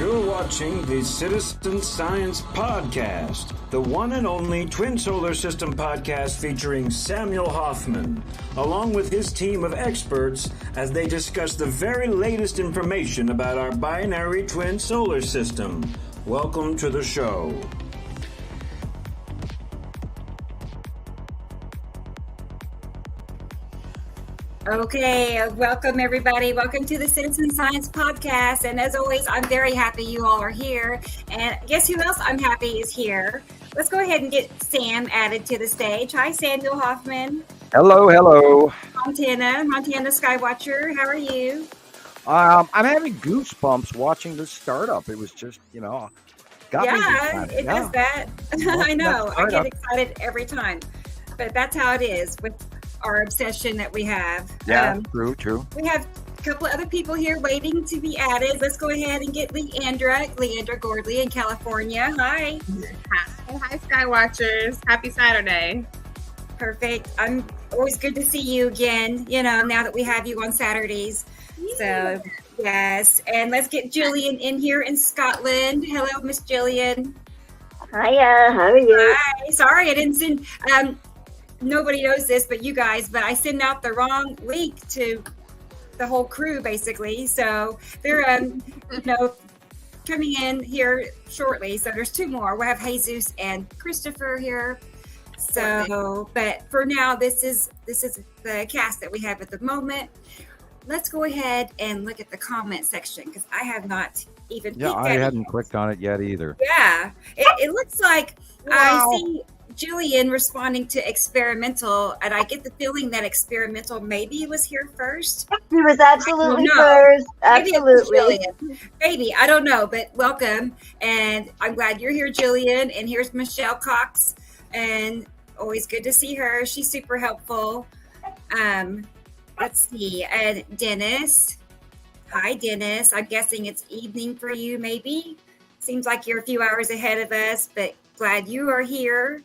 You're watching the Citizen Science Podcast, the one and only twin solar system podcast featuring Samuel Hofman, along with his team of experts as they discuss the very latest information about our binary twin solar system. Welcome to the show. Okay, welcome everybody. Welcome to the Citizen Science Podcast. And as always, I'm very happy you all are here. And guess who else I'm happy is here? Let's go ahead and get Sam added to the stage. Hi, Samuel Hofman. Hello. Montana Skywatcher. How are you? I'm having goosebumps watching this startup. It was just, got me excited. It does that. I know. I get excited every time. But that's how it is with our obsession that we have. Yeah, true. We have a couple of other people here waiting to be added. Let's go ahead and get Leandra Gordley in California. Hi. Hi, Skywatchers. Happy Saturday. Perfect. I'm always good to see you again, now that we have you on Saturdays. Yeah. So, yes. And let's get Gillian in here in Scotland. Hello, Miss Gillian. Hiya, how are you? Hi. Sorry, I didn't send... nobody knows this but you guys, but I sent out the wrong link to the whole crew basically. So they're coming in here shortly. So there's two more. We'll have Jesus and Christopher here. So, but for now, this is the cast that we have at the moment. Let's go ahead and look at the comment section because I have not even peeked I hadn't clicked on it yet either. Yeah, it looks like Wow. I see Gillian responding to experimental, and I get the feeling that experimental maybe was here first. He was absolutely know. first. Maybe it was Absolutely. Gillian. Maybe, I don't know, but welcome. And I'm glad you're here, Gillian. And here's Michelle Cox, and always good to see her. She's super helpful. Let's see, and Dennis. Hi, Dennis. I'm guessing it's evening for you, maybe. Seems like you're a few hours ahead of us, but glad you are here.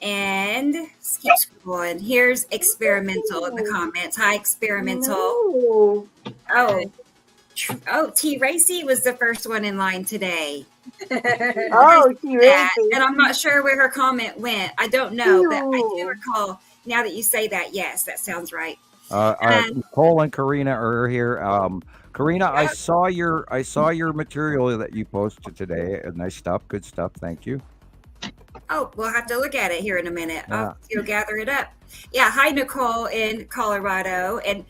And keep scrolling. Here's experimental in the comments. Hi, experimental. No. Oh, T. Racy was the first one in line today. Oh, That, Racy. and I'm not sure where her comment went. I don't know, but I do recall. Now that you say that, yes, that sounds right. Nicole and Karina are here. Karina, I saw your material that you posted today. Nice stuff, good stuff. Thank you. Oh, we'll have to look at it here in a minute. Yeah. I'll go gather it up. Yeah, hi, Nicole in Colorado. And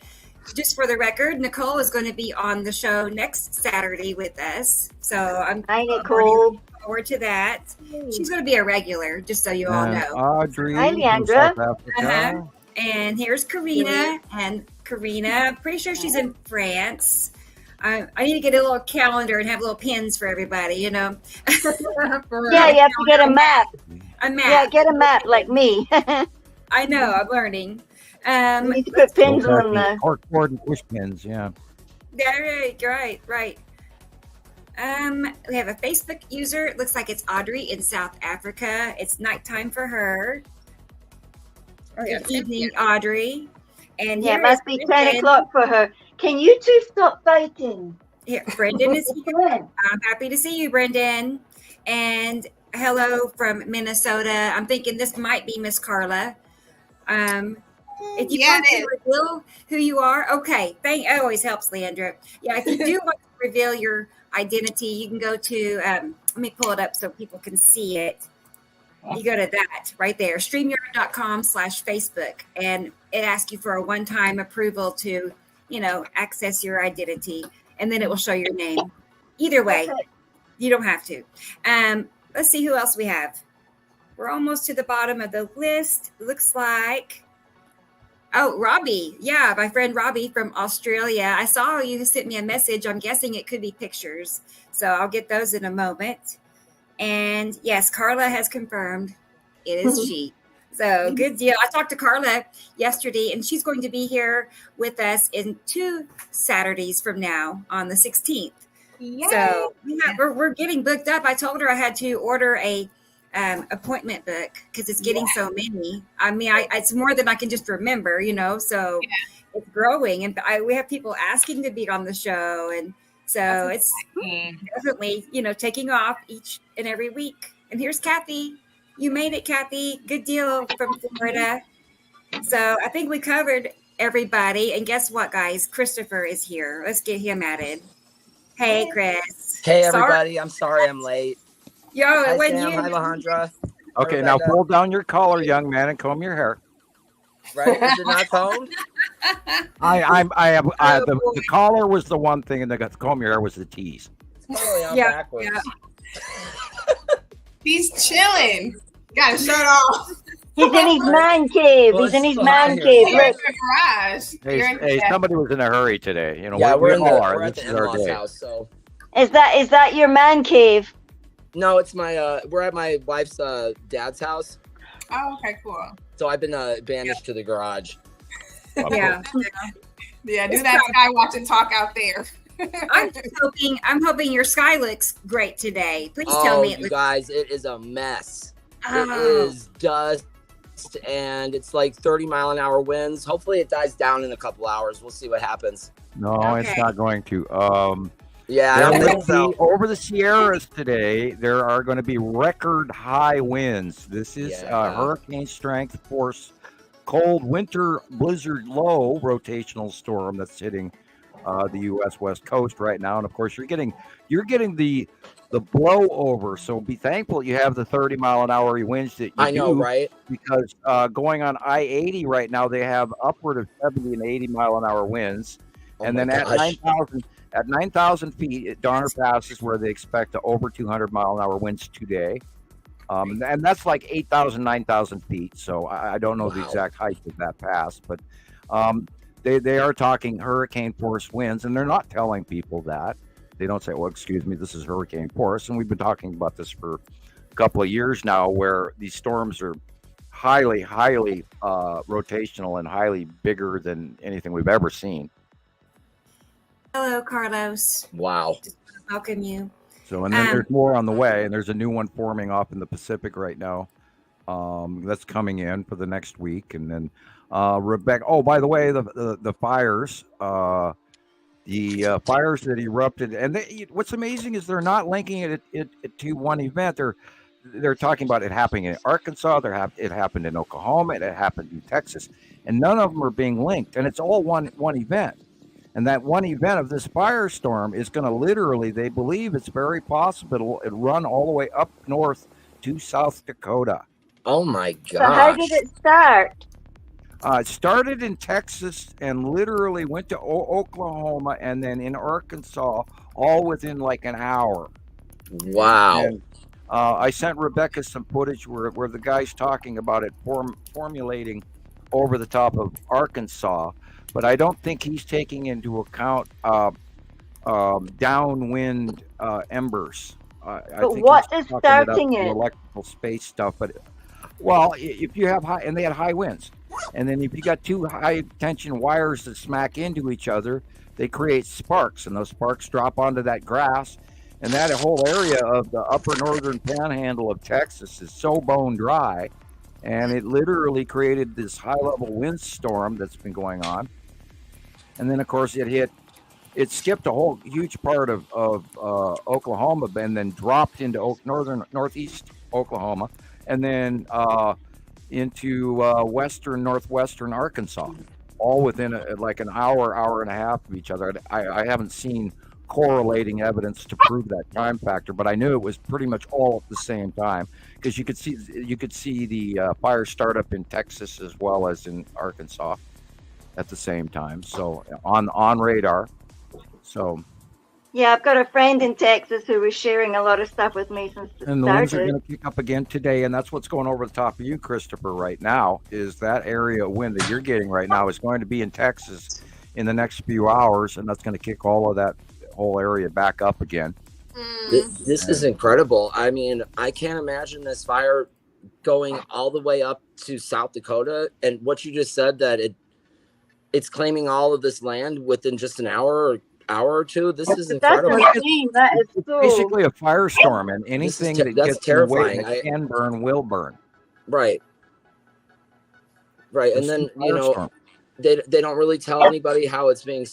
just for the record, Nicole is going to be on the show next Saturday with us. So I'm Hi, already Nicole. looking forward to that. She's going to be a regular, just so you all know. Audrey Hi, from Leandra. South Africa. Uh-huh. And here's Karina. And Karina, I'm pretty sure she's in France. I need to get a little calendar and have little pins for everybody, Yeah, you have to get a map. A map. Yeah, get a map like me. I know, I'm learning. You need to put pins on the... Corkboard and push pins, yeah. Right. We have a Facebook user. It looks like it's Audrey in South Africa. It's nighttime for her. Good evening, Audrey. And Yeah, here it must is be 10 Brendan. o'clock for her. Can you two stop fighting? Here, Brendan is here. I'm happy to see you, Brendan. And hello from Minnesota. I'm thinking this might be Miss Carla. If you want to reveal who you are, okay. It always helps, Leandra. Yeah, if you do want to reveal your identity, you can go to, let me pull it up so people can see it. You go to that right there, StreamYard.com/Facebook, and it asks you for a one-time approval to, access your identity, and then it will show your name. Either way, you don't have to. Let's see who else we have. We're almost to the bottom of the list. Looks like, Robbie. Yeah, my friend Robbie from Australia. I saw you sent me a message. I'm guessing it could be pictures, so I'll get those in a moment. And yes, Carla has confirmed it is she. So good deal. I talked to Carla yesterday, and she's going to be here with us in 2 Saturdays from now on the 16th. Yay. So we're getting booked up. I told her I had to order a appointment book because it's getting so many. I mean, it's more than I can just remember, so it's growing. And we have people asking to be on the show. And So it's definitely, taking off each and every week. And here's Kathy. You made it, Kathy. Good deal from Florida. So I think we covered everybody. And guess what, guys? Christoper is here. Let's get him added. Hey, Chris. Hey, everybody. I'm sorry I'm late. Yo, Hi, it wasn't Sam. you. Hi, Alejandra. Okay, now pull down your collar, young man, and comb your hair. Right? Is it not combed? The collar was the one thing, and the comb your hair was the tease. Totally backwards. He's chilling. Got his shirt off. He's in his man cave. He's in his man cave. You're in Look. the garage. Hey, somebody was in a hurry today. Yeah, we're This at the is our in-laws day. house. So Is that your man cave? no, it's my. We're at my wife's dad's house. Oh, okay, cool. So I've been banished to the garage. Yeah. Yeah, do that sky watching talk out there. I'm hoping your sky looks great today. Please tell me it you looks. guys, it is a mess. Oh. It is dust, and it's like 30-mile-an-hour winds. Hopefully, it dies down in a couple hours. We'll see what happens. No, it's not going to. Yeah, I There don't will think so. be, over the Sierras today, there are going to be record high winds. This is hurricane strength force, cold winter blizzard low rotational storm that's hitting the U.S. West Coast right now. And of course, you're getting the blowover. So be thankful you have the 30-mile-an-hour winds that you I know, right? Because going on I-80 right now, they have upward of 70 and 80-mile-an-hour winds. And then at 9,000 feet, at Donner Pass is where they expect over 200-mile-an-hour winds today. And that's like 8,000, 9,000 feet. So I don't know the exact height of that pass, but they are talking hurricane force winds, and they're not telling people that. They don't say, well, excuse me, this is hurricane force. And we've been talking about this for a couple of years now, where these storms are highly, highly rotational and highly bigger than anything we've ever seen. Hello, Carlos. Wow. Just welcome you. So, and then there's more on the way, and there's a new one forming up in the Pacific right now. That's coming in for the next week, and then Rebecca. Oh, by the way, the fires, fires that erupted, and what's amazing is they're not linking it to one event. They're talking about it happening in Arkansas. It happened in Oklahoma. It happened in Texas, and none of them are being linked, and it's all one event. And that one event of this firestorm is going to literally, they believe it's very possible, it run all the way up north to South Dakota. Oh my gosh. So how did it start? It started in Texas and literally went to Oklahoma and then in Arkansas, all within like an hour. Wow. And, I sent Rebecca some footage where the guy's talking about it formulating over the top of Arkansas. But I don't think he's taking into account downwind embers. I think what is starting it? Electrical space stuff. But well, if you have high, and they had high winds, and then if you got two high tension wires that smack into each other, they create sparks, and those sparks drop onto that grass, and that whole area of the upper northern panhandle of Texas is so bone dry, and it literally created this high level windstorm that's been going on. And then, of course, it skipped a whole huge part of Oklahoma and then dropped into northeast Oklahoma and then into northwestern Arkansas, all within like an hour and a half of each other. I haven't seen correlating evidence to prove that time factor, but I knew it was pretty much all at the same time because you could see the fire start up in Texas as well as in Arkansas at the same time, so on radar. So yeah, I've got a friend in Texas who was sharing a lot of stuff with me since it and the started. winds are going to kick up again today, and that's what's going over the top of you, Christoper, right now. Is that area of wind that you're getting right now is going to be in Texas in the next few hours, and that's going to kick all of that whole area back up again. This is incredible. I mean, I can't imagine this fire going all the way up to South Dakota, and what you just said, that it's claiming all of this land within just an hour or two. This is incredible. That is It's basically a firestorm, and anything that gets terrifying. in the way that can burn will burn. Right. And It's then, a firestorm. they don't really tell anybody how it's being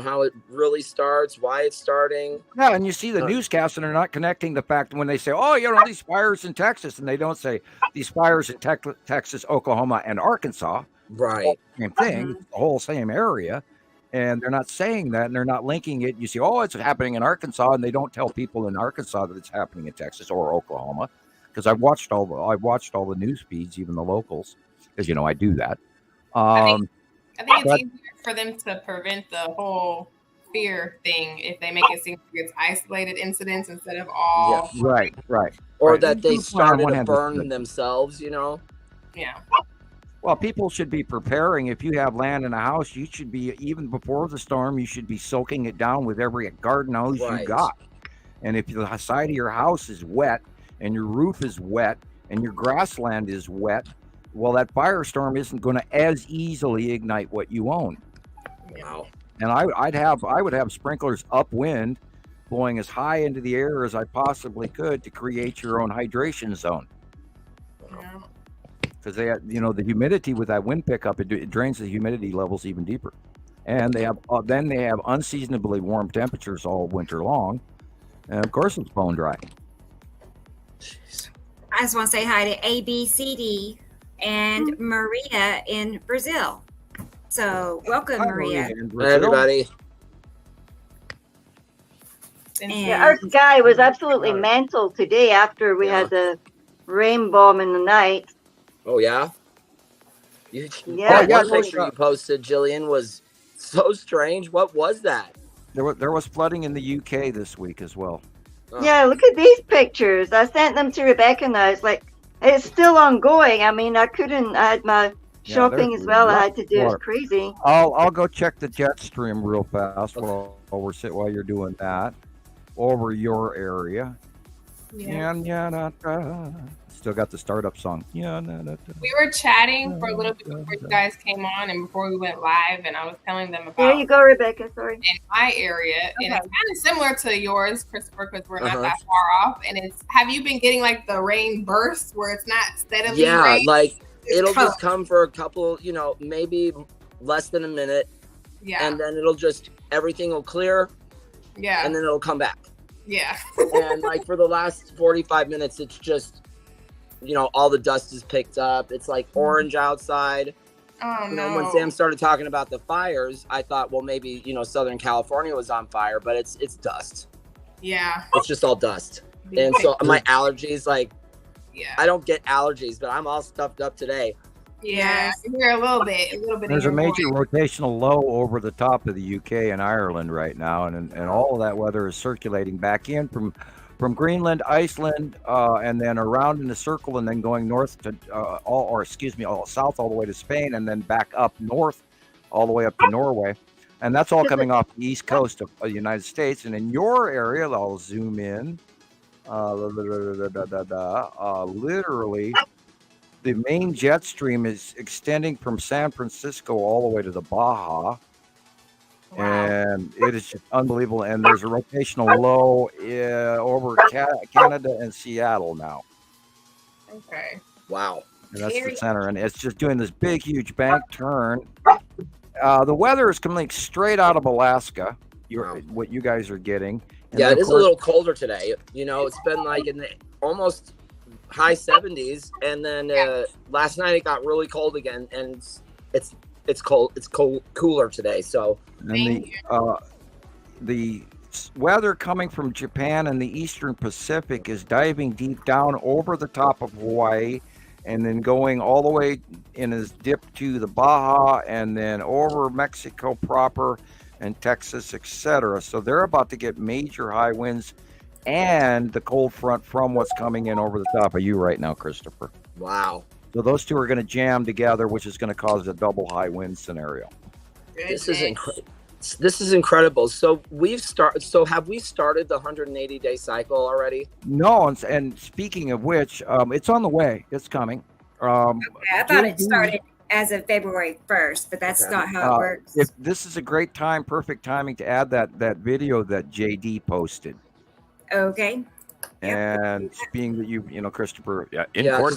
how it really starts, why it's starting. Yeah, and you see the newscasts, and they're not connecting the fact when they say, "Oh, these fires in Texas," and they don't say these fires in Texas, Oklahoma, and Arkansas. Right. Same thing, the whole same area, and they're not saying that, and they're not linking it. You see, oh, it's happening in Arkansas, and they don't tell people in Arkansas that it's happening in Texas or Oklahoma, because I've watched all the news feeds, even the locals, because I do that. I think it's easier for them to prevent the whole fear thing if they make it seem like it's isolated incidents instead of all. Yeah, right. Or that they started to burn themselves, Yeah. Well, people should be preparing. If you have land in a house, you should be, even before the storm, you should be soaking it down with every garden hose you got. And if the side of your house is wet and your roof is wet and your grassland is wet, well, that firestorm isn't going to as easily ignite what you own. Wow. And I would have sprinklers upwind, blowing as high into the air as I possibly could to create your own hydration zone. Because they have, the humidity with that wind pickup, it drains the humidity levels even deeper. And they have unseasonably warm temperatures all winter long, and of course it's bone dry. I just want to say hi to ABCD and Maria in Brazil. So welcome, Maria. Hi, everybody. Yeah, our sky was absolutely mental today after we had the rain bomb in the night. Oh, yeah? One picture you posted, Gillian, was so strange. What was that? There was flooding in the UK this week as well. Oh. Yeah, look at these pictures. I sent them to Rebecca now. It's like, it's still ongoing. I mean, I had my shopping as well. I had to do. It's crazy. I'll go check the jet stream real fast while you're doing that over your area. Still got the startup song. We were chatting for a little bit before you guys came on and before we went live, and I was telling them about. There you go, Rebecca. Sorry. In my area, and it's kind of similar to yours, Christoper, because we're not that far off. And have you been getting like the rain bursts where it's not steadily? Yeah, rain? like it'll just come for a couple, maybe less than a minute. Yeah. And then everything will clear. Yeah. And then it'll come back. Yeah. And like for the last 45 minutes, it's just, all the dust is picked up. It's like orange outside. Oh, no. When Sam started talking about the fires, I thought, well, maybe, Southern California was on fire, but it's dust. Yeah. It's just all dust. And so my allergies, I don't get allergies, but I'm all stuffed up today. Yeah, we're a little bit. There's a major rotational low over the top of the UK and Ireland right now, and all of that weather is circulating back in from Greenland, Iceland, and then around in a circle, and then going north to south all the way to Spain, and then back up north all the way up to Norway, and that's all coming off the east coast of the United States. And in your area, I'll zoom in. Literally, the main jet stream is extending from San Francisco all the way to the Baja. Wow. And it is just unbelievable. And there's a rotational low over Canada and Seattle now. Okay. Wow. And that's the center. And it's just doing this big, huge bank turn. The weather is coming straight out of Alaska, what you guys are getting. And it is a little colder today. It's been like in the almost high 70s. And then last night it got really cold again. And it's cold. It's cooler today. So and the weather coming from Japan and the Eastern Pacific is diving deep down over the top of Hawaii, and then going all the way in his dip to the Baja, and then over Mexico proper and Texas, etc. So they're about to get major high winds and the cold front from what's coming in over the top of you right now, Christoper. Wow. So those two are going to jam together, which is going to cause a double high wind scenario. This is incredible. This is incredible. So have we started the 180-day cycle already? No, and speaking of which, it's on the way. It's coming. I thought it started as of February 1st, but that's not how it works. This is a great time, perfect timing to add that video that JD posted. Okay. And being that you Christoper,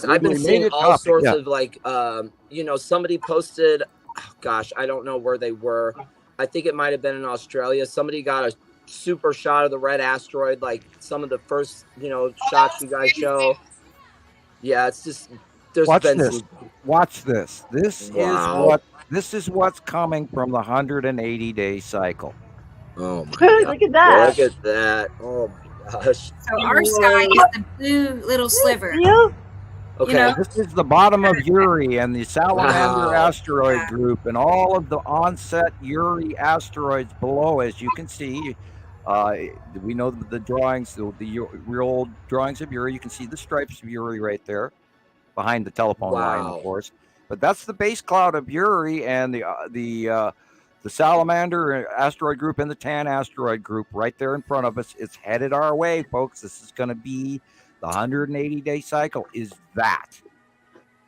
I've been seeing all sorts of somebody posted. Oh gosh, I don't know where they were. I think it might have been in Australia. Somebody got a super shot of the red asteroid, like some of the first, shots you guys show. Yeah, it's just Watch this. Wow. This is what's coming from the 180-day cycle. Oh my God. Look at that. Look at that. Oh my gosh. So our sky is the blue little sliver. Okay. This is the bottom of Uri and the Salamander Wow. asteroid group and all of the onset Uri asteroids below, as you can see. We know the drawings, the real old drawings of Uri. You can see the stripes of Uri right there behind the telephone line, of course. But that's the base cloud of Uri and the Salamander asteroid group and the Tan asteroid group right there in front of us. It's headed our way, folks. This is going to be the 180-day cycle. Is that?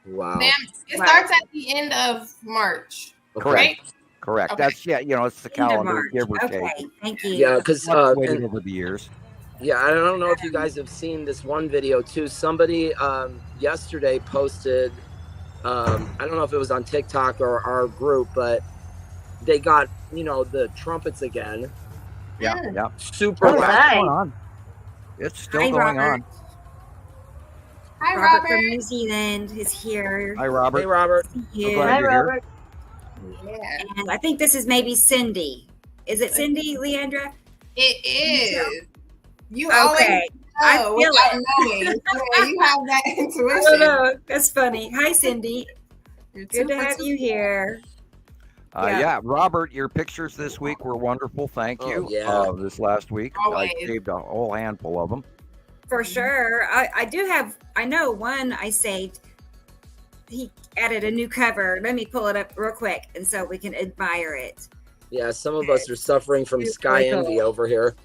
Wow. It starts at the end of March. Correct. Right? Correct. Okay. That's it's the calendar, give or take. Thank you. Yeah, because over the years. Yeah, I don't know if you guys have seen this one video too. Somebody yesterday posted, I don't know if it was on TikTok or our group, but they got, the trumpets again. Yeah. Super loud. It's still going on. Hi, Robert from New Zealand is here. Hi, Robert. Hey, Robert. So glad you're here. Yeah. And I think this is maybe Cindy. Is it Cindy, Leandra? It is. You okay. I feel it. You have that intuition. Oh, no, that's funny. Hi, Cindy. Good to have you here. Yeah, Robert, your pictures this week were wonderful. Thank you. This last week, Always. I saved a whole handful of them. For sure. I know one I saved. He added a new cover. Let me pull it up real quick, and so we can admire it. Yeah, some of us are suffering from sky envy over here.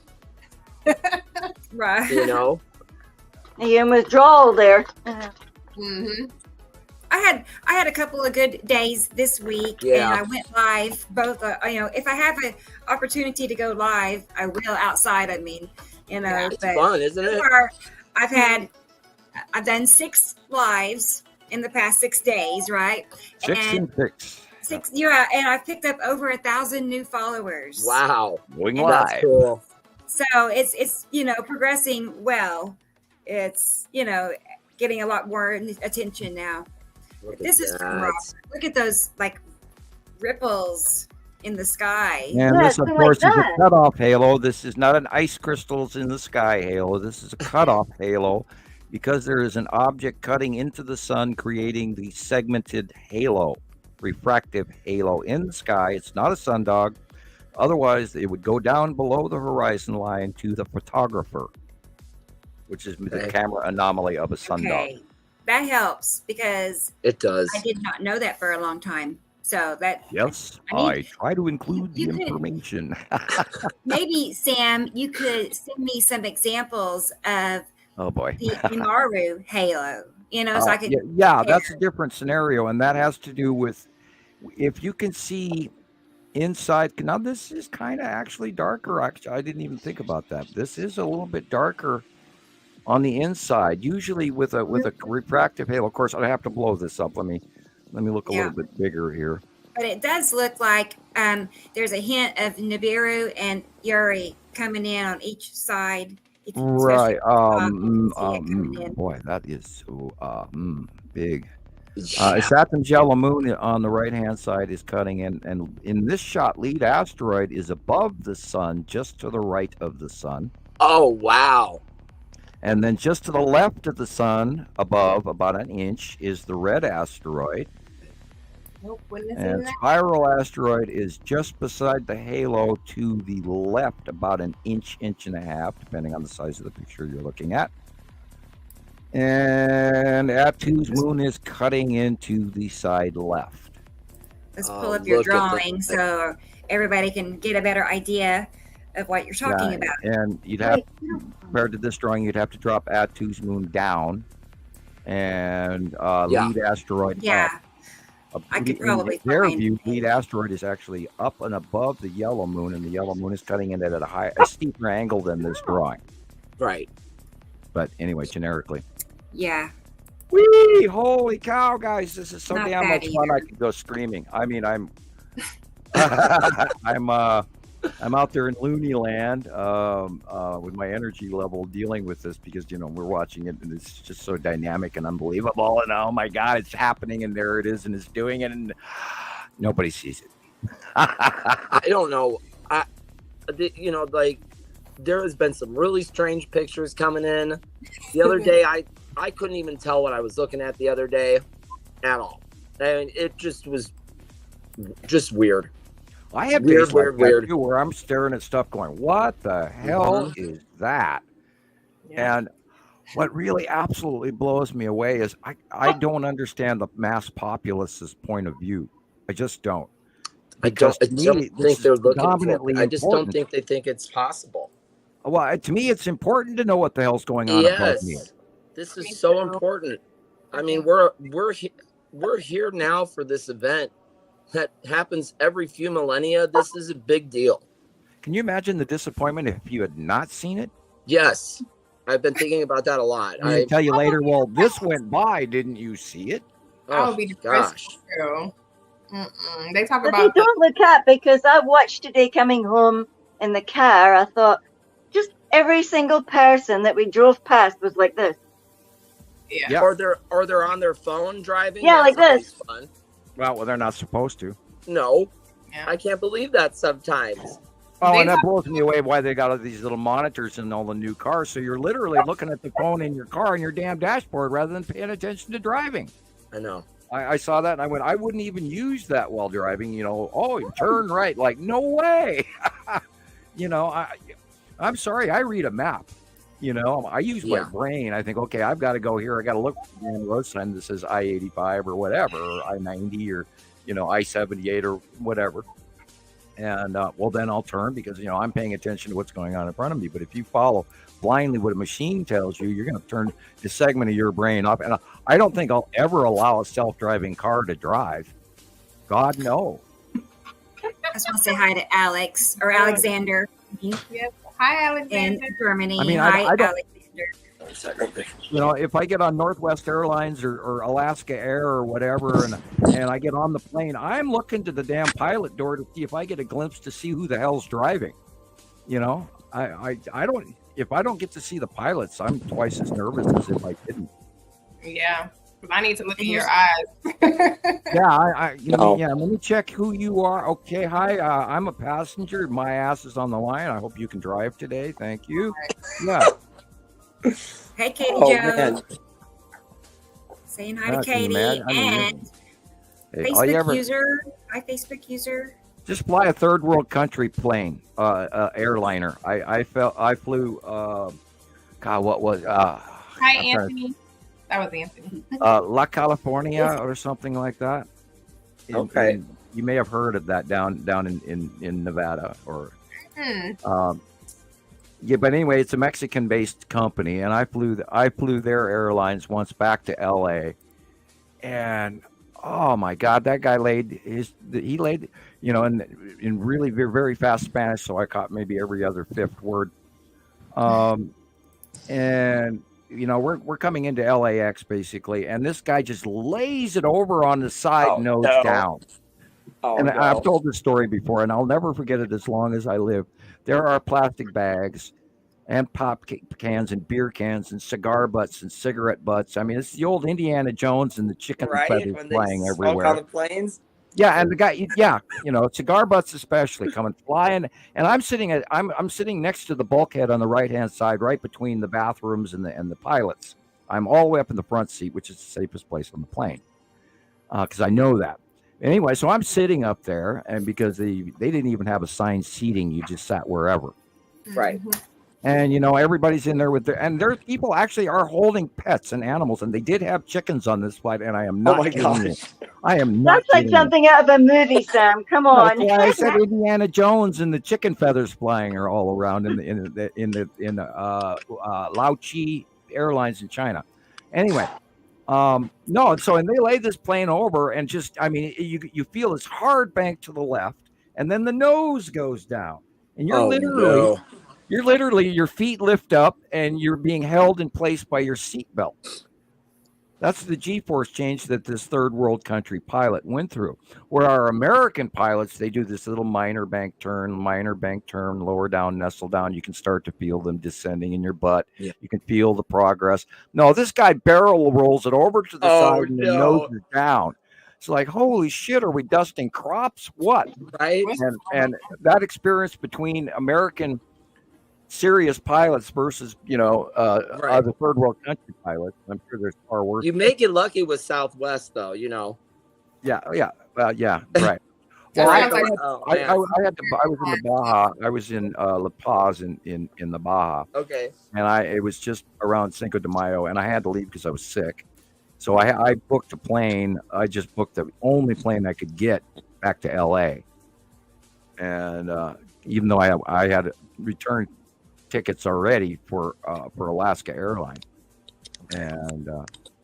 Right. You're in withdrawal there. Mm-hmm. I had a couple of good days this week, and I went live. Both, if I have an opportunity to go live, I will outside. It's fun, isn't it? I've done 6 lives in the past 6 days, right? 6. Yeah, and I've picked up over 1,000 new followers. Wow, going live. That's cool. So it's progressing well. It's getting a lot more attention now. This is Robert. Look at those ripples in the sky. And this, of course, is a cutoff halo. This is not an ice crystals in the sky halo. This is a cutoff halo because there is an object cutting into the sun, creating the segmented halo, refractive halo in the sky. It's not a sundog. Otherwise, it would go down below the horizon line to the photographer, which is the camera anomaly of a sundog. Okay. That helps because it does. I did not know that for a long time. So that I try to include the information. Maybe Sam, you could send me some examples of the Navarro halo. So I could. Yeah, that's a different scenario, and that has to do with if you can see inside. Now this is kind of actually darker. Actually, I didn't even think about that. This is a little bit darker on the inside, usually with a refractive halo. Of course, I have to blow this up. Let me look a little bit bigger here. But it does look like there's a hint of Navarro and Uri coming in on each side. Right. Boy, that is so big. Saturn's yellow moon on the right-hand side is cutting in, and in this shot, lead asteroid is above the sun, just to the right of the sun. Oh, wow. And then just to the left of the sun, above about an inch, is the red asteroid. And spiral asteroid is just beside the halo to the left, about an inch, inch and a half, depending on the size of the picture you're looking at. And Atu's moon is cutting into the side left. Let's pull up your drawing so everybody can get a better idea of what you're talking about. And you'd have, compared to this drawing, you'd have to drop Atu's moon down and lead asteroid up. I could probably in their view, lead asteroid is actually up and above the yellow moon, and the yellow moon is cutting in at a steeper angle than this drawing. Right. But anyway, generically. Yeah. Whee! Holy cow, guys! This is so damn much fun. I could go screaming. I mean, I'm I'm out there in Looney Land with my energy level dealing with this because we're watching it and it's just so dynamic and unbelievable, and oh my God, it's happening, and there it is, and it's doing it, and nobody sees it. I don't know. Like there has been some really strange pictures coming in. The other day, I couldn't even tell what I was looking at the other day at all. I mean, it just was just weird. I have days like that too, where I'm staring at stuff going, what the hell is that? Yeah. And what really absolutely blows me away is I don't understand the mass populace's point of view. I just don't. I don't think they're looking for it. I just don't think they think it's possible. Well, to me, it's important to know what the hell's going on above me. This is so important. I mean, we're here now for this event that happens every few millennia. This is a big deal. Can you imagine the disappointment if you had not seen it? Yes. I've been thinking about that a lot. I'll tell you later, well, this went by. Didn't you see it? I would be depressed too. They talk about. They don't look up because I watched today coming home in the car. I thought just every single person that we drove past was like this. Yeah. Or they're on their phone driving. Yeah, like this. Fun. Well, they're not supposed to. No. Yeah. I can't believe that sometimes. Oh, and that blows me away why they got all these little monitors in all the new cars. So you're literally looking at the phone in your car and your damn dashboard rather than paying attention to driving. I know. I saw that and I went, I wouldn't even use that while driving. You turn right. Like, no way. I'm sorry. I read a map. I use my brain. I think, okay, I've got to go here. I got to look for the road sign that says I-85 or whatever, or I-90 or, I-78 or whatever. And, then I'll turn because, I'm paying attention to what's going on in front of me. But if you follow blindly what a machine tells you, you're going to turn the segment of your brain off. And I don't think I'll ever allow a self-driving car to drive. God, no. I just want to say hi to Alex or Alexander. Yep. Hi, Alexander. In Germany. I mean, hi, I don't, Alexander. If I get on Northwest Airlines or Alaska Air or whatever, and I get on the plane, I'm looking to the damn pilot door to see if I get a glimpse to see who the hell's driving. I don't. If I don't get to see the pilots, I'm twice as nervous as if I didn't. Yeah. I need to look in your eyes. Let me check who you are. Okay, hi, I'm a passenger. My ass is on the line. I hope you can drive today. Thank you. Yeah. Hey, Katie Joe. Man. Saying hi to Katie and Facebook user. Hi, Facebook user. Just fly a third world country plane, airliner. I flew. What was? Hi, Anthony. That was Anthony. La California or something like that. Okay. You may have heard of that down in Nevada or. But anyway, it's a Mexican-based company, and I flew their airlines once back to LA, and oh my God, that guy laid in really very, very fast Spanish, so I caught maybe every other fifth word, and. We're coming into LAX basically, and this guy just lays it over on the side, nose down. I've told this story before, and I'll never forget it as long as I live. There are plastic bags and pop cans and beer cans and cigar butts and cigarette butts. I mean, it's the old Indiana Jones and the chicken feathers flying everywhere. On the planes? Yeah, and the guy, cigar butts especially coming flying, and I'm sitting next to the bulkhead on the right hand side, right between the bathrooms and the pilots. I'm all the way up in the front seat, which is the safest place on the plane, because I know that. Anyway, so I'm sitting up there, and because they didn't even have assigned seating, you just sat wherever. Right. And everybody's in there and their people actually are holding pets and animals, and they did have chickens on this flight, and I am not kidding you. I am not. That's like something out of a movie, Sam. Come on. Yeah, I said Indiana Jones and the chicken feathers flying are all around in Lao Chi Airlines in China. Anyway, and they laid this plane over, and just you feel this hard bank to the left, and then the nose goes down, and you're literally your feet lift up and you're being held in place by your seatbelt. That's the G-force change that this third world country pilot went through. Where our American pilots, they do this little minor bank turn, lower down, nestle down. You can start to feel them descending in your butt. Yeah. You can feel the progress. No, this guy barrel rolls it over to the side and then noses down. It's like, holy shit, are we dusting crops? What? Right. And that experience between American serious pilots versus other third world country pilots. I'm sure there's far worse. You may get lucky with Southwest, though. Yeah, right. Well, I was in the Baja. I was in La Paz in the Baja. Okay. And it was just around Cinco de Mayo, and I had to leave because I was sick. So I booked a plane. I just booked the only plane I could get back to L.A. And even though I had returned tickets already for Alaska Airlines, and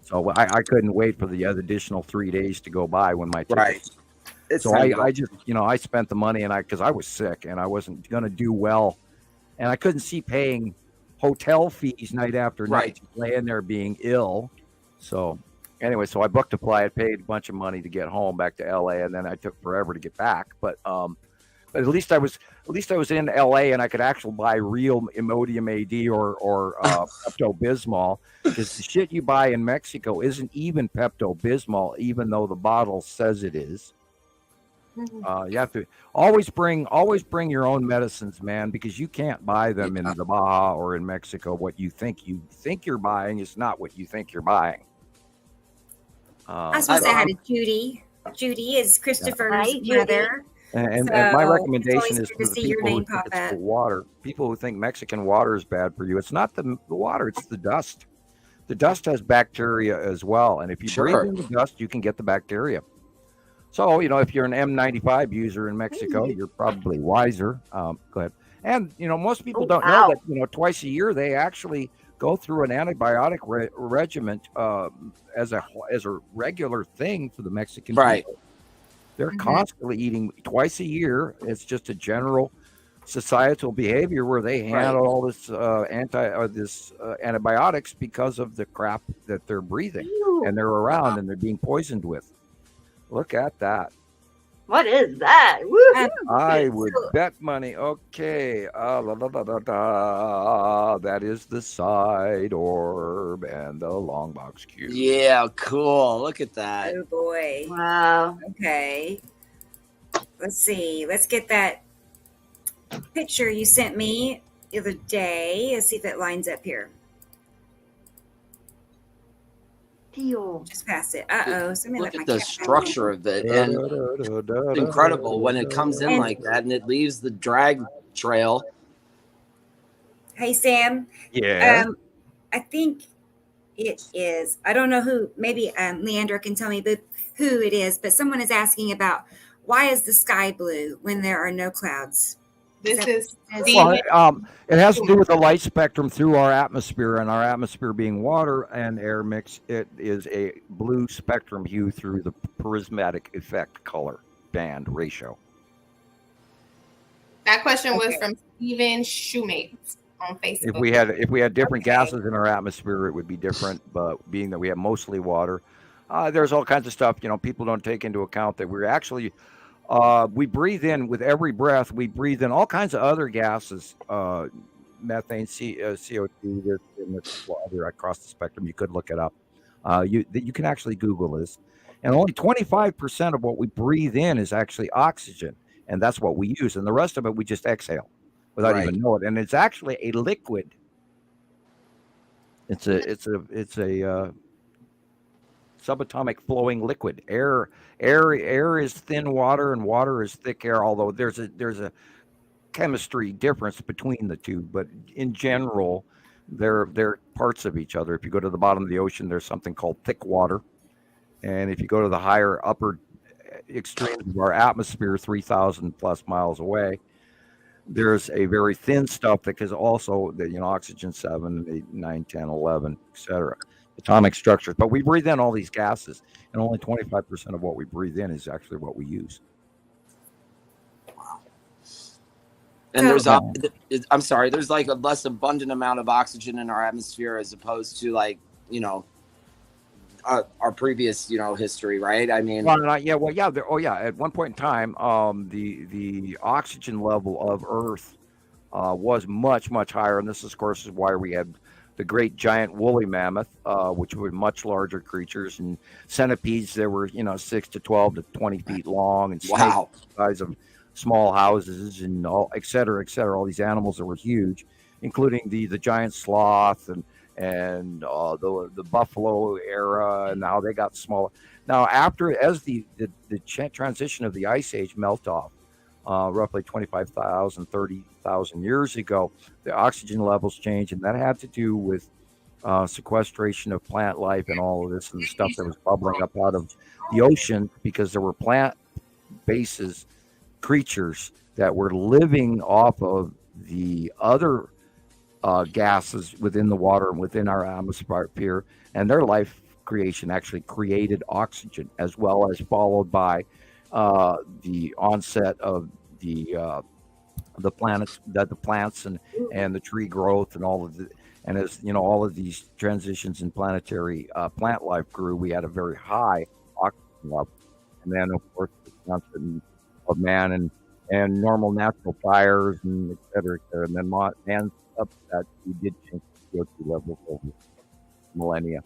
so I couldn't wait for the additional 3 days to go by when my tickets. Right. So I just I spent the money because I was sick and I wasn't going to do well, and I couldn't see paying hotel fees night after night, laying there being ill. So anyway, so I booked a flight, paid a bunch of money to get home back to LA, and then I took forever to get back. But at least I was in LA and I could actually buy real Imodium AD or Pepto-Bismol, because the shit you buy in Mexico isn't even Pepto-Bismol, even though the bottle says it is. You have to always bring your own medicines, man, because you can't buy them in the Baja or in Mexico. What you think you're buying is not what you think you're buying. I was supposed to say hi to Judy. Judy is Christopher's mother. And my recommendation is for the people who think it's the water. People who think Mexican water is bad for you. It's not the water, it's the dust. The dust has bacteria as well. And if you breathe in the dust, you can get the bacteria. So, if you're an M95 user in Mexico, you're probably wiser. Go ahead. And, most people don't know that, twice a year, they actually go through an antibiotic regimen as a regular thing for the Mexican people. They're constantly eating twice a year. It's just a general societal behavior where they handle all this antibiotics because of the crap that they're breathing and they're around and they're being poisoned with. Look at that. What is that? Woo-hoo. I would bet money. Okay. That is the side orb and the long box cube. Yeah, cool. Look at that. Oh, boy. Wow. Okay. Let's see. Let's get that picture you sent me the other day. Let's see if it lines up here. Just pass it. Look at the structure of it, and it's incredible when it comes in like that, and it leaves the drag trail. Hey, Sam. Yeah. I think it is. I don't know who. Maybe Leandra can tell me who it is. But someone is asking about why is the sky blue when there are no clouds? It has to do with the light spectrum through our atmosphere, and our atmosphere being water and air mix. It is a blue spectrum hue through the prismatic effect color band ratio. That question was from Steven Shoemate on Facebook. If we had different gases in our atmosphere, it would be different. But being that we have mostly water, there's all kinds of stuff. People don't take into account that we're actually. We breathe in with every breath. We breathe in all kinds of other gases, methane, CO2, other across the spectrum. You could look it up. You can actually Google this. And only 25% of what we breathe in is actually oxygen, and that's what we use. And the rest of it we just exhale without even knowing it. And it's actually a liquid. It's a subatomic flowing liquid. Air is thin water and water is thick air, although there's a chemistry difference between the two, but in general they're parts of each other. If you go to the bottom of the ocean, there's something called thick water, and if you go to the upper extremes of our atmosphere 3,000 plus miles away, there's a very thin stuff that is also oxygen 7, 8, 9, 10, 11, etc. atomic structures. But we breathe in all these gases, and only 25% of what we breathe in is actually what we use. Wow. And there's like a less abundant amount of oxygen in our atmosphere as opposed to our previous, history, right? I mean, At one point in time, the oxygen level of Earth was much, much higher, and this, of course, is why we had the great giant woolly mammoth, which were much larger creatures, and centipedes that were 6 to 12 to 20 feet long, and snakes wow. the size of small houses, and all, et cetera, et cetera. All these animals that were huge, including the giant sloth and the buffalo era, and how they got smaller. Now, as the transition of the ice age melt off, roughly 25,000, 30,000 years ago, the oxygen levels changed, and that had to do with sequestration of plant life and all of this and the stuff that was bubbling up out of the ocean, because there were plant bases, creatures that were living off of the other gases within the water and within our atmosphere, and their life creation actually created oxygen, as well as followed by the onset of the plants and the tree growth and all of the, and as all of these transitions in planetary plant life grew, we had a very high oxygen level, and then of course the concept of man and normal natural fires and et cetera, and then man's up that we did change the CO2 levels over millennia.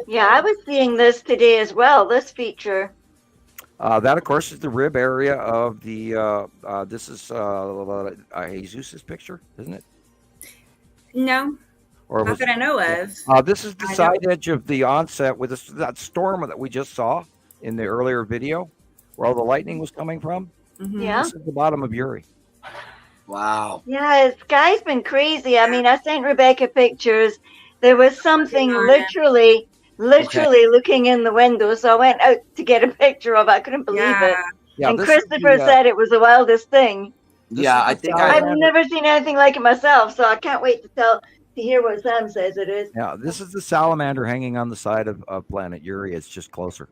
Yeah, I was seeing this today as well, this feature. That, of course, is the rib area of the, this is Jesus' picture, isn't it? No, not that I know of. This is the side edge of the onset with that storm that we just saw in the earlier video, where all the lightning was coming from. Mm-hmm. Yeah. This is the bottom of Uri. Wow. Yeah, the sky's been crazy. I mean, I sent Rebecca pictures. There was something literally looking in the window. So I went out to get a picture of it. I couldn't believe it. Yeah, and Christoper said it was the wildest thing. Yeah, I think I've never seen anything like it myself. So I can't wait to hear what Sam says it is. Yeah, this is the salamander hanging on the side of planet Uri. It's just closer.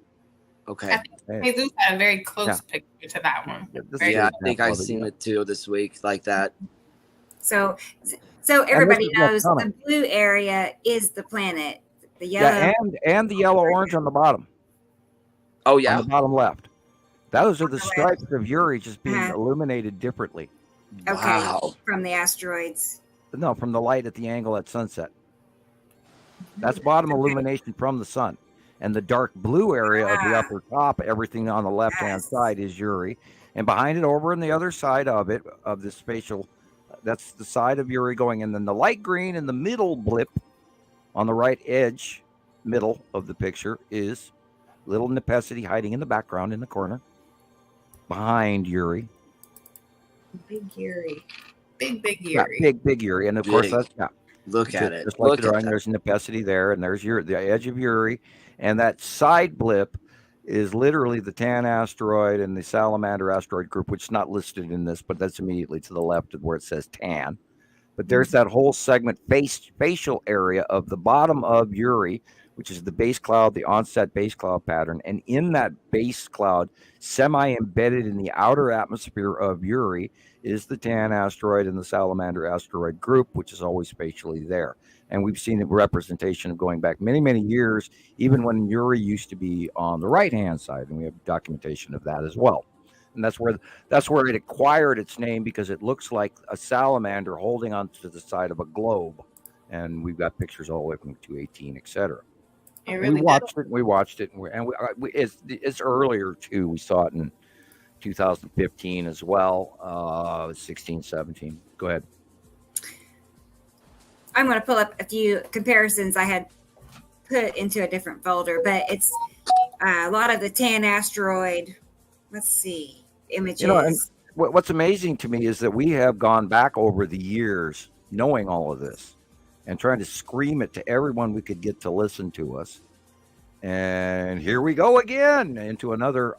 Okay. Jesus had a very close picture to that one. I think I've seen it too this week, like that. So everybody knows the blue area is the planet. The yellow, and the yellow-orange on the bottom. Oh yeah, on the bottom left. Those are the stripes of Uri just being illuminated differently. Okay, wow. From the asteroids. No, from the light at the angle at sunset. That's bottom illumination from the sun. And the dark blue area of the upper top, everything on the left-hand side is Uri. And behind it, over on the other side of it, of the spatial, that's the side of Uri going. And then the light green in the middle blip on the right edge, middle of the picture, is little Nepacity hiding in the background in the corner behind Uri. Big Uri. Big Uri. Yeah, big Uri. And of course, that's, look at it. Just like the drawing, there's Nepacity there, and there's the edge of Uri. And that side blip is literally the Tan asteroid and the Salamander asteroid group, which is not listed in this, but that's immediately to the left of where it says Tan. But there's that whole segment, facial area of the bottom of Uri, which is the base cloud, the onset base cloud pattern. And in that base cloud, semi-embedded in the outer atmosphere of Uri, is the Tan asteroid and the Salamander asteroid group, which is always spatially there. And we've seen a representation of going back many, many years, even when Uri used to be on the right-hand side, and we have documentation of that as well. And that's where it acquired its name, because it looks like a salamander holding onto the side of a globe. And we've got pictures all the way from 218, etc. Really we watched it, and it's earlier too. We saw it in 2015 as well, 16, 17. Go ahead. I'm going to pull up a few comparisons I had put into a different folder, but it's a lot of the Tan asteroid. Let's see, images. And what's amazing to me is that we have gone back over the years knowing all of this and trying to scream it to everyone we could get to listen to us. And here we go again into another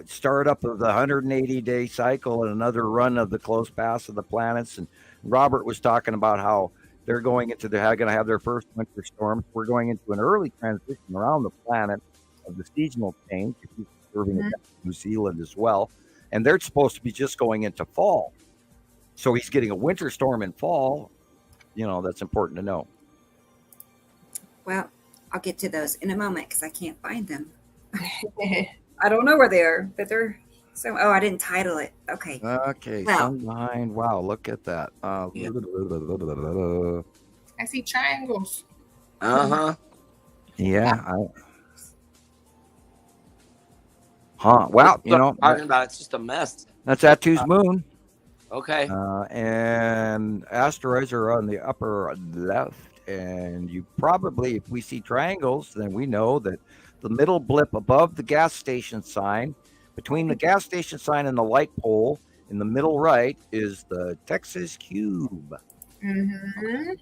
startup of the 180-day cycle and another run of the close pass of the planets. And Robert was talking about how they're going to have their first winter storms. We're going into an early transition around the planet of the seasonal change. He's observing it in New Zealand as well. And they're supposed to be just going into fall. So he's getting a winter storm in fall. That's important to know. Well, I'll get to those in a moment because I can't find them. I don't know where they are, but they're so. Oh, I didn't title it. Okay. Okay. Well, Sun behind. Wow. Look at that. Yeah. I see triangles. Yeah. Well, you know, talking about it's just a mess. that's Atu's moon. Okay. And asteroids are on the upper left. And you probably, if we see triangles, then we know that the middle blip above the gas station sign, between the gas station sign and the light pole in the middle right, is the Texas cube. Mm-hmm.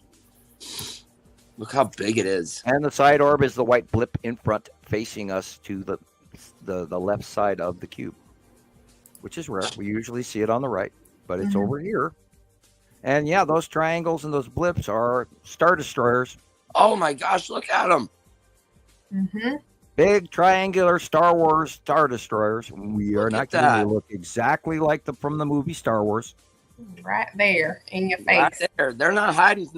Look how big it is. And the side orb is the white blip in front facing us to the left side of the cube, which is rare. We usually see it on the right, but it's over here. And yeah, those triangles and those blips are Star Destroyers. Oh my gosh, look at them. Mm-hmm. Big triangular Star Wars Star Destroyers. We are not going to look exactly like from the movie Star Wars. Right there in your face. Right there. They're not hiding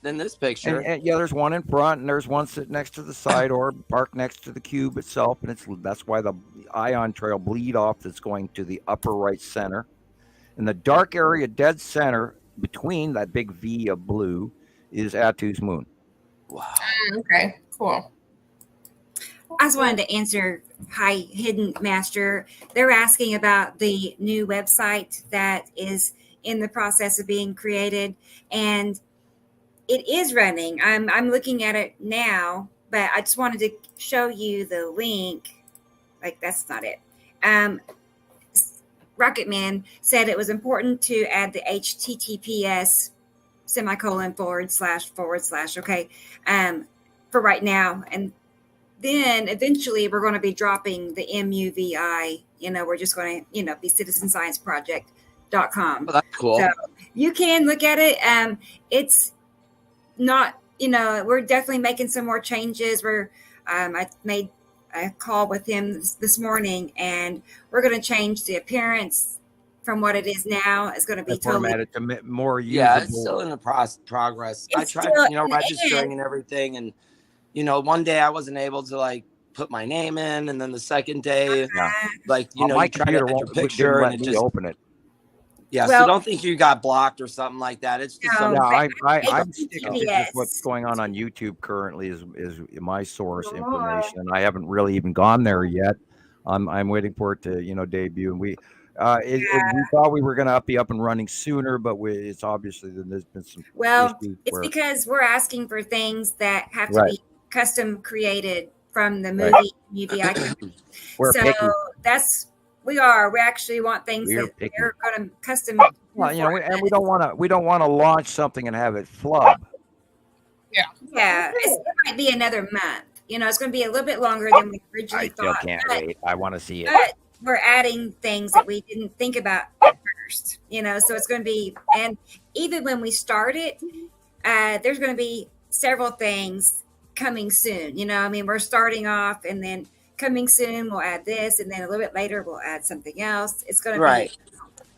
in this picture. And yeah, there's one in front, and there's one sitting next to the side orb, parked next to the cube itself, and that's why the ion trail bleed off that's going to the upper right center. In the dark area, dead center, between that big V of blue, is Atu's moon. Wow. Okay, cool. I just wanted to answer, hi, Hidden Master. They're asking about the new website that is in the process of being created, and it is running. I'm looking at it now, but I just wanted to show you the link. Like, that's not it. Rocketman said it was important to add the HTTPS // okay, for right now, and then eventually we're going to be dropping the MUVI. We're just going to be citizenscienceproject.com. Oh, that's cool. So you can look at it. It's not, we're definitely making some more changes. I made a call with him this morning, and we're going to change the appearance from what it is now. It's going to be formatted to more usable. Yeah, it's still in the progress. I tried, registering and everything, and one day I wasn't able to put my name in, and then the second day, my you computer won't picture let and me just open it. Yeah, so don't think you got blocked or something like that. It's just I'm sticking to just what's going on YouTube currently is my source information, and I haven't really even gone there yet. I'm waiting for it to debut, and we thought we were going to be up and running sooner, but it's obviously there's been some it's because we're asking for things that have to be custom created from the movie UVI. We actually want things that they're going to custom. Well, and we don't want to launch something and have it flub. Yeah, it might be another month. It's going to be a little bit longer than we originally thought. I still can't wait. I want to see it. But we're adding things that we didn't think about at first. So it's going to be, and even when we start it, there's going to be several things coming soon. We're starting off, and then coming soon we'll add this, and then a little bit later we'll add something else. It's going to be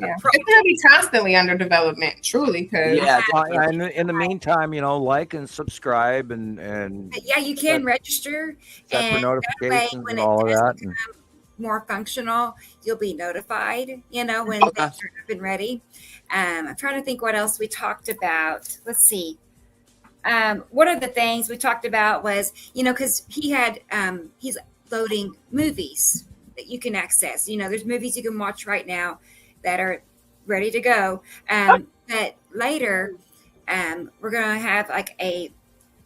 it's going to be constantly under development, truly. And in the meantime, like and subscribe, and you can register set for notifications when and all of that. More functional, you'll be notified. When things are up and ready. I'm trying to think what else we talked about. Let's see. One of the things we talked about was, because he's loading movies that you can access. There's movies you can watch right now that are ready to go. But later, we're going to have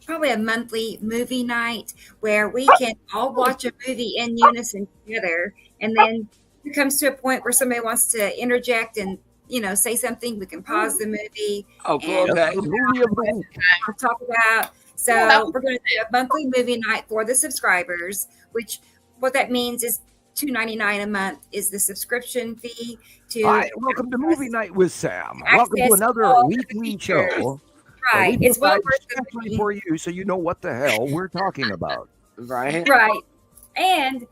probably a monthly movie night where we can all watch a movie in unison together. And then it comes to a point where somebody wants to interject and, say something. We can pause the movie. Oh, cool. Okay. I'll talk about. So we're going to do a monthly movie night for the subscribers, which what that means is $2.99 a month is the subscription fee. Hi, welcome to Movie Night with Sam. Welcome to another weekly show. Right. It's well worth it for you, so you know what the hell we're talking about. Right. And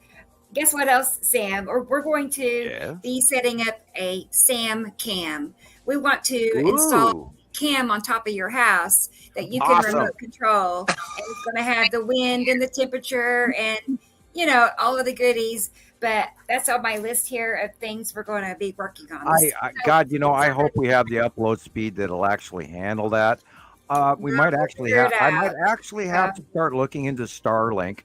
guess what else, Sam? We're going to be setting up a Sam Cam. We want to install cam on top of your house that you can remote control, and it's going to have the wind and the temperature and, you know, all of the goodies. But that's on my list here of things we're going to be working on. God, you know, I hope we have the upload speed that'll actually handle that. We might actually have. I might actually have to start looking into Starlink,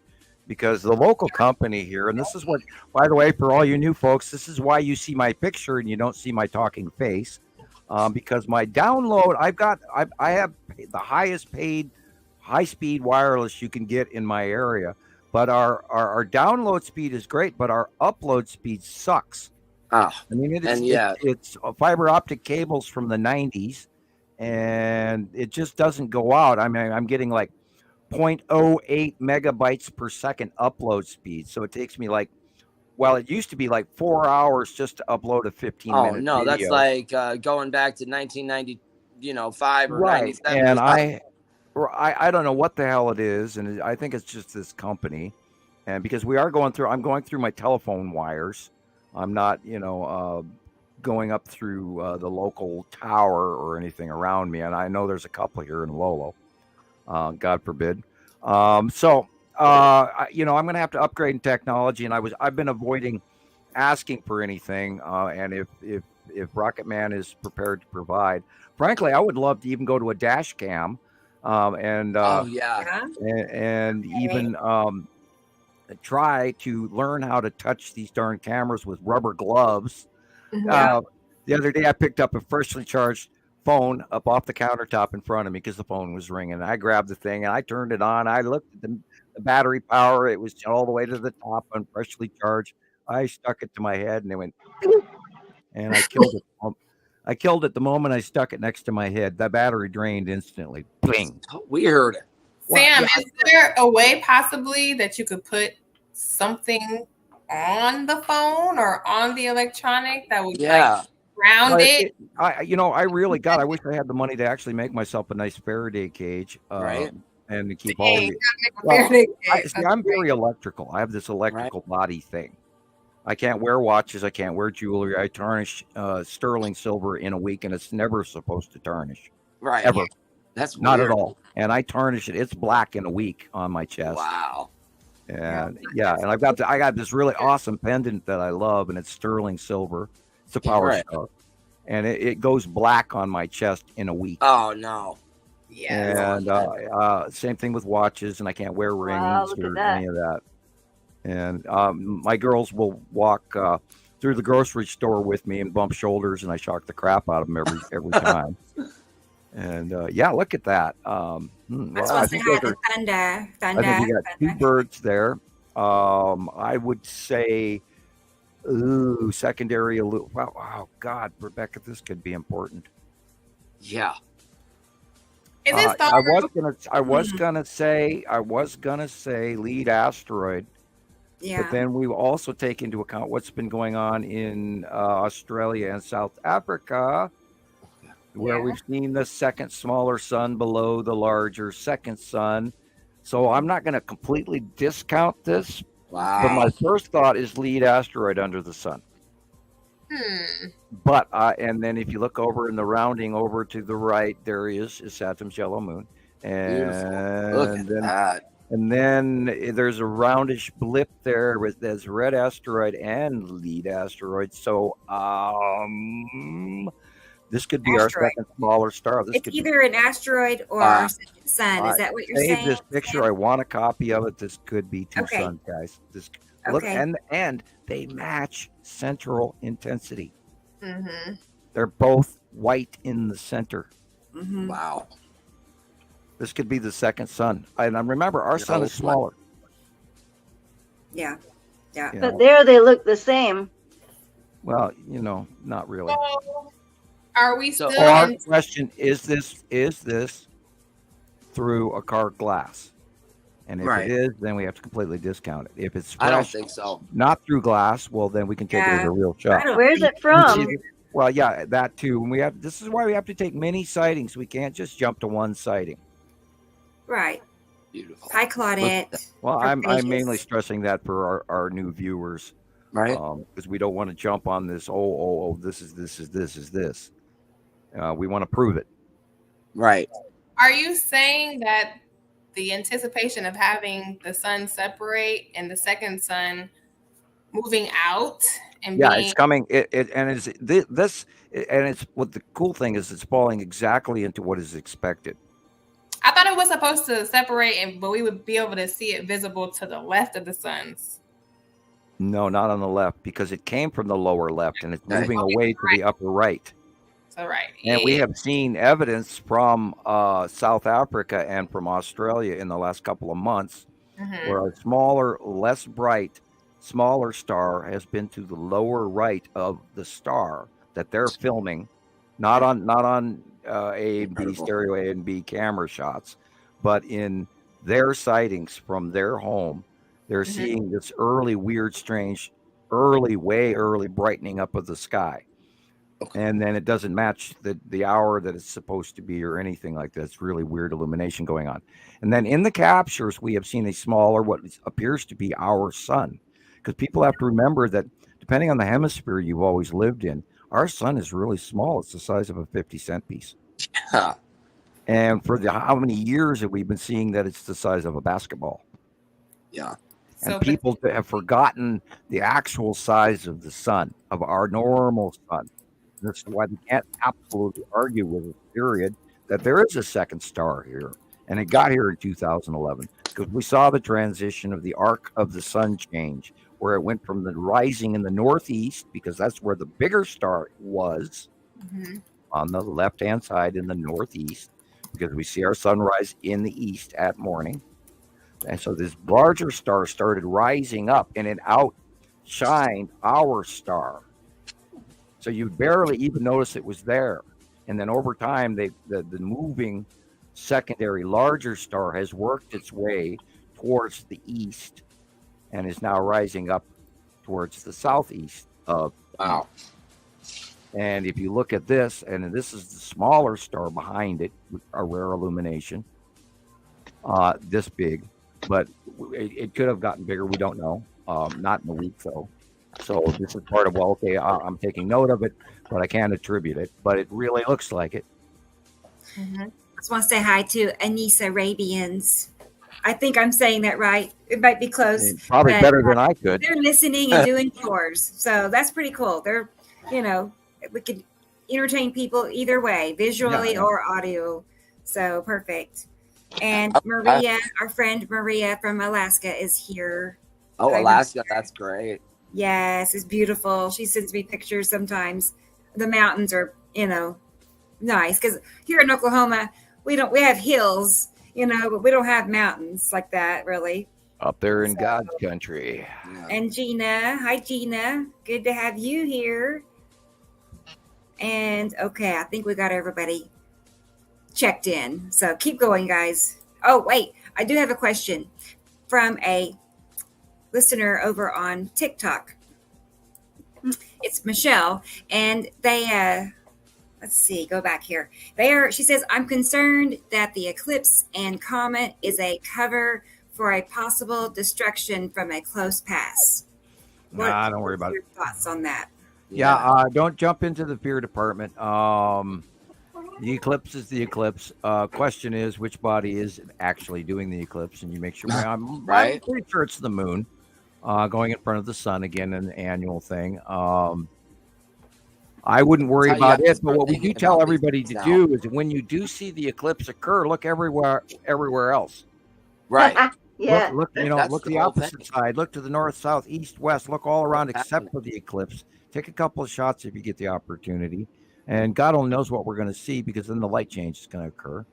because the local company here, and this is what, by the way, for all you new folks, this is why you see my picture and you don't see my talking face, because my download, I have the highest paid high-speed wireless you can get in my area. But our download speed is great, but our upload speed sucks. Oh, I mean, it's fiber optic cables from the 90s, and it just doesn't go out. I mean, I'm getting like 0.08 megabytes per second upload speed. So it takes me like, well, it used to be like 4 hours just to upload a 15-minute video. Oh, no, that's like going back to 1995 or right. 97. And I don't know what the hell it is, and I think it's just this company. And because I'm going through my telephone wires. I'm not, going up through the local tower or anything around me. And I know there's a couple here in Lolo, God forbid. I'm going to have to upgrade in technology, and I've been avoiding asking for anything. And if Rocket Man is prepared to provide, frankly, I would love to even go to a dash cam. And even try to learn how to touch these darn cameras with rubber gloves. The other day I picked up a freshly charged phone up off the countertop in front of me because the phone was ringing. I grabbed the thing and I turned it on. I looked at the battery power. It was all the way to the top and freshly charged. I stuck it to my head and it went and I killed it. I killed it the moment I stuck it next to my head. That battery drained instantly. Bling. Weird. Sam, is there a way possibly that you could put something on the phone or on the electronic that would ground it? I really wish I had the money to actually make myself a nice Faraday cage. Right. And to keep all the. I'm very electrical. I have this electrical body thing. I can't wear watches. I can't wear jewelry. I tarnish sterling silver in a week, and it's never supposed to tarnish. Right. Ever. That's not weird. At all. And I tarnish it. It's black in a week on my chest. Wow. And and I got this really awesome pendant that I love, and it's sterling silver. It's a power star, and it goes black on my chest in a week. Oh no. Yeah. And same thing with watches, and I can't wear rings or any of that. And my girls will walk through the grocery store with me and bump shoulders, and I shock the crap out of them every time. And look at that. I think the thunder. I think you got two birds there. I would say, secondary. Wow, God, Rebecca, this could be important. Yeah. I was gonna say lead asteroid. Yeah. But then we will also take into account what's been going on in Australia and South Africa, where we've seen the second smaller sun below the larger second sun. So I'm not going to completely discount this. Wow. But my first thought is lead asteroid under the sun. But and then if you look over in the rounding over to the right, there is Saturn's yellow moon. And look at that. And then there's a roundish blip there with there's red asteroid and lead asteroid. So this could be our second smaller star. It's either an asteroid or our second sun. Is that what you're saying? Save this picture. I want a copy of it. This could be two suns, guys. Look, and they match central intensity. Mm-hmm. They're both white in the center. Mm-hmm. Wow. This could be the second sun. And remember, our sun is smaller. Yeah. But there they look the same. Well, not really. So, are we still? Our question is this through a car glass? And if it is, then we have to completely discount it. If it's fresh, I don't think so. Not through glass, well, then we can take it as a real shot. Where's it from? Well, yeah, that too. And this is why we have to take many sightings. We can't just jump to one sighting. Right. Beautiful. Hi, Claudette. Well, I'm mainly stressing that for our new viewers, right? Because we don't want to jump on this. This is this. We want to prove it. Right. Are you saying that the anticipation of having the sun separate and the second sun moving out and it's coming. It's what the cool thing is. It's falling exactly into what is expected. I thought it was supposed to separate, but we would be able to see it visible to the left of the suns. No, not on the left, because it came from the lower left and it's moving away to the upper right. So right. And we have seen evidence from South Africa and from Australia in the last couple of months where a smaller, less bright, smaller star has been to the lower right of the star that they're filming, not on A and B stereo A and B camera shots, but in their sightings from their home. They're seeing this early, weird, strange, way early brightening up of the sky. And then it doesn't match the hour that it's supposed to be or anything like that. It's really weird illumination going on. And then in the captures, we have seen a smaller, what appears to be our sun. Because people have to remember that depending on the hemisphere you've always lived in, our sun is really small. It's the size of a 50-cent piece. Yeah. And for how many years have we been seeing that it's the size of a basketball? Yeah. And people have forgotten the actual size of the sun, of our normal sun. That's why they can't absolutely argue with the period that there is a second star here. And it got here in 2011 because we saw the transition of the arc of the sun change, where it went from the rising in the northeast, because that's where the bigger star was, on the left-hand side in the northeast, because we see our sunrise in the east at morning. And so this larger star started rising up and it outshined our star. So you barely even notice it was there. And then over time, the moving secondary larger star has worked its way towards the east and is now rising up towards the southeast of. Wow. And if you look at this, and this is the smaller star behind it, a rare illumination, this big. But it could have gotten bigger. We don't know. Not in a week, though. So this is part of, I'm taking note of it, but I can't attribute it. But it really looks like it. I just want to say hi to Anissa Arabians. I think I'm saying that right. It might be close. It's probably better than I could. They're listening and doing chores. So that's pretty cool. They're, we could entertain people either way, visually or audio. So perfect. And Maria, our friend Maria from Alaska is here. Oh, Alaska, that's great. Yes, it's beautiful. She sends me pictures sometimes. The mountains are, nice, because here in Oklahoma, we have hills, but we don't have mountains like that, really. Up there in God's country. And Gina, hi Gina, good to have you here. And okay, I think we got everybody checked in. So keep going, guys. Oh, wait, I do have a question from a listener over on TikTok. It's Michelle, and they let's see, go back here. She says, I'm concerned that the eclipse and comet is a cover for a possible destruction from a close pass. Don't worry about it. Your thoughts on that? Yeah, don't jump into the fear department. The eclipse is the eclipse. Question is, which body is actually doing the eclipse? And you make sure. I'm pretty sure it's the moon going in front of the sun again, an annual thing. I wouldn't worry about it. But what we do tell everybody to do is when you do see the eclipse occur, look everywhere else. Right. Yeah. Look the opposite side. Look to the north, south, east, west. Look all around except for the eclipse. Take a couple of shots if you get the opportunity. And God only knows what we're going to see, because then the light change is going to occur.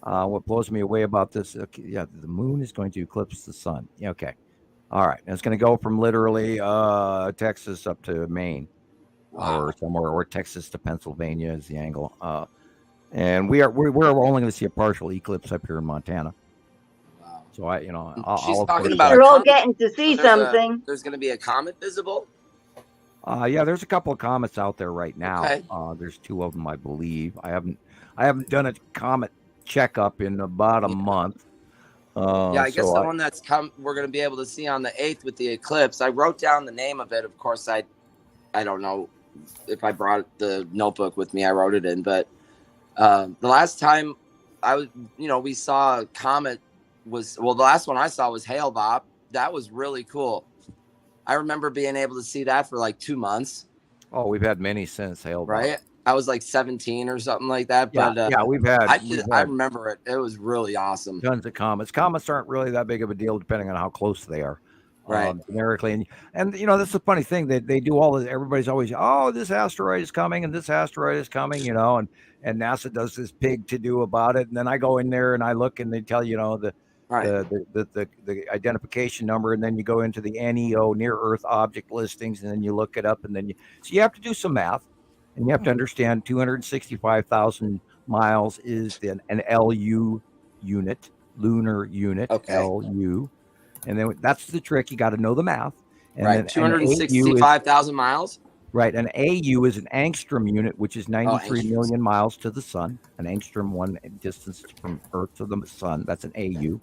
What blows me away about this, the moon is going to eclipse the sun. Okay. All right. And it's going to go from literally Texas up to Maine. Or somewhere, or Texas to Pennsylvania is the angle. And we're only going to see a partial eclipse up here in Montana. Wow. So She's talking about we're all getting to see something. There's going to be a comet visible. There's a couple of comets out there right now. Okay. There's 2 of them, I believe. I haven't done a comet checkup in about a month. I guess the one that's we're going to be able to see on the 8th with the eclipse. I wrote down the name of it. Of course, I don't know if I brought the notebook with me. I wrote it in, but The last time we saw a comet the last one I saw was Hale-Bopp. That was really cool. I remember being able to see that for like 2 months. Oh, we've had many since Hale-Bopp. Right? I was like 17 or something like that. Yeah, but we've had. I remember it. It was really awesome. Tons of comets. Comets aren't really that big of a deal depending on how close they are. Right. Generically. And that's the funny thing that they do all this. Everybody's always, oh, this asteroid is coming and this asteroid is coming, and NASA does this big to do about it. And then I go in there and I look and they tell, the identification number. And then you go into the NEO, near Earth object listings, and then you look it up. And then so you have to do some math, and you have to understand 265,000 miles is an LU unit, lunar unit, okay. LU. And then that's the trick. You got to know the math. And right. 265,000 miles. Right. An AU is an angstrom unit, which is 93 million miles to the sun. An angstrom, one distance from Earth to the sun. That's an AU.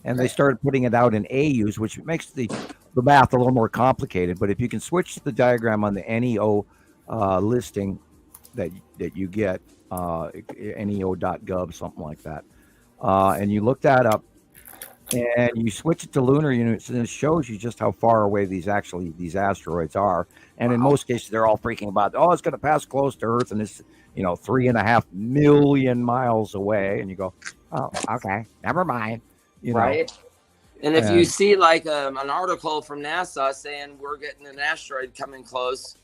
And they started putting it out in AUs, which makes the math a little more complicated. But if you can switch the diagram on the NEO listing that you get, neo.gov, something like that, and you look that up, and you switch it to lunar units, and it shows you just how far away these asteroids are. And in most cases, they're all freaking about, it's going to pass close to Earth, and it's 3.5 million miles away. And you go, oh, okay, never mind. Right. And if you see like an article from NASA saying we're getting an asteroid coming close,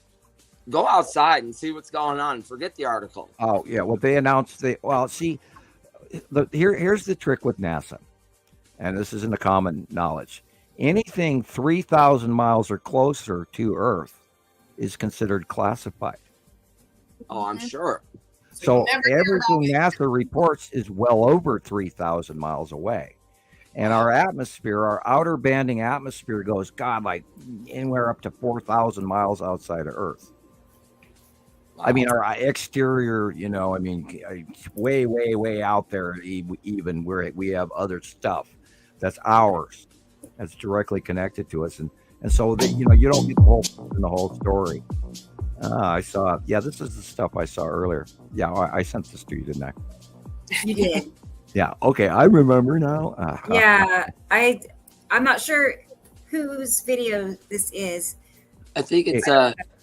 go outside and see what's going on. Forget the article. Oh yeah, well they announced here's the trick with NASA. And this isn't a common knowledge. Anything 3,000 miles or closer to Earth is considered classified. Oh, I'm sure. So everything NASA reports is well over 3,000 miles away. And our atmosphere, our outer banding atmosphere goes, like anywhere up to 4,000 miles outside of Earth. Wow. I mean, our exterior, way, way, way out there, even where we have other stuff. That's ours. That's directly connected to us, and so you don't get the whole story. I saw. Yeah, this is the stuff I saw earlier. Yeah, I sent this to you, didn't I? You did. Yeah. Okay, I remember now. Yeah, I'm not sure whose video this is. I think it's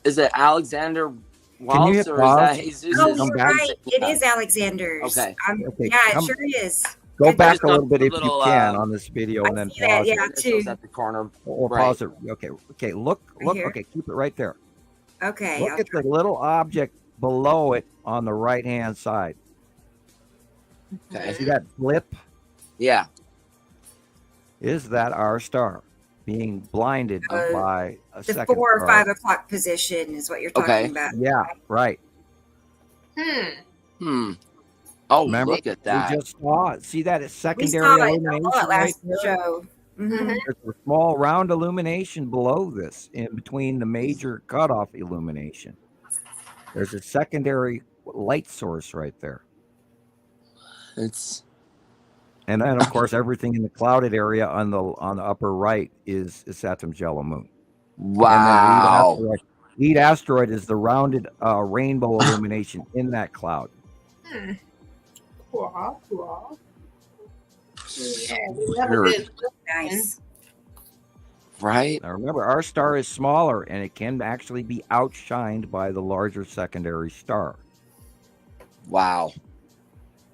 is it Alexander Waltz or is that Jesus? Oh, you're right. It is Alexander's. Okay. Yeah, it sure is. Go back a little bit if you can on this video, and then pause it. Yeah, too. At the corner. Or pause it. Okay. Look. Here? Okay, keep it right there. Okay. Look at the little object below it on the right-hand side. Okay. See that blip? Yeah. Is that our star being blinded by a the second 4 or star? 5 o'clock position is what you're talking about. Yeah. Right. Oh, remember, look at that. We just saw it. See that? It's secondary illumination. Last show. Mm-hmm. There's a small round illumination below this, in between the major cutoff illumination. There's a secondary light source right there. And then, of course, everything in the clouded area on the upper right is Saturn's yellow moon. Wow. Lead asteroid is the rounded rainbow illumination in that cloud. Cool. Nice. Right. Now remember, our star is smaller, and it can actually be outshined by the larger secondary star. Wow.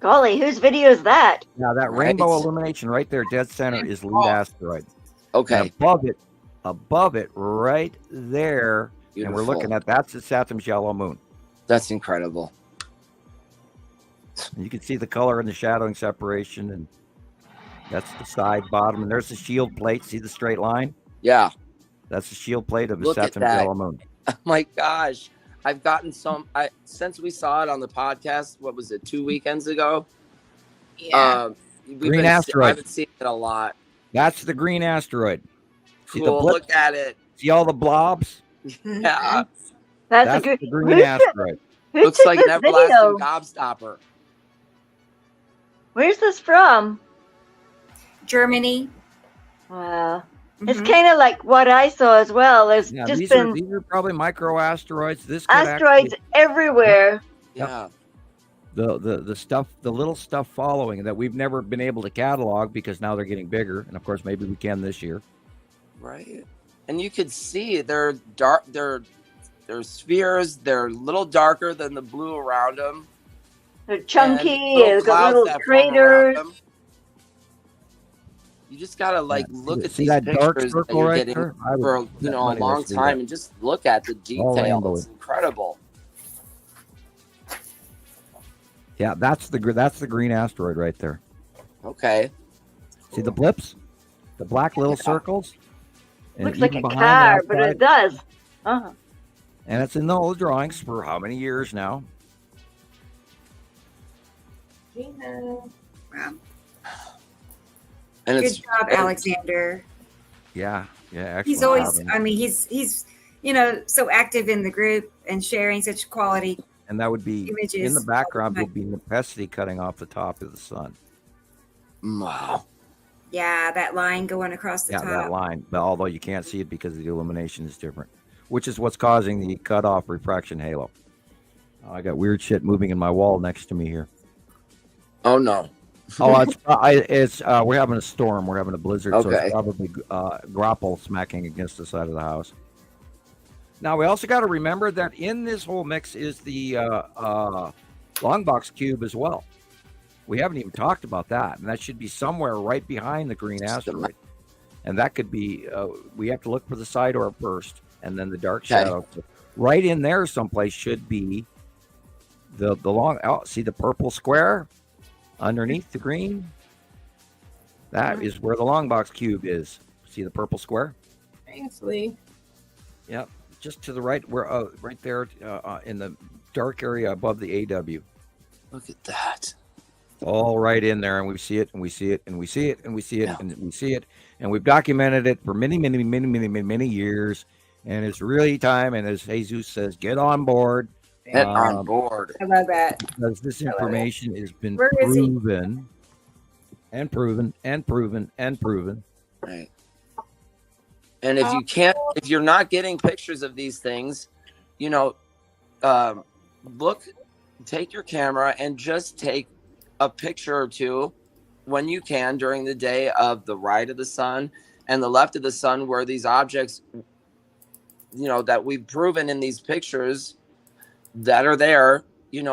Golly, whose video is that? Now that rainbow illumination right there, dead center, is lead asteroid. Okay. And above it, right there, beautiful. And we're looking at that's the Saturn's yellow moon. That's incredible. And you can see the color and the shadowing separation, and that's the side bottom. And there's the shield plate. See the straight line? Yeah. That's the shield plate of the Saturn's yellow moon. Oh my gosh. I've gotten since we saw it on the podcast, what was it, 2 weekends ago? Yeah. Green asteroid. I haven't seen it a lot. That's the green asteroid. See cool. Look at it. See all the blobs? Yeah. That's the green asteroid. Looks like an everlasting gobstopper. Where's this from? Germany. Wow. It's kind of like what I saw as well. There's just these are probably micro asteroids. This asteroids everywhere. Yeah. the stuff, the little stuff following that we've never been able to catalog because now they're getting bigger, and of course maybe we can this year. Right, and you could see they're dark. They're spheres. They're a little darker than the blue around them. They're chunky. They've got little craters. You just gotta look at see these that dark pictures that circle you're right getting there? for a long time, and just look at the detail. It's incredible. Yeah, that's the green asteroid right there. Okay. See the blips, the black little circles. And looks like a car, but it does. And it's in the old drawings for how many years now? Wow. And good job, Alexander. Yeah, excellent. He's always, I mean, he's so active in the group and sharing such quality. And that would be images in the background would be Nepesi cutting off the top of the sun. Wow. Yeah, that line going across the top. Yeah, that line. But although you can't see it because the illumination is different, which is what's causing the cutoff refraction halo. Oh, I got weird shit moving in my wall next to me here. Oh no. It's we're having a storm. We're having a blizzard, so it's probably grapple smacking against the side of the house. Now we also got to remember that in this whole mix is the long box cube as well. We haven't even talked about that, and that should be somewhere right behind the green asteroid. And that could be. We have to look for the side orb first, and then the dark shadow. Right in there, someplace should be the long. Oh, see the purple square underneath the green? That is where the long box cube is. See the purple square? Thanks, Lee. Yep, just to the right. We're right there in the dark area above the AW. Look at that. All right in there, and we see it, and we see it, and we see it, and we see it, and we see it, and we've documented it for many years, and it's really time. And as Jesus says, get on board. Get on board. I love that. Because this information has been proven and proven and proven and proven. Right. And if you're not getting pictures of these things, take your camera and just take a picture or two when you can during the day of the right of the sun and the left of the sun, where these objects, that we've proven in these pictures that are there,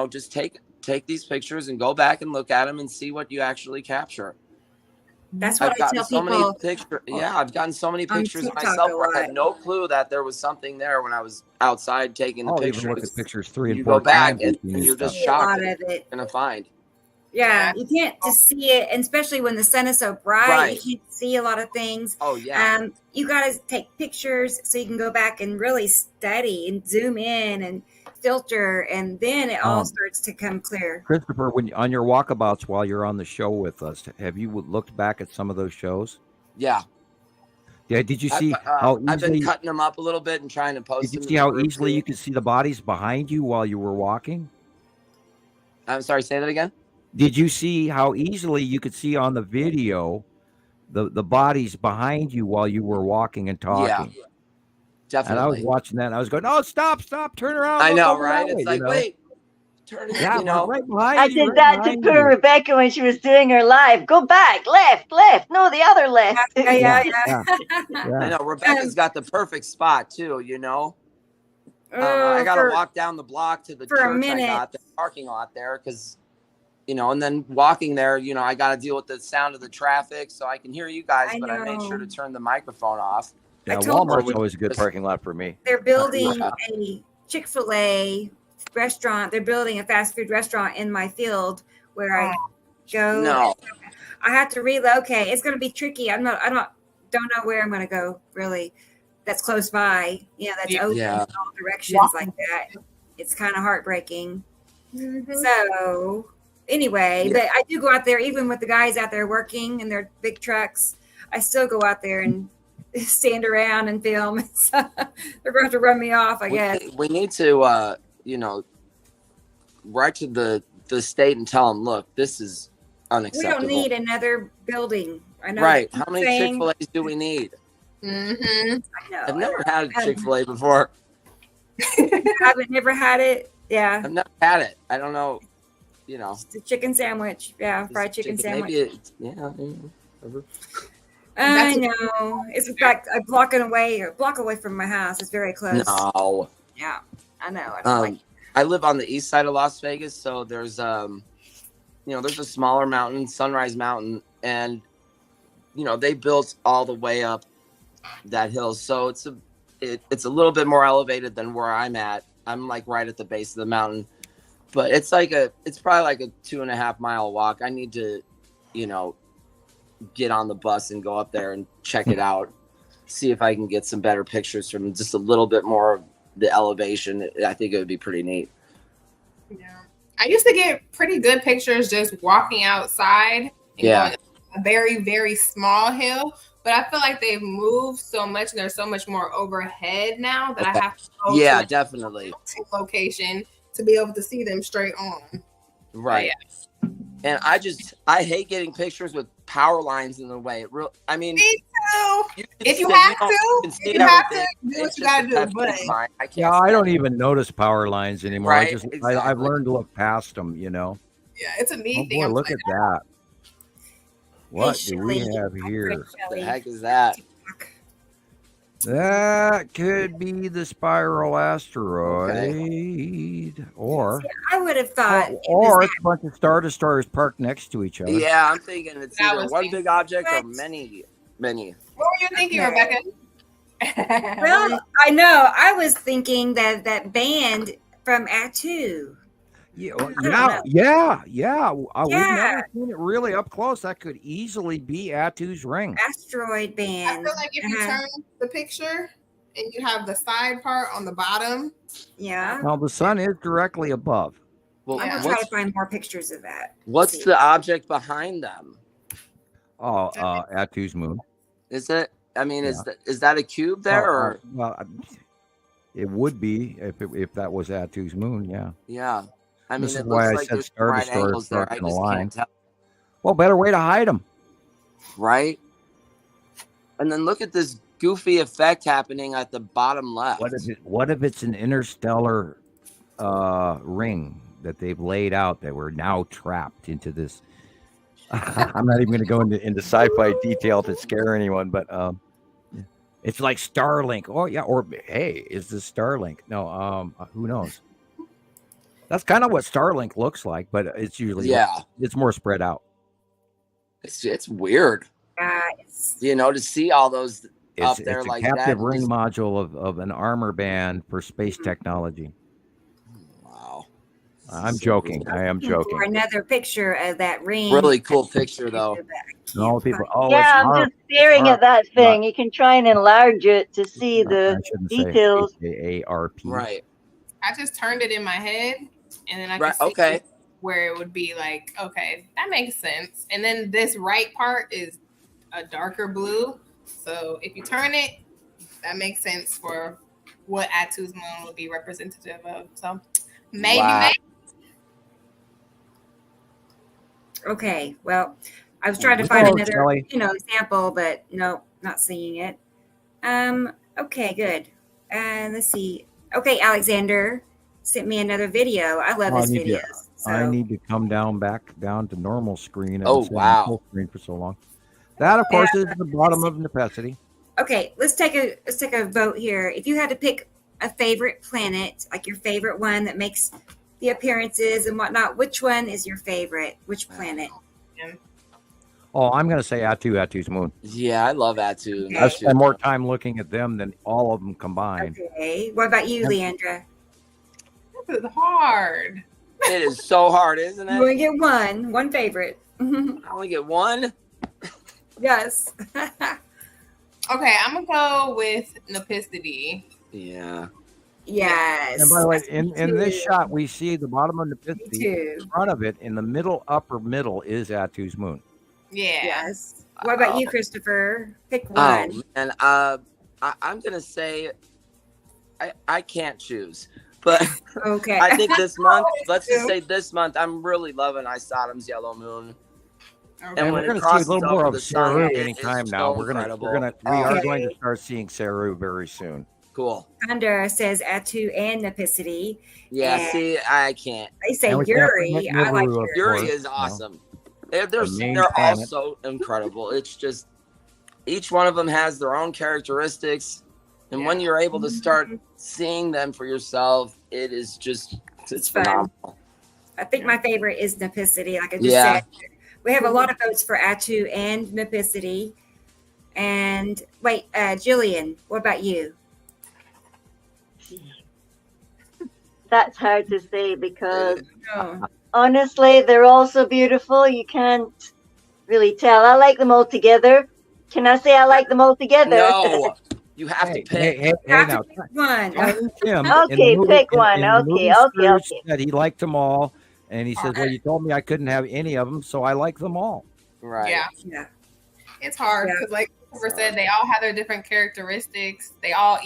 just take these pictures and go back and look at them and see what you actually capture. That's what I tell people. I've gotten so many pictures myself where I had no clue that there was something there when I was outside taking the pictures. Even look at pictures 3 and 4. You go back and you're just shocked at it. Gonna find. Yeah, you can't just see it, and especially when the sun is so bright, you can't see a lot of things. Oh yeah. You got to take pictures so you can go back and really study and zoom in and filter, and then it all starts to come clear. Christoper, when on your walkabouts while you're on the show with us, have you looked back at some of those shows? Yeah. Yeah. Did you see how easily, I've been cutting them up a little bit and trying to post them? Did you see how easily you could see the bodies behind you while you were walking? I'm sorry, say that again. Did you see how easily you could see on the video the bodies behind you while you were walking and talking? Yeah, definitely. And I was watching that and I was going, "Oh, stop, turn around." I know, right? It's like, wait, turn it, right behind I you. did that to poor Rebecca when she was doing her live. Go back, left, no, the other left. Yeah. I know, Rebecca's got the perfect spot too, I got to walk down the block to the church. I got the parking lot there because, and then walking there, I got to deal with the sound of the traffic so I can hear you guys, but I made sure to turn the microphone off. Yeah, Walmart's always a good parking lot for me. They're building a Chick-fil-A restaurant. They're building a fast food restaurant in my field where I go. No. I have to relocate. It's going to be tricky. Don't know where I'm going to go, really. That's close by. That's open in all directions like that. It's kind of heartbreaking. Mm-hmm. So anyway, but I do go out there, even with the guys out there working in their big trucks. I still go out there and stand around and film. So they're going to run me off, I guess. We need to, write to the state and tell them, look, this is unacceptable. We don't need another building. I know. Right. How many Chick-fil-A's do we need? Mm-hmm. I know. I've never had a Chick-fil-A before. I've never had it. Yeah. I've never had it. I don't know. Just a chicken sandwich. Yeah, fried chicken sandwich. I know. It's in fact a block away from my house. It's very close. No. Yeah, I know. I don't like it. I live on the east side of Las Vegas, so there's there's a smaller mountain, Sunrise Mountain, and they built all the way up that hill, so it's a little bit more elevated than where I'm at. I'm like right at the base of the mountain, but it's probably like a 2.5 mile walk. I need to, get on the bus and go up there and check it out, see if I can get some better pictures from just a little bit more of the elevation. I think it would be pretty neat. Yeah, I used to get pretty good pictures just walking outside and going up a very, very small hill. But I feel like they've moved so much and there's so much more overhead now that I have to go to definitely location to be able to see them straight on. Right. And I hate getting pictures with power lines in the way. Me too. If you have to, do what you gotta do. But I don't even notice power lines anymore. Right? I've learned to look past them. Yeah, it's a neat thing. Boy, look at that. What do we have here? What the heck is that? That could be the spiral asteroid, or I would have thought, or it's a bunch of star destroyers parked next to each other. Yeah, I'm thinking it's either one big object or many. What were you thinking, Rebecca? Well, I know. I was thinking that band from Atu. Yeah. We've never seen it really up close. That could easily be Atu's ring. Asteroid band. I feel like if you turn the picture and you have the side part on the bottom. Yeah. Well, the sun is directly above. Well, I'm gonna try to find more pictures of that. What's the object behind them? Oh, Atu's moon. Is it? I mean, is that a cube there, or? Well, it would be if that was Atu's moon. Yeah. Yeah. I mean, this is it why looks I like said there's star right destroyers angles there. I in a just line. can't tell. Well, better way to hide them. Right. And then look at this goofy effect happening at the bottom left. What if it's an interstellar ring that they've laid out that we're now trapped into this? I'm not even going to go into sci-fi detail to scare anyone, but it's like Starlink. Oh yeah, or hey, is this Starlink? No, who knows? That's kind of what Starlink looks like, but it's usually it's more spread out. It's weird. To see all those up there it's like a captive that. ring module of an armor band for space technology. Wow. I'm joking. I am joking. For another picture of that ring. Really cool picture, though. And all the people. Oh, yeah, I'm just staring at that thing. You can try and enlarge it to see the details. AARP. Right. I just turned it in my head, and then I can see where it would be like, okay, that makes sense. And then this right part is a darker blue. So if you turn it, that makes sense for what Atu's moon would be representative of. So maybe. Okay, well, I was trying to find another, example, but no, not seeing it. Okay, good. Let's see. Okay, Alexander sent me another video. I love his videos. I need to come back down to normal screen. Oh, wow. Full screen for so long. That, of course, is the bottom of necessity. Okay, let's take a vote here. If you had to pick a favorite planet, like your favorite one that makes the appearances and whatnot, which one is your favorite? Which planet? Oh, I'm going to say Atu's moon. Yeah, I love Atu. Okay. I spend more time looking at them than all of them combined. Okay. What about you, Leandra? This is hard. It is so hard, isn't it? You only get one favorite. I only get one? Yes. Okay, I'm going to go with Nepistity. Yeah. Yes. And by the way, in this shot, we see the bottom of Nepistity. In front of it, in the upper middle, is Atu's moon. Yeah. Yes. What about you, Christopher? Pick one. And I'm gonna say I can't choose, but okay. I think this month. Let's just say this month, I'm really loving Isotom's yellow moon. Okay. And we're going to see a little more of Saru anytime now. We are going to start seeing Saru very soon. Cool. Thunder says Atu and Nepicity. Yeah, and see, I can't. They say Yuri. I like Yuri. Yuri is awesome. They're all so incredible. It's just each one of them has their own characteristics, and when you're able to start seeing them for yourself, it's phenomenal. I think my favorite is Nepicity. Like I just said, we have a lot of votes for Atu and Nepicity. And wait, Gillian, what about you? That's hard to say because honestly, they're all so beautiful. You can't really tell. I like them all together. Can I say I like them all together? No, you have to pick. Hey, now, pick one. Okay, pick one. Okay. That he liked them all, and he said, "Well, you told me I couldn't have any of them, so I like them all." Right. Yeah. It's hard because, like Christoper said, they all have their different characteristics. They all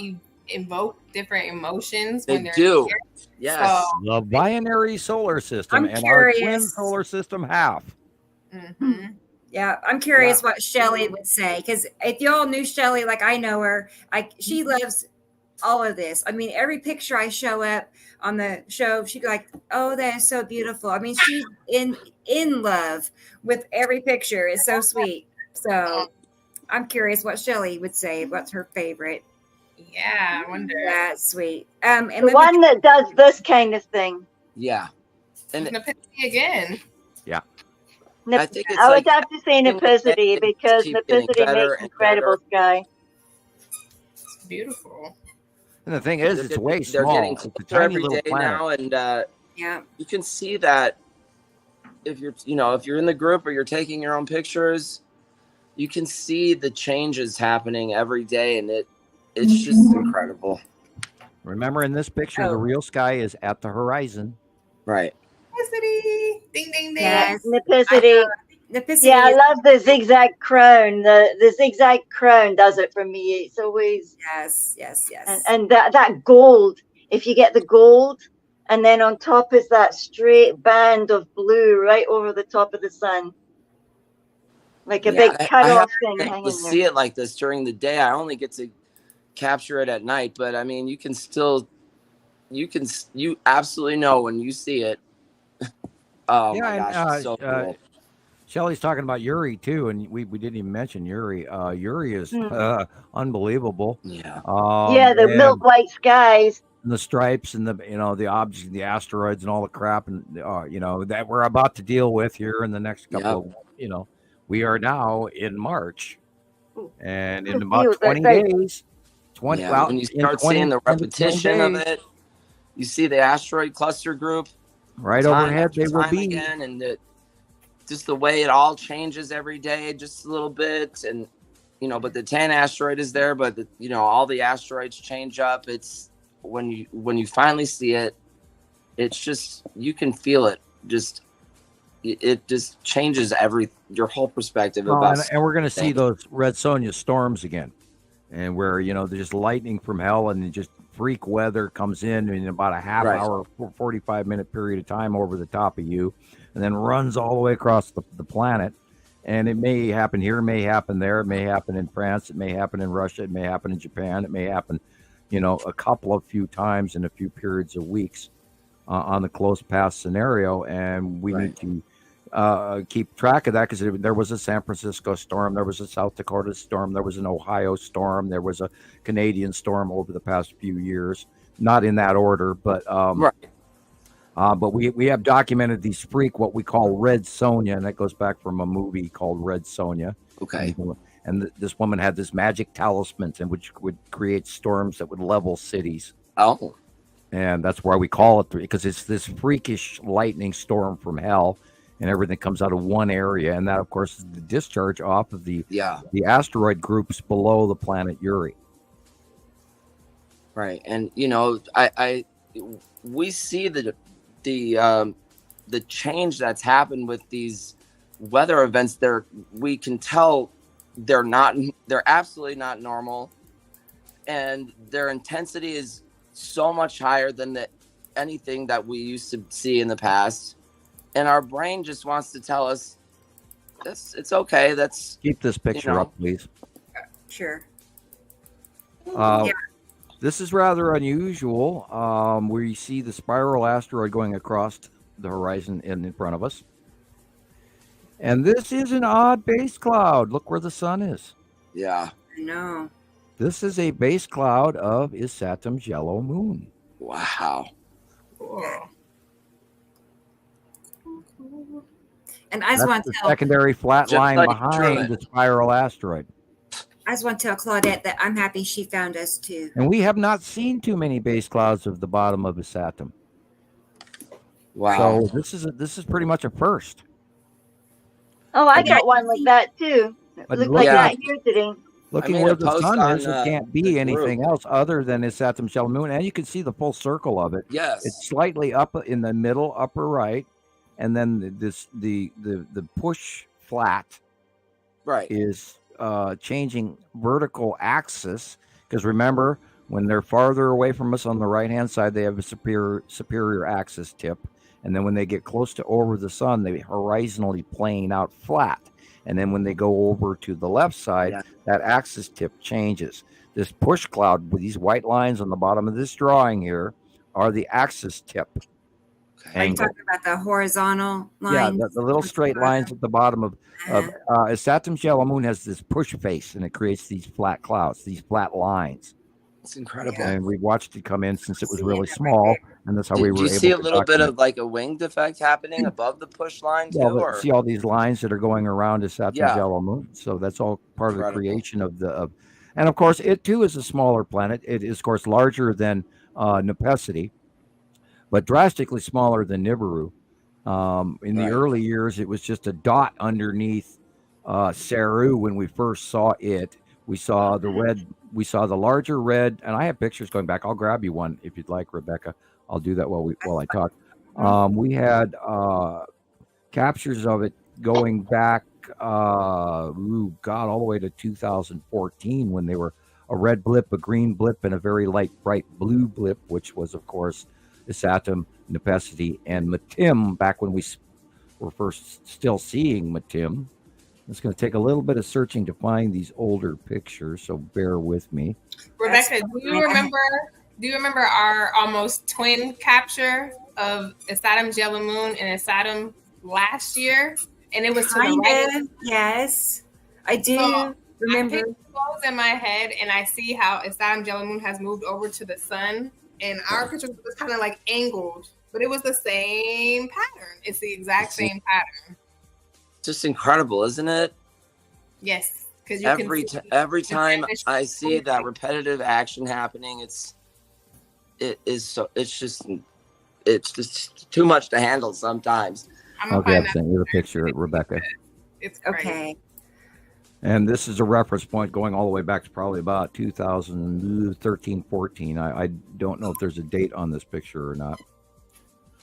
invoke different emotions when they're do. Here. Yes. The binary solar system our twin solar system half. Mm-hmm. Yeah, I'm curious what Shelley would say, because if y'all knew Shelley like I know her, she loves all of this. I mean, every picture I show up on the show, she'd be like, "Oh, that is so beautiful." I mean, she's in love with every picture. It's so sweet. So I'm curious what Shelley would say. What's her favorite? Yeah, I wonder. That's sweet. And the one that does this kind of thing. Yeah. And Nepicity again. Yeah. I would have to say Nepicity because Nepicity makes incredible sky. It's beautiful. And the thing is, it's way small. They're getting closer every day now, and you can see that if you're in the group or you're taking your own pictures, you can see the changes happening every day, and it's just incredible. Remember, in this picture, the real sky is at the horizon. Right. Nepicity. Ding, ding, ding. Yes, Nepicity. Yeah, I love the zigzag crown. The zigzag crown does it for me. It's always yes. And that gold. If you get the gold, and then on top is that straight band of blue right over the top of the sun, like a big cut-off thing hanging there. See it like this during the day. I only get to capture it at night, but I mean, you absolutely know when you see it. Oh my gosh, it's so cool. Shelley's talking about Yuri too, and we didn't even mention Yuri. Yuri is unbelievable. Yeah. The milk white skies, and the stripes, and the objects, the asteroids, and all the crap, and that we're about to deal with here in the next couple. Of, we are now in March, and in about 20 days. When you start seeing the repetition of it, you see the asteroid cluster group right overhead. They will be again, and just the way it all changes every day, just a little bit, and but the 10 asteroid is there, but all the asteroids change up. It's when you finally see it, it's just you can feel it. It just changes your whole perspective about. And we're going to see those Red Sonja storms again. And where, there's just lightning from hell and just freak weather comes in about a half hour, 45-minute period of time over the top of you, and then runs all the way across the planet. And it may happen here, it may happen there, it may happen in France, it may happen in Russia, it may happen in Japan, it may happen, a few times in a few periods of weeks on the close pass scenario. And we need to keep track of that, because there was a San Francisco storm, there was a South Dakota storm, there was an Ohio storm, there was a Canadian storm over the past few years, not in that order, but but we have documented these what we call Red Sonja, and that goes back from a movie called Red Sonja. Okay. And this woman had this magic talisman, and which would create storms that would level cities. Oh. And that's why we call it, because it's this freakish lightning storm from hell. And everything comes out of one area, and that, of course, is the discharge off of the asteroid groups below the planet Yuri. Right, and we see the change that's happened with these weather events. We can tell they're absolutely not normal, and their intensity is so much higher than anything that we used to see in the past. And our brain just wants to tell us, it's okay. That's keep this picture up, please. Sure. This is rather unusual. Where you see the spiral asteroid going across the horizon in front of us. And this is an odd base cloud. Look where the sun is. Yeah. I know. This is a base cloud of Saturn's yellow moon. Wow. Cool. And I just want to tell secondary flat line behind the spiral asteroid. I just want to tell Claudette that I'm happy she found us too. And we have not seen too many base clouds of the bottom of Saturn. Wow. So this is pretty much a first. Oh, I got one like that too. But looked like that here today. Looking where the sun is, it can't be anything else other than Saturn's yellow moon. And you can see the full circle of it. Yes. It's slightly up in the middle, upper right. And then the push flat is changing vertical axis. Because remember, when they're farther away from us on the right-hand side, they have a superior axis tip. And then when they get close to over the sun, they horizontally plane out flat. And then when they go over to the left side, that axis tip changes. This push cloud with these white lines on the bottom of this drawing here are the axis tip. Are you talking about the horizontal lines? Yeah, the little straight lines at the bottom of Saturn's yellow moon has this push face, and it creates these flat clouds, these flat lines. It's incredible. And we watched it come in since it was really small, and that's how we were able to. Do you see a little bit of like a winged effect happening above the push line too? Yeah, see all these lines that are going around Saturn's yellow moon. So that's all part of the creation of and of course it too is a smaller planet. It is of course larger than Nepesi, but drastically smaller than Nibiru. In the early years, it was just a dot underneath Saru when we first saw it. We saw the red. We saw the larger red, and I have pictures going back. I'll grab you one if you'd like, Rebecca. I'll do that while I talk. We had captures of it going back, all the way to 2014 when they were a red blip, a green blip, and a very light, bright blue blip, which was, of course, Saturn, Nepesi, and Matim back when we were first still seeing Matim. It's going to take a little bit of searching to find these older pictures, so bear with me. Rebecca, do you remember our almost twin capture of Saturn's yellow moon and Saturn last year? And it was to the right. Yes, I do remember. I picture those in my head, and I see how Saturn's yellow moon has moved over to the sun, and our picture was kind of like angled, but it was the same pattern. It's the exact same pattern. Just incredible, isn't it? Yes, because every time I see that repetitive action happening, it's just too much to handle sometimes. Okay, I've sent you the picture, Rebecca. It's great. Okay. And this is a reference point going all the way back to probably about 2013, 14. I don't know if there's a date on this picture or not.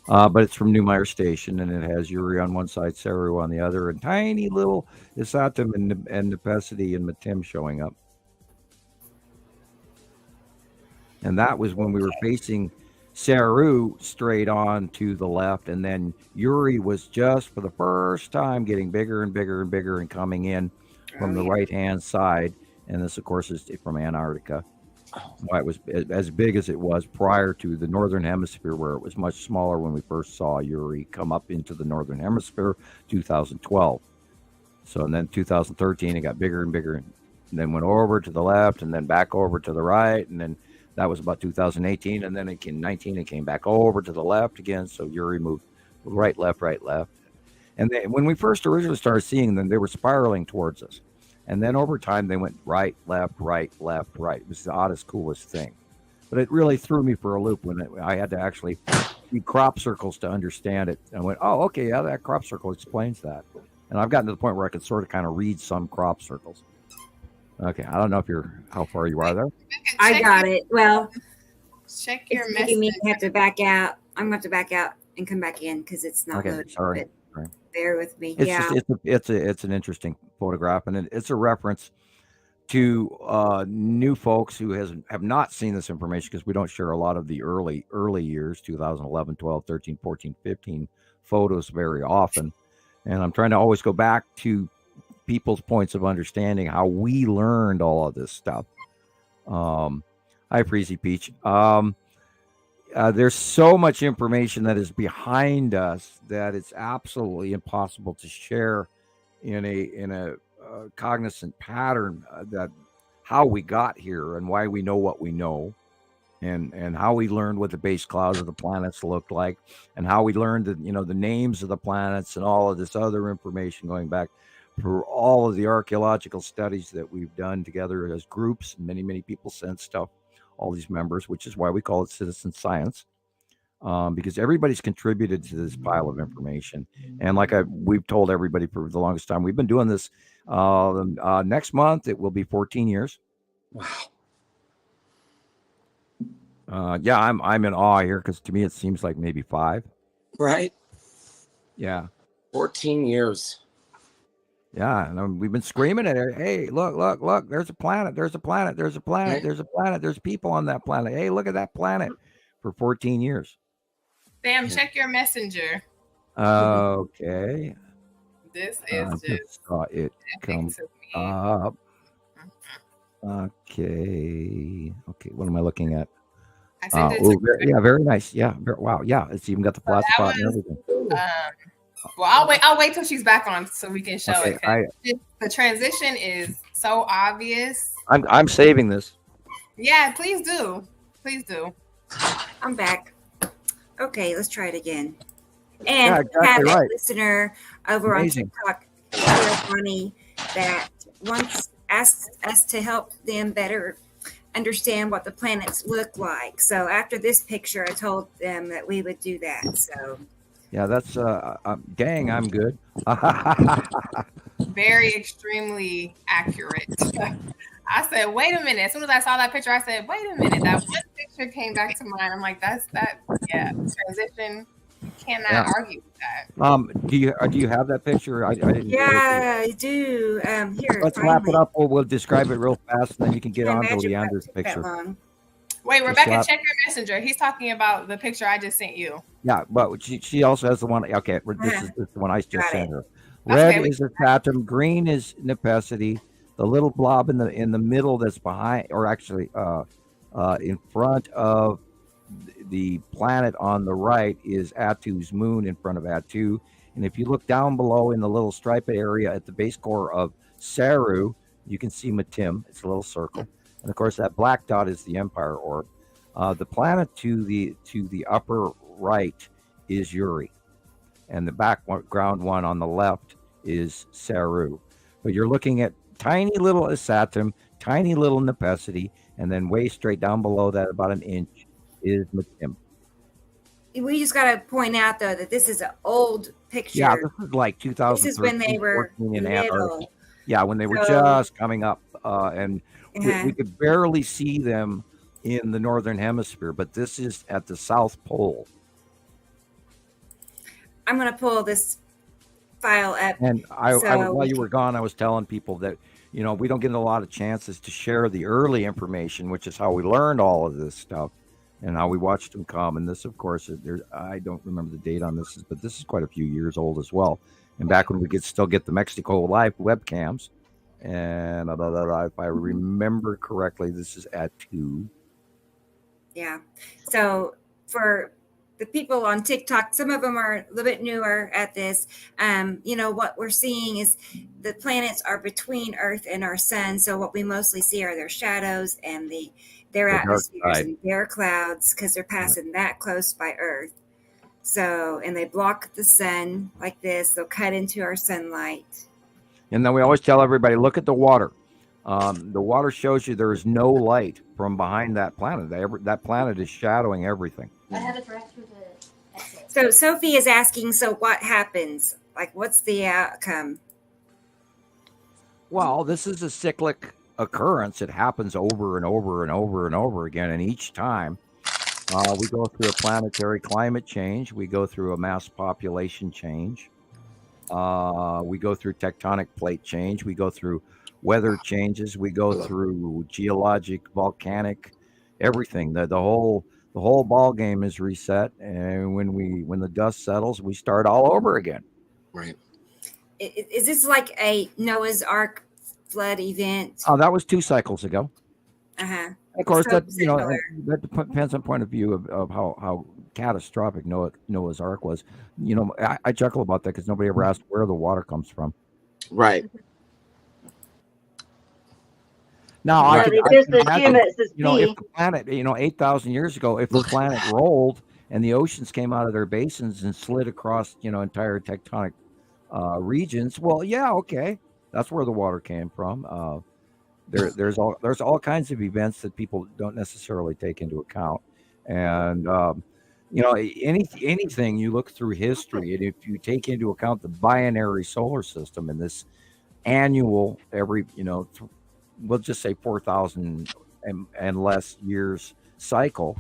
But it's from Neumayer Station, and it has Uri on one side, Saru on the other, and tiny little Isatum and Nepesi and Matim showing up. And that was when we were facing Saru straight on to the left, and then Uri was just for the first time getting bigger and bigger and bigger and coming in from the right-hand side. And this, of course, is from Antarctica. Why it was as big as it was prior to the northern hemisphere, where it was much smaller when we first saw Uri come up into the northern hemisphere, 2012. So, and then 2013 it got bigger and bigger, and then went over to the left, and then back over to the right, and then that was about 2018, and then in 19 it came back over to the left again. So Uri moved right, left, and when we first originally started seeing them, they were spiraling towards us. And then over time, they went right, left, right, left, right. It was the oddest, coolest thing. But it really threw me for a loop when I had to actually see crop circles to understand it. And I went, oh, okay, yeah, that crop circle explains that. And I've gotten to the point where I can sort of kind of read some crop circles. Okay, I don't know how far you are there. I got it. Well, check your it's message. making me have to back out. I'm going to have to back out and come back in because it's not loaded. Sorry. Bear with me. It's an interesting photograph, and it's a reference to new folks who have not seen this information, because we don't share a lot of the early years, 2011, 12, 13, 14, 15 photos very often. And I'm trying to always go back to people's points of understanding how we learned all of this stuff. Hi, Freezy Peach. There's so much information that is behind us that it's absolutely impossible to share in a cognizant pattern that how we got here and why we know what we know, and how we learned what the base clouds of the planets looked like, and how we learned that the names of the planets and all of this other information going back for all of the archaeological studies that we've done together as groups. Many people sent stuff, all these members, which is why we call it citizen science, because everybody's contributed to this pile of information. And like we've told everybody for the longest time, we've been doing this. Next month it will be 14 years. Wow. Yeah, I'm in awe here because to me it seems like maybe 5. Right. Yeah. 14 years. Yeah, and we've been screaming at it. Hey, look! There's a planet. There's a planet. There's a planet. Right. There's a planet. There's people on that planet. Hey, look at that planet for 14 years. Sam, check your messenger. Okay. This is just saw it come up. Okay. What am I looking at? I sent it yeah, very nice. Yeah. Wow. Yeah, it's even got the flat spot and everything. Well, I'll wait till she's back on so we can show it. The transition is so obvious. I'm saving this. Yeah, please do. Please do. I'm back. Okay, let's try it again. And Yeah, exactly have right. a listener over Amazing. on TikTok, Bonnie, that wants us to help them better understand what the planets look like. So after this picture, I told them that we would do that. So Yeah, that's gang. I'm good. Very extremely accurate. I said, wait a minute. As soon as I saw that picture, I said, wait a minute. That one picture came back to mind. I'm like, that's that. Yeah, transition. Cannot argue with that. Do you have that picture? I didn't. yeah, I do. Here, Let's wrap it up. We'll describe it real fast, and then you can get on to Leander's picture. Wait, Rebecca, check your messenger. He's talking about the picture I just sent you. Yeah, but she also has the one. Okay, this is the one I just sent her. That's Red is atom. Green is nepacity. The little blob in the middle that's behind, or actually in front of the planet on the right, is Attu's moon in front of Attu. And if you look down below in the little striped area at the base core of Saru, you can see Matim. It's a little circle. And of course, that black dot is the Empire orb. The planet to the upper right is Uri, and the background one on the left is Saru. But you're looking at tiny little Asatum, tiny little Nepacity, and then way straight down below that, about an inch, is Matim. We just got to point out, though, that this is an old picture. Yeah, this is like 2013. This is when they were in little. Yeah, when they were just coming up, and we could barely see them in the northern hemisphere. But this is at the South Pole. I'm going to pull this file up. And while you were gone, I was telling people that we don't get a lot of chances to share the early information, which is how we learned all of this stuff and how we watched them come. And this, of course, I don't remember the date on this, but this is quite a few years old as well. And back when we could still get the Mexico Live webcams. And if I remember correctly, this is at 2. Yeah. So for the people on TikTok, some of them are a little bit newer at this. What we're seeing is the planets are between Earth and our sun. So what we mostly see are their shadows and their atmospheres and their clouds, because they're passing that close by Earth. So, and they block the sun like this. They'll cut into our sunlight. And then we always tell everybody, look at the water. The water shows you there is no light from behind that planet. That planet is shadowing everything. I have it right through the exit. So Sophie is asking, so what happens? Like, what's the outcome? Well, this is a cyclic occurrence. It happens over and over and over and over again. And each time we go through a planetary climate change. We go through a mass population change. We go through tectonic plate change. We go through weather changes. We go through geologic, volcanic, everything. The whole ball game is reset, and when the dust settles, we start all over again. Right. Is this like a Noah's Ark flood event? Oh, that was 2 cycles ago. Of course, that that depends on point of view of how catastrophic Noah's Ark was. I chuckle about that because nobody ever asked where the water comes from. Right. Now, just assume it's this if the planet, 8,000 years ago, if the planet rolled and the oceans came out of their basins and slid across, entire tectonic regions, well, yeah, okay, that's where the water came from. There's all kinds of events that people don't necessarily take into account, and anything you look through history, and if you take into account the binary solar system and this annual every we'll just say 4,000 and less years cycle,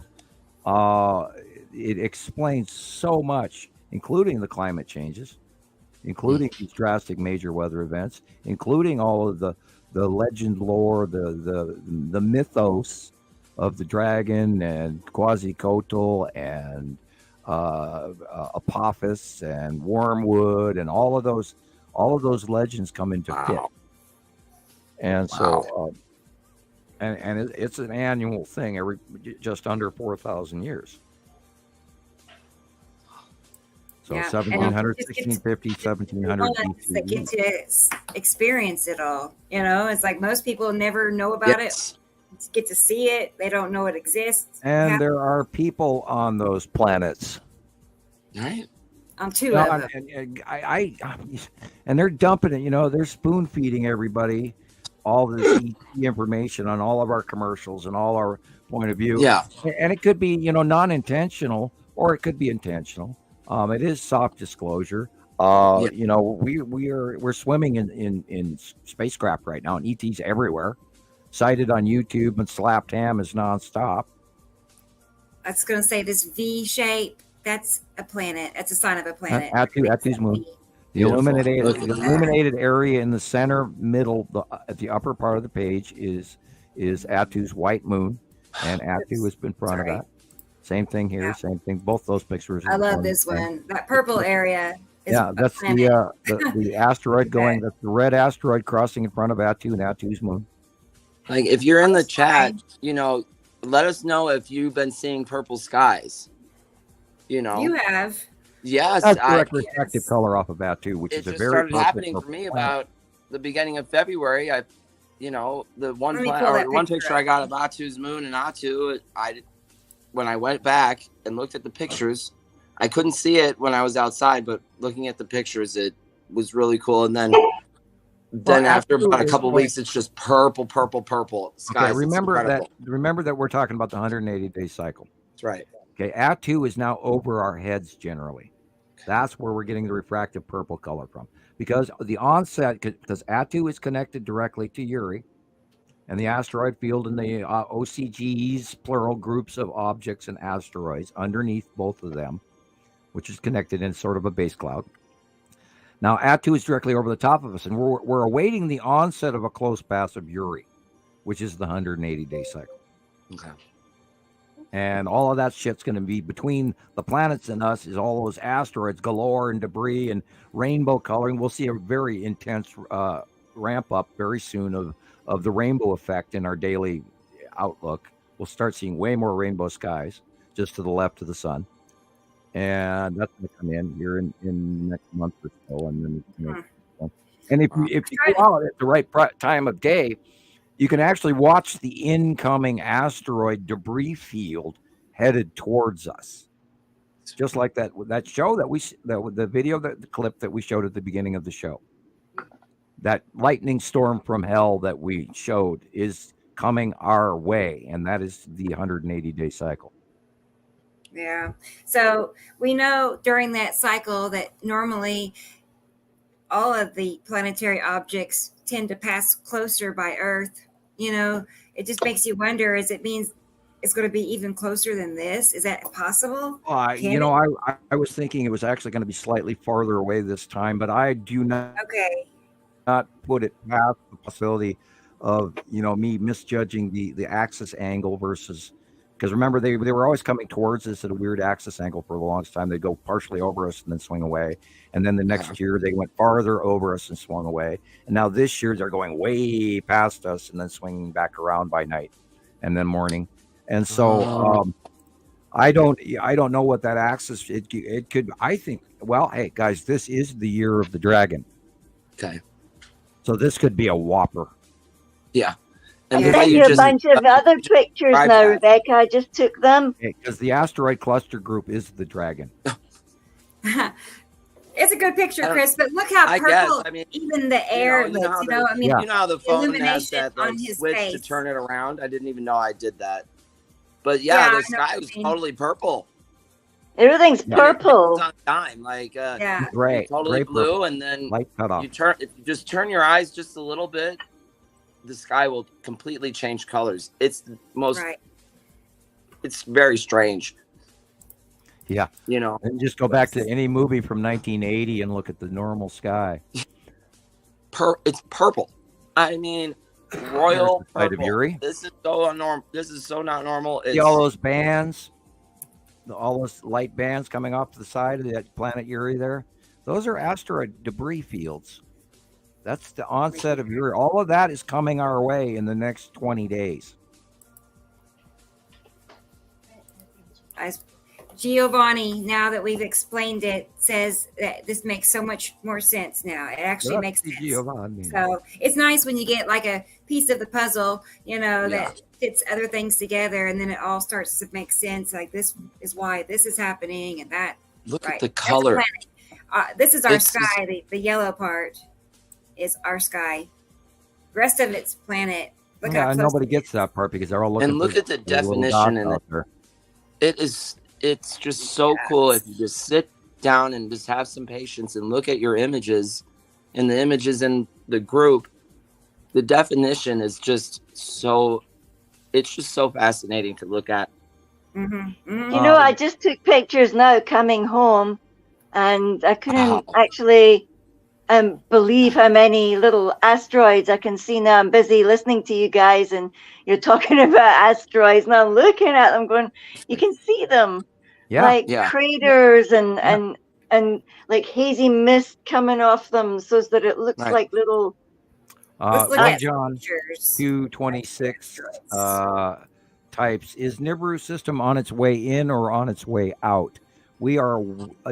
it explains so much, including the climate changes, including these drastic major weather events, including all of the legend lore, the mythos of the dragon and Quetzalcoatl and Apophis and Wormwood, and all of those legends come into fit. And so, and it's an annual thing every just under 4,000 years. So 1700, 1650, 1700. That get to experience it all. It's like most people never know about it, get to see it. They don't know it exists. And there are people on those planets. Right. On two of them. And they're dumping it, they're spoon feeding everybody all this information on all of our commercials and all our point of view. Yeah. And it could be, non-intentional, or it could be intentional. It is soft disclosure. We're swimming in spacecraft right now, and ET's everywhere, cited on YouTube, and slapped ham is nonstop. I was going to say this V shape. That's a planet. That's a sign of a planet. Attu's moon. The illuminated area in the center middle, at the upper part of the page is Attu's white moon, and Attu has been in front of that. Same thing here, same thing. Both those pictures. I love this one. That purple area. That's the asteroid going. That's the red asteroid crossing in front of Attu and Attu's moon. Like, if you're in the chat, let us know if you've been seeing purple skies. You have. Yes, that's direct reflective color off of Attu, which is a very. It started happening for me about the beginning of February. The one picture I got of Attu's moon and Attu, when I went back and looked at the pictures, I couldn't see it when I was outside, but looking at the pictures, it was really cool. And then after about a couple of weeks, it's just purple skies. Okay, remember that we're talking about the 180-day cycle. That's right. Okay, Attu is now over our heads generally. That's where we're getting the refractive purple color from. Because the onset, because Attu is connected directly to Uri, and the asteroid field and the OCGs, plural groups of objects and asteroids underneath both of them, which is connected in sort of a base cloud. Now, Attu is directly over the top of us, and we're awaiting the onset of a close pass of Uri, which is the 180-day cycle. Okay. And all of that shit's going to be between the planets and us, is all those asteroids galore and debris and rainbow coloring. We'll see a very intense ramp up very soon of the rainbow effect in our daily outlook. We'll start seeing way more rainbow skies just to the left of the sun. And that's going to come in here in the next month or so. And then, and if you go out at the right time of day, you can actually watch the incoming asteroid debris field headed towards us. Just like that show the video, the clip that we showed at the beginning of the show. That lightning storm from hell that we showed is coming our way, and that is the 180-day cycle. Yeah. So we know during that cycle that normally all of the planetary objects tend to pass closer by Earth. It just makes you wonder, it means it's going to be even closer than this? Is that possible? I was thinking it was actually going to be slightly farther away this time, but I do not put it past the possibility of, me misjudging the axis angle versus, because remember, they were always coming towards us at a weird axis angle for the longest time. They'd go partially over us and then swing away. And then the next year they went farther over us and swung away. And now this year they're going way past us and then swinging back around by night. and then morning. And so I don't know what that axis it could. I think. Well, hey guys, this is the year of the dragon. Okay. So this could be a whopper. Yeah. And I sent you a bunch of other pictures now, Rebecca. I just took them. Because the asteroid cluster group is the dragon. It's a good picture, Chris, but look how purple even the air looks. You know how the phone has that on his switch face to turn it around? I didn't even know I did that. But yeah, the sky was totally purple. Everything's purple. It's on time, gray, totally gray blue, purple. and then light cut off. If you just turn your eyes just a little bit, the sky will completely change colors. It's the most. Right. It's very strange. Yeah, and just go back to any movie from 1980 and look at the normal sky. It's purple. I mean, royal side purple. Of Uri. This is so unnormal. This is so not normal. See all those bands, all those light bands coming off the side of that planet Uri there? Those are asteroid debris fields. That's the onset of Uri. All of that is coming our way in the next 20 days. Giovanni, now that we've explained it, says that this makes so much more sense now. It actually makes sense. Giovanni. So it's nice when you get like a piece of the puzzle, that fits other things together, and then it all starts to make sense. Like, this is why this is happening, and that. Look at the color. This is our sky. The yellow part is our sky. The rest of it's planet. Look how close nobody gets that part because they're all looking. And look at the definition in it. It's just so cool if you just sit down and just have some patience and look at your images and the images in the group. The definition is just so. It's just so fascinating to look at. Mm-hmm. Mm-hmm. I just took pictures now coming home, and I couldn't actually believe how many little asteroids I can see now. I'm busy listening to you guys, and you're talking about asteroids, and I'm looking at them going, you can see them. Craters and like hazy mist coming off them, so that it looks like little. John 226 types. Is Nibiru system on its way in or on its way out? We are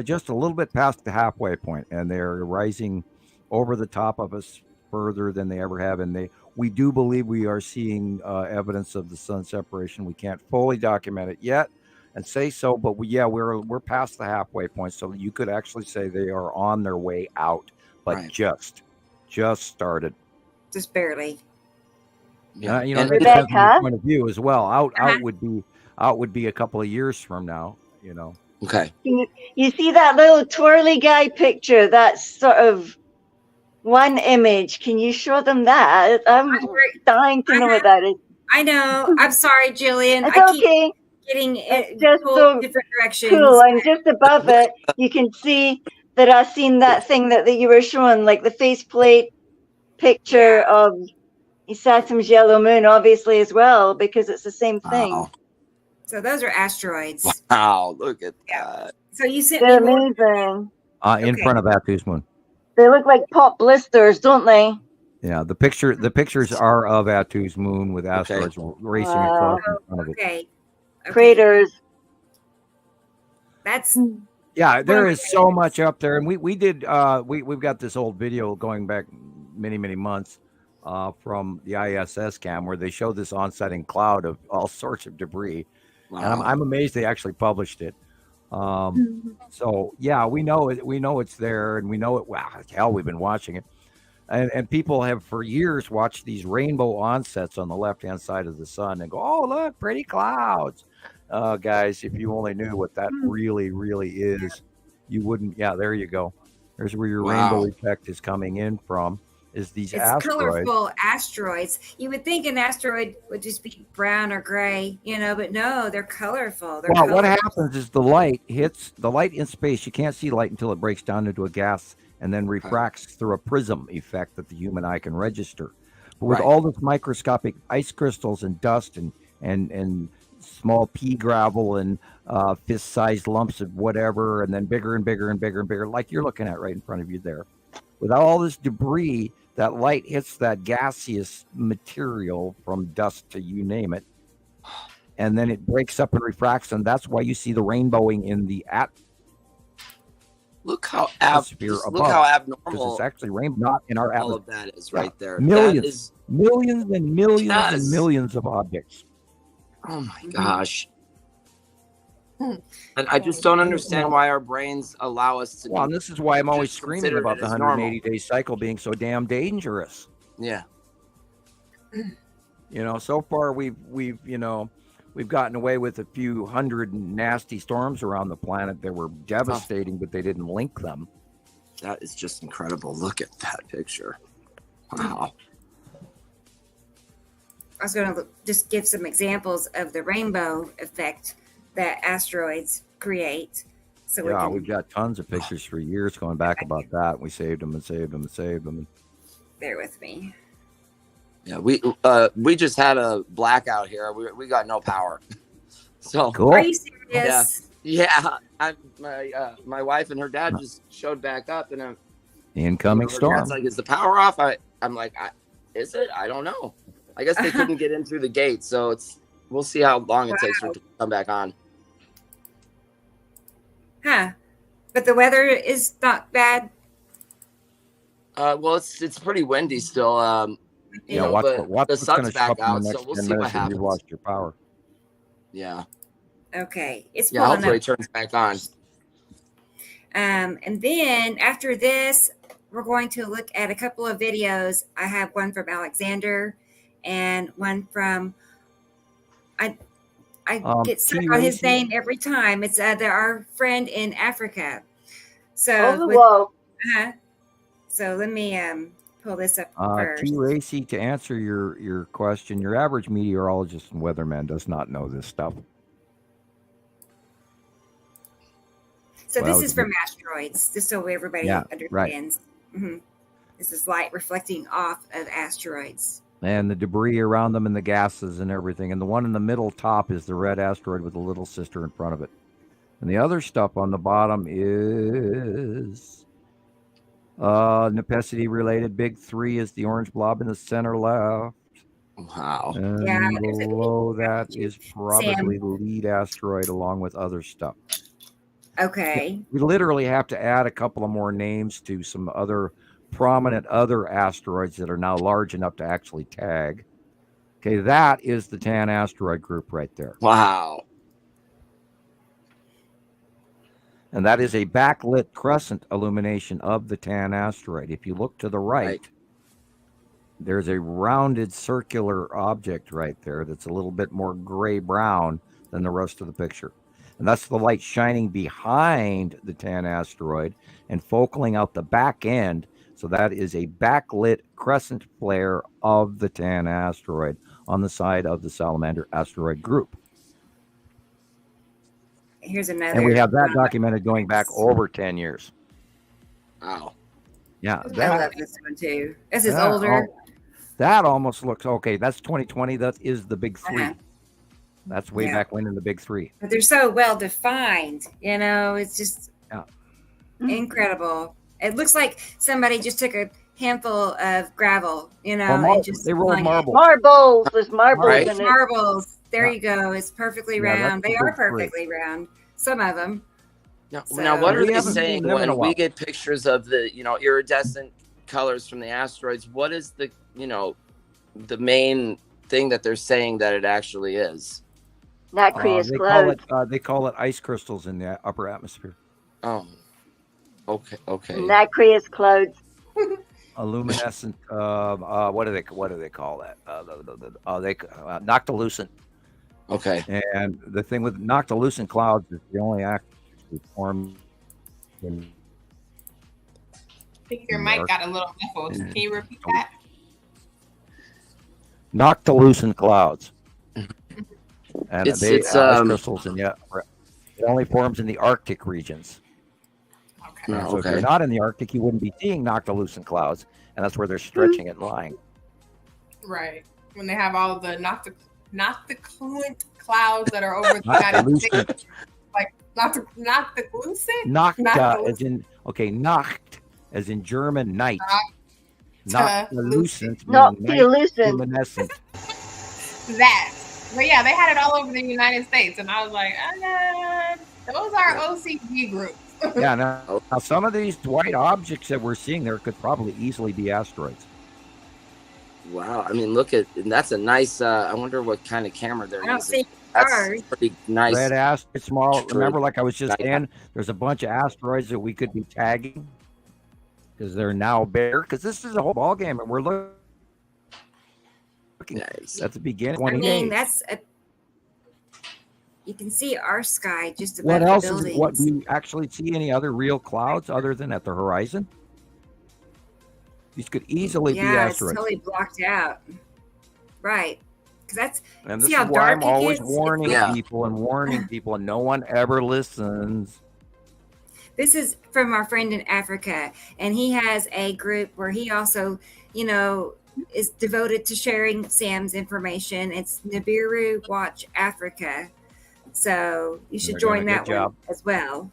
just a little bit past the halfway point, and they're rising over the top of us further than they ever have. And we do believe we are seeing evidence of the sun separation. We can't fully document it yet and say so, but we're past the halfway point. So you could actually say they are on their way out, but just started. Just barely. Yeah, that depends on your point of view as well. Out would be a couple of years from now. Okay. You see that little twirly guy picture? That's sort of one image. Can you show them that? I'm dying to know what that is. I know. I'm sorry, Gillian. It's I okay. keep getting just so different directions. Cool. And just above it, you can see that I've seen that thing that you were showing, like the faceplate picture of Saturn's yellow moon, obviously, as well, because it's the same thing. Wow. So those are asteroids. Wow, look at that. So you sent They're me amazing. In front of Atu's moon. They look like pop blisters, don't they? Yeah, the pictures are of Atu's moon with asteroids racing across in front of it. Okay. Craters. That's there is so much up there, and we've got this old video going back many months from the ISS cam where they show this onsetting cloud of all sorts of debris. Wow. And I'm amazed they actually published it. So we know it's there, and we know it. Wow, hell, we've been watching it, and people have for years watched these rainbow onsets on the left-hand side of the sun and go, "Oh, look, pretty clouds." Guys, if you only knew what that really is, you wouldn't. Yeah, there you go. There's where your rainbow effect is coming in from. Is these asteroids. Colorful asteroids. You would think an asteroid would just be brown or gray, but no, they're colorful. What happens is the light in space. You can't see light until it breaks down into a gas and then refracts through a prism effect that the human eye can register. But with all this microscopic ice crystals and dust and small pea gravel and fist-sized lumps of whatever, and then bigger and bigger and bigger and bigger, like you're looking at right in front of you there. Without all this debris, that light hits that gaseous material from dust to you name it, and then it breaks up and refracts, and that's why you see the rainbowing in the Look how atmosphere above. Look how abnormal it's actually rainbow, not in our all atmosphere. of that is right there. Millions and millions of objects. Oh my gosh. And I just don't understand why our brains allow us to. Well, and this is why I'm always screaming about the 180-day cycle being so damn dangerous. Yeah. So far we've gotten away with a few hundred nasty storms around the planet that were devastating, but they didn't link them. That is just incredible. Look at that picture. Wow. I was going to just give some examples of the rainbow effect that asteroids create. So we've got tons of pictures for years going back about that. We saved them and saved them and saved them. Bear with me. Yeah, we just had a blackout here. We got no power. So cool. Are you serious? Yeah. My wife and her dad just showed back up, and incoming storm. It's like, is the power off? I'm like, is it? I don't know. I guess they couldn't get in through the gate, so we'll see how long it takes for it to come back on. Huh. But the weather is not bad. Well, it's pretty windy still. Watch the sun's back out, so we'll see what happens. You lost your power. Yeah. Okay. It's hopefully it turns back on. And then after this, we're going to look at a couple of videos. I have one from Alexander and one from I get stuck on his name every time. It's our friend in Africa. So so let me pull this up first. T. Racy, to answer your question, your average meteorologist and weatherman does not know this stuff. So this is from asteroids, just so everybody understands. Right. Mm-hmm. This is light reflecting off of asteroids. And the debris around them and the gases and everything. And the one in the middle top is the red asteroid with a little sister in front of it. And the other stuff on the bottom is Nepenthe related. Big 3 is the orange blob in the center left. Wow. And below that is probably the lead asteroid along with other stuff. Okay. We literally have to add a couple of more names to some other prominent other asteroids that are now large enough to actually tag. Okay, that is the tan asteroid group right there. Wow. And that is a backlit crescent illumination of the tan asteroid. If you look to the right, there's a rounded circular object right there that's a little bit more gray-brown than the rest of the picture. And that's the light shining behind the tan asteroid and focaling out the back end. So that is a backlit crescent flare of the tan asteroid on the side of the salamander asteroid group. Here's another. And we have that documented going back over 10 years. Wow. Yeah. I love this one too. This is older. That almost looks okay. That's 2020. That is the big 3. That's way back when in the big 3. But they're so well defined. It's just incredible. It looks like somebody just took a handful of gravel, and just they rolled marbles. Marbles. There's marbles Right. in it. Marbles. There you go. It's perfectly round. They are perfectly round. Some of them. Now, what are they saying when we get pictures of the, iridescent colors from the asteroids? What is the, the main thing that they're saying that it actually is? Nacreous clouds. They call it ice crystals in the upper atmosphere. Oh. Okay. Nacreous clouds. A luminescent. What do they call that? Noctilucent. Okay. And the thing with noctilucent clouds is the only actually form. I think your mic got a little muffled. Can you repeat that? Noctilucent clouds. And it's ice crystals, and it only forms in the Arctic regions. Okay. So if you're not in the Arctic, you wouldn't be seeing noctilucent clouds, and that's where they're stretching and lying. Right. When they have all the noctilucent clouds that are over the United States. Like noctilucent? Nocta as in Nacht as in German night. Noctilucent. Noctilucent. Luminescent. That. But yeah, they had it all over the United States, and I was like, those are OCG groups. Yeah, now some of these white objects that we're seeing there could probably easily be asteroids. Wow, I mean, look at, and that's a nice. I wonder what kind of camera they're I don't using. see That's stars. pretty nice. Red asteroid, small. Remember, like I was just saying, there's a bunch of asteroids that we could be tagging because they're now bare. Because this is a whole ball game, and we're looking Nice. at the beginning. I 28. mean, you can see our sky just above What the else buildings. is? What do you actually see? Any other real clouds other than at the horizon? These could easily be Yeah, it's asteroids. totally blocked out. Right. Because that's, And this see is how why dark I'm it always gets? warning Yeah. people and warning people, and no one ever listens. This is from our friend in Africa, and he has a group where he also, is devoted to sharing Sam's information. It's Nibiru Watch Africa. So you should They're doing join a that good job. one as well.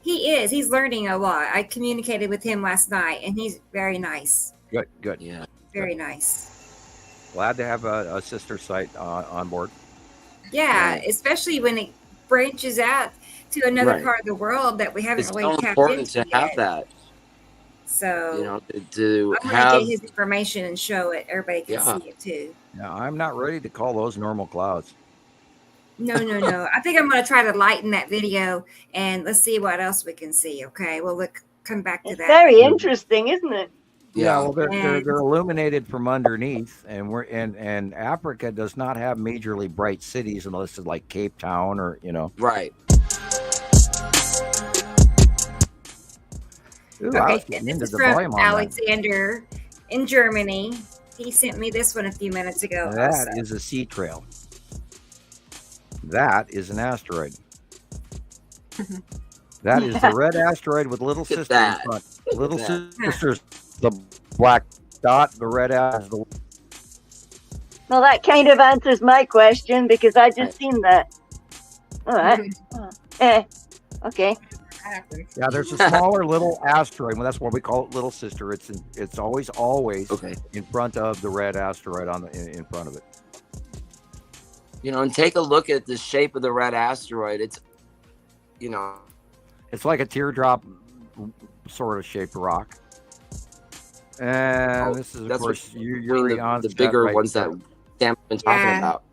He is. He's learning a lot. I communicated with him last night, and he's very nice. Good. Yeah. Very nice. Glad to have a sister site on board. Yeah, Right. especially when it branches out to another Right. part of the world that we haven't It's really so tapped important into to have yet. that. So To I'm gonna have. get his information and show it. Everybody can Yeah. see it too. Now, I'm not ready to call those normal clouds. No. I think I'm gonna try to lighten that video and let's see what else we can see. Okay, we'll come back to It's that. very interesting, isn't it? Yeah, well, they're And- illuminated from underneath, and and Africa does not have majorly bright cities unless it's like Cape Town or Right. Ooh, I was Okay, getting this into is the from volume on that. Alexander in Germany. He sent me this one a few minutes ago. That also. is a sea trail. That is an asteroid. That is the red asteroid with little Look at sister in that. front. Little Look at sister's the black dot. The red asteroid. Well, that kind of answers my question because I just seen that. All right. Okay. Yeah, there's a smaller little asteroid. Well, that's what we call it, little sister. It's always Okay. in front of the red asteroid in front of it. And take a look at the shape of the red asteroid. It's, It's like a teardrop sort of shaped rock. And this is, of course, Uri the onset. bigger right ones there. that Sam's been talking Yeah. about.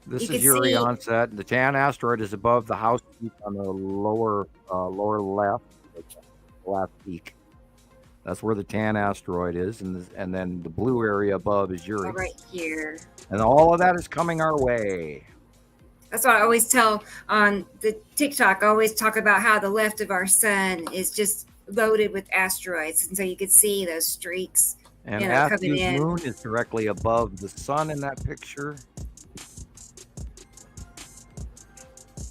This You is can Uri see- onset. The tan asteroid is above the house peak on the lower left peak. That's where the tan asteroid is, and then the blue area above is Uri. right here. And all of that is coming our way. That's what I always tell on the TikTok. I always talk about how the left of our sun is just loaded with asteroids, and so you could see those streaks. And coming Matthew's in. moon is directly above the sun in that picture.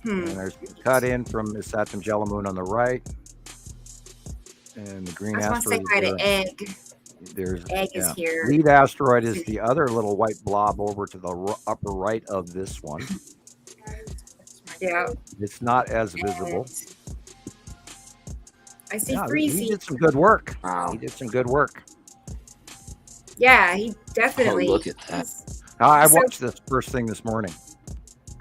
And there's cut in from the Saturn Jello moon on the right. And the green I just want to say asteroid hi is to there. Egg. There's Egg is here. Lead asteroid is the other little white blob over to the upper right of this one. Yeah. It's not as visible. I see Yeah, he Freezy. did some good work. Wow. He did some good work. Yeah, he definitely. Oh, look at that. I So- watched this first thing this morning.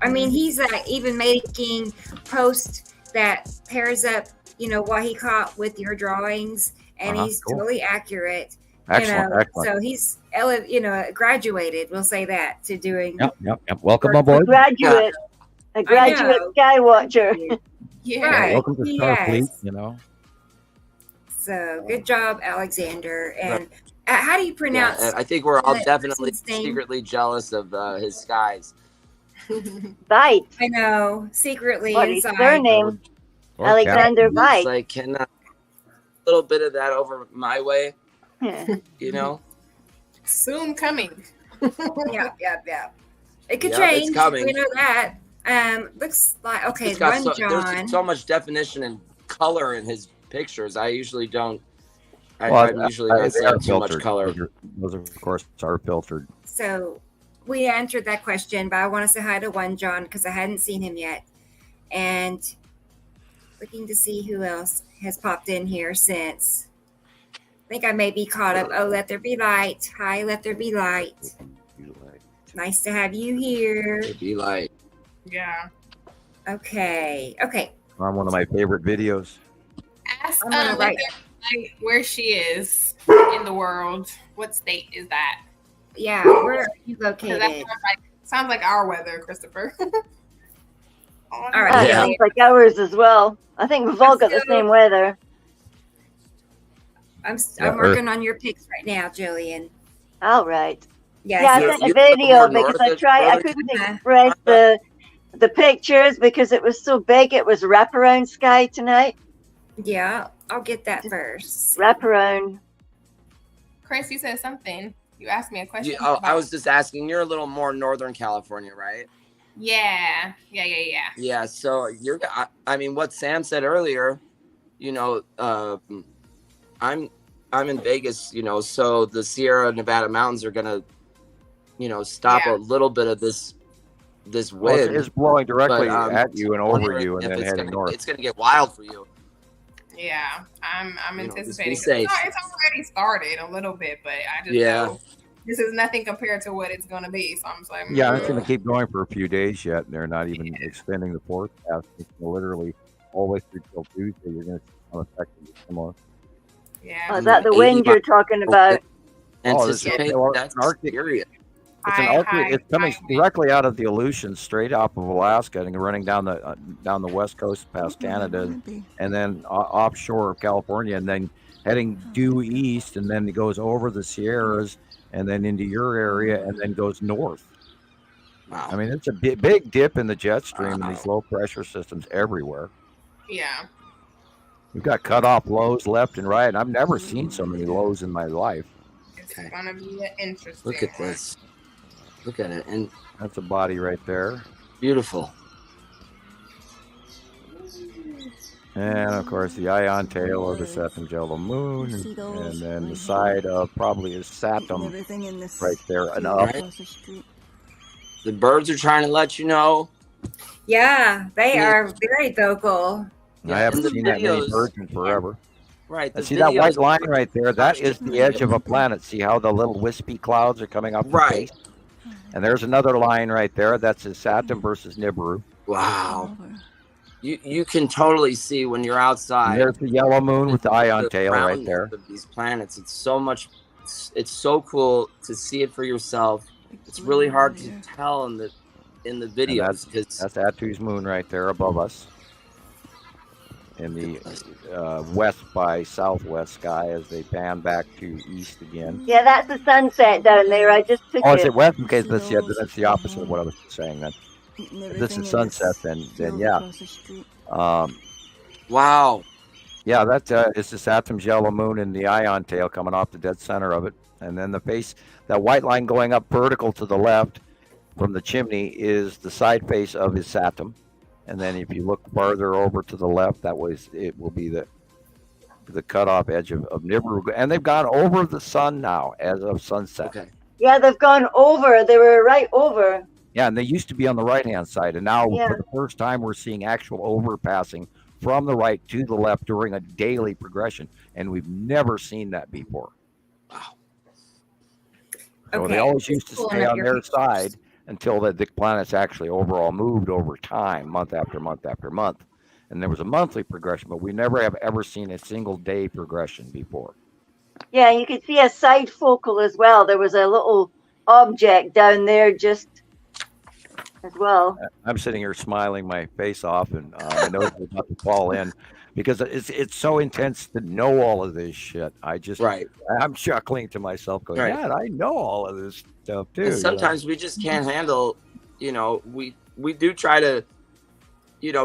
I mean, he's even making posts that pairs up, what he caught with your drawings, and he's Cool. totally accurate. Excellent, excellent. So he's, graduated. We'll say that to doing. Yep. Welcome Work- aboard. Graduate. A graduate sky watcher. Yeah. Right. Welcome to Yes. Starfleet. So good job, Alexander. And how do you pronounce? Yeah, I think we're all that definitely person's name? secretly jealous of his skies. Veit. I know, secretly What is inside. surname? Or Alexander It's Veit. like, can a little bit of that over my way, Yeah. Soon coming. Yeah. It could Yeah, change. it's coming. We know that. Looks like okay. It's got One there's John. so much definition and color in his pictures. I usually don't. I'm usually they not are seeing too much filtered. color. Those, of course, are filtered. So we answered that question, but I want to say hi to One John because I hadn't seen him yet, and looking to see who else has popped in here since. I think I may be caught up. Oh, Let There Be Light. Hi, Let There Be Light. Nice to have you here. It'd be like, Yeah. Okay. On one of my favorite videos. Ask Right. where she is in the world. What state is that? Yeah, where are you 'Cause that located? sounds like our weather, Christoper. All right. That Yeah. sounds like ours as well. I think we've all got the same weather. I'm Yeah, working on your pics right now, Jillian. All right. Yes. Yeah, I You're- sent a you're video more because north I of- couldn't Uh-huh. express the pictures because it was so big. It was wraparound sky tonight. Yeah, I'll get that first. Wraparound. Chris, you said something. You asked me a question. I was just asking. You're a little more Northern California, right? Yeah. Yeah. So I mean, what Sam said earlier. You know, I'm in Vegas. You know, so the Sierra Nevada mountains are gonna, stop Yeah. a little bit of this Well, wind. it's blowing directly but, at you and over wondering you and if then it's heading gonna, north. It's gonna get wild for you. Yeah. I'm Just be anticipating. safe. It's already started a little bit, but I just Yeah. know this is nothing compared to what it's gonna be. So I'm just like, Yeah, it's going to keep going for a few days yet. And they're not even extending the forecast. It's literally all the way through till Tuesday. You're going to see some effect of the similar. yeah. Oh, is that the wind you're talking about? Anticipate well, that's Arctic. serious. It's an Arctic. It's coming directly out of the Aleutians, straight off of Alaska, and running down the west coast past Canada, and then offshore of California, and then heading due east, and then it goes over the Sierras, and then into your area, and then goes north. Wow. I mean, it's a big dip in the jet stream, and these low pressure systems everywhere. Yeah. We've got cut off lows left and right. And I've never seen so many lows in my life. It's gonna be an interesting. Look at one. this. Look at it. And That's a body right there. beautiful. And of course, the ion tail of the Saturn moon, and then the side of probably is Saturn right there and up. The birds are trying to let you know. Yeah, they are very vocal. I haven't in the seen that many videos- birds in forever. Right. And see that white line right there? That is the edge of a planet. See how the little wispy clouds are coming up? Right. The face? And there's another line right there. That's the Saturn versus Nibiru. Wow. You can totally see when you're outside. And there's the yellow moon with the ion tail right roundness there. Of these planets, it's so much. It's so cool to see it for yourself. It's really hard to tell in the videos because That's Atu's moon right there above us. In the west by southwest sky as they pan back to east again. Yeah, that's the sunset down there. I just took Oh, is it. it west? Okay, that's the opposite of what I was saying then. If this is sunset, then yeah. wow. Yeah, that is the Saturn's yellow moon and the ion tail coming off the dead center of it. And then the face, that white line going up vertical to the left from the chimney is the side face of his Saturn. And then if you look farther over to the left, it will be the cutoff edge of Nibiru. And they've gone over the sun now as of sunset. Okay. Yeah, they've gone over. They were right over. Yeah, and they used to be on the right-hand side. And now Yeah. for the first time, we're seeing actual overpassing from the right to the left during a daily progression. And we've never seen that before. Wow. So Okay, they always just used to pulling stay up on your their pictures. side until the planets actually overall moved over time, month after month after month. And there was a monthly progression, but we never have ever seen a single day progression before. Yeah, you could see a side focal as well. There was a little object down there just as well. I'm sitting here smiling my face off, and my nose is about to fall in because it's so intense to know all of this shit. I'm chuckling to myself, going, Right. "Yeah, I know all of this stuff too." And sometimes we just can't handle. We do try to,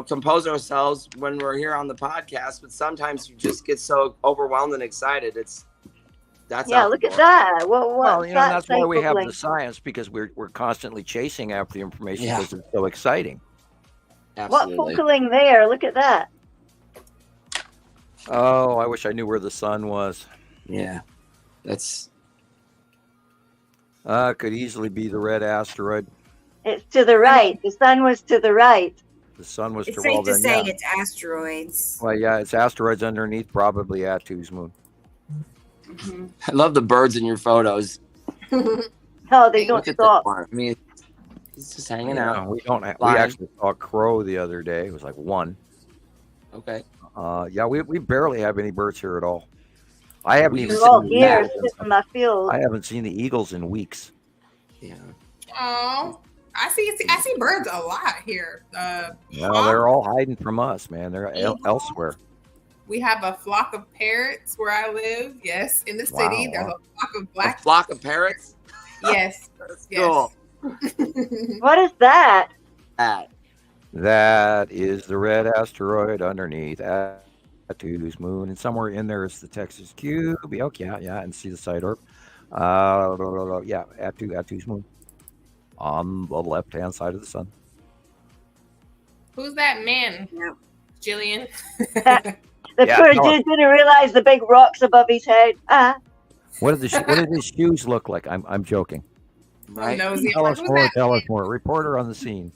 compose ourselves when we're here on the podcast, but sometimes you just get so overwhelmed and excited. Yeah, look at that. What Well, that's why side we have focaling? the science, because we're constantly chasing after the information Yeah. because it's so exciting. Absolutely. What focaling there? Look at that. Oh, I wish I knew where the sun was. Yeah, that's Could easily be the red asteroid. It's to the right. The sun was to the right. The sun was It's to safe to then, say yeah. it's asteroids. Well, yeah, it's asteroids underneath, probably Atu's moon. Mhm. I love the birds in your photos. No, they don't Look at stop. that one. I mean, he's just hanging out. We don't. We actually saw a crow the other day. It was like one. Okay. Yeah, we barely have any birds here at all. I haven't even They're all seen the here eagles. sitting in my field. I haven't seen the eagles in weeks. Yeah. Oh, I see birds a lot here. They're all hiding from us, man. They're elsewhere. We have a flock of parrots where I live. Yes, in the city. There's a flock of A flock of parrots? Yes. That's yes. cool. What is that? That is the red asteroid underneath Attu's moon, and somewhere in there is the Texas cube. Okay, yeah, and see the side orb. Yeah, Attu's moon on the left-hand side of the sun. Who's that man? Yep. Gillian. The poor dude didn't realize the big rocks above his head. What did his shoes look like? I'm joking. Right. Tell us more. Reporter on the scene.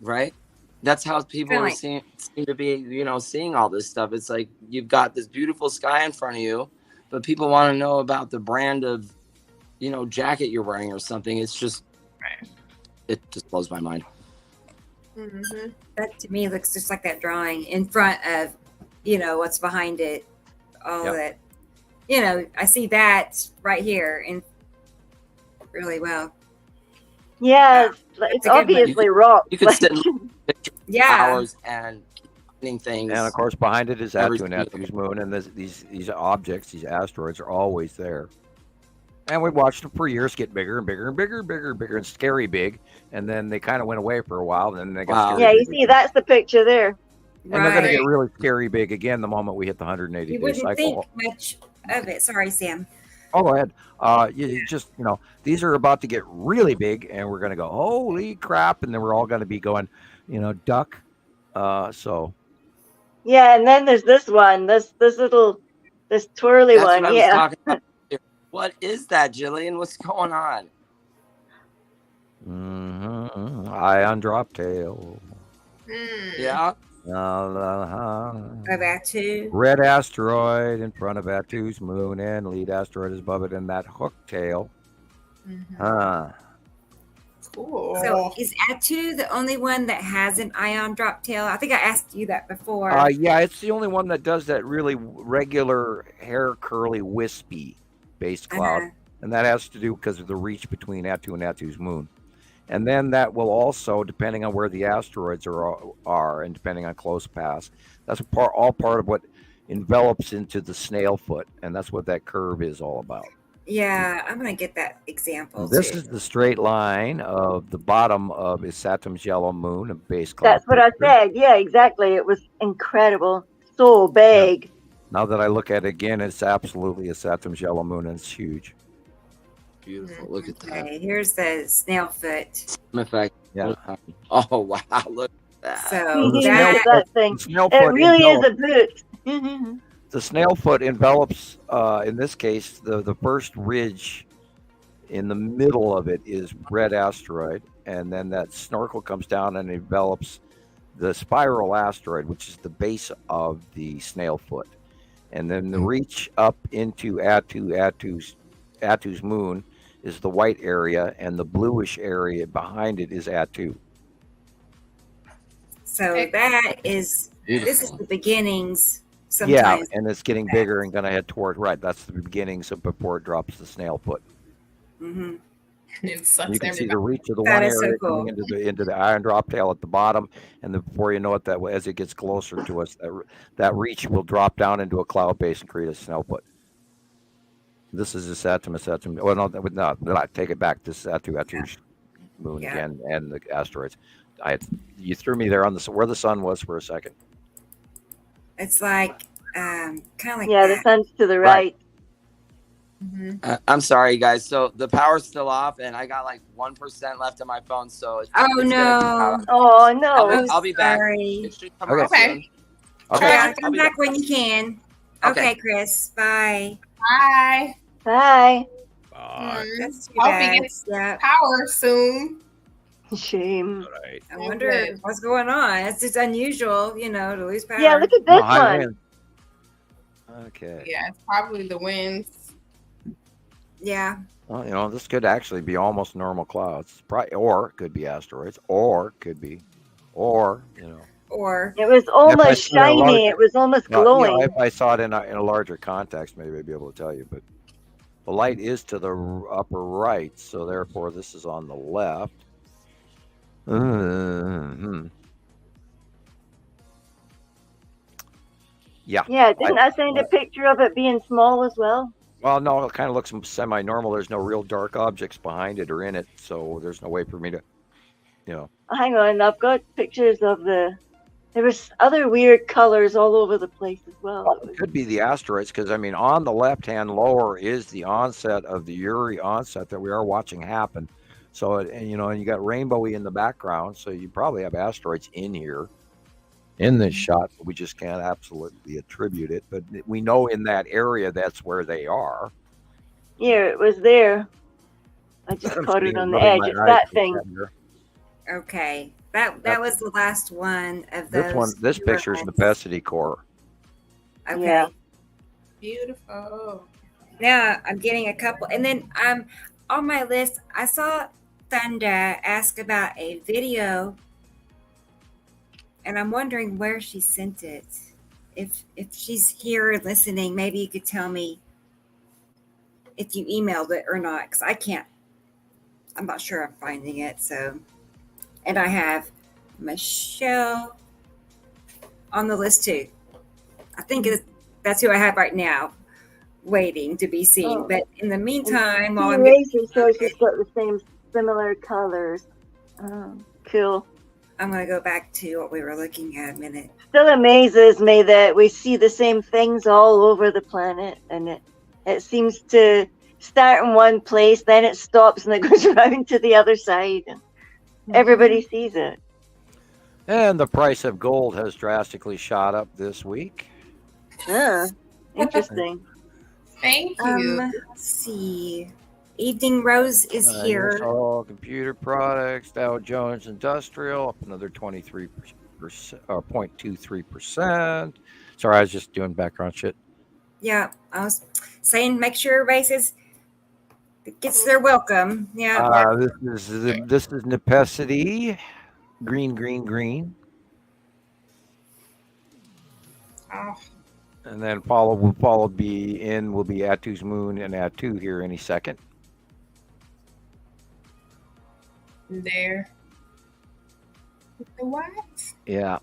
Right. That's how people are seem to be, seeing all this stuff. It's like you've got this beautiful sky in front of you, but people want to know about the brand of, jacket you're wearing or something. It's just, it just blows my mind. Mm-hmm. That to me looks just like that drawing in front of, what's behind it. All that, I see that right here and really well. Yeah, it's obviously rock. You could sit and hours and things. And of course, behind it is Attu's moon, and these objects, these asteroids, are always there. And we watched them for years get bigger and bigger and bigger and bigger and bigger and scary big, and then they kind of went away for a while. And then they got scary big. See, that's the picture there. And they're going to get really scary big again the moment we hit the 180 you day wouldn't cycle. think much of it. Sorry, Sam. Oh, go ahead. You just, these are about to get really big, and we're going to go, holy crap, and then we're all going to be going, duck. So. Yeah, and then there's this one, this twirly That's one. What I was talking about. What is that, Gillian? What's going on? Ion drop tail. Yeah. Of Attu. Red asteroid in front of Attu's moon, and lead asteroid is above it in that hook tail. Cool. So is Attu the only one that has an ion drop tail? I think I asked you that before. Yeah, it's the only one that does that really regular hair curly wispy based cloud. And that has to do because of the reach between Attu and Attu's moon. And then that will also, depending on where the asteroids are and depending on close pass, that's all part of what envelops into the snail foot. And that's what that curve is all about. Yeah, I'm going to get that example. This is the straight line of the bottom of Saturn's yellow moon, a base cloud. That's what I said. Yeah, exactly. It was incredible. So big. Yeah. Now that I look at it again, it's absolutely a Saturn's yellow moon, and it's huge. Beautiful. Look at that. Okay, here's the snail foot. Effect. Yeah. Oh, wow. Look at that. So that thing. It really is a boot. The snail foot envelops, in this case, the first ridge in the middle of it is red asteroid. And then that snorkel comes down and envelops the spiral asteroid, which is the base of the snail foot. And then the reach up into Attu's moon is the white area, and the bluish area behind it is Attu. So that is, this is the beginnings. Sometimes. Yeah, and it's getting bigger and going to head toward, right, that's the beginnings of before it drops the snail foot. Mm-hmm. You can see the reach of the one area going into the iron drop tail at the bottom, and then before you know it, as it gets closer to us, that reach will drop down into a cloud base and create a snail foot. This is a Saturn. Well, no, take it back. This is Attu's moon again, and the asteroids. You threw me there on where the sun was for a second. It's like kind of like the sun's to the right. Mm-hmm. I'm sorry, guys. So the power's still off, and I got like 1% left on my phone. So it's oh no! I'll be back. It should come out soon. Okay, come back when you can. Okay, Chris. Bye. Bye. Bye. Bye. Hope he gets power soon. Shame. Right. I wonder what's going on. It's just unusual, to lose power. Yeah, look at this one. Okay. Yeah, it's probably the winds. Yeah. Well, this could actually be almost normal clouds, or it could be asteroids, or it could be, or Or It was almost shiny. It was almost glowing. if I saw it in a larger context, maybe I'd be able to tell you. But the light is to the upper right, so therefore this is on the left. Yeah. Yeah, didn't I send a picture of it being small as well? Well, no, it kind of looks semi-normal. There's no real dark objects behind it or in it, so there's no way for me to, Hang on, I've got pictures of there was other weird colors all over the place as well. It could be the asteroids, because on the left-hand lower is the onset of the Uri onset that we are watching happen. So, and you got rainbowy in the background, so you probably have asteroids in here, in this shot. But we just can't absolutely attribute it. But we know in that area that's where they are. Yeah, it was there. I just caught it on the edge. It's that thing. okay, that was the last one of those. This picture is Nepacity Core. Okay. Yeah. Beautiful. Now I'm getting a couple, and then on my list I saw Thunda ask about a video, and I'm wondering where she sent it. If she's here listening, maybe you could tell me if you emailed it or not, because I'm not sure I'm finding it. So, and I have Michelle on the list too. I think that's who I have right now, waiting to be seen. Oh. But in the meantime, while shows she's got the same similar colors. Cool. I'm going to go back to what we were looking at a minute. Still amazes me that we see the same things all over the planet, and it seems to start in one place, then it stops, and it goes around to the other side, and everybody sees it. And the price of gold has drastically shot up this week. Interesting. Thank you. Let's see. Evening Rose is here. All computer products, Dow Jones Industrial up another 23%, or 0.23%. Sorry, I was just doing background shit. Yeah, I was saying make sure everybody gets their welcome. Yeah. This is Nepacity. Green. Oh. And then will be Atu's moon and Atu here any second. There. The what? Yeah.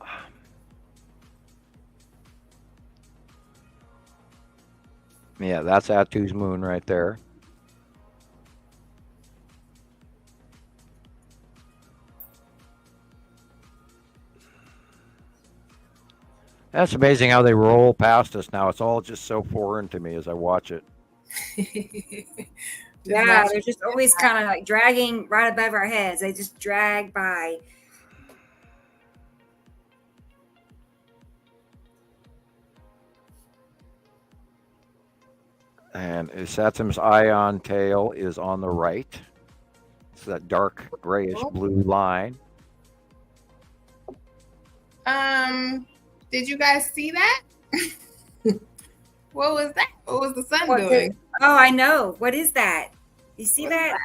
Yeah, that's Atu's moon right there. That's amazing how they roll past us now. It's all just so foreign to me as I watch it. Yeah, they're just always kind of like dragging right above our heads. They just drag by. And Saturn's ion tail is on the right. It's that dark grayish blue line. Did you guys see that? What was that? What was the sun doing? Oh, I know. What is that? You see that?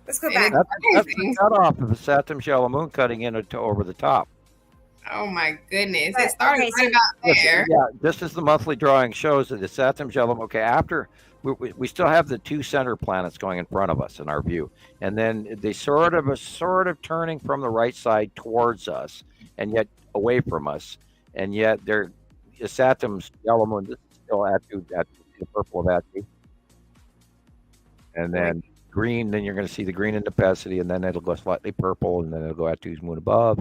Let's go back. That's the cutoff of the Saturn's yellow moon cutting in over the top. Oh my goodness. It started right about there. Yeah, just as the monthly drawing shows that the Saturn's yellow moon, after we still have the two center planets going in front of us in our view. And then they sort of turning from the right side towards us and yet away from us. And yet they're Saturn's yellow moon. This is still Atu, the purple of Atu. And then green, then you're going to see the green in Nepacity, and then it'll go slightly purple, and then it'll go Atu's moon above.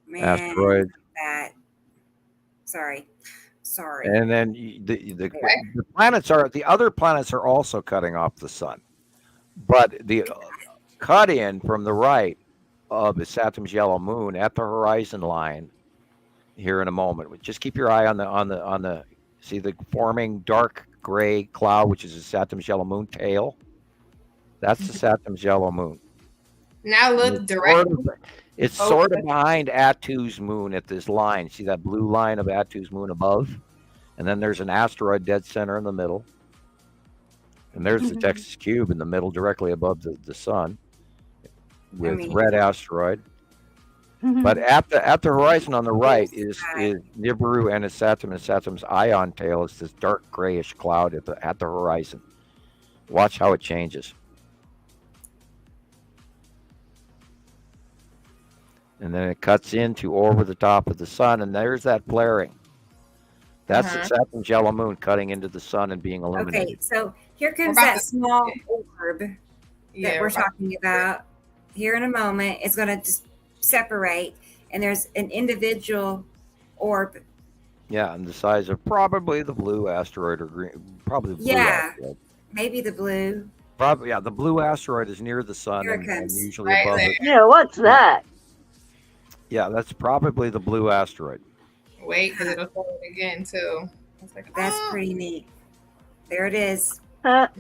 Man, asteroid. Sorry. And then the other planets are also cutting off the sun. But the cut in from the right of the Saturn's yellow moon at the horizon line here in a moment. Just keep your eye on the see the forming dark gray cloud, which is the Saturn's yellow moon tail. That's the Saturn's yellow moon. Now look directly. It's sort of behind Atu's moon at this line. See that blue line of Atu's moon above? And then there's an asteroid dead center in the middle. And there's the Texas cube in the middle, directly above the sun, with red asteroid. But at the horizon on the right is Nibiru and Saturn, and Saturn's ion tail is this dark grayish cloud at the horizon. Watch how it changes. And then it cuts into over the top of the sun, and there's that flaring. That's the Saturn's yellow moon cutting into the sun and being illuminated. Okay, so here comes that small orb that we're talking about. Here in a moment, it's going to just separate, and there's an individual orb. Yeah, and the size of probably the blue asteroid or green, probably the blue asteroid. Maybe the blue. Probably, the blue asteroid is near the sun and usually above it. Yeah, what's that? Yeah, that's probably the blue asteroid. Wait, because it'll show it again too. It's like, that's pretty neat. There it is. That's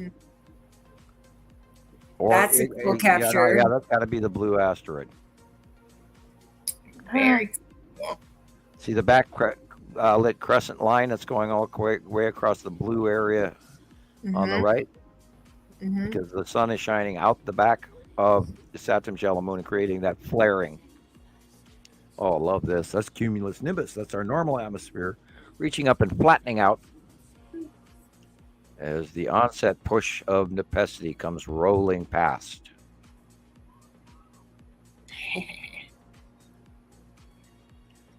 a cool capture. Yeah, that's got to be the blue asteroid. Very cool. See the back lit crescent line that's going all way across the blue area on the right? Because the sun is shining out the back of the Saturn's yellow moon and creating that flaring. Oh, I love this. That's cumulus nimbus. That's our normal atmosphere reaching up and flattening out as the onset push of Nepacity comes rolling past.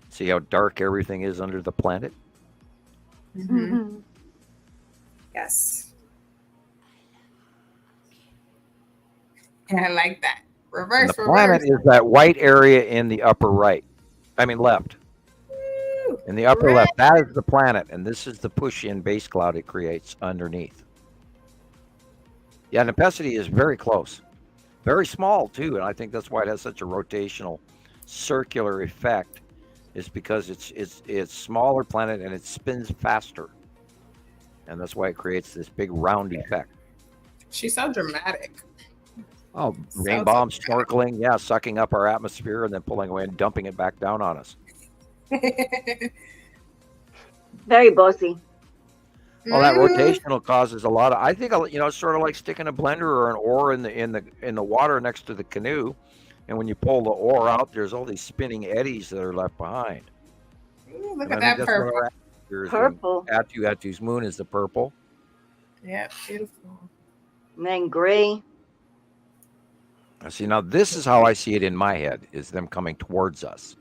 See how dark everything is under the planet? Yes. I like that. Reverse, and the planet is that white area in the upper right. I mean left. In the upper left, that is the planet, and this is the push-in base cloud it creates underneath. Yeah, Nepacity is very close. Very small, too, and I think that's why it has such a rotational, circular effect, is because it's smaller planet and it spins faster. And that's why it creates this big round effect. She's so dramatic. Oh, rain bombs, snorkeling, sucking up our atmosphere and then pulling away and dumping it back down on us. Very bossy. Well, that rotational causes a lot of. I think it's sort of like sticking a blender or an oar in the water next to the canoe, and when you pull the oar out, there's all these spinning eddies that are left behind. Ooh, look at that purple. Purple. Atu's moon is the purple. Yeah, beautiful. And then gray. See, now this is how I see it in my head: is them coming towards us.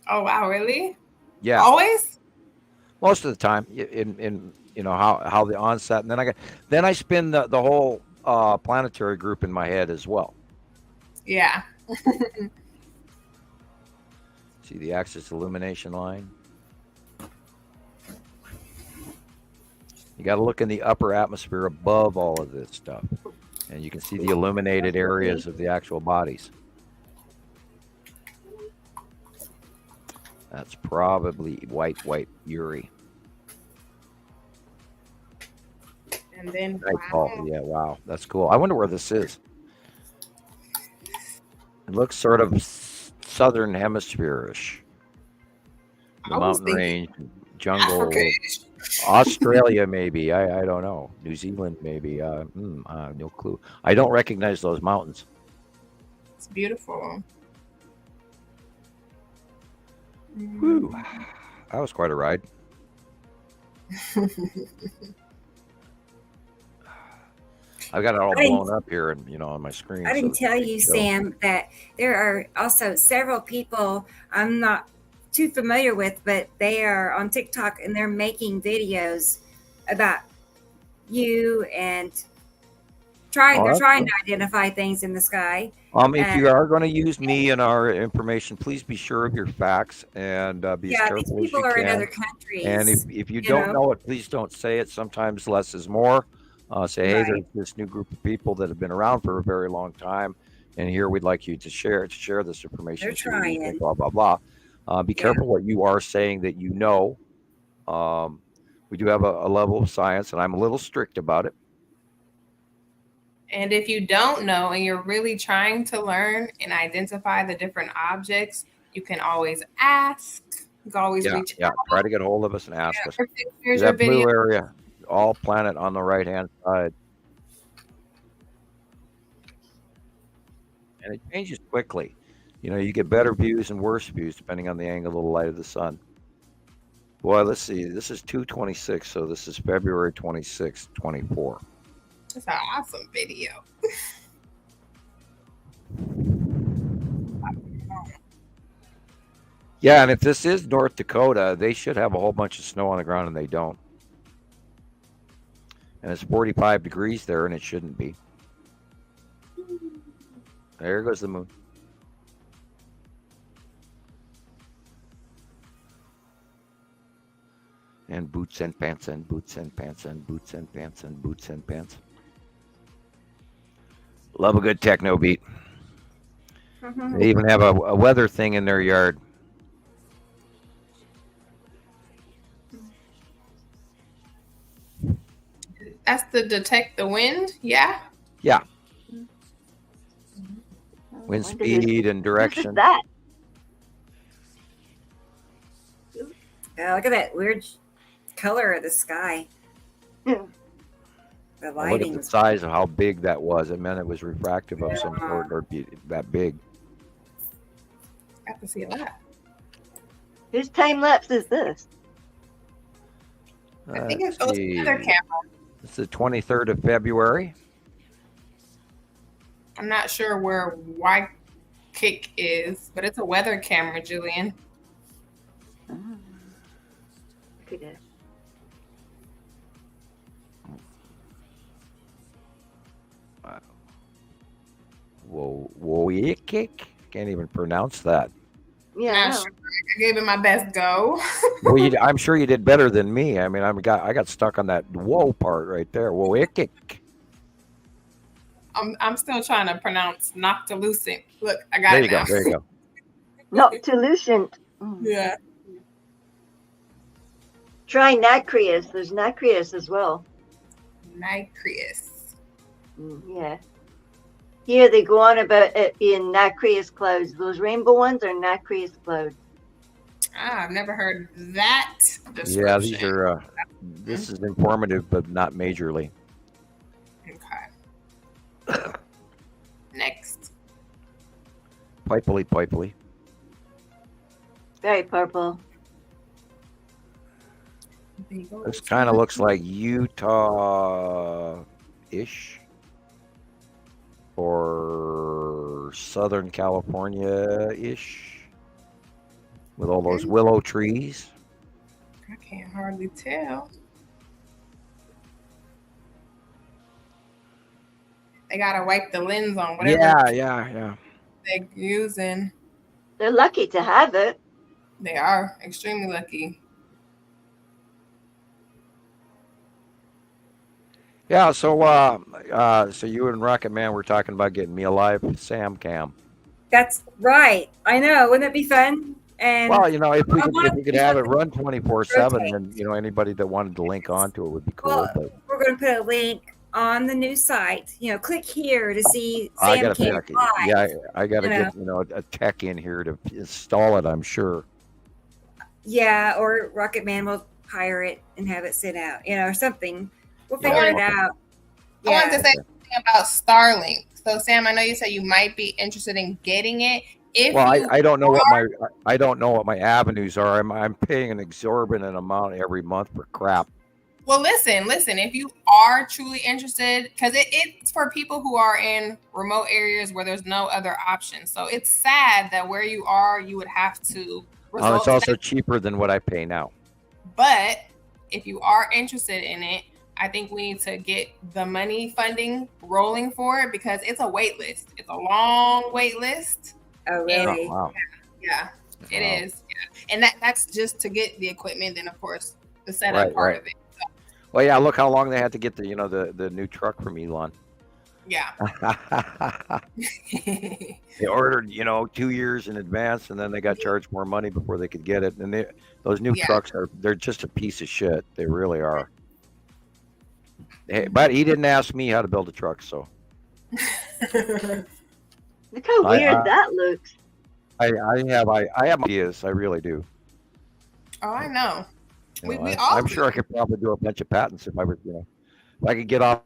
Oh wow, really? Yeah. Always? Most of the time, in how the onset, and then I spin the whole planetary group in my head as well. Yeah. See the axis illumination line. You got to look in the upper atmosphere above all of this stuff, and you can see the illuminated areas of the actual bodies. That's probably white Uri. And then wow, that's cool. I wonder where this is. It looks sort of southern hemisphere-ish. The mountain range, jungle, Australia maybe. I don't know. New Zealand maybe. No clue. I don't recognize those mountains. It's beautiful. Whew. That was quite a ride. I've got it all blown up here and on my screen. I didn't tell you, Sam, that there are also several people I'm not too familiar with, but they are on TikTok and they're making videos about you and they're trying to identify things in the sky. If you are going to use me and our information, please be sure of your facts and be as careful as you can. These people are in other countries. And if you don't know it, please don't say it. Sometimes less is more. Say, hey, there's this new group of people that have been around for a very long time, and here we'd like you to share this information. They're trying. Blah, blah, blah. Be careful what you are saying that you know. We do have a level of science, and I'm a little strict about it. And if you don't know and you're really trying to learn and identify the different objects, you can always ask. You can always reach out. Try to get a hold of us and ask us. Here's that your video. Blue area. all planet on the right-hand side. And it changes quickly. You get better views and worse views depending on the angle of the light of the sun. Boy, let's see. This is 2/26, so this is February 26, 24. That's an awesome video. Yeah, and if this is North Dakota, they should have a whole bunch of snow on the ground, and they don't. And it's 45 degrees there, and it shouldn't be. There goes the moon. And boots and pants and boots and pants and boots and pants and boots and pants. Love a good techno beat. They even have a weather thing in their yard. That's to detect the wind, yeah? Yeah. Wind speed and direction. What is that? Oh, look at that weird color of the sky. The Look lighting. at the size of how big that was. It meant it was refractive of some sort, or be that big. Got to see that. Whose time lapse is this? I think it's Let's those see. other camera. It's the 23rd of February. I'm not sure where Waikik is, but it's a weather camera, Gillian. Look at it. Woikik? Can't even pronounce that. Yeah. Not sure. I gave it my best go. Well, I'm sure you did better than me. I mean, I got stuck on that whoa part right there. Woikik. I'm still trying to pronounce noctilucent. Look, I got There it you go. now. There you go. Noctilucent. Yeah. Try nacreous. There's nacreous as well. Nacreous. Yeah. Here they go on about it being nacreous clouds. Those rainbow ones are nacreous clouds. I've never heard that description. Yeah, these are. This is informative, but not majorly. Okay. Next. Pipely. Very purple. This kind of looks like Utah-ish or Southern California-ish with all those willow trees. I can't hardly tell. They gotta wipe the lens on whatever Yeah. they're using. They're lucky to have it. They are extremely lucky. Yeah, so you and Rocket Man were talking about getting me a live Sam cam. That's right. I know. Wouldn't it be fun? And Well, if we could have it run 24/7, rotate. then anybody that wanted to link onto it would be cool. Well, But we're going to put a link on the new site. Click here to see I Sam gotta Cam pick. live. Yeah, I gotta get a tech in here to install it. I'm sure. Yeah, or Rocket Man will hire it and have it sent out, or something. We'll figure it out. I wanted to say something about Starlink. So, Sam, I know you said you might be interested in getting it. I don't know what my avenues are. I'm paying an exorbitant amount every month for crap. Well, listen. If you are truly interested, because it's for people who are in remote areas where there's no other option. So it's sad that where you are, you would have to. It's also cheaper than what I pay now. But if you are interested in it, I think we need to get the money funding rolling for it because it's a wait list. It's a long wait list. Oh, really? Wow. Yeah, it is. Yeah. And that's just to get the equipment and, of course, the setup part of it. So, well, yeah, look how long they had to get the new truck from Elon. yeah. They ordered, 2 years in advance, and then they got charged more money before they could get it. And those new trucks they're just a piece of shit. They really are. Hey, but he didn't ask me how to build a truck, so. Look how weird that looks. I have ideas. I really do. Oh, I know. I'm sure I could probably do a bunch of patents if I was, if I could get off.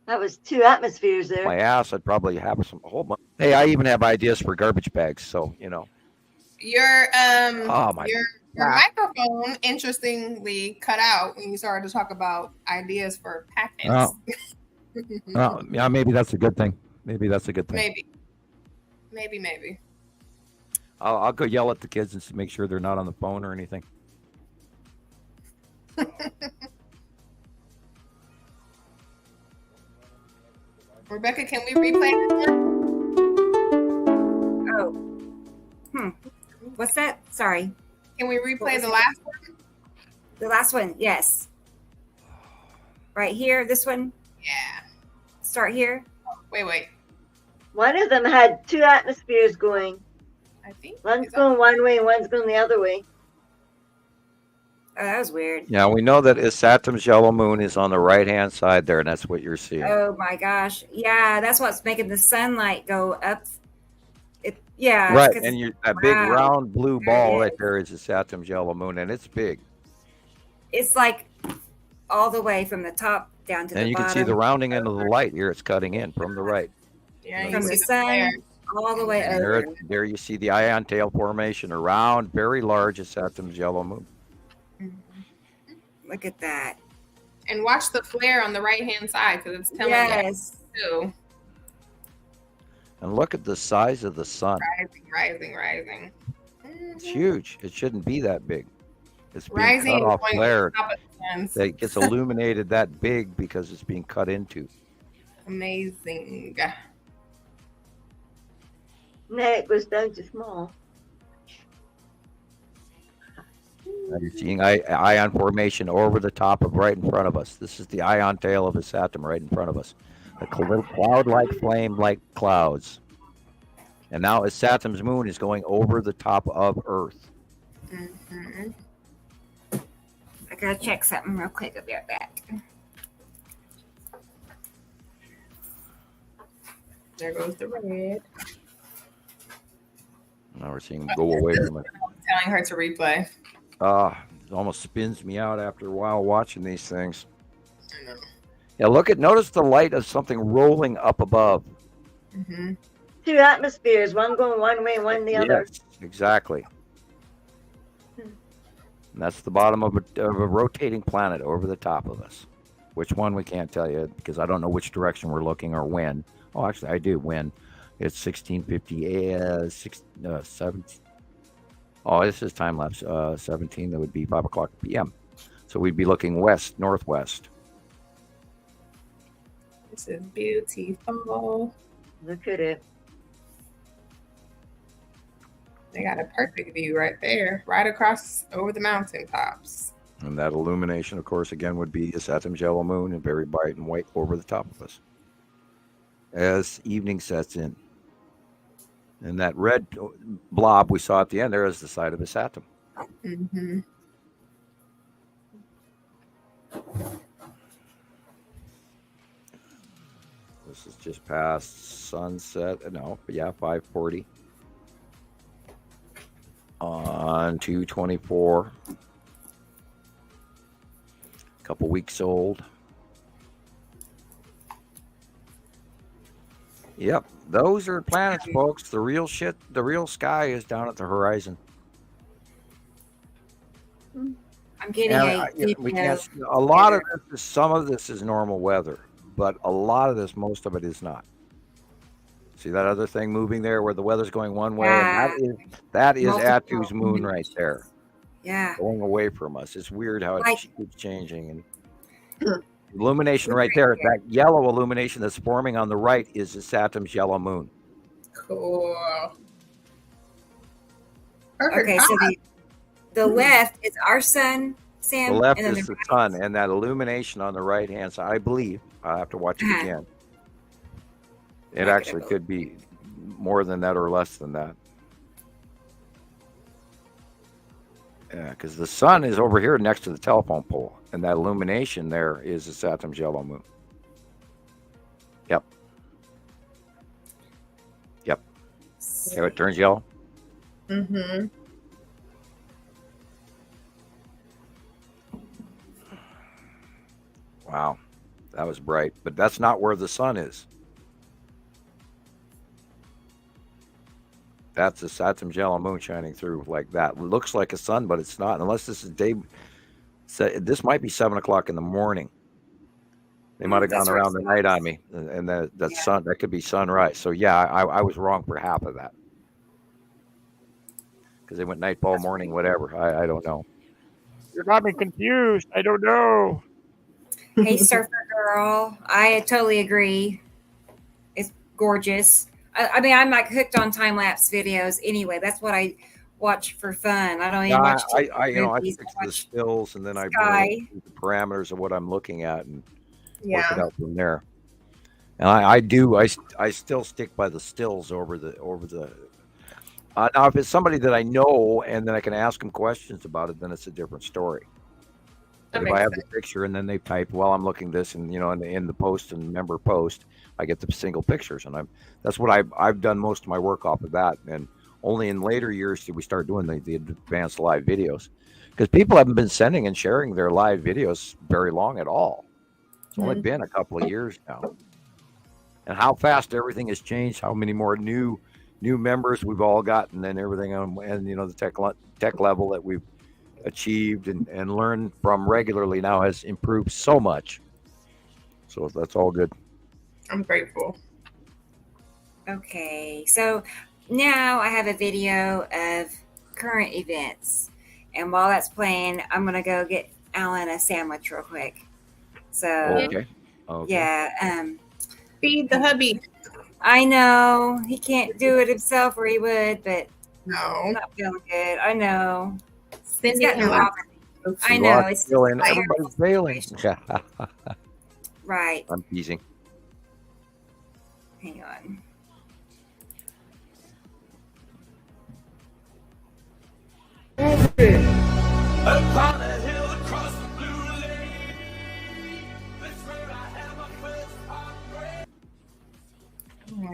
That was 2 atmospheres there. My ass, I'd probably have a whole bunch. Hey, I even have ideas for garbage bags. So, Your oh my your microphone interestingly cut out when you started to talk about ideas for patents. Yeah, maybe that's a good thing. Maybe. I'll go yell at the kids and make sure they're not on the phone or anything. Rebecca, can we replay this one? Oh. What's that? Sorry. Can we replay the last one? The last one, yes. Right here, this one? Yeah. Start here. Wait. One of them had 2 atmospheres going. I think. One's going one way and one's going the other way. Oh, that was weird. Yeah, we know that Saturn's yellow moon is on the right-hand side there, and that's what you're seeing. Oh, my gosh. Yeah, that's what's making the sunlight go up. Yeah. Right, and that big round blue ball right there is Saturn's yellow moon, and it's big. It's like all the way from the top down to the bottom. And you can see the rounding end of the light here. It's cutting in from the right. Yeah, from the sun all the way over. There you see the ion tail formation around, very large Saturn's yellow moon. Look at that. And watch the flare on the right-hand side because it's telling us too. And look at the size of the sun. Rising. It's huge. It shouldn't be that big. It's being rising cut off flare. It gets illuminated that big because it's being cut into. Amazing. And then it goes down to small. Now you're seeing ion formation over the top of right in front of us. This is the ion tail of a Saturn right in front of us. The little cloud-like flame-like clouds. And now Saturn's moon is going over the top of Earth. Mm-hmm. I gotta check something real quick about that. There goes the red. Now we're seeing them go away from it. Telling her to replay. It almost spins me out after a while watching these things. I know. Yeah, notice the light of something rolling up above. Mm-hmm. 2 atmospheres, one going one way, one the other. Yes, exactly. And that's the bottom of a rotating planet over the top of us. Which one we can't tell you because I don't know which direction we're looking or when. Oh, actually, I do. When it's 1650, 17. Oh, this is time lapse. 17. That would be 5 o'clock p.m. So we'd be looking west, northwest. This is beautiful. Look at it. They got a perfect view right there, right across over the mountaintops. And that illumination, of course, again, would be the Saturn's yellow moon and very bright and white over the top of us as evening sets in. And that red blob we saw at the end there is the side of a Saturn. Mm-hmm. This is just past sunset. No, but yeah, 5:40 on 2/24. A couple weeks old. Yep, those are planets, folks. The real shit, the real sky is down at the horizon. I'm getting we can't. A lot of this, some of this is normal weather, but a lot of this, most of it is not. See that other thing moving there, where the weather's going one way, and that is Atu's moon right there. Yeah, going away from us. It's weird how it keeps changing. And illumination right there, that yellow illumination that's forming on the right is the Saturn's yellow moon. Cool. Perfect. Okay, so the left is our sun, Sam. The left is the sun, and that illumination on the right hand side, I believe, I'll have to watch it again. It actually could be more than that or less than that. Yeah, because the sun is over here next to the telephone pole, and that illumination there is the Saturn's yellow moon. Yep. See how it turns yellow? Mm-hmm. Wow, that was bright, but that's not where the sun is. That's a Saturn yellow moon shining through like that. It looks like a sun, but it's not. Unless this is day. This might be 7 o'clock in the morning. They might have gone around the night on me, and that sun, that could be sunrise. So yeah, I was wrong for half of that because they went nightfall, morning, whatever. I don't know. You got me confused. I don't know. Hey, Surfer Girl, I totally agree. It's gorgeous. I mean, I'm like hooked on time lapse videos anyway. That's what I watch for fun. I don't even watch. I fix the stills and then I the parameters of what I'm looking at and work it out from there. And I still stick by the stills over the. Now, if it's somebody that I know and then I can ask them questions about it, then it's a different story. If I have the picture and then they type, well, I'm looking this, and in the post and member post, I get the single pictures, and that's what I've done most of my work off of that. And only in later years did we start doing the advanced live videos, because people haven't been sending and sharing their live videos very long at all. It's only been a couple of years now, and how fast everything has changed. How many more new members we've all gotten, and everything, and the tech level that we've achieved and learned from regularly now has improved so much. So that's all good. I'm grateful. Okay, so now I have a video of current events, and while that's playing, I'm gonna go get Alan a sandwich real quick. So okay. Yeah, feed the hubby. I know he can't do it himself, or he would, but no, I'm not feeling good. I know. Cindy, I know it's failing. Everybody's failing. Right. I'm teasing. Hang on. Upon a hill across the blue lake, this road I have my first heartbreak.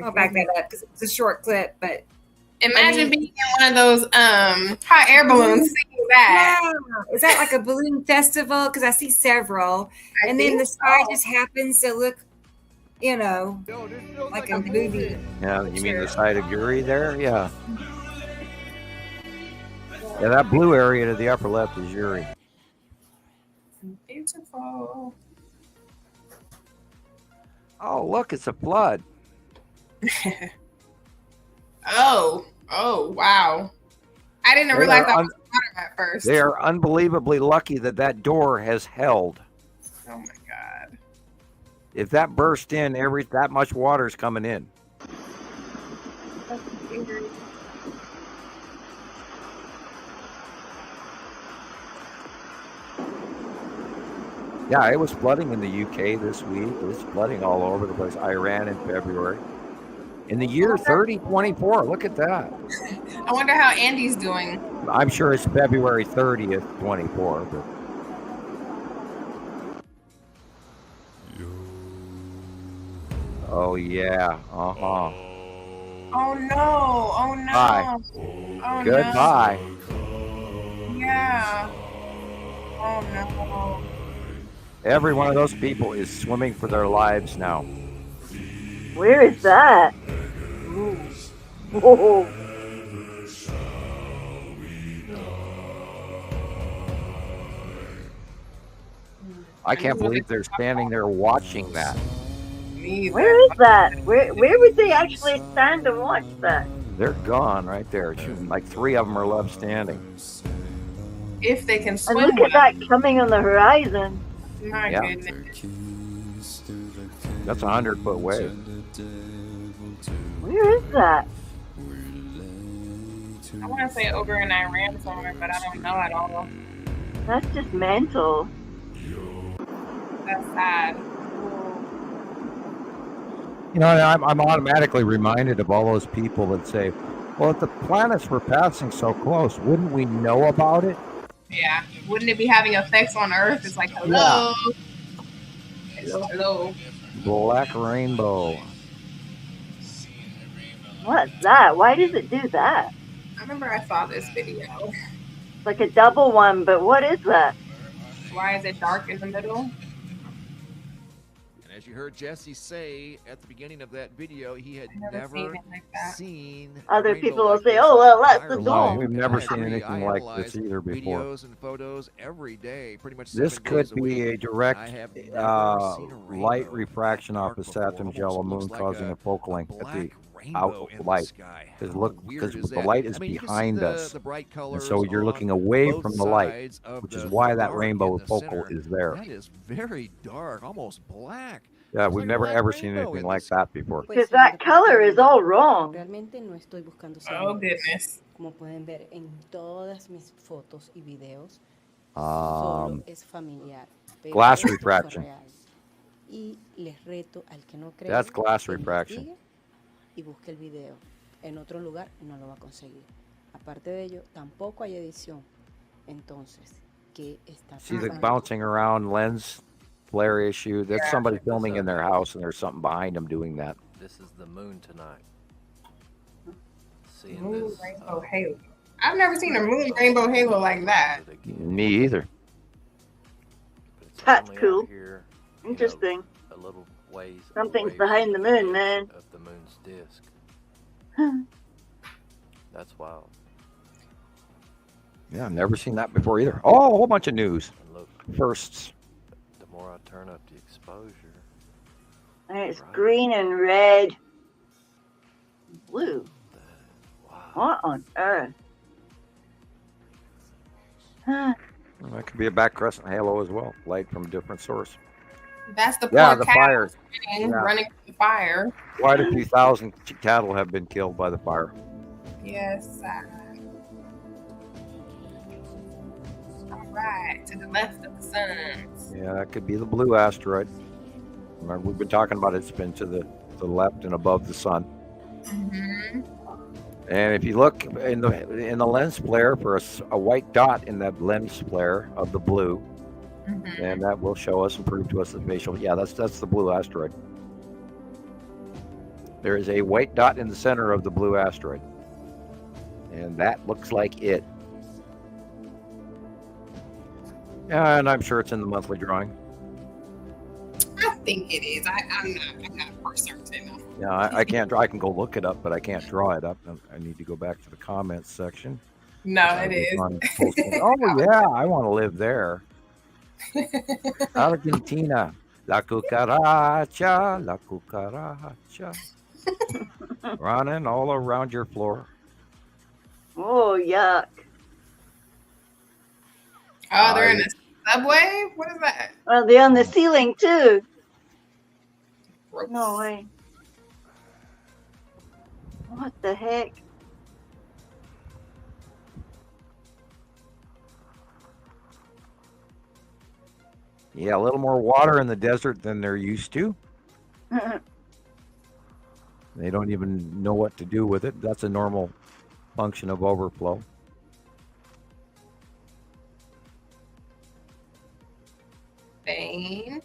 I'll back that up because it's a short clip, but imagine being in one of those hot air balloons singing that. Yeah. Is that like a balloon festival? Because I see several. And then the sky just happens to look, like a movie. Yeah, you mean the side of Uri there? Yeah. Yeah, that blue area to the upper left is Uri. Beautiful. Oh, look, it's a flood. Oh, wow. I didn't realize that was water at first. They are unbelievably lucky that door has held. Oh, my God. If that burst in, that much water is coming in. Yeah, it was flooding in the UK this week. It was flooding all over the place. Iran in February. In the year 3024, look at that. I wonder how Andy's doing. I'm sure it's February 30th, 24. But... Oh, yeah. Uh-huh. Oh, no. Oh, no. Bye. Oh, Goodbye. No. Yeah. Oh, no. Every one of those people is swimming for their lives now. Where is that? Whoa. I can't believe they're standing there watching that. Where is that? Where would they actually stand and watch that? They're gone right there. Like 3 of them are left standing. If they can swim. And look at that coming on the horizon. My goodness. That's a 100-foot wave. Where is that? I want to say over in Iran somewhere, but I don't know at all. That's just mental. That's sad. I'm automatically reminded of all those people that say, well, if the planets were passing so close, wouldn't we know about it? Yeah. Wouldn't it be having effects on Earth? It's like, hello. Yeah. Hello. Black rainbow. What's that? Why does it do that? I remember I saw this video. Like a double one, but what is that? Why is it dark in the middle? And as you heard Jesse say at the beginning of that video, he had never seen Other people will say, "Oh, well, that's the No, dome." we've never seen anything like this either before. Videos and photos every day, pretty much. This 7 could days a be week. a direct I have never seen a rainbow light refraction off dark the before. Saturn Almost yellow looks moon, like causing a focal a length at the black rainbow out in the light. sky. Because How look, weird because is the that? light is I mean, you can see behind the- us, the bright and colors so you're on looking away both from the light, sides of which is the why that arc rainbow in the focal center. is there. That is very dark, almost black. Yeah, It's we've like a never black ever seen rainbow anything in like the that before. Because that color is all wrong. Realmente no estoy buscando ser Oh modelo. goodness. Como pueden ver en todas mis fotos y videos, Um, solo es familiar. Pero glass esto fue refraction. real. Y les reto al que no cree That's glass que refraction. investigue y busque el video. En otro lugar no lo va a conseguir. Aparte de ello, tampoco hay edición. Entonces, ¿qué está See the pasando? bouncing around lens flare issue? That's somebody filming in their house, and there's something behind them doing that. This is the moon tonight. Seeing Moon this. rainbow halo. I've never seen a moon rainbow halo like that. Me either. That's only out cool. here, Interesting. a little ways Something's away behind from the moon, man. of the moon's disk. That's wild. Yeah, I've never seen that before either. Oh, a whole bunch of news. And look, Firsts. the more I turn up the exposure, And it's green and red. Blue. wow. What on earth? Huh. Well, that could be a back crescent halo as well. Light from a different source. That's the Yeah, poor the cow fire. running, Yeah. running from the fire. Quite a few thousand cattle have been killed by the fire. Yes. All right, to the left of the sun. Yeah, that could be the blue asteroid. Remember, we've been talking about it's been to the left and above the sun. Mm-hmm. And if you look in the lens flare for a white dot in that lens flare of the blue, Mm-hmm. and that will show us and prove to us the facial. Yeah, that's the blue asteroid. There is a white dot in the center of the blue asteroid, and that looks like it. And I'm sure it's in the monthly drawing. I think it is. I'm not for certain. Yeah, I can't. I can go look it up, but I can't draw it up. I need to go back to the comments section. No, it is. Oh yeah, I want to live there. Argentina, la cucaracha, running all around your floor. Oh, yuck. Oh, they're in the subway? What is that? Well, they're on the ceiling, too. Gross. No way. What the heck? Yeah, a little more water in the desert than they're used to. They don't even know what to do with it. That's a normal function of overflow. Spain.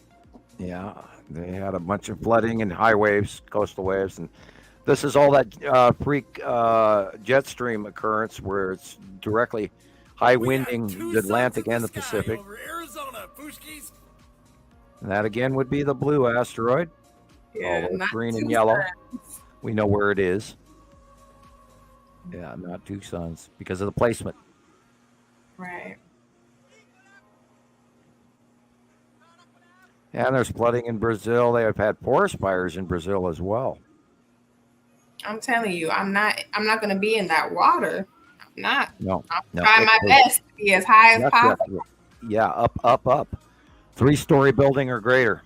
Yeah, they had a bunch of flooding and high waves, coastal waves, and this is all that freak jet stream occurrence where it's directly high winding the Atlantic and the Pacific. Arizona, Pushkis. And that again would be the blue asteroid. Yeah, Although not green and two yellow. suns. We know where it is. Yeah, not two suns because of the placement. Right. And there's flooding in Brazil. They have had forest fires in Brazil as well. I'm telling you, I'm not going to be in that water. I'm not. No, I'll no, try my best to be as high as Yes, possible. yeah, up. 3-story building or greater.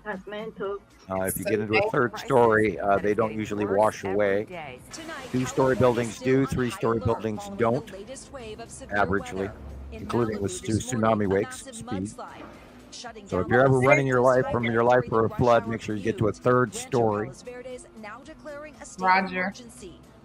That's mental. If you get into a third story, they don't usually wash away. 2-story buildings do, 3-story buildings don't, averagely, including with tsunami wakes speed. So if you're ever running your life from your life for a flood, make sure you get to a third story. Roger.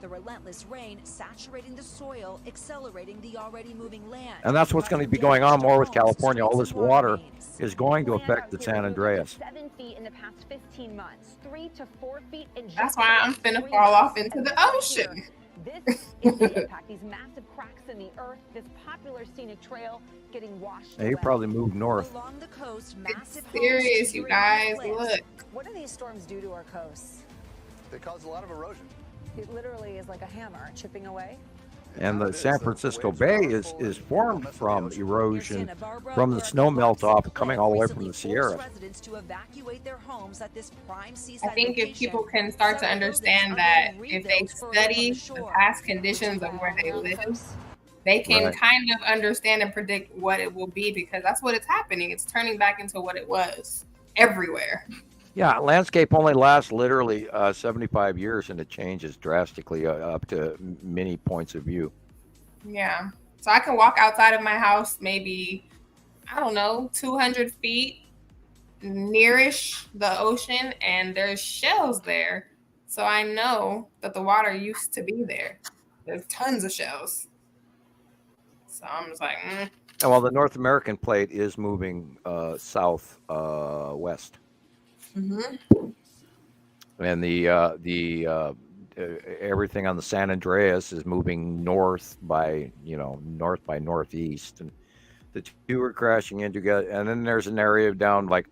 The relentless rain saturating the soil, accelerating the already moving land. And that's what's going to be going on more with California. All this water is going to affect the San Andreas. 7 feet in the past 15 months, 3 to 4 feet in That's why I'm finna fall off into the ocean. This is the impact. These massive cracks in the earth, this popular scenic trail getting washed Now, you away. probably moved north. Along the coast, massive Serious, you guys. Look. What do these storms do to our coasts? They cause a lot of erosion. It literally is like a hammer chipping away. And the San Francisco Bay is formed from erosion from the snow melt off coming all the way from the Sierra. I think if people can start to understand that if they study the past conditions of where they live, they can kind of understand and predict what it will be, because that's what it's happening. It's turning back into what it was everywhere. Yeah, landscape only lasts literally 75 years, and it changes drastically up to many points of view. Yeah. So I can walk outside of my house maybe, I don't know, 200 feet nearish the ocean, and there's shells there. So I know that the water used to be there. There's tons of shells. So I'm just like, Well, the North American plate is moving south west. Mm-hmm. And the everything on the San Andreas is moving north by northeast, and the two are crashing in together. And then there's an area down like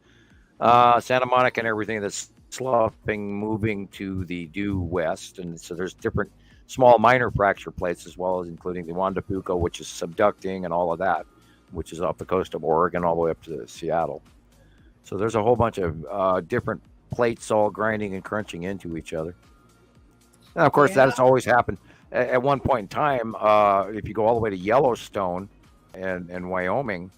Santa Monica and everything that's sloughing, moving to the due west, and so there's different small minor fracture plates as well, as including the Juan de Fuca, which is subducting, and all of that, which is off the coast of Oregon all the way up to Seattle. So there's a whole bunch of different plates all grinding and crunching into each other. And of course, that's always happened. At one point in time, if you go all the way to Yellowstone and Wyoming,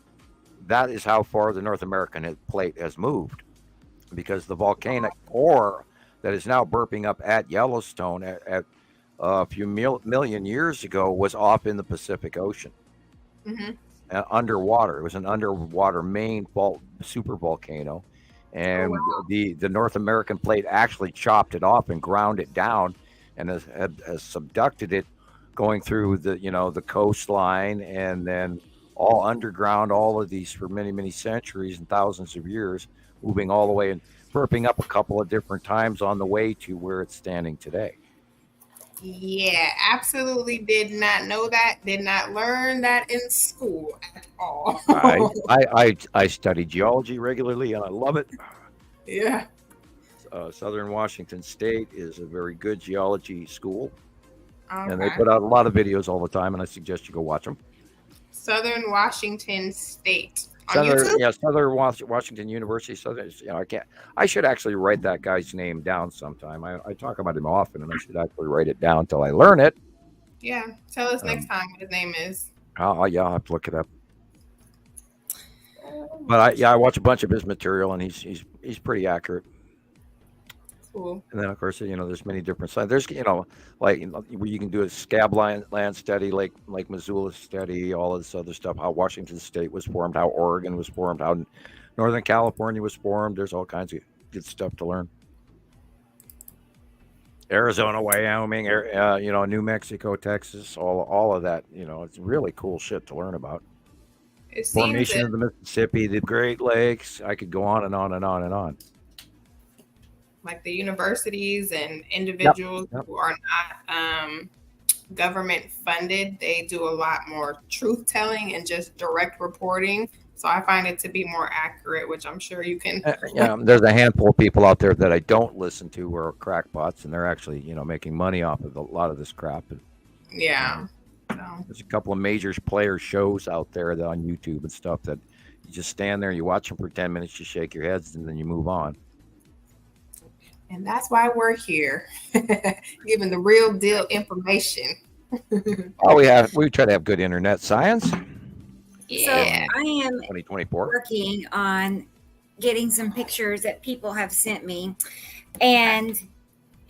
that is how far the North American plate has moved, because the volcanic core that is now burping up at Yellowstone at a few million years ago was off in the Pacific Ocean. Mm-hmm. Underwater. It was an underwater main fault super volcano, and the North American plate actually chopped it off and ground it down, and has subducted it, going through the coastline, and then all underground, all of these for many centuries and thousands of years, moving all the way and burping up a couple of different times on the way to where it's standing today. Yeah, absolutely did not know that. Did not learn that in school at all. I study geology regularly, and I love it. Yeah. Southern Washington State is a very good geology school, Okay. and they put out a lot of videos all the time, and I suggest you go watch them. Southern Washington State. On YouTube? Southern Washington University. I should actually write that guy's name down sometime. I talk about him often, and I should actually write it down until I learn it. Yeah. Tell us next time what his name is. I'll have to look it up. But I watch a bunch of his material, and he's pretty accurate. Cool. And then, of course, there's many different sites. There's, where you can do a scab land study, like Missoula study, all of this other stuff, how Washington State was formed, how Oregon was formed, how Northern California was formed. There's all kinds of good stuff to learn. Arizona, Wyoming, New Mexico, Texas, all of that. It's really cool shit to learn about. Formation of the Mississippi, the Great Lakes. I could go on and on and on and on. Like the universities and individuals who are not government funded, they do a lot more truth telling and just direct reporting. So I find it to be more accurate, which I'm sure you can. There's a handful of people out there that I don't listen to who are crackpots, and they're actually, making money off of a lot of this crap. Yeah. There's a couple of major player shows out there that on YouTube and stuff that you just stand there, you watch them for 10 minutes, you shake your heads, and then you move on. And that's why we're here, giving the real deal information. We try to have good internet science. Yeah. So I am 2024 working on getting some pictures that people have sent me. And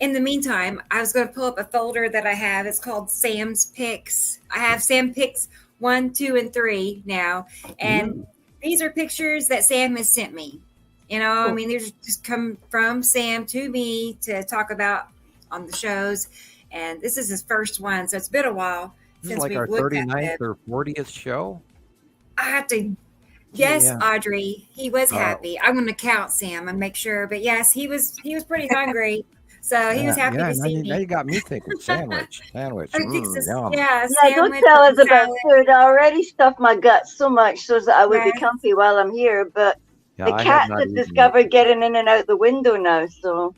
in the meantime, I was going to pull up a folder that I have. It's called Sam's Picks. I have Sam Picks 1, 2, and 3 now. And these are pictures that Sam has sent me. I mean, they're just come from Sam to me to talk about on the shows. And this is his first one. So it's been a while since we've looked at it. Like our 39th or 40th show? I have to. Yes, Audrey. He was happy. I'm going to count Sam and make sure. But yes, he was pretty hungry So he was happy to see now me. you got me thinking sandwich. Yum. Yum. Don't tell us about food. I already stuffed my guts so much so that I would be comfy while I'm here. But the I have cats not have eaten discovered getting in and out the window now. So.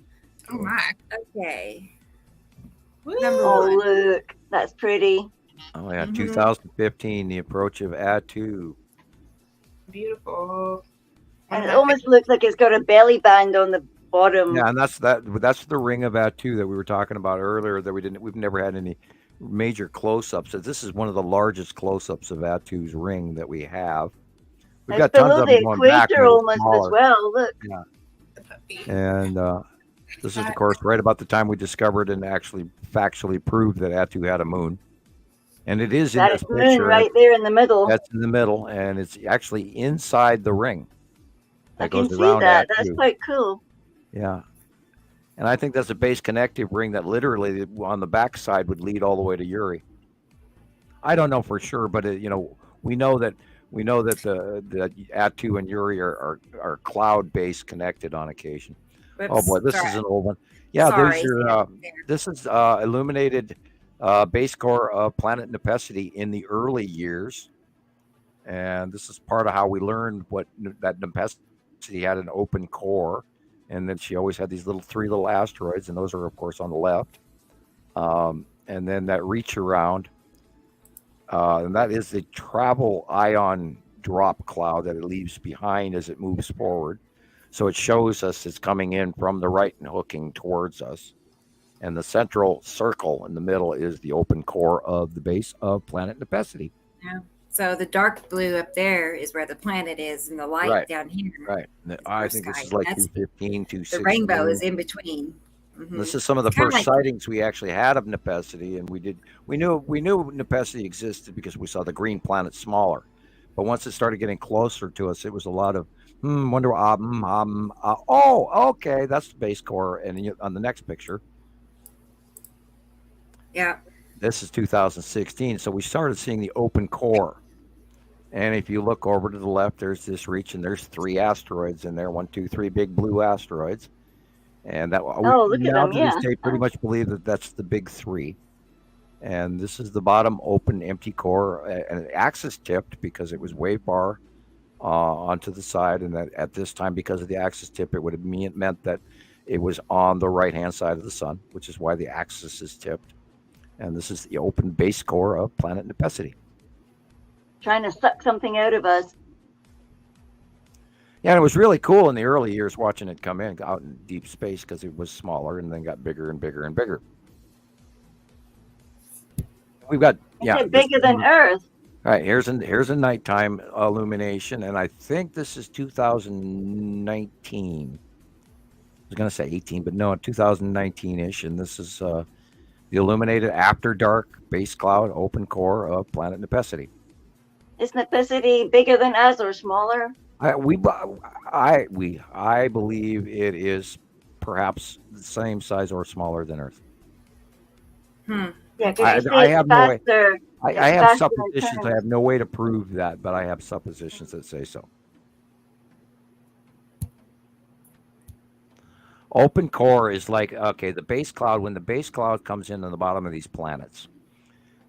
Oh my. Okay. Oh, look, that's pretty. Oh yeah, 2015, the approach of Attu. Beautiful. And it almost looks like it's got a belly band on the bottom. Yeah, and that's the ring of Attu that we were talking about earlier. That we've never had any major close-ups. This is one of the largest close-ups of Attu's ring that we have. We've got tons of them going back. Almost as well. Look. Yeah. And this is, of course, right about the time we discovered and actually factually proved that Attu had a moon. And it is in this picture. Right there in the middle. That's in the middle, and it's actually inside the ring. I can see that. That's quite cool. Yeah. And I think that's a base connective ring that literally on the back side would lead all the way to Uri. I don't know for sure, but we know that the Attu and Uri are cloud-based connected on occasion. Oops, oh boy, this is an old one. Yeah, this is illuminated base core of planet Nepacity in the early years, and this is part of how we learned that Nepacity had an open core, and then she always had these three little asteroids, and those are of course on the left, and then that reach around, and that is the travel ion drop cloud that it leaves behind as it moves forward. So it shows us it's coming in from the right and hooking towards us. And the central circle in the middle is the open core of the base of planet Nepacity. Yeah. So the dark blue up there is where the planet is, and the light down here. Right. I think this is like 215, 216. The rainbow is in between. Mm-hmm. This is some of the first sightings we actually had of Nepacity, and we knew Nepacity existed because we saw the green planet smaller. But once it started getting closer to us, it was a lot of wonder. Oh, okay, that's the base core. And on the next picture. Yeah. This is 2016. So we started seeing the open core. And if you look over to the left, there's this reach, and there's 3 asteroids in there. 1, 2, 3 big blue asteroids. And that look at them, to this day pretty much believe that that's the big 3. And this is the bottom open empty core, and axis tipped because it was wave bar onto the side. And that at this time, because of the axis tip, it would have meant that it was on the right-hand side of the sun, which is why the axis is tipped. And this is the open base core of planet Nepacity. Trying to suck something out of us. Yeah, and it was really cool in the early years watching it come in out in deep space because it was smaller and then got bigger and bigger and bigger. We've got bigger than Earth. All right, here's a nighttime illumination, and I think this is 2019. I was going to say 18, but no, 2019-ish, and this is the illuminated after dark base cloud open core of planet Nepacity. Is Nepacity bigger than us or smaller? I believe it is perhaps the same size or smaller than Earth. Yeah, I have no way. I have suppositions. I have no way to prove that, but I have suppositions that say so. Open core is like, the base cloud. When the base cloud comes in on the bottom of these planets,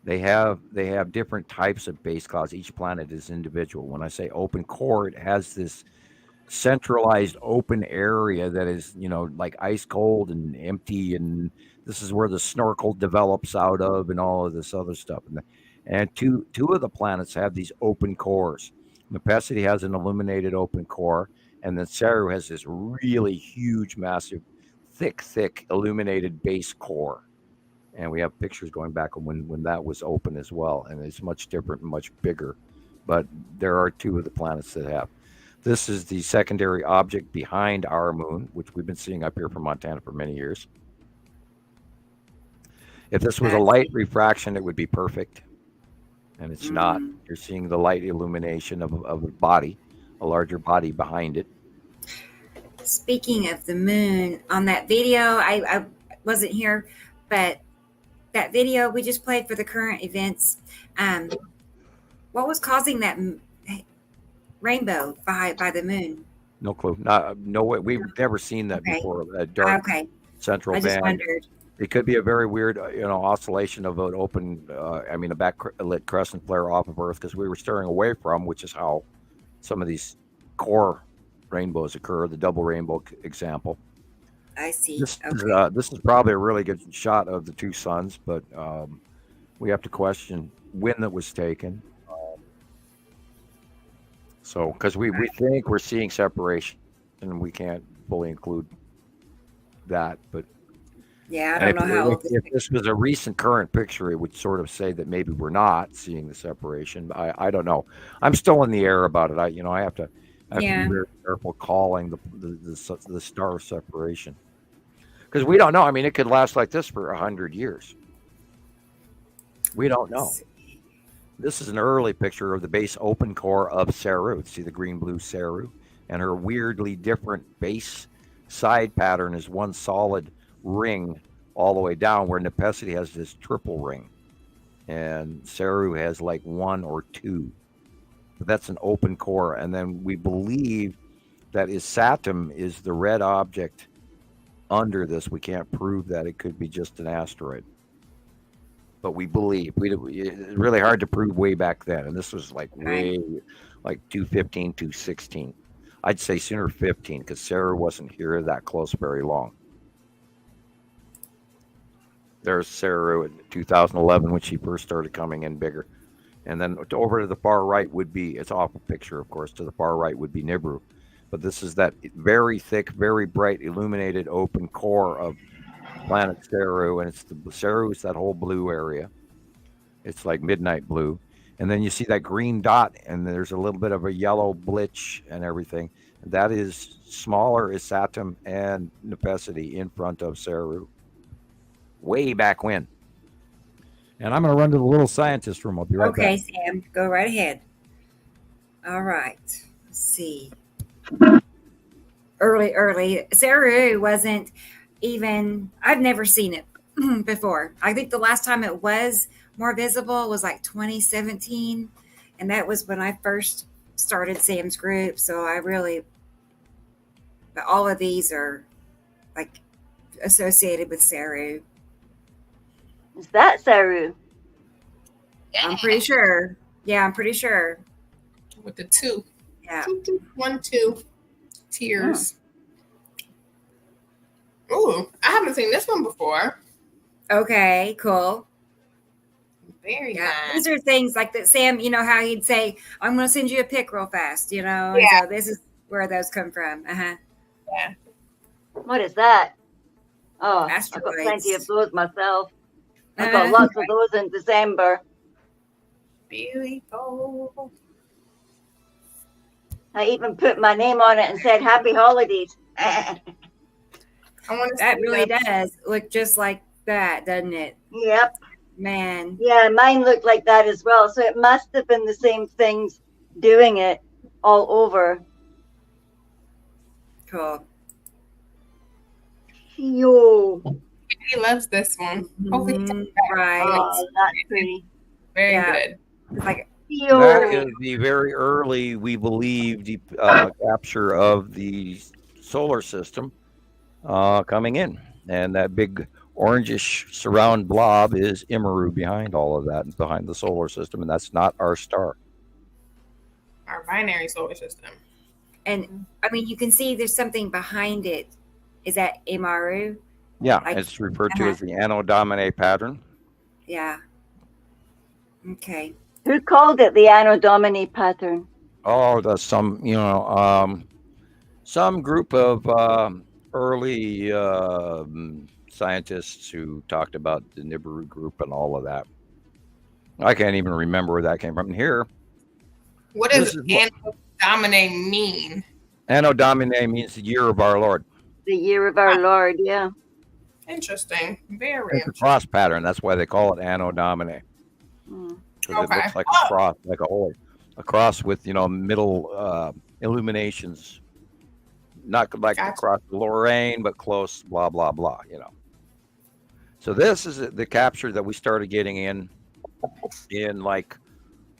they have different types of base clouds. Each planet is individual. When I say open core, it has this centralized open area that is, like ice cold and empty, and this is where the snorkel develops out of and all of this other stuff. And two of the planets have these open cores. Nepacity has an illuminated open core, and then Saru has this really huge, massive, thick illuminated base core. And we have pictures going back when that was open as well, and it's much different and much bigger. But there are 2 of the planets that have. This is the secondary object behind our moon, which we've been seeing up here from Montana for many years. If this was a light refraction, it would be perfect. And it's not. You're seeing the light illumination of a body, a larger body behind it. Speaking of the moon, on that video, I wasn't here, but that video we just played for the current events, what was causing that rainbow by the moon? No clue. No way. We've never seen that before. Dark central I just band. wondered. It could be a very weird, oscillation of an open, a backlit crescent flare off of Earth, because we were staring away from, which is how some of these core rainbows occur. The double rainbow example. I see. This is probably a really good shot of the two suns, but we have to question when that was taken. So, because we think we're seeing separation, and we can't fully include that, but yeah, I don't know how. If this was a recent current picture, it would sort of say that maybe we're not seeing the separation. I don't know. I'm still in the air about it. I have to be very careful calling the star separation, because we don't know. I mean, it could last like this for 100 years. We don't know. This is an early picture of the base open core of Saru. See the green-blue Saru, and her weirdly different base side pattern is one solid ring all the way down, where Nepesity has this triple ring, and Saru has like one or two. But that's an open core, and then we believe that Saturn is the red object under this. We can't prove that. It could be just an asteroid. But we believe it's really hard to prove way back then, and this was like way like 215, 216. I'd say sooner 15, because Sarah wasn't here that close very long. There's Sarah in 2011 when she first started coming in bigger, and then over to the far right would be, it's off a picture, of course. To the far right would be Nibiru, but this is that very thick, very bright, illuminated open core of planet Saru, and it's the Saru is that whole blue area. It's like midnight blue, and then you see that green dot, and there's a little bit of a yellow blitch and everything. That is smaller is Saturn and Nepesity in front of Saru, way back when. And I'm going to run to the little scientist room. I'll be right back. Okay, Sam, go right ahead. All right, let's see. Early. Saru wasn't even, I've never seen it before. I think the last time it was more visible was like 2017, and that was when I first started Sam's group. So but all of these are like associated with Saru. Is that Saru? I'm pretty sure. Yeah, I'm pretty sure. With the two. Yeah. 1, 2 tears. Ooh, I haven't seen this one before. Okay, cool. Very nice. nice. These are things like that. Sam, you know how he'd say, I'm going to send you a pic real fast, Yeah. And so this is where those come from. Yeah. What is that? Oh, Asteroids. I've got plenty of those myself. I've got lots of those in December. Beautiful. I even put my name on it and said happy holidays. I want that really does look just like that, doesn't it? Yep. Man. Yeah, mine looked like that as well. So it must have been the same things doing it all over. Cool. Yo. He loves this one. Hopefully he comes back. Right. Oh, that's pretty. Very good. It's like that is the very early, we believe, capture of the solar system coming in, and that big orangish surround blob is Imaru behind all of that, and behind the solar system, and that's not our star. Our binary solar system. And I mean, you can see there's something behind it. Is that Imaru? Yeah, it's referred to as the Anno Domini pattern. Yeah. Okay. Who called it the Anno Domini pattern? Oh, that's some group of early scientists who talked about the Nibiru group and all of that. I can't even remember where that came from. Here. What does Anno Domini mean? Anno Domini means the year of our Lord. The year of our Lord, yeah. Interesting. Very It's a cross pattern. That's why they call it Anno Domini. Because it looks like a cross, like a cross with middle illuminations, not like the cross of Lorraine, but close. Blah blah blah. So this is the capture that we started getting in like,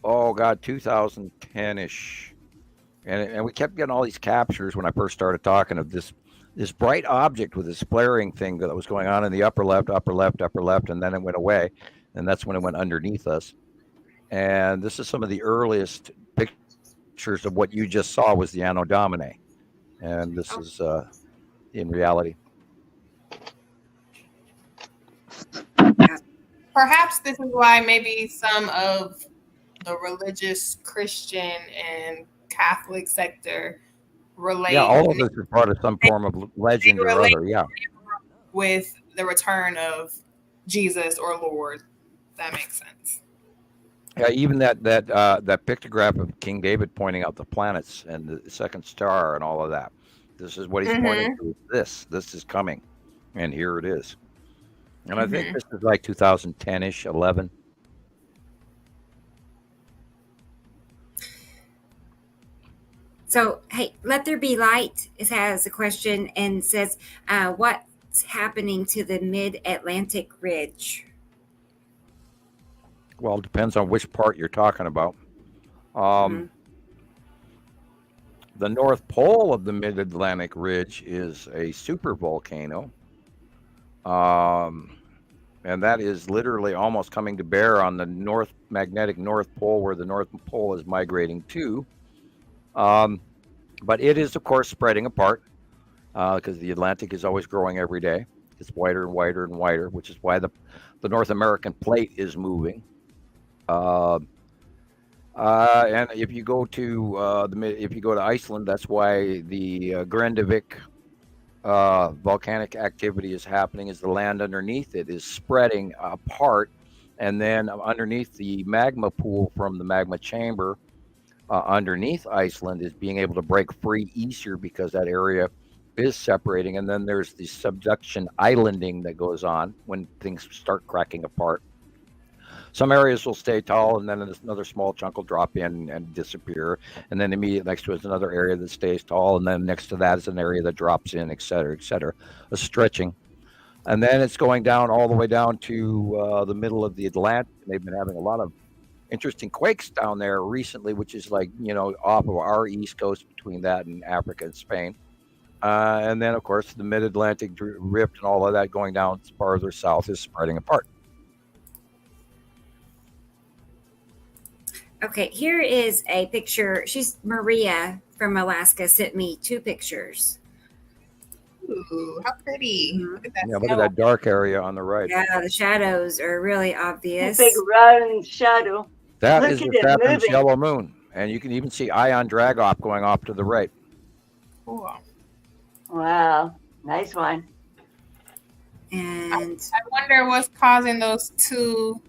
2010-ish, And we kept getting all these captures when I first started talking of this bright object with this flaring thing that was going on in the upper left, and then it went away, and that's when it went underneath us. And this is some of the earliest pictures of what you just saw was the Anno Domini, and this is in reality. Perhaps this is why maybe some of the religious Christian and Catholic sector relate. Yeah, all of this is part of some form of legend or other. Yeah, with the return of Jesus or Lord. That makes sense. Yeah, even that pictograph of King David pointing out the planets and the second star and all of that. This is what he's pointing to. This is coming, and here it is. And I think this is like 2010-ish, 11. So, hey, Let There Be Light has a question and says, what's happening to the mid-Atlantic ridge? Well, it depends on which part you're talking about. The North Pole of the Mid-Atlantic Ridge is a supervolcano. And that is literally almost coming to bear on the magnetic North Pole, where the North Pole is migrating to. But it is, of course, spreading apart because the Atlantic is always growing every day. It's wider and wider and wider, which is why the North American plate is moving. And if you go to Iceland, that's why the Grindavik volcanic activity is happening. Is the land underneath it is spreading apart, and then underneath the magma pool from the magma chamber underneath Iceland is being able to break free easier because that area is separating. And then there's the subduction islanding that goes on when things start cracking apart. Some areas will stay tall, and then another small chunk will drop in and disappear. And then immediately next to it is another area that stays tall, and then next to that is an area that drops in, et cetera, a stretching. And then it's going down all the way down to the middle of the Atlantic. They've been having a lot of interesting quakes down there recently, which is like, off of our east coast between that and Africa and Spain. And then, of course, the mid-Atlantic rift and all of that going down farther south is spreading apart. Okay, here is a picture. Maria from Alaska sent me 2 pictures. Ooh, how pretty. Look at that. Yeah, look at that dark area on the right. Yeah, the shadows are really obvious. A big round shadow. That is the Saturn's yellow moon. And you can even see Ion Dragop going off to the right. Cool. Wow, nice one. And I wonder what's causing those 2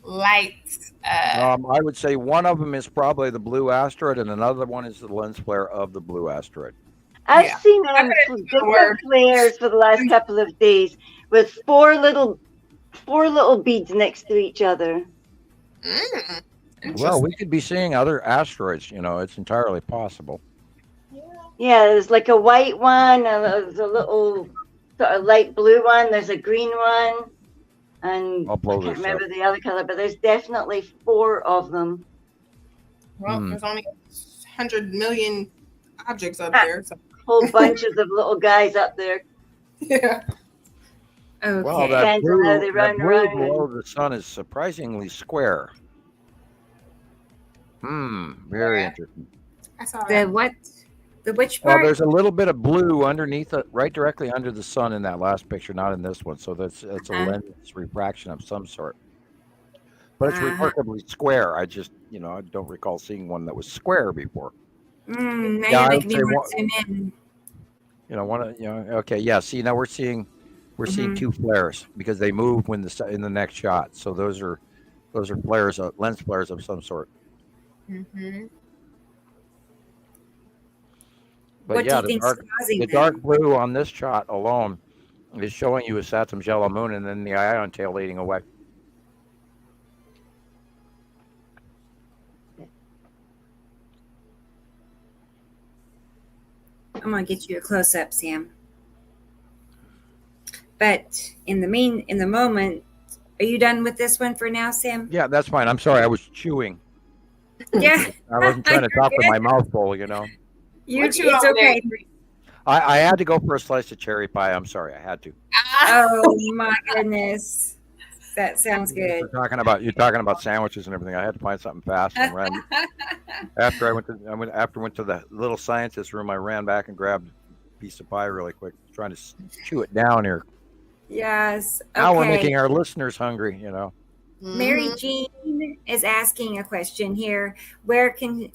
lights. I would say one of them is probably the blue asteroid, and another one is the lens flare of the blue asteroid. I've seen different flares for the last couple of days with four little beads next to each other. Well, we could be seeing other asteroids. It's entirely possible. Yeah, there's like a white one, there's a little sort of light blue one, there's a green one, and I can't remember the other color, but there's definitely 4 of them. Well, there's only 100 million objects up there. So. Whole bunches of little guys up there. Yeah. Okay. Well, that blue below the sun is surprisingly square. Very interesting. I saw the that. what? The which part? Well, there's a little bit of blue underneath it, right directly under the sun in that last picture, not in this one. So that's a lens refraction of some sort. But it's remarkably square. I just, I don't recall seeing one that was square before. Now you're making me want to zoom in. Okay, yeah. See, now we're seeing 2 flares because they move in the next shot. So those are flares, lens flares of some sort. But what do you think's causing the dark blue on this shot alone is showing you a Saturn's yellow moon, and then the ion tail leading away. I'm gonna get you a close up, Sam. But in the moment, are you done with this one for now, Sam? Yeah, that's fine. I'm sorry, I was chewing. Yeah. I wasn't trying to talk with my mouth full, you know. It's okay. I had to go for a slice of cherry pie. I'm sorry, I had to. Oh my goodness, that sounds good. You're talking about sandwiches and everything. I had to find something fast and ran. After I went to the little scientist room, I ran back and grabbed a piece of pie really quick, trying to chew it down here. Yes. Okay. Now we're making our listeners hungry, you know. Mary Jean is asking a question here. Where can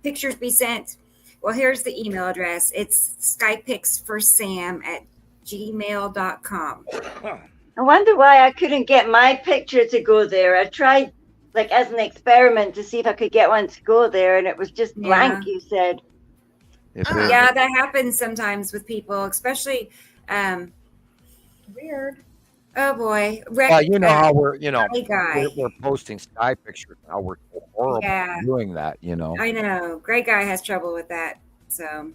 pictures be sent? Well, here's the email address. It's skypicsforsam@gmail.com. I wonder why I couldn't get my picture to go there. I tried, like, as an experiment to see if I could get one to go there, and it was just blank, you said. Yeah, that happens sometimes with people, especially weird. Oh boy. Well, you know how we're posting sky pictures now. We're horrible doing that, you know. I know. Gray Guy has trouble with that. So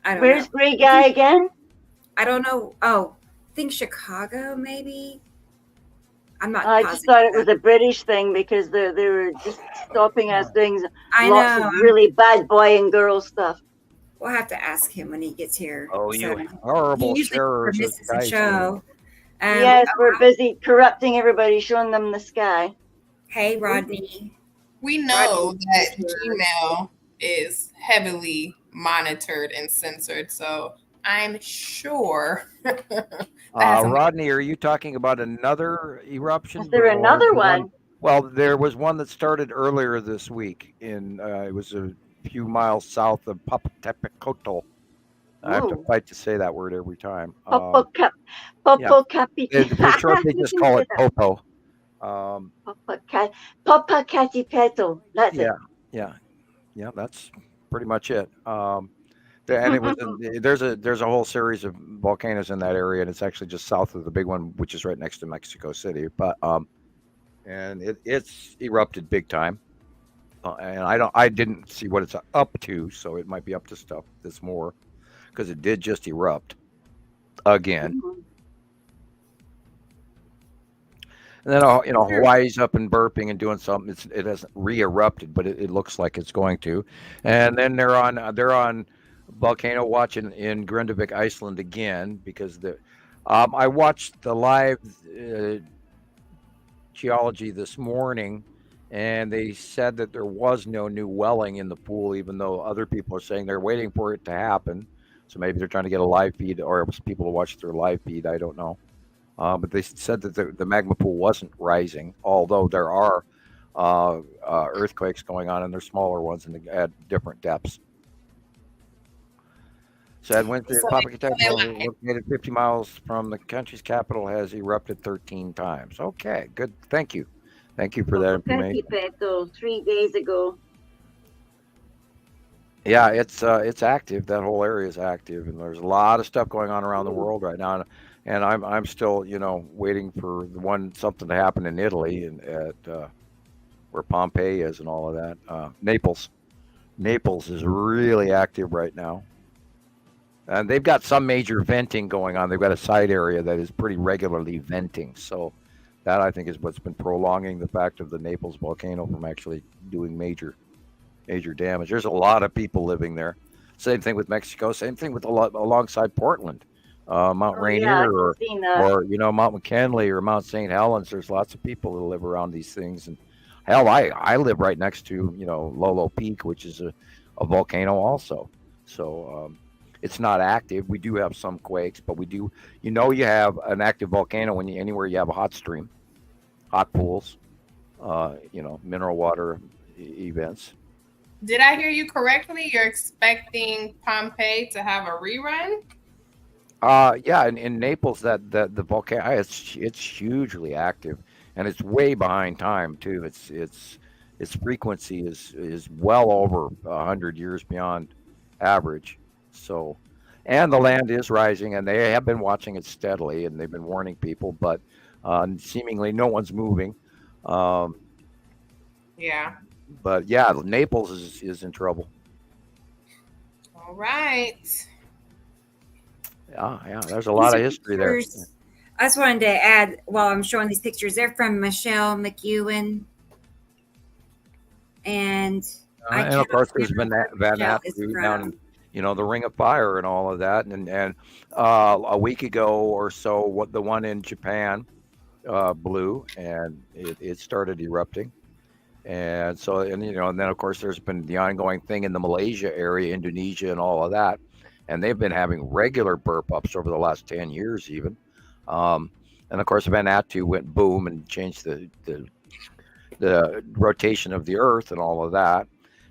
I don't know. Where's Gray Guy again? I don't know. Oh, I think Chicago, maybe. I'm not. I just thought it was a British thing because they were just stopping us doing lots of really bad boy and girl stuff. We'll have to ask him when he gets here. Oh, you horrible sharers. The show. Yes, we're busy corrupting everybody, showing them the sky. Hey, Rodney. We know that Gmail is heavily monitored and censored, so I'm sure. Rodney, are you talking about another eruption? Is there another one? Well, there was one that started earlier this week. It was a few miles south of Popocatépetl. I have to fight to say that word every time. Popocatépetl. For short, they just call it Popo. Popocatépetl. That's it. Yeah, that's pretty much it. And it was there's a whole series of volcanoes in that area, and it's actually just south of the big one, which is right next to Mexico City. But and it's erupted big time. And I didn't see what it's up to, so it might be up to stuff that's more, because it did just erupt again. And then Hawaii's up and burping and doing something. It hasn't re-erupted, but it looks like it's going to. And then they're on volcano watch in Grindavik, Iceland again, because I watched the live geology this morning. And they said that there was no new welling in the pool, even though other people are saying they're waiting for it to happen. So maybe they're trying to get a live feed, or it was people to watch their live feed. I don't know. But they said that the magma pool wasn't rising, although there are earthquakes going on, and they're smaller ones and at different depths. Said Wednesday, Popocatépetl, located 50 miles from the country's capital, has erupted 13 times. Okay, good. Thank you. Thank you for that information. 3 days ago. Yeah, it's active. That whole area is active, and there's a lot of stuff going on around the world right now. And I'm still, waiting for something to happen in Italy and at where Pompeii is and all of that. Naples is really active right now, and they've got some major venting going on. They've got a side area that is pretty regularly venting, so. That, I think, is what's been prolonging the fact of the Naples volcano from actually doing major damage. There's a lot of people living there. Same thing with Mexico. Same thing with alongside Portland, Mount Rainier, or Mount McKinley or Mount St. Helens. There's lots of people that live around these things. And hell, I live right next to Lolo Peak, which is a volcano also. So it's not active. We do have some quakes, but we do. You have an active volcano anywhere you have a hot stream. Hot pools, mineral water events. Did I hear you correctly? You're expecting Pompeii to have a rerun? Yeah, in Naples, that the volcano, it's hugely active, and it's way behind time too. Its frequency is well over 100 years beyond average. So, and the land is rising, and they have been watching it steadily, and they've been warning people, but. Seemingly no one's moving. Yeah. But yeah, Naples is in trouble. All right. Yeah. There's a lot of history there. I just wanted to add while I'm showing these pictures, they're from Michelle McEwen. and and of course, there's been Van Michelle is Apu from. down in, the Ring of Fire and all of that, and a week ago or so, what the one in Japan blew, and it started erupting, and so and then of course there's been the ongoing thing in the Malaysia area, Indonesia, and all of that, and they've been having regular burp ups over the last 10 years even, and of course Vanuatu went boom and changed the rotation of the Earth and all of that.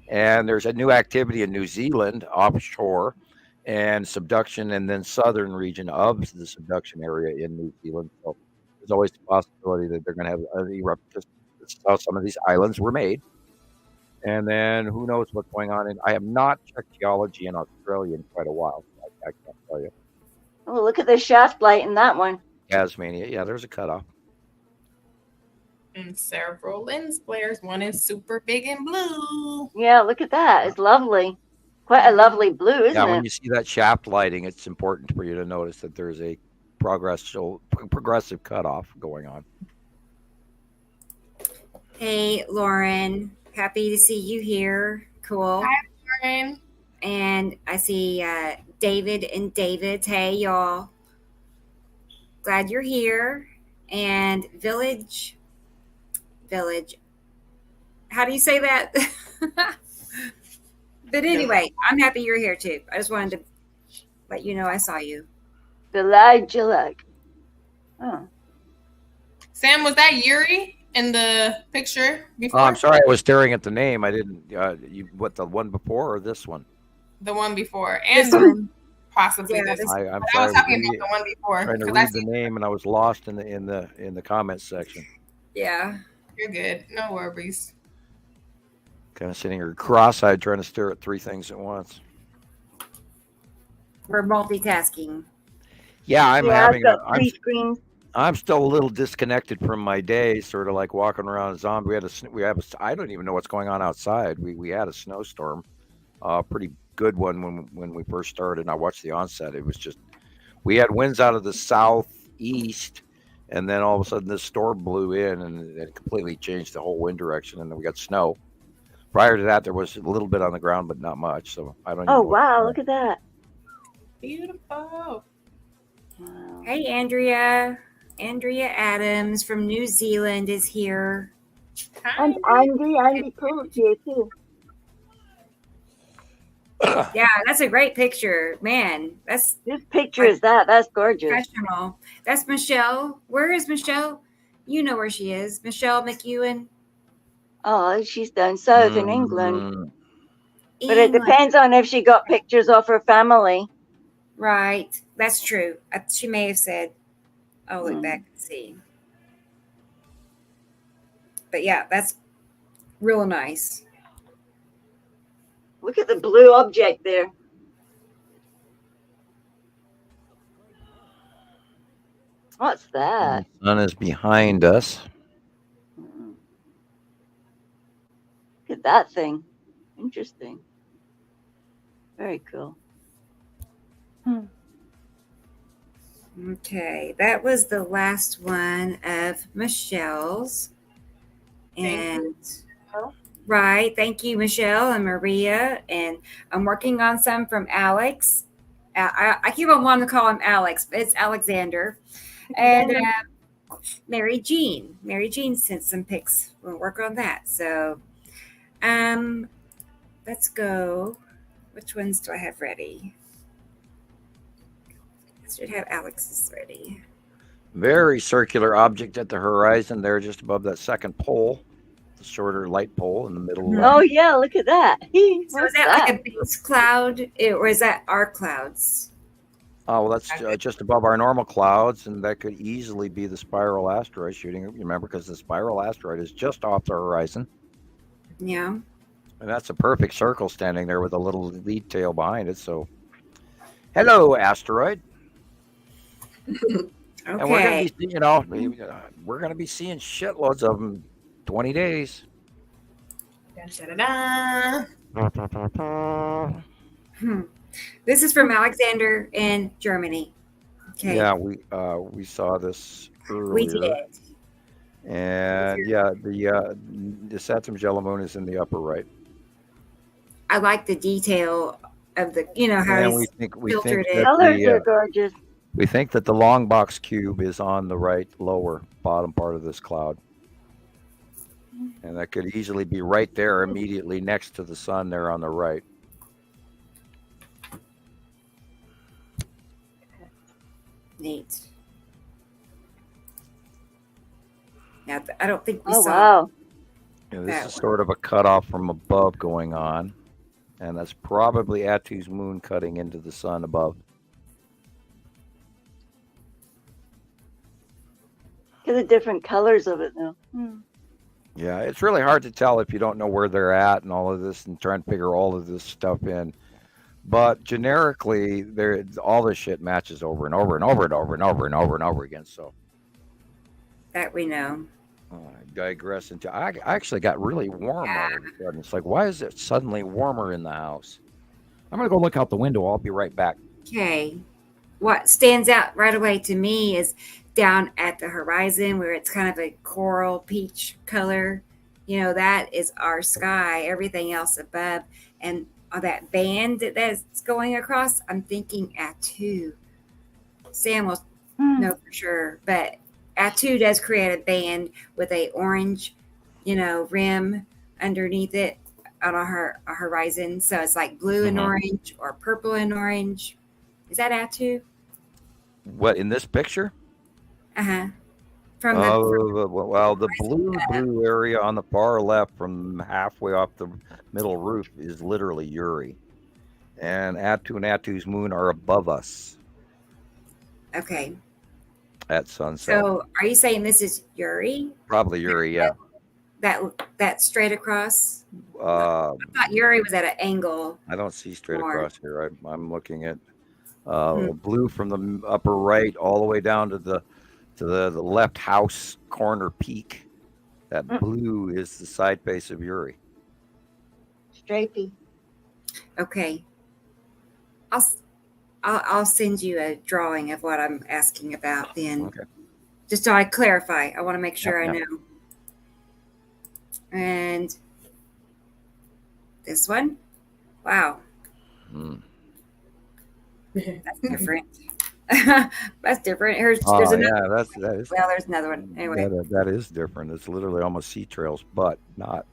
And there's a new activity in New Zealand offshore and subduction, and then southern region of the subduction area in New Zealand. So there's always the possibility that they're going to have an eruption. This is how some of these islands were made. And then who knows what's going on. And I have not checked geology in Australia in quite a while. So I can't tell you. Oh, look at the shaft light in that one. Tasmania. Yeah, there's a cutoff. And several lens flares. One is super big and blue. Yeah, look at that. It's lovely. Quite a lovely blue, isn't Yeah, it? when you see that shaft lighting, it's important for you to notice that there's a progressive cutoff going on. Hey, Lauren. Happy to see you here. Cool. Hi, Lauren. And I see David and David. Hey, y'all. Glad you're here. And Village. How do you say that? But anyway, I'm happy you're here too. I just wanted to let you know I saw you. Village. Oh. Sam, was that Yuri in the picture before? Oh, I'm sorry, I was staring at the name. I didn't. What, the one before or this one? The one before, and possibly this. I'm I sorry. was talking about the one before. Trying to because I read the name, and I was lost in the comments section. Yeah. You're good. No worries. Kind of sitting here cross-eyed, trying to stare at three things at once. We're multitasking. Yeah, I've got three screens. I'm still a little disconnected from my day, sort of like walking around a zombie. I don't even know what's going on outside. We had a snowstorm, pretty good one when we first started. And I watched the onset. It was just, we had winds out of the southeast, and then all of a sudden this storm blew in, and it completely changed the whole wind direction. And then we got snow. Prior to that, there was a little bit on the ground, but not much. So I don't. Oh wow! Look at that. Beautiful. Wow. Hey, Andrea. Andrea Adams from New Zealand is here. And Andy Cole's here too. Yeah, that's a great picture, man. That's Whose picture is that? That's gorgeous. professional. That's Michelle. Where is Michelle? You know where she is. Michelle McEwen. Oh, she's down south in England. But it England. depends on if she got pictures of her family. Right. That's true. She may have said, I'll look back and see. But yeah, that's real nice. Look at the blue object there. What's that? The sun is behind us. Look at that thing. Interesting. Very cool. Okay, that was the last one of Michelle's. And right, thank you, Michelle and Maria. And I'm working on some from Alex. I keep on wanting to call him Alex, but it's Alexander. And Mary Jean. Mary Jean sent some pics. We'll work on that. So let's go. Which ones do I have ready? I should have Alex's ready. Very circular object at the horizon there, just above that second pole, the shorter light pole in the middle. Oh yeah, look at that. So is that like a base cloud, or is that our clouds? Oh, well, that's just above our normal clouds, and that could easily be the spiral asteroid shooting. Remember, because the spiral asteroid is just off the horizon. Yeah. And that's a perfect circle standing there with a little lead tail behind it. So, hello, asteroid. Okay. And we're going to be, we're going to be seeing shitloads of them 20 days. This is from Alexander in Germany. Okay. Yeah, we saw this earlier. We did. And the Saturn yellow moon is in the upper right. I like the detail of the, how And he's we filtered think it. Colors are gorgeous. We think that the long box cube is on the right lower bottom part of this cloud. And that could easily be right there immediately next to the sun there on the right. Neat. Now, I don't think we Oh, saw. wow. This is sort of a cutoff from above going on. And that's probably Atu's moon cutting into the sun above. Look at the different colors of it, though. Yeah, it's really hard to tell if you don't know where they're at and all of this and trying to figure all of this stuff in. But generically, all this shit matches over and over and over and over and over and over and over again. So That we know. I digress into. I actually got really warm all of a sudden. It's like, why is it suddenly warmer in the house? I'm gonna go look out the window. I'll be right back. Okay. What stands out right away to me is down at the horizon where it's kind of a coral peach color. That is our sky. Everything else above, and that band that's going across, I'm thinking Atu. Sam will know for sure, but Atu does create a band with a orange, rim underneath it on a horizon. So it's like blue and orange or purple and orange. Is that Atu? What, in this picture? From the blue area on the far left from halfway off the middle roof is literally Uri. And Atu and Atu's moon are above us. Okay. At sunset. So are you saying this is Uri? Probably Uri, yeah. That straight across? I thought Uri was at an angle. I don't see straight more. across here. I'm looking at blue from the upper right all the way down to the left house corner peak. That blue is the side face of Uri. Stripey. Okay. I'll send you a drawing of what I'm asking about then. Okay. Just so I clarify. I want to make sure I know. And this one? Wow. That's different. That's different. There's another. Yeah, that is. Well, there's another one. Anyway. That is different. It's literally almost sea trails, but not.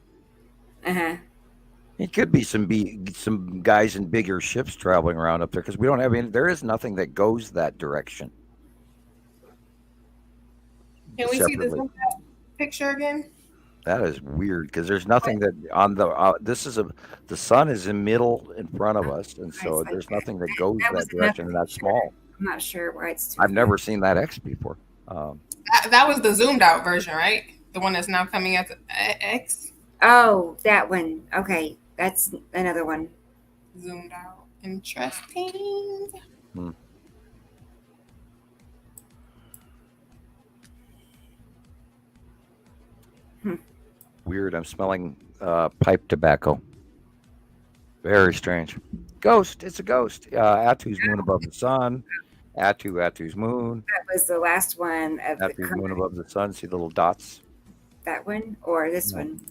It could be some guys in bigger ships traveling around up there because we don't have any. There is nothing that goes that direction. Can we see this picture again? That is weird because there's nothing that on the. The sun is in middle in front of us, and so there's nothing that goes that direction, and that's small. I'm not sure why it's. I've never seen that X before. That was the zoomed out version, right? The one that's now coming at the X. Oh, that one. Okay, that's another one. Zoomed out. Interesting. Weird. I'm smelling pipe tobacco. Very strange. Ghost. It's a ghost. Atu's moon above the sun. Atu's moon. That was the last one of Atu's moon above the sun. See the little dots? That one or this one?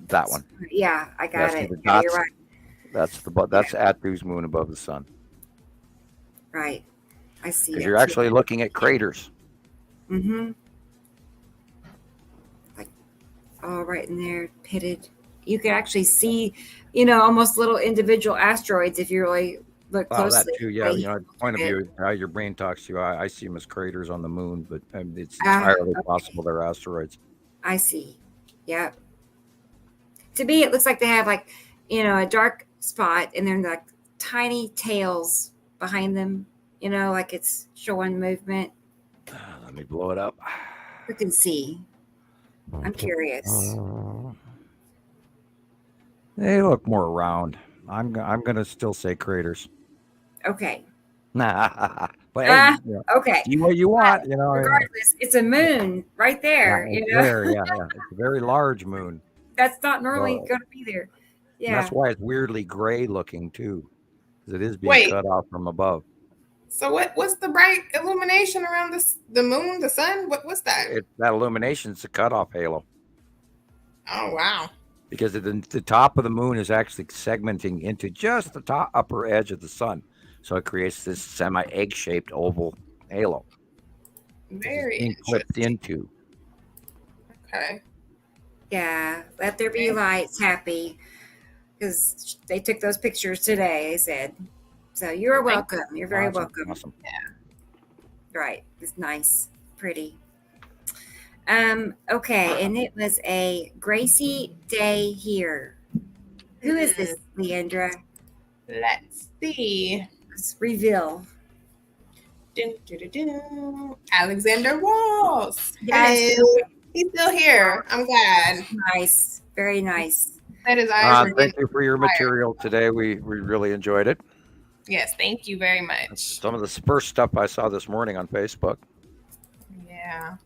That one. Yeah, I got it. Yeah, you're right. That's Atu's moon above the sun. Right. I see. Because you're actually looking at craters. Like all right in there, pitted. You can actually see, almost little individual asteroids if you really look closely. That too, yeah. The point of view, how your brain talks to you, I see them as craters on the moon, but it's entirely possible they're asteroids. I see. Yeah. To me, it looks like they have a dark spot, and then like tiny tails behind them. Like it's showing movement. Let me blow it up. You can see. I'm curious. They look more round. I'm gonna still say craters. Okay. But okay. See what you want, Regardless, it's a moon right there. It's a very large moon. That's not normally going to be there. Yeah. And that's why it's weirdly gray looking too, because it is being cut off from above. So what's the bright illumination around the moon, the sun? What's that? That illumination is the cutoff halo. Oh, wow. Because the top of the moon is actually segmenting into just the top upper edge of the sun. So it creates this semi-egg shaped oval halo. Very being clipped into. Okay. Yeah, let there be lights, happy, because they took those pictures today, they said. So you're welcome. You're very welcome. Awesome. Yeah. Right. It's nice. Pretty. Okay, and it was a Gracie day here. Who is this, Leandra? Let's see. Let's reveal. Alexander Walls. Yes. Hello. He's still here. I'm glad. Nice. Very nice. That is eyes. Thank you for your material today. We really enjoyed it. Yes, thank you very much. Some of the first stuff I saw this morning on Facebook. Yeah.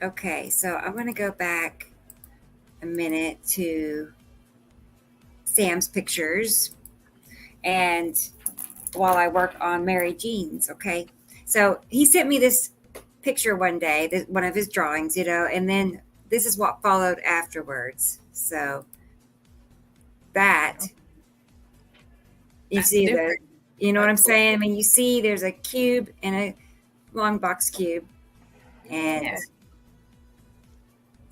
Okay, so I'm going to go back a minute to Sam's pictures, and while I work on Mary Jean's, okay? So he sent me this picture one day, one of his drawings, and then this is what followed afterwards. So that, you see the, you know what I'm saying? I mean, you see there's a cube and a long box cube, and... Yeah.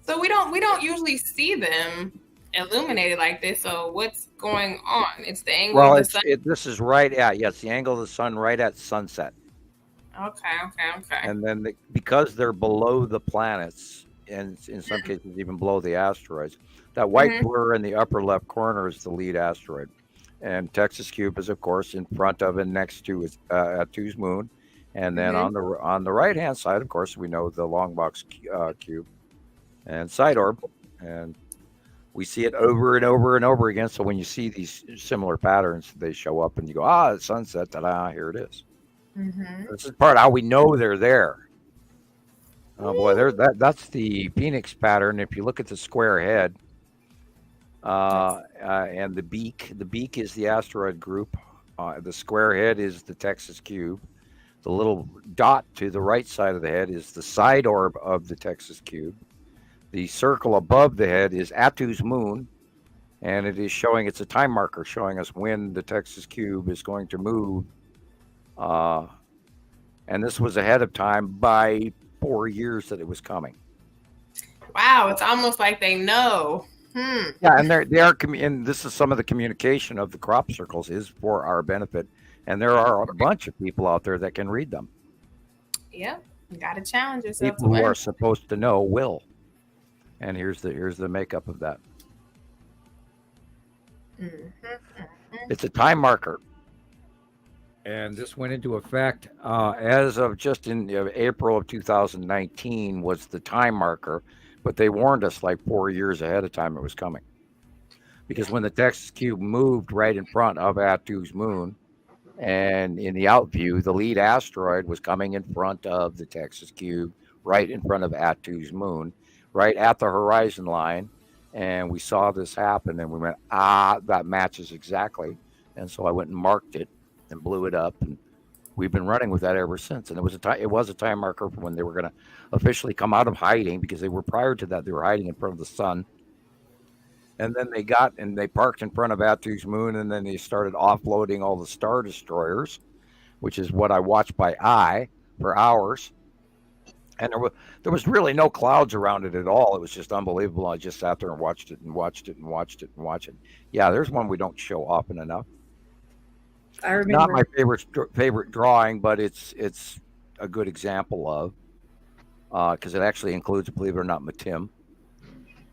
So we don't usually see them illuminated like this. So what's going on? It's the angle of the sun. This is right at, it's the angle of the sun right at sunset. Okay. And then because they're below the planets, and in some cases even below the asteroids, that white blur in the upper left corner is the lead asteroid. And Texas Cube is, of course, in front of and next to Atu's moon. And then on the right-hand side, of course, we know the long box cube and side orb. And we see it over and over and over again. So when you see these similar patterns, they show up and you go, it's sunset, here it is. This is part of how we know they're there. Oh boy, that's the Phoenix pattern. If you look at the square head and the beak is the asteroid group. The square head is the Texas Cube. The little dot to the right side of the head is the side orb of the Texas Cube. The circle above the head is Atu's moon, and it is showing, it's a time marker showing us when the Texas Cube is going to move. And this was ahead of time by 4 years that it was coming. Wow, it's almost like they know. Yeah, and they are, and this is some of the communication of the crop circles is for our benefit, and there are a bunch of people out there that can read them. Yep, you got to challenge yourself. People who are supposed to know will. And here's the makeup of that. It's a time marker. And this went into effect as of just in April of 2019 was the time marker, but they warned us like 4 years ahead of time it was coming. Because when the Texas Cube moved right in front of Atu's moon, and in the out view, the lead asteroid was coming in front of the Texas Cube, right in front of Atu's moon, right at the horizon line. And we saw this happen, and we went, that matches exactly. And so I went and marked it and blew it up, and we've been running with that ever since. And it was a time marker for when they were going to officially come out of hiding, because they were, prior to that, they were hiding in front of the sun. And then they parked in front of Atu's moon, and then they started offloading all the Star Destroyers, which is what I watched by eye for hours. And there was really no clouds around it at all. It was just unbelievable. I just sat there and watched it. Yeah, there's one we don't show often enough. I remember. Not my favorite drawing, but it's a good example of, because it actually includes, believe it or not, Matim.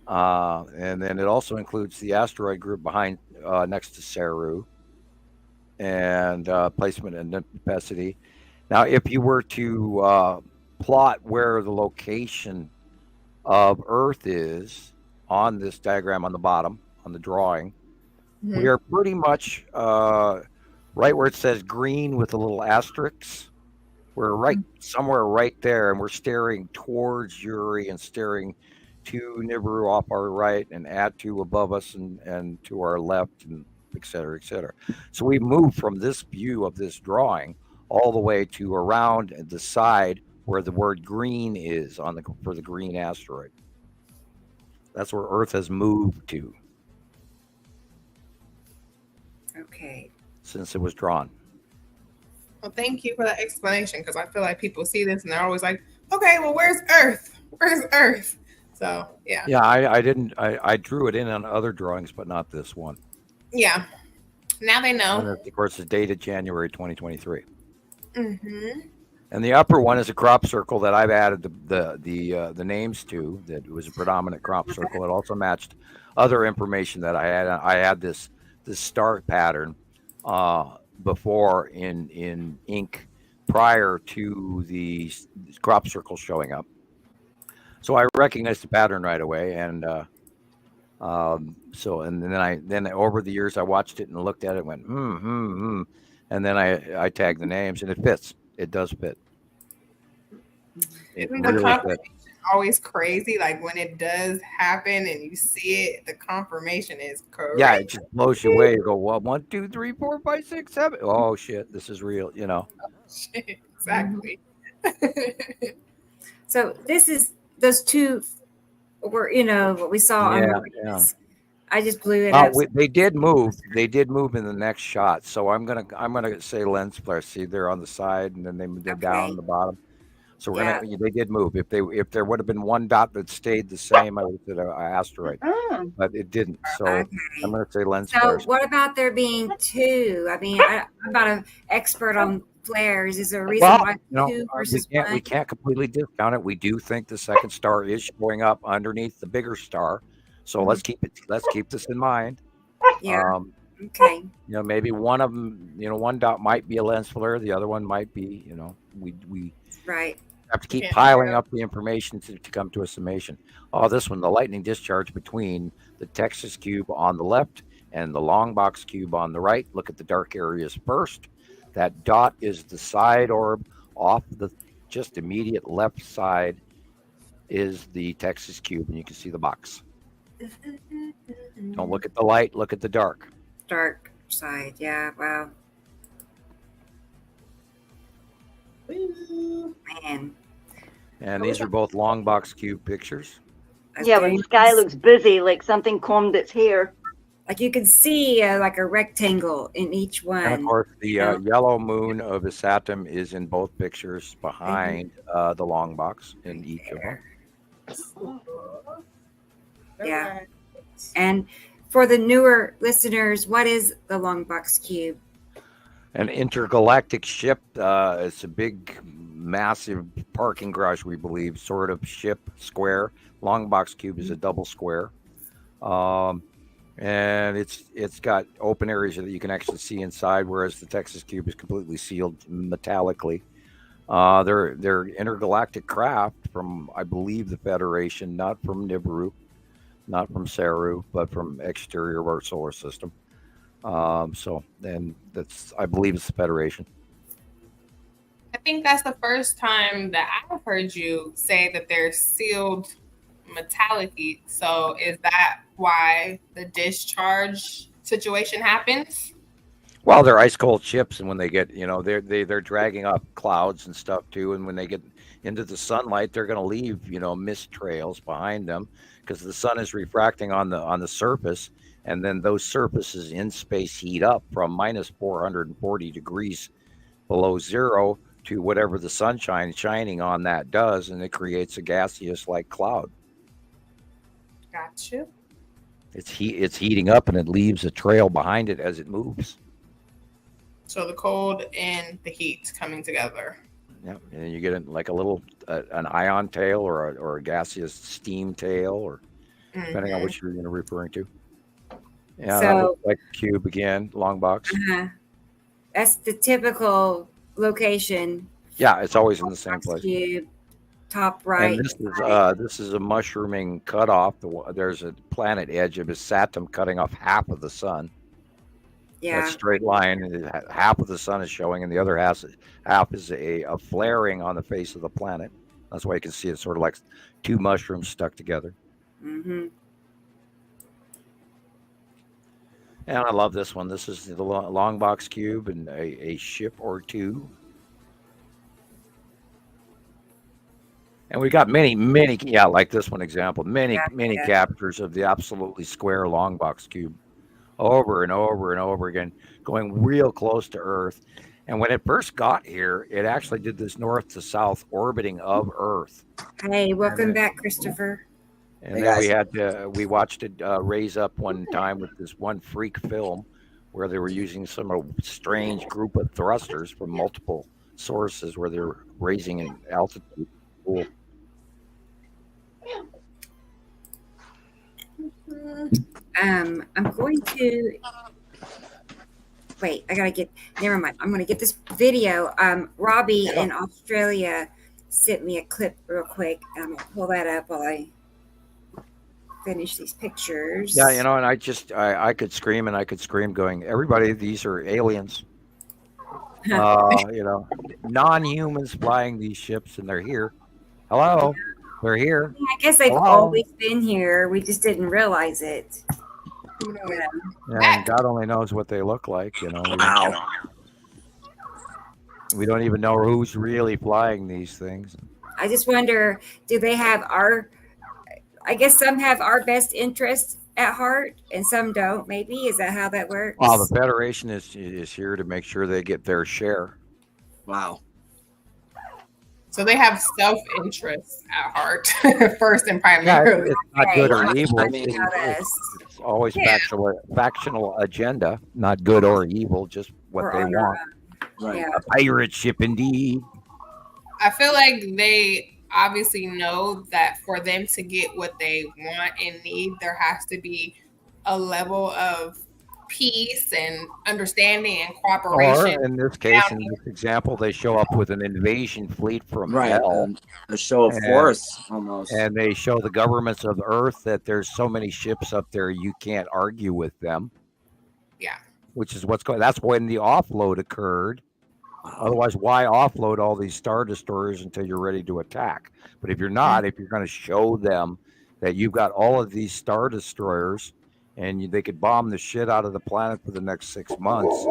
And then it also includes the asteroid group behind, next to Saru, and placement and necessity. Now, if you were to plot where the location of Earth is on this diagram on the bottom, on the drawing, we are pretty much right where it says green with the little asterisks. We're right somewhere right there, and we're staring towards Uri and staring to Nibiru off our right and Atu above us and to our left. And et cetera, et cetera. So we moved from this view of this drawing all the way to around the side where the word green is for the green asteroid. That's where Earth has moved to. Okay. Since it was drawn. Well, thank you for that explanation, because I feel like people see this and they're always like, okay, well, where's Earth? Where's Earth? So, yeah. Yeah, I drew it in on other drawings, but not this one. Yeah. Now they know. And of course, it's dated January 2023. Mm-hmm. And the upper one is a crop circle that I've added the names to. That was a predominant crop circle. It also matched other information that I had. I had this star pattern before in ink prior to the crop circle showing up. So I recognized the pattern right away, and then over the years I watched it and looked at it and went and then I tagged the names, and it fits. It does fit. Isn't the confirmation always crazy? Like when it does happen and you see it, the confirmation is correct. Yeah, it just blows you away. You go, well, 1, 2, 3, 4, 5, 6, 7. Oh shit, this is real. You know. Oh, shit, exactly. So this is those two were what we saw on Marquez. I just blew it up. They did move. They did move in the next shot. So I'm gonna say lens flare. See, they're on the side, and then they're down the bottom. So they did move. If there would have been one dot that stayed the same, I would have said an asteroid, but it didn't. So I'm gonna say lens flare. So what about there being two? I mean, I'm not an expert on flares. Is there a reason why two versus one? We can't completely discount it. We do think the second star is showing up underneath the bigger star. So let's keep this in mind. Yeah. Okay. Maybe one of them, one dot might be a lens flare. The other one might be, we right. have to keep piling up the information to come to a summation. Oh, this one, the lightning discharge between the Texas cube on the left and the long box cube on the right. Look at the dark areas first. That dot is the side orb off the just immediate left side is the Texas cube, and you can see the box. Don't look at the light, look at the dark. Dark side, yeah, wow. Man. And these are both long box cube pictures. Yeah, when the sky looks busy, like something combed its hair. Like you can see like a rectangle in each one. And of course, the yellow moon of Isatum is in both pictures behind the long box in each of them. Yeah. And for the newer listeners, what is the long box cube? An intergalactic ship. It's a big, massive parking garage, we believe, sort of ship square. Long box cube is a double square. And it's got open areas that you can actually see inside, whereas the Texas cube is completely sealed metallically. They're intergalactic craft from, I believe, the Federation, not from Nibiru, not from Saru, but from exterior of our solar system. So then I believe it's the Federation. I think that's the first time that I've heard you say that they're sealed metallic-y. So is that why the discharge situation happens? Well, they're ice cold ships, and when they get, they're dragging up clouds and stuff too. And when they get into the sunlight, they're going to leave, mist trails behind them because the sun is refracting on the surface, and then those surfaces in space heat up from minus 440 degrees below zero to whatever the sunshine shining on that does, and it creates a gaseous like cloud. Got you. It's heating up, and it leaves a trail behind it as it moves. So the cold and the heat coming together. Yeah, and you get like a little an ion tail or a gaseous steam tail, or depending on which you're referring to. Yeah, that looks like a cube again, long box. That's the typical location. Yeah, it's always in the same place. Cube, top right. And this is a mushrooming cutoff. There's a planet edge of Isatum cutting off half of the sun. Yeah. That straight line, half of the sun is showing, and the other half is a flaring on the face of the planet. That's why you can see it sort of like two mushrooms stuck together. Mm-hmm. And I love this one. This is the long box cube and a ship or two. And we got many, like this one example, many captures of the absolutely square long box cube over and over and over again, going real close to Earth. And when it first got here, it actually did this north to south orbiting of Earth. Hey, welcome back, Christopher. And then we watched it raise up one time with this one freak film where they were using some strange group of thrusters from multiple sources where they're raising in altitude. Cool. I'm going to wait. Never mind. I'm going to get this video. Robbie in Australia sent me a clip real quick. I'm going to pull that up while I finish these pictures. Yeah, and I could scream and I could scream going, everybody, these are aliens. Non-humans flying these ships, and they're here. Hello, they're here. I guess they've always been here. We just didn't realize it. And God only knows what they look like. We don't even know who's really flying these things. I just wonder, do they have I guess some have our best interests at heart and some don't, maybe. Is that how that works? Well, the Federation is here to make sure they get their share. Wow. So they have self-interest at heart, first and primarily. Yeah, it's not good or evil. It's always factional agenda, not good or evil, just what they want. Right. A pirate ship, indeed. I feel like they obviously know that for them to get what they want and need, there has to be a level of peace and understanding and cooperation. Or in this case, in this example, they show up with an invasion fleet from hell. A show of force, almost. And they show the governments of Earth that there's so many ships up there, you can't argue with them. Yeah. Which is what's going. That's when the offload occurred. Otherwise, why offload all these Star Destroyers until you're ready to attack? But if you're not, if you're going to show them that you've got all of these Star Destroyers and they could bomb the shit out of the planet for the next 6 months,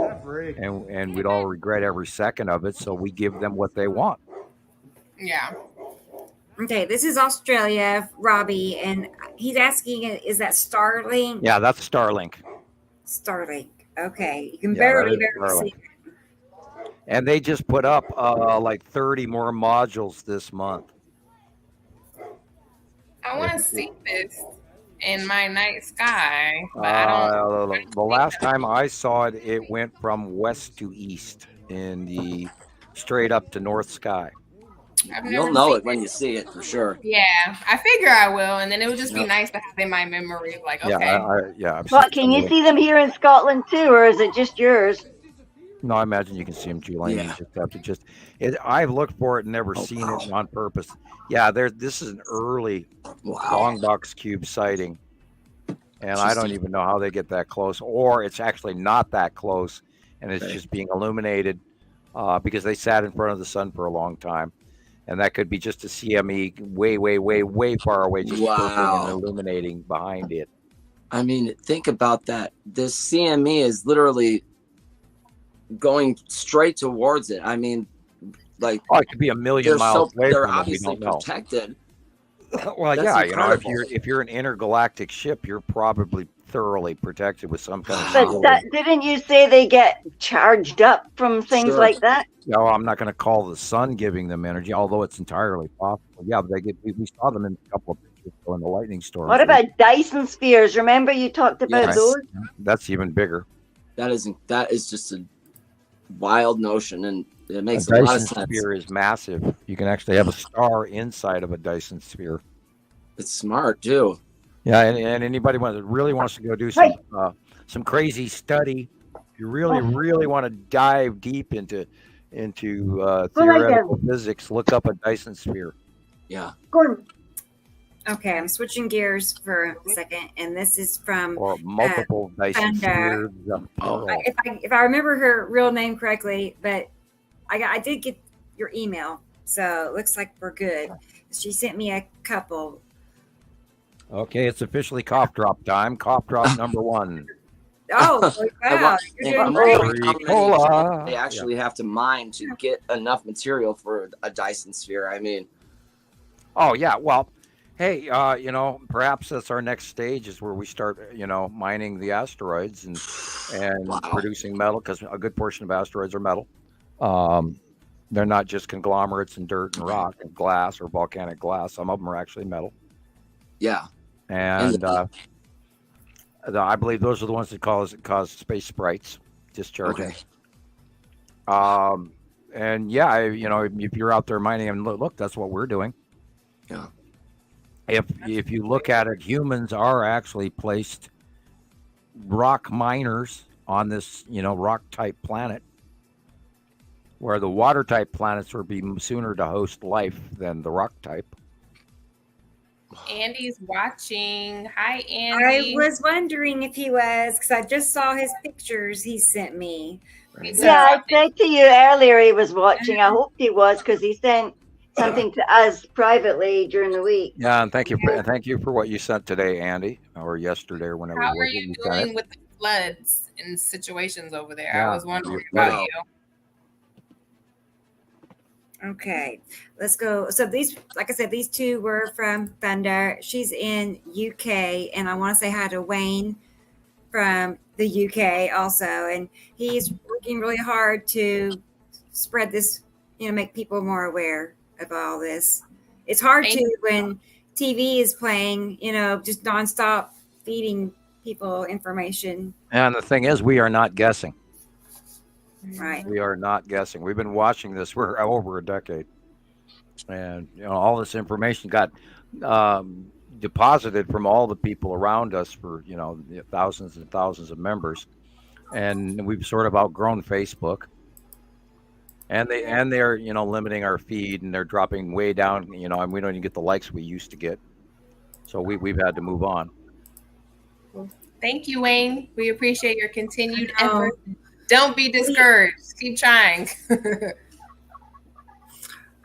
and we'd all regret every second of it, so we give them what they want. Yeah. Okay, this is Australia, Robbie, and he's asking, is that Starlink? Yeah, that's Starlink. Starlink. Okay, you can barely see it. And they just put up like 30 more modules this month. I want to see this in my night sky, but I don't. The last time I saw it, it went from west to east in the straight up to north sky. You'll know it when you see it for sure. Yeah, I figure I will, and then it would just be nice to have in my memory. Like, okay. But can you see them here in Scotland too, or is it just yours? No, I imagine you can see them, Julian. You just have to I've looked for it and never seen it on purpose. Yeah, this is an early long box cube sighting. And I don't even know how they get that close, or it's actually not that close and it's just being illuminated because they sat in front of the sun for a long time. And that could be just a CME way far away, just and illuminating behind it. I mean, think about that. This CME is literally going straight towards it. I mean, like, it could be a million miles away. They're from it. obviously protected. Well, That's yeah, incredible. if you're an intergalactic ship, you're probably thoroughly protected with some kind of. But didn't you say they get charged up from things like that? No, I'm not going to call the sun giving them energy, although it's entirely possible. Yeah, but we saw them in a couple of pictures in the lightning storm. What about Dyson spheres? Remember you talked about those? That's even bigger. That is just a wild notion, and it makes a Dyson lot of sense. sphere is massive. You can actually have a star inside of a Dyson sphere. It's smart too. Yeah, and anybody really wants to go do some crazy study, if you really want to dive deep into theoretical physics, look up a Dyson sphere. Yeah. Okay, I'm switching gears for a second, and this is from multiple Dyson spheres. If I remember her real name correctly, but I did get your email, so it looks like we're good. She sent me a couple. Okay, it's officially cough drop time. Cough drop number 1. Oh, wow. You're doing great. They actually have to mine to get enough material for a Dyson sphere. I mean, oh yeah. Well, hey, you know, perhaps that's our next stage is where we start, you know, mining the asteroids and producing metal, because a good portion of asteroids are metal. They're not just conglomerates and dirt and rock and glass or volcanic glass. Some of them are actually metal. Yeah. And I believe those are the ones that cause space sprites discharging. Okay. And yeah, you know, if you're out there mining, and look, that's what we're doing. Yeah. If you look at it, humans are actually placed rock miners on this, you know, rock type planet, where the water type planets would be sooner to host life than the rock type. Andy's watching. Hi, Andy. I was wondering if he was, because I just saw his pictures he sent me. Yeah, I said to you earlier he was watching. I hope he was, because he sent something to us privately during the week. Yeah, and thank you for what you sent today, Andy, or yesterday, or whenever. How are you doing with the floods and situations over there? Yeah, I was wondering about you. Okay, let's go. So these, like I said, these two were from Thunder. She's in UK, and I want to say hi to Wayne from the UK also, and he's working really hard to spread this, you know, make people more aware of all this. It's hard when TV is playing, you know, just nonstop feeding people information. And the thing is, we are not guessing. Right. We are not guessing. We've been watching this for over a decade, and you know, all this information got deposited from all the people around us for, you know, thousands and thousands of members, and we've sort of outgrown Facebook. And they're, you know, limiting our feed, and they're dropping way down, you know, and we don't even get the likes we used to get. So we've had to move on. Thank you, Wayne. We appreciate your continued effort. Don't be discouraged. Keep trying.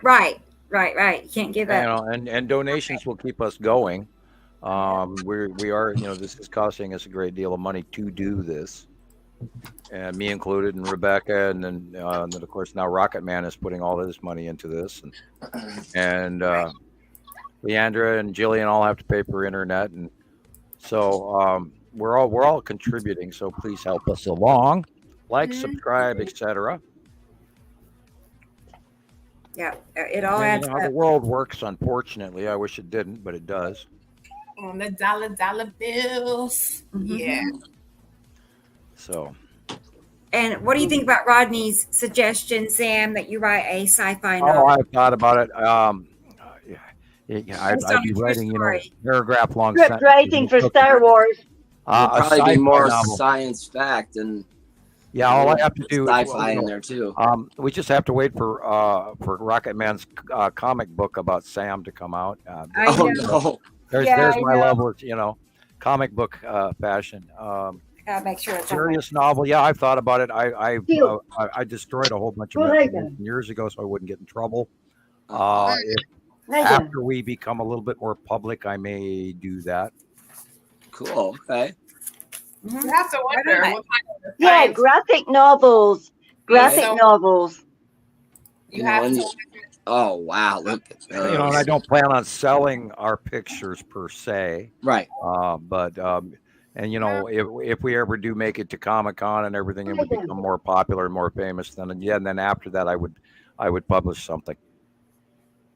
Right. You can't give up. You know, and donations will keep us going. We are, you know, this is costing us a great deal of money to do this, and me included, and Rebecca, and then of course now Rocket Man is putting all his money into this, and Leandra and Gillian all have to pay for internet, and so we're all contributing. So please help us along. Like, subscribe, etc. Yeah, it all adds up. The world works, unfortunately. I wish it didn't, but it does. On the dollar bills. Mm-hmm. Yeah. So. And what do you think about Rodney's suggestion, Sam, that you write a sci-fi novel? Oh, I've thought about it. I'd be writing, you know, paragraph long. Script writing for Star Wars. Probably be more science fact and. Yeah, all I have to do is sci-fi in there too. We just have to wait for Rocket Man's comic book about Sam to come out. No! There's my level of, you know, comic book fashion. Gotta make sure it's serious novel. Yeah, I've thought about it. I destroyed a whole bunch of it years ago, so I wouldn't get in trouble. After we become a little bit more public, I may do that. Cool. Okay. You have to wonder what kind of yeah, graphic novels. Novels. You have to. Oh wow! Look at those. You know, and I don't plan on selling our pictures per se. Right. But and you know, if we ever do make it to Comic-Con and everything, it would become more popular and more famous. Then and then after that, I would publish something.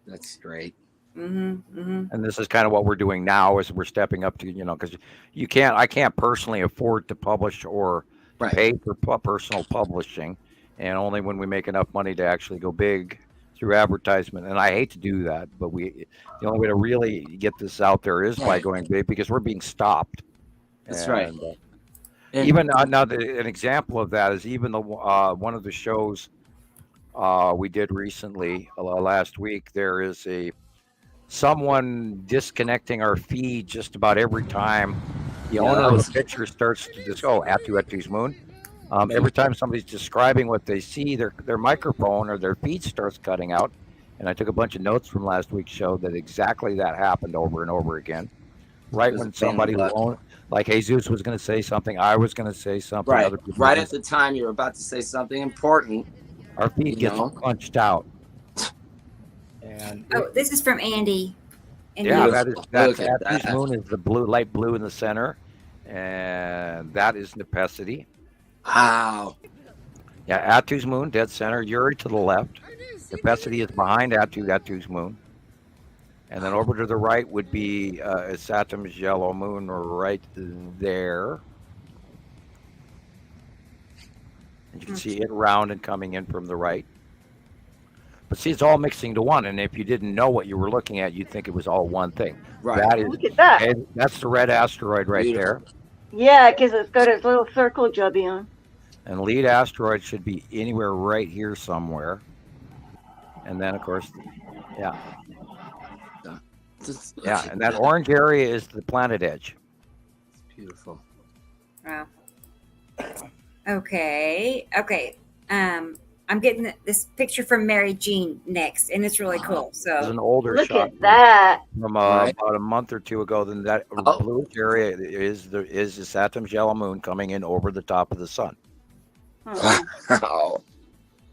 That's great. And this is kind of what we're doing now, is we're stepping up to, you know, because I can't personally afford to publish or pay for personal publishing, and only when we make enough money to actually go big through advertisement. And I hate to do that, but the only way to really get this out there is by going big, because we're being stopped. That's right. Even now, an example of that is even the one of the shows we did recently last week. There is someone disconnecting our feed just about every time the owner of the picture starts to just go Atu's moon. Every time somebody's describing what they see, their microphone or their feed starts cutting out. And I took a bunch of notes from last week's show that exactly that happened over and over again. right when somebody who owned, like Jesus was going to say something, I was going to say something. Right. Other people Right at the time you're about to say something important. Our feed gets punched out. And this is from Andy. Yeah, that's Attu's moon is the blue, light blue in the center, and that is Nepesity. Wow. Yeah, Attu's moon, dead center. Uri to the left. Nepesity is behind Attu's moon. And then over to the right would be Saturn's yellow moon right there. And you can see it round and coming in from the right. But see, it's all mixing to one. And if you didn't know what you were looking at, you'd think it was all one thing. Right. That is, look at that. That's the red asteroid right there. Yeah, because it's got its little circle jobby on. And lead asteroid should be anywhere right here somewhere. And then, of course, yeah. Yeah, and that orange area is the planet edge. Beautiful. Wow. Okay. I'm getting this picture from Mary Jean next, and it's really cool. So it's an older look shot at that from about a month or two ago. Then that bluish area is the Saturn's yellow moon coming in over the top of the sun. Wow.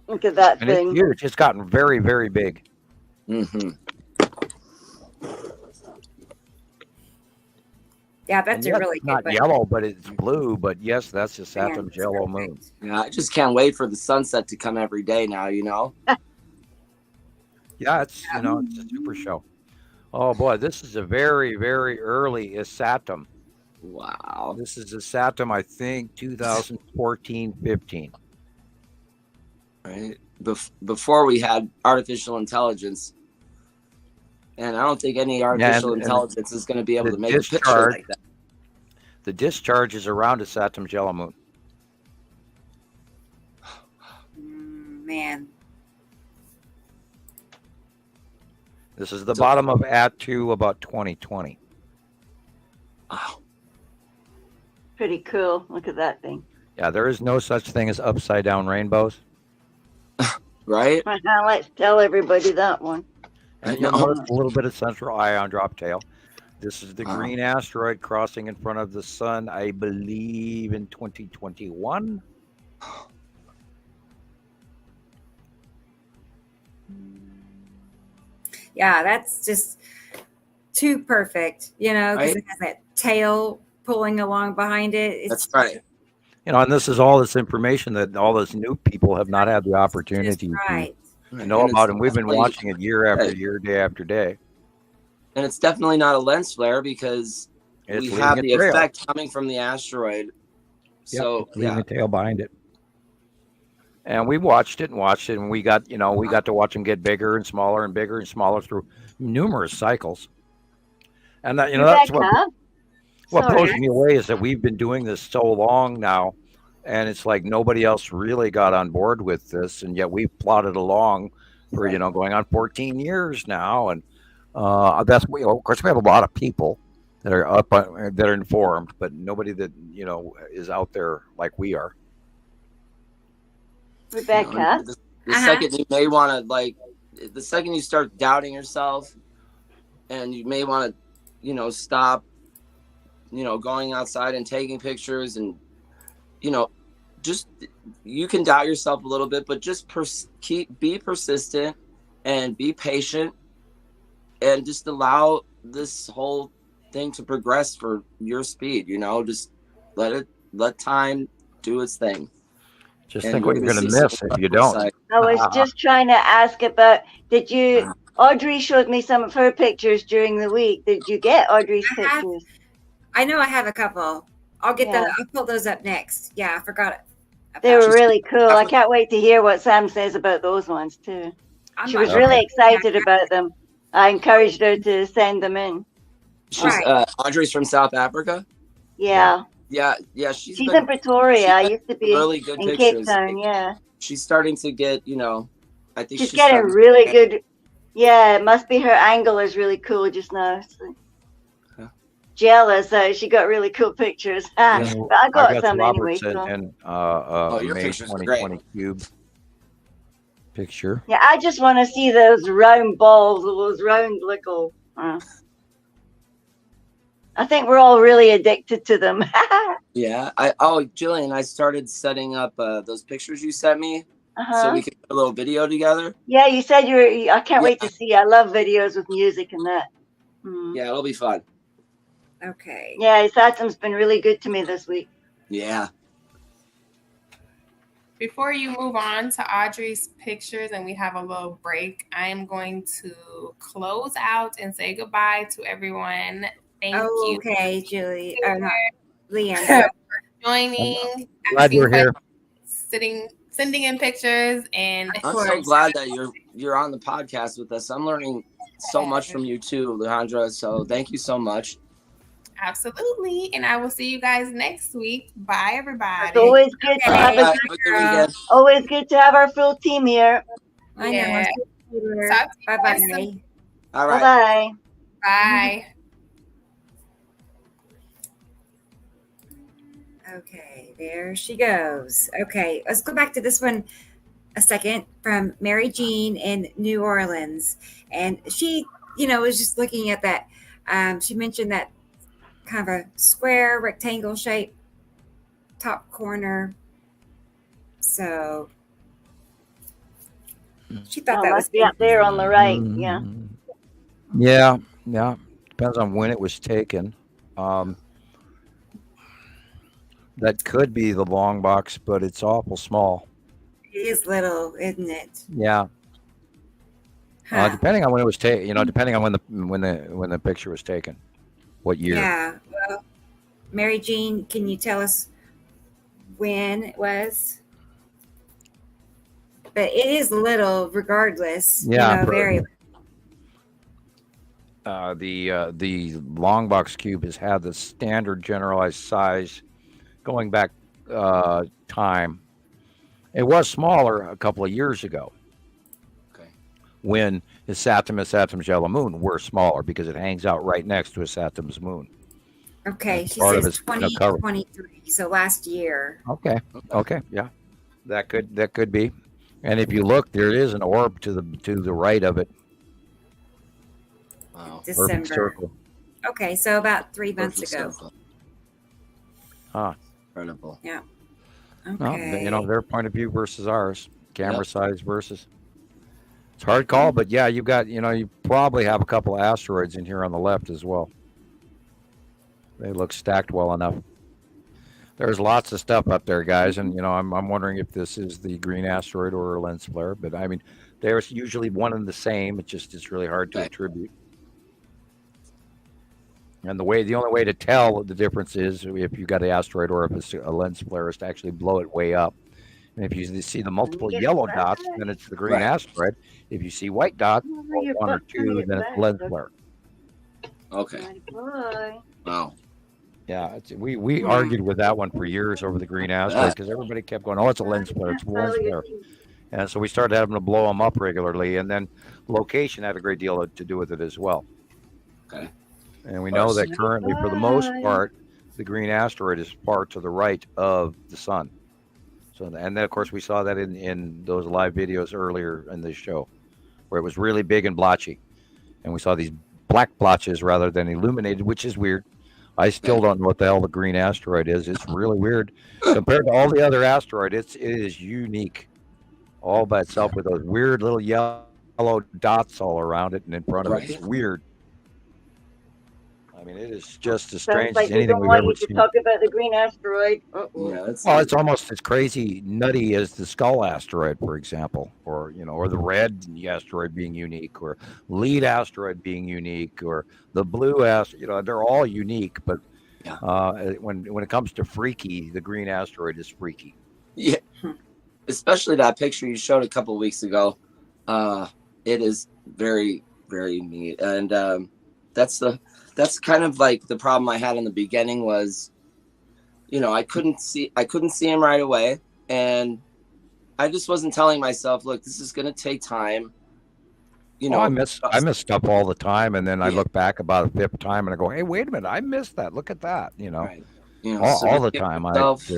Look at that and thing. It's huge. It's gotten very, very big. Mm-hmm. Yeah, that's a really good not one. yellow, but it's blue. But yes, that's the Saturn's yellow moon. Yeah, I just can't wait for the sunset to come every day now, you know? Yeah, it's it's a super show. Oh boy, this is a very, very early Isatum. Wow. This is Isatum, I think, 2014-15. Right. Before we had artificial intelligence. And I don't think any artificial intelligence is going to be able to make a picture like that. The discharge is around a Saturn's yellow moon. Man. This is the bottom of Attu about 2020. Wow. Pretty cool. Look at that thing. Yeah, there is no such thing as upside down rainbows. Right? Let's tell everybody that one. And you'll notice a little bit of central ion drop tail. This is the green asteroid crossing in front of the sun, I believe, in 2021. Yeah, that's just too perfect, because it has that tail pulling along behind it. That's right. And this is all this information that all those new people have not had the opportunity to know about, and we've been watching it year after year, day after day. And it's definitely not a lens flare because we have the effect coming from the asteroid. So leaving a tail behind it. And we watched it, and we got to watch them get bigger and smaller and bigger and smaller through numerous cycles. And that, that's what blows me away is that we've been doing this so long now, and it's like nobody else really got on board with this, and yet we've plodded along for going on 14 years now, and that's of course we have a lot of people that are up that are informed, but nobody that is out there like we are. Rebecca, the second you may want to the second you start doubting yourself, and you may want to stop going outside and taking pictures, and just you can doubt yourself a little bit, but just be persistent and be patient, and just allow this whole thing to progress for your speed. Just let time do its thing. Just think what you're going to miss if you don't. I was just trying to ask about, Audrey showed me some of her pictures during the week. Did you get Audrey's pictures? I know I have a couple. I'll get I'll pull those up next. Yeah, I forgot it. They were really cool. I can't wait to hear what Sam says about those ones too. She was really excited about them. I encouraged her to send them in. She's Audrey's from South Africa. Yeah. Yeah. She's in Pretoria. I used to be really good in pictures. Cape Town. Yeah. She's starting to get, I think she's getting really good. Yeah, it must be her angle is really cool just now. So. Jealous. She got really cool pictures. But I got some anyway. And your May pictures are 2020 great. cube picture. Yeah, I just want to see those round balls, those round little. I think we're all really addicted to them. Yeah. Gillian, I started setting up those pictures you sent me so we could put a little video together. Yeah, you said I can't wait to see. I love videos with music and that. Yeah, it'll be fun. Okay. Yeah, Satum's been really good to me this week. Yeah. Before you move on to Audrey's pictures and we have a little break, I am going to close out and say goodbye to everyone. Thank you. Okay, Julie. Leanne. For joining. Glad you're here. Sending in pictures, and I'm so glad that you're on the podcast with us. I'm learning so much from you too, Alejandra. So thank you so much. Absolutely. And I will see you guys next week. Bye, everybody. It's always good to have always good to have our full team here. I know. Bye-bye. All right. Bye-bye. Bye. Okay, there she goes. Okay, let's go back to this one a second from Mary Jean in New Orleans. And she, was just looking at that. She mentioned that kind of a square rectangle shape top corner. So she thought that was be up there on the right. Yeah. Yeah. Depends on when it was taken. That could be the long box, but it's awful small. It is little, isn't it? Yeah. Depending on when it was taken, depending on when the picture was taken, what year. Yeah. Well, Mary Jean, can you tell us when it was? But it is little, regardless. Yeah. Very. The long box cube has had the standard generalized size going back time. It was smaller a couple of years ago. Okay. When his Saturn's yellow moon were smaller because it hangs out right next to his Saturn's moon. Okay, she says 2023, so last year. Okay, yeah, that could be. And if you look, there is an orb to the right of it. Wow. December. Circle. Okay, so about 3 months ago. Huh. Incredible. Yeah. Okay. Well, their point of view versus ours, camera size versus. It's a hard call, but yeah, you probably have a couple of asteroids in here on the left as well. They look stacked well enough. There's lots of stuff up there, guys, and I'm wondering if this is the green asteroid or a lens flare. But I mean, there's usually one and the same. It's really hard to attribute. And the only way to tell the difference is if you got an asteroid or if it's a lens flare is to actually blow it way up. And if you see the multiple yellow dots, then it's the green asteroid. If you see white dots, one or two, then it's a lens flare. Okay. Wow. Yeah, we argued with that one for years over the green asteroid because everybody kept going, it's a lens flare, it's a lens flare. And so we started having to blow them up regularly. And then location had a great deal to do with it as well. Okay. And we know that currently, for the most part, the green asteroid is far to the right of the sun. So, and then of course we saw that in those live videos earlier in the show, where it was really big and blotchy, and we saw these black blotches rather than illuminated, which is weird. I still don't know what the hell the green asteroid is. It's really weird compared to all the other asteroids. It is unique, all by itself with those weird little yellow dots all around it and in front of it. It's weird. I mean, it is just as strange as anything we've ever seen. Talk about the green asteroid. It's almost as crazy nutty as the skull asteroid, for example, or the red asteroid being unique, or lead asteroid being unique, or the blue asteroid. They're all unique, but when it comes to freaky, the green asteroid is freaky. Yeah, especially that picture you showed a couple of weeks ago. It is very, very neat, and that's kind of like the problem I had in the beginning was, I couldn't see him right away. And I just wasn't telling myself, look, this is going to take time. I miss stuff all the time. And then I look back about a fifth time and I go, hey, wait a minute. I missed that. Look at that. Right. All the time.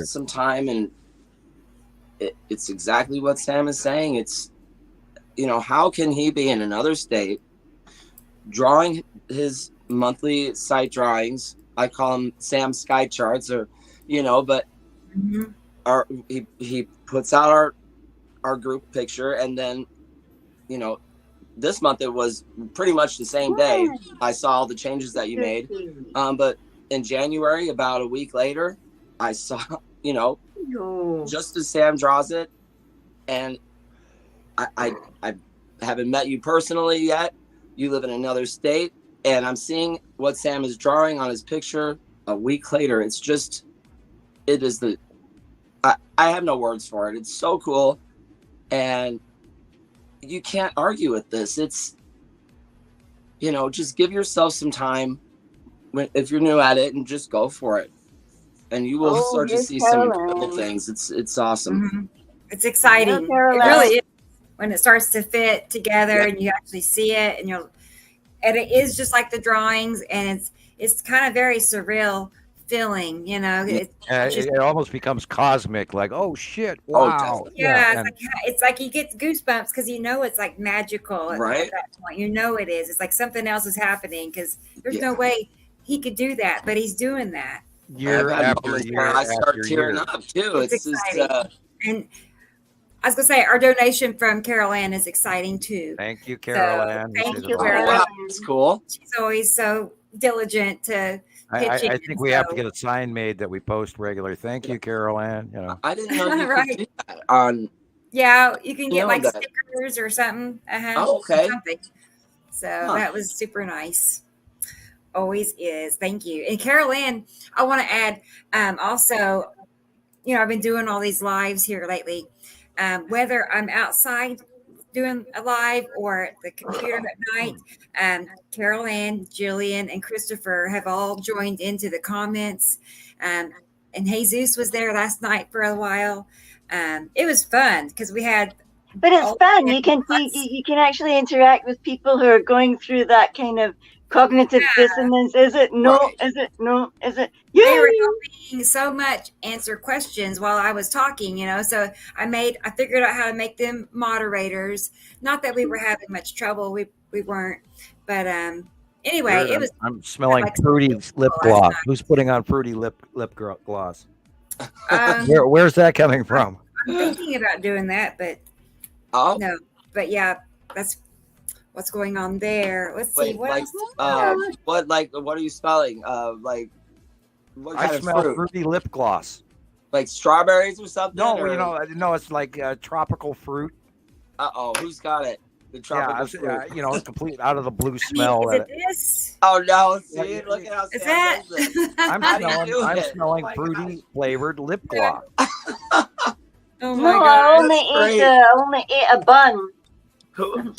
Some time. And it's exactly what Sam is saying. It's, how can he be in another state drawing his monthly site drawings I call them Sam Sky Charts, or but he puts out our group picture, and then this month it was pretty much the same day I saw all the changes that you made. But in January, about a week later, I saw, just as Sam draws it. And I haven't met you personally yet. You live in another state. And I'm seeing what Sam is drawing on his picture a week later. It is I have no words for it. It's so cool. And you can't argue with this. It's, just give yourself some time if you're new at it, and just go for it. And you will start to see some incredible things. It's awesome. It's exciting. It really is when it starts to fit together and you actually see it, and it is just like the drawings, and it's kind of very surreal feeling, it almost becomes cosmic, like, oh shit, wow. It's like you get goosebumps because it's like magical at that point. It is. It's like something else is happening, because there's no way he could do that, but he's doing that. Year after year, I start tearing up too. It's exciting. And I was gonna say, our donation from Carol Ann is exciting too. Thank you, Carol Ann. Thank you, Carol Ann. That's cool. She's always so diligent to. I think we have to get a sign made that we post regularly. Thank you, Carol Ann. I didn't know you could do that on. Yeah, you can get stickers or something. Oh, okay. Something. So that was super nice. Always is. Thank you. And Carol Ann, I want to add also, I've been doing all these lives here lately. Whether I'm outside doing a live or at the computer at night, Carol Ann, Gillian, and Christoper have all joined into the comments. And Jesus was there last night for a while. It was fun because we had. But it's fun. You can actually interact with people who are going through that kind of cognitive dissonance. Is it no? Right. Is it no? Is it? Yeah. They were helping so much answer questions while I was talking, So I figured out how to make them moderators. Not that we were having much trouble. We weren't. But anyway, it was. I'm smelling fruity lip gloss. Who's putting on fruity lip gloss? Where's that coming from? I'm thinking about doing that, but no. But yeah, that's what's going on there. Let's see. What are you smelling? What kind I of smell fruit? fruity lip gloss. Like strawberries or something? No, it's like tropical fruit. Who's got it? The tropical fruit. It's complete out of the blue smell. Is it this? Oh no! See, look at how is that? I'm smelling fruity flavored lip gloss. Oh my God! I only ate a bun.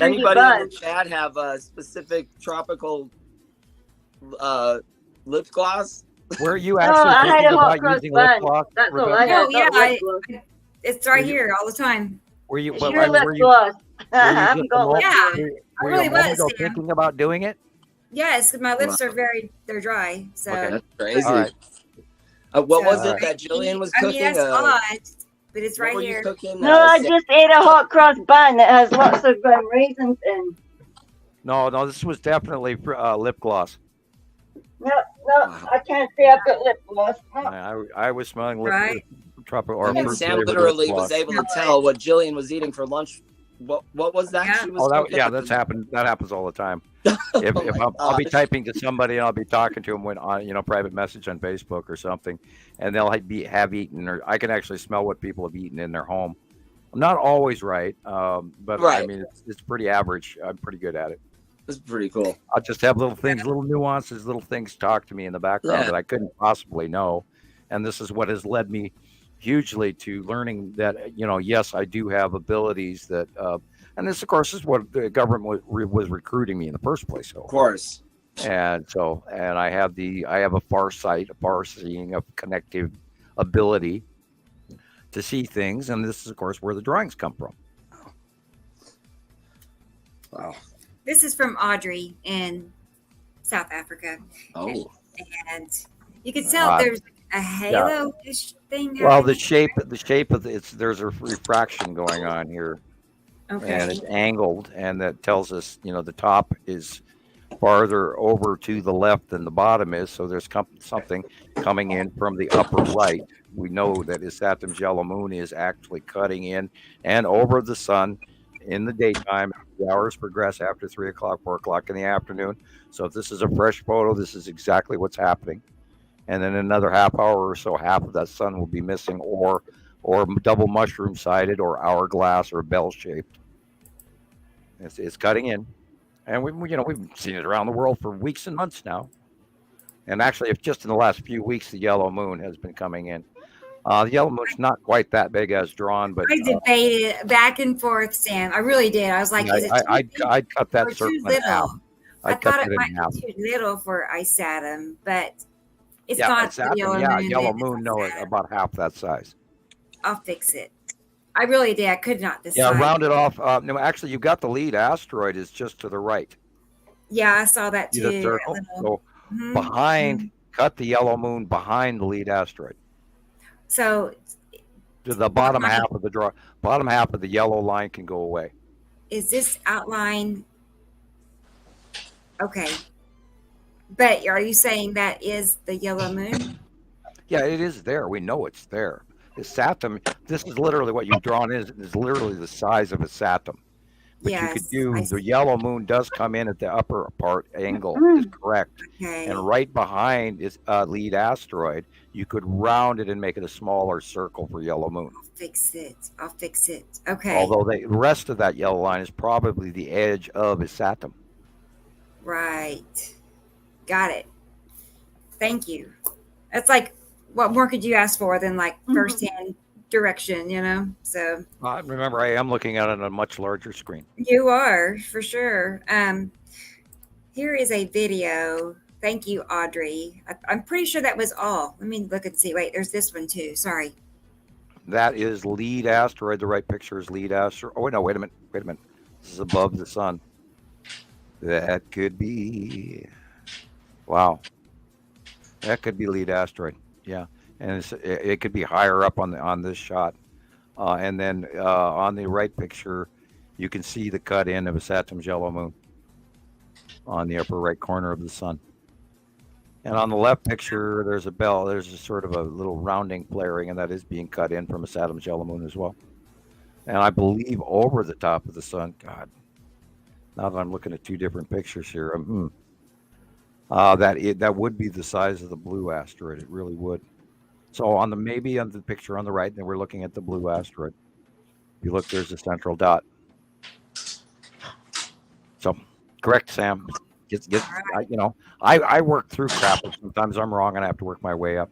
Anybody in the chat have a specific tropical lip gloss? Were you actually thinking about using lip gloss? That's all I got. It's right here all the time. Were you? Your lip gloss. I really was thinking about doing it. Yes, my lips are they're dry. So that's crazy. All right. What was it that Gillian was cooking? That's odd, but it's right here. No, I just ate a hot cross bun that has lots of raisins in. No, this was definitely lip gloss. No, I can't say I've got lip gloss. I was smelling tropical. Sam literally was able to tell what Gillian was eating for lunch. What was that? Yeah. That's happened. That happens all the time. If I'll be typing to somebody and I'll be talking to them when on private message on Facebook or something, and they'll have eaten, or I can actually smell what people have eaten in their home. I'm not always right, but I mean it's pretty average. I'm pretty good at it. That's pretty cool. I'll just have little things, little nuances, little things talk to me in the background that I couldn't possibly know, and this is what has led me hugely to learning that yes, I do have abilities that and this of course is what the government was recruiting me in the first place. So, of course. And I have a far seeing, a connective ability to see things, and this is of course where the drawings come from. Wow. This is from Audrey in South Africa. Oh. And you can tell there's a halo-ish thing. Well, the shape of there's a refraction going on here. Okay. And it's angled, and that tells us, the top is farther over to the left than the bottom is. So there's something coming in from the upper right. We know that his Saturn's yellow moon is actually cutting in and over the sun in the daytime. The hours progress after 3 o'clock, 4 o'clock in the afternoon. So if this is a fresh photo, this is exactly what's happening. And then another half hour or so, half of that sun will be missing, or double mushroom sided, or hourglass, or bell shaped. It's cutting in, and we've seen it around the world for weeks and months now. And actually, if just in the last few weeks, the yellow moon has been coming in. The yellow moon's not quite that big as drawn, but I debated back and forth, Sam. I really did. I was like, is it I'd cut that circle in half. I thought it might be too little for Isatum, but it's not the yellow moon. Yellow moon, no, about half that size. I'll fix it. I really did. I could not decide. Yeah, round it off. No, actually, you've got the lead asteroid is just to the right. Yeah, I saw that too. The circle. So behind, cut the yellow moon behind the lead asteroid. So to the bottom half of the draw, bottom half of the yellow line can go away. Is this outline okay? But are you saying that is the yellow moon? Yeah, it is there. We know it's there. The Saturn, this is literally what you've drawn is literally the size of a Saturn. But you could do, the yellow moon does come in at the upper part angle, is correct. Okay. And right behind is lead asteroid, you could round it and make it a smaller circle for yellow moon. I'll fix it. Okay. Although the rest of that yellow line is probably the edge of a Saturn. Right. Got it. Thank you. That's like, what more could you ask for than like firsthand direction, So remember, I am looking at it on a much larger screen. You are, for sure. Here is a video. Thank you, Audrey. I'm pretty sure that was all. Let me look and see. Wait, there's this one too. Sorry. That is lead asteroid. The right picture is lead asteroid. Oh, no, wait a minute. This is above the sun. That could be, wow. That could be lead asteroid. Yeah. And it could be higher up on this shot. And then on the right picture, you can see the cut in of a Saturn's yellow moon on the upper right corner of the sun. And on the left picture, there's a bell. There's a sort of a little rounding flaring, and that is being cut in from a Saturn's yellow moon as well. And I believe over the top of the sun, God, now that I'm looking at two different pictures here, that would be the size of the blue asteroid. It really would. So maybe on the picture on the right, then we're looking at the blue asteroid. If you look, there's a central dot. So correct, Sam. I work through crap. Sometimes I'm wrong and I have to work my way up.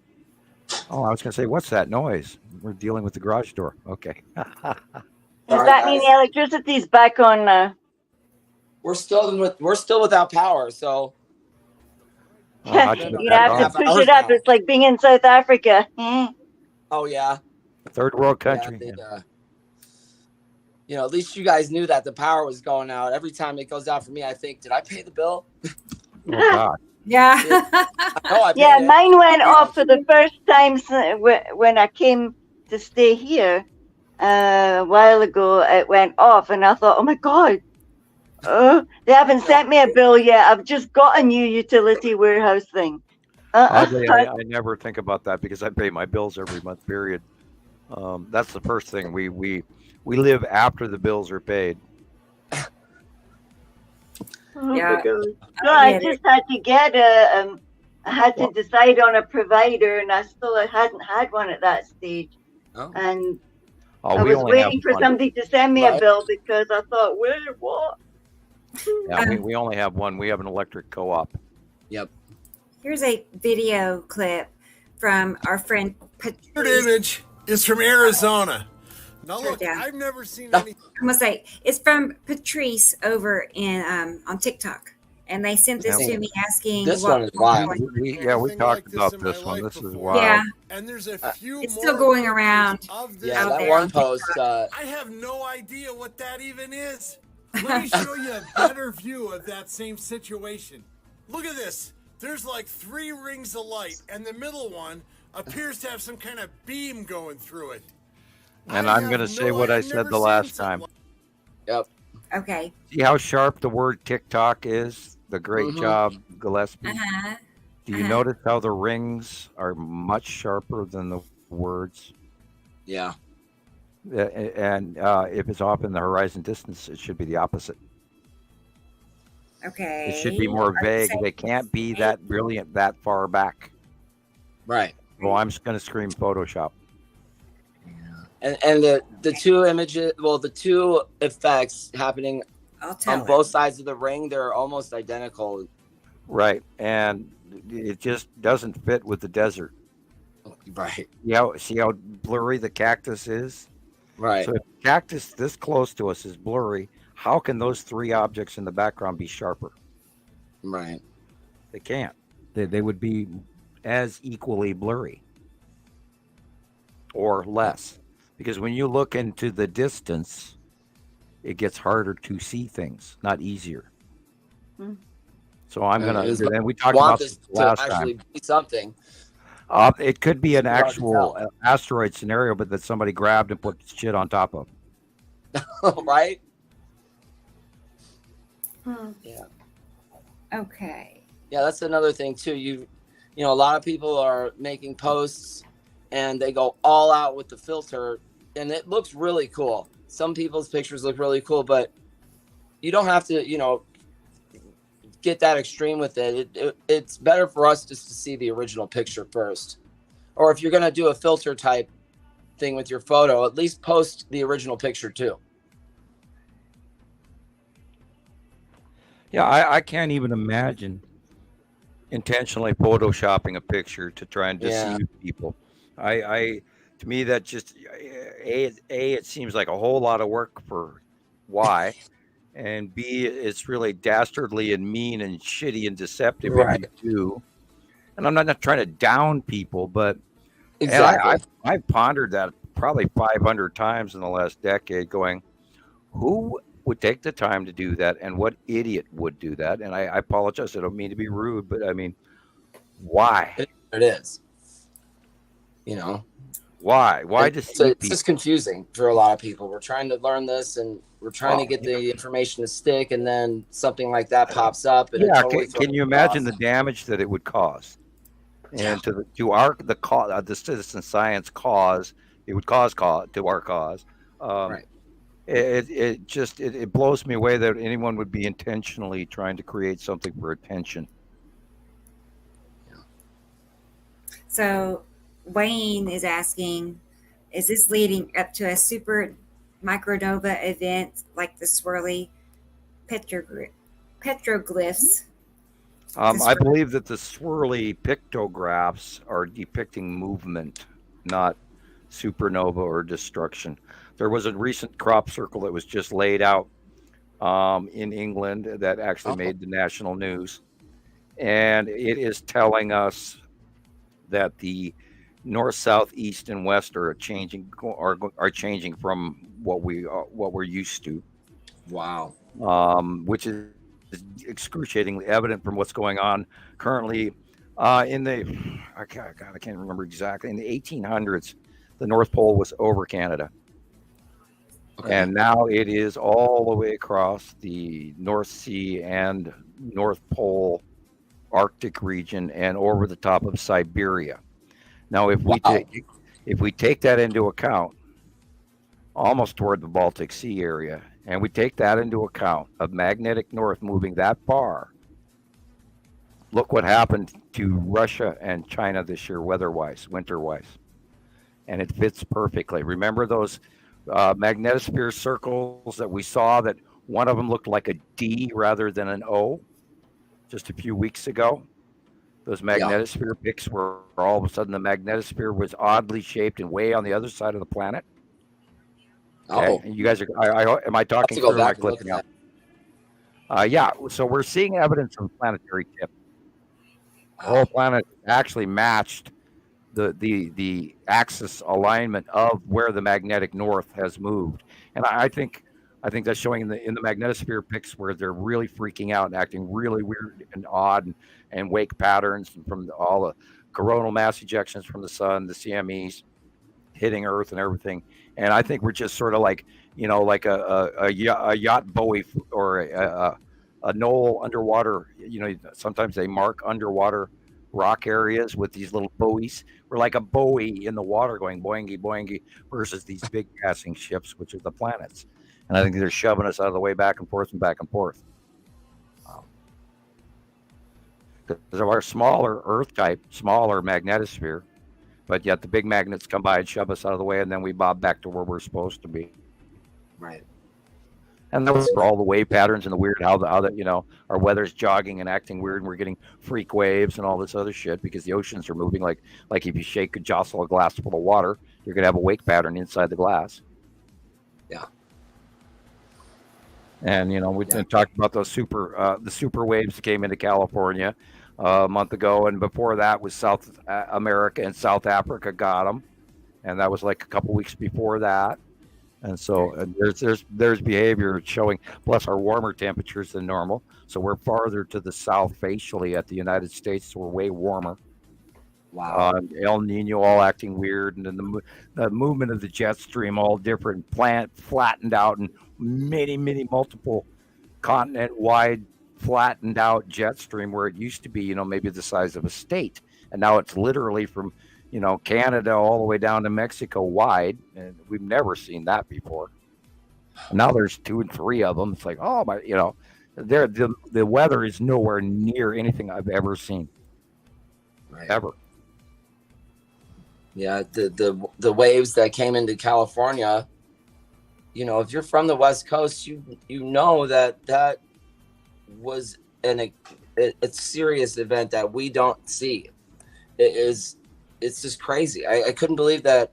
Oh, I was going to say, what's that noise? We're dealing with the garage door. Okay. Does that mean the electricity's back on? We're still without power, so. You have to push it up. It's like being in South Africa. Oh yeah. Third world country. At least you guys knew that the power was going out. Every time it goes out for me, I think, did I pay the bill? Oh God. Yeah. Yeah, mine went off for the first time when I came to stay here a while ago. It went off, and I thought, oh my God. They haven't sent me a bill yet. I've just got a new utility warehouse thing. Oddly, I never think about that because I pay my bills every month, period. That's the first thing. We live after the bills are paid. Yeah. So I just had to get I had to decide on a provider, and I still hadn't had one at that stage. Oh. And I was waiting for somebody to send me a bill because I thought, what? Yeah, we only have one. We have an electric co-op. Yep. Here's a video clip from our friend Third image is from Arizona. Now look, I've never seen anything. I'm gonna say it's from Patrice over in on TikTok, and they sent this to me asking. This one is wild. We talked about this one. This is wild. Yeah, and there's a few. It's still going around. Yeah, that one post. I have no idea what that even is. Let me show you a better view of that same situation. Look at this. There's like 3 rings of light, and the middle one appears to have some kind of beam going through it. And I'm going to say what I said the last time. Yep. Okay. See how sharp the word TikTok is? The great job, Gillespie. Do you notice how the rings are much sharper than the words? Yeah. And if it's off in the horizon distance, it should be the opposite. Okay. It should be more vague. They can't be that brilliant that far back. Right. Well, I'm just going to scream Photoshop. And the two images, well, the two effects happening on both sides of the ring, they're almost identical. Right. And it just doesn't fit with the desert. Right. See how blurry the cactus is? Right. So if the cactus this close to us is blurry, how can those three objects in the background be sharper? Right. They can't. They would be as equally blurry or less. Because when you look into the distance, it gets harder to see things, not easier. So I'm going to, and we talked about this last time. Actually be something. It could be an actual asteroid scenario, but that somebody grabbed and put shit on top of. Right? Yeah. Okay. Yeah, that's another thing too. You know, a lot of people are making posts and they go all out with the filter, and it looks really cool. Some people's pictures look really cool, but you don't have to, you know, get that extreme with it. It's better for us just to see the original picture first. Or if you're going to do a filter type thing with your photo, at least post the original picture too. Yeah, I can't even imagine intentionally photoshopping a picture to try and deceive people. To me, that just it seems like a whole lot of work for Y, and B, it's really dastardly and mean and shitty and deceptive if you do. And I'm not trying to down people, but I've pondered that probably 500 times in the last decade, going, who would take the time to do that, and what idiot would do that? And I apologize, I don't mean to be rude, but I mean, why? It is. You know, why it's just confusing for a lot of people. We're trying to learn this and we're trying to get the information to stick, and then something like that pops up. And can you imagine the damage that it would cause? And to the citizen science cause, it would cause to our cause. It blows me away that anyone would be intentionally trying to create something for attention. So Wayne is asking, is this leading up to a super micronova event like the swirly petroglyphs? I believe that the swirly pictographs are depicting movement, not supernova or destruction. There was a recent crop circle that was just laid out in England that actually made the national news, and it is telling us that the north, south, east, and west are changing from what we're used to. Wow. Which is excruciatingly evident from what's going on currently in the I can't remember exactly. In the 1800s, the North Pole was over Canada. And now it is all the way across the North Sea and North Pole Arctic region and over the top of Siberia. Now, if we take that into account, almost toward the Baltic Sea area, and we take that into account of magnetic north moving that far, look what happened to Russia and China this year, weather-wise, winter-wise. And it fits perfectly. Remember those magnetosphere circles that we saw, that one of them looked like a D rather than an O just a few weeks ago? Those magnetosphere pics were all of a sudden the magnetosphere was oddly shaped and way on the other side of the planet. Okay. And you guys are, am I talking through? Am I clipping up? Yeah. So we're seeing evidence of planetary tip. The whole planet actually matched the axis alignment of where the magnetic north has moved, and I think that's showing in the magnetosphere pics where they're really freaking out and acting really weird and odd, and wake patterns from all the coronal mass ejections from the sun, the CMEs hitting Earth and everything. And I think we're just sort of like, like a yacht buoy or a knoll underwater. Sometimes they mark underwater rock areas with these little buoys. We're like a buoy in the water going boingy, boingy versus these big passing ships, which are the planets. And I think they're shoving us out of the way back and forth and back and forth. Because of our smaller Earth type, smaller magnetosphere, but yet the big magnets come by and shove us out of the way, and then we bob back to where we're supposed to be. Right. And those are all the wave patterns and the weird how our weather's jogging and acting weird, and we're getting freak waves and all this other shit because the oceans are moving like if you jostle a glass full of water, you're gonna have a wake pattern inside the glass. Yeah. And we talked about those the super waves that came into California a month ago, and before that was South America and South Africa got them, and that was like a couple weeks before that. And so there's behavior showing, plus our warmer temperatures than normal. So we're farther to the south facially at the United States, so we're way warmer. Wow. El Nino all acting weird, and then the movement of the jet stream all different, flattened out, and many multiple continent wide flattened out jet stream where it used to be maybe the size of a state, and now it's literally from Canada all the way down to Mexico wide, and we've never seen that before. Now there's 2 and 3 of them. It's like, oh my, the weather is nowhere near anything I've ever seen, ever. Yeah, the waves that came into California, if you're from the West Coast, you know that was a serious event that we don't see. It's just crazy. I couldn't believe that,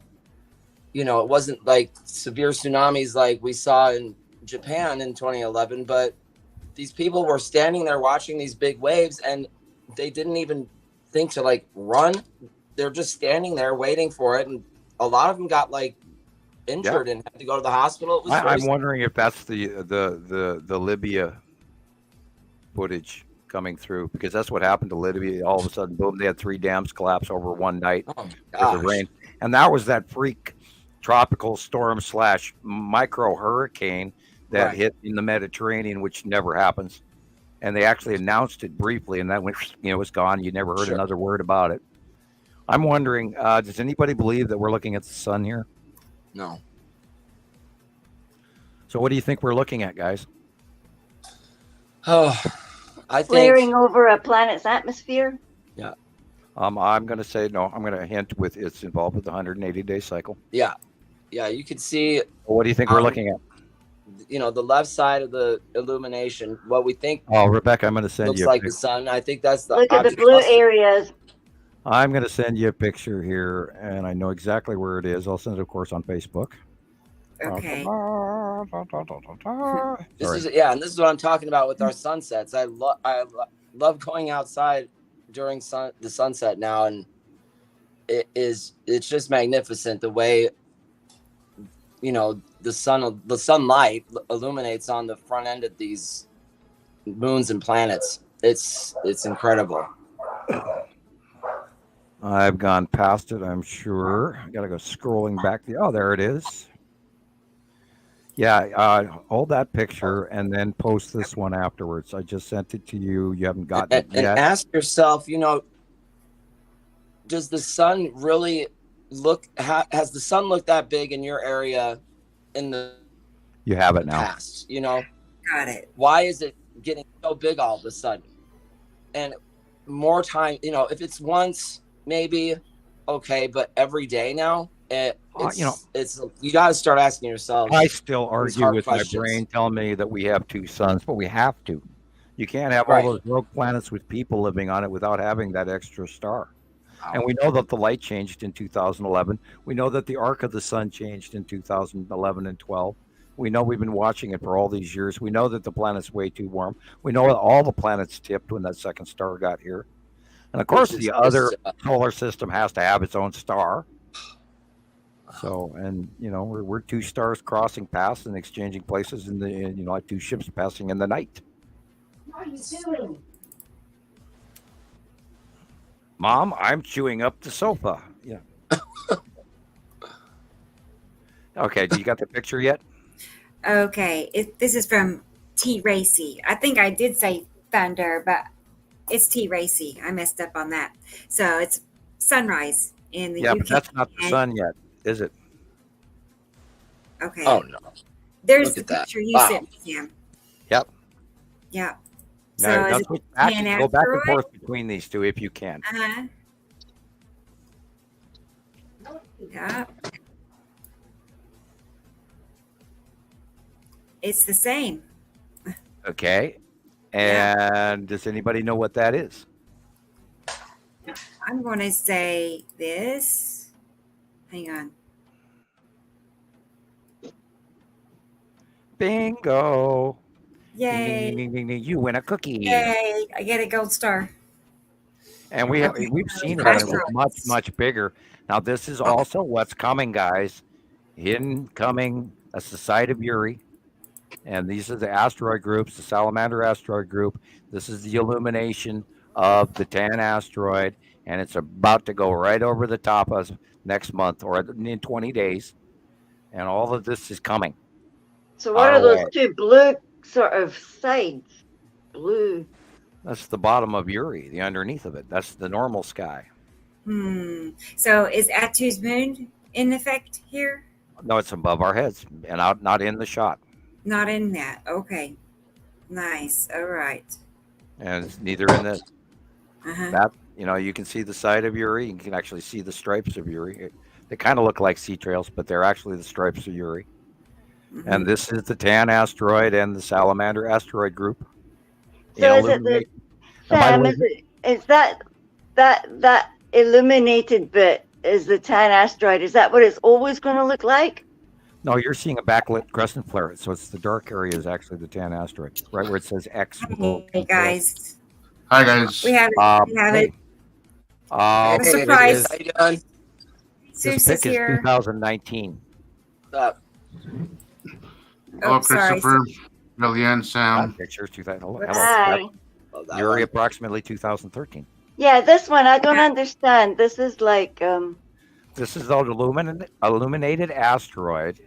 it wasn't like severe tsunamis like we saw in Japan in 2011, but these people were standing there watching these big waves, and they didn't even think to like run. They're just standing there waiting for it, and a lot of them got like injured and had to go to the hospital. I'm wondering if that's the Libya footage coming through, because that's what happened to Libya. All of a sudden, boom, they had 3 dams collapse over one night with the rain, and that was that freak tropical storm / micro hurricane that hit in the Mediterranean, which never happens. And they actually announced it briefly, and that went, it was gone. You never heard another word about it. I'm wondering, does anybody believe that we're looking at the sun here? No. So what do you think we're looking at, guys? Oh, I think flaring over a planet's atmosphere. Yeah. I'm going to say no. I'm going to hint with it's involved with the 180-day cycle. Yeah. Yeah, you could see. What do you think we're looking at? The left side of the illumination, what we think. Oh, Rebecca, I'm going to send you. Looks like the sun. I think that's the. Look at the blue areas. I'm going to send you a picture here, and I know exactly where it is. I'll send it, of course, on Facebook. Okay. And this is what I'm talking about with our sunsets. I love going outside during the sunset now, and it's just magnificent the way the sunlight illuminates on the front end of these moons and planets. It's incredible. I've gone past it, I'm sure. I got to go scrolling back. There it is. Yeah, hold that picture and then post this one afterwards. I just sent it to you. You haven't gotten it yet. And ask yourself, does the sun really has the sun looked that big in your area in the You have it now. past? Got it. Why is it getting so big all of a sudden? And more time, if it's once, maybe okay, but every day now, it's you got to start asking yourself. I still argue with my brain telling me that we have 2 suns, but we have to. You can't have all those rogue planets with people living on it without having that extra star. And we know that the light changed in 2011. We know that the arc of the sun changed in 2011 and 12. We know we've been watching it for all these years. We know that the planet's way too warm. We know that all the planets tipped when that second star got here. And of course, the other solar system has to have its own star. So, and we're 2 stars crossing paths and exchanging places in the, like 2 ships passing in the night. What are you doing? Mom, I'm chewing up the sofa. Yeah. Okay, do you got the picture yet? Okay, this is from T. Racy. I think I did say thunder, but it's T. Racy. I messed up on that. So it's sunrise in the Yeah, UK. but that's not the sun yet, is it? Okay. Oh no. There's Look the at that. picture you Wow. sent me, Sam. Yep. Yeah. Now, So is it switch an back, go back and asteroid? forth between these two if you can. Uh-huh. Yeah. It's the same. Okay. And does anybody know what that is? I'm going to say this. Hang on. Bingo. Yay. Ding, ding, ding, ding, ding. You win a cookie. Yay. I get a gold star. And we've seen it when it was much, much bigger. Now, this is also what's coming, guys. Hidden coming. That's the site of Uri. And these are the asteroid groups, the Salamander asteroid group. This is the illumination of the tan asteroid. And it's about to go right over the top of us next month or in 20 days. And all of this is coming. So what our are those way. two blue sort of sides? Blue. That's the bottom of Uri, the underneath of it. That's the normal sky. So is Atu's moon in effect here? No, it's above our heads and not in the shot. Not in that. Okay. Nice. All right. And it's neither in this. Uh-huh. That, you can see the side of Uri. You can actually see the stripes of Uri. They kind of look like sea trails, but they're actually the stripes of Uri. Mm-hmm. And this is the tan asteroid and the Salamander asteroid group. So is it the Sam? Is that illuminated bit? Is the tan asteroid? Is that what it's always going to look like? No, you're seeing a backlit crescent flare. So it's the dark area is actually the tan asteroid, right where it says X. Hey guys. Hi guys. We have it. We have it. A surprise. This Zeus pic is is here. 2019. Hello, sorry. Christopher, Gillian, Sam. Pictures 2000. Hi. Uri approximately 2013. Yeah, this one I don't understand. This is like This is the illuminated asteroid,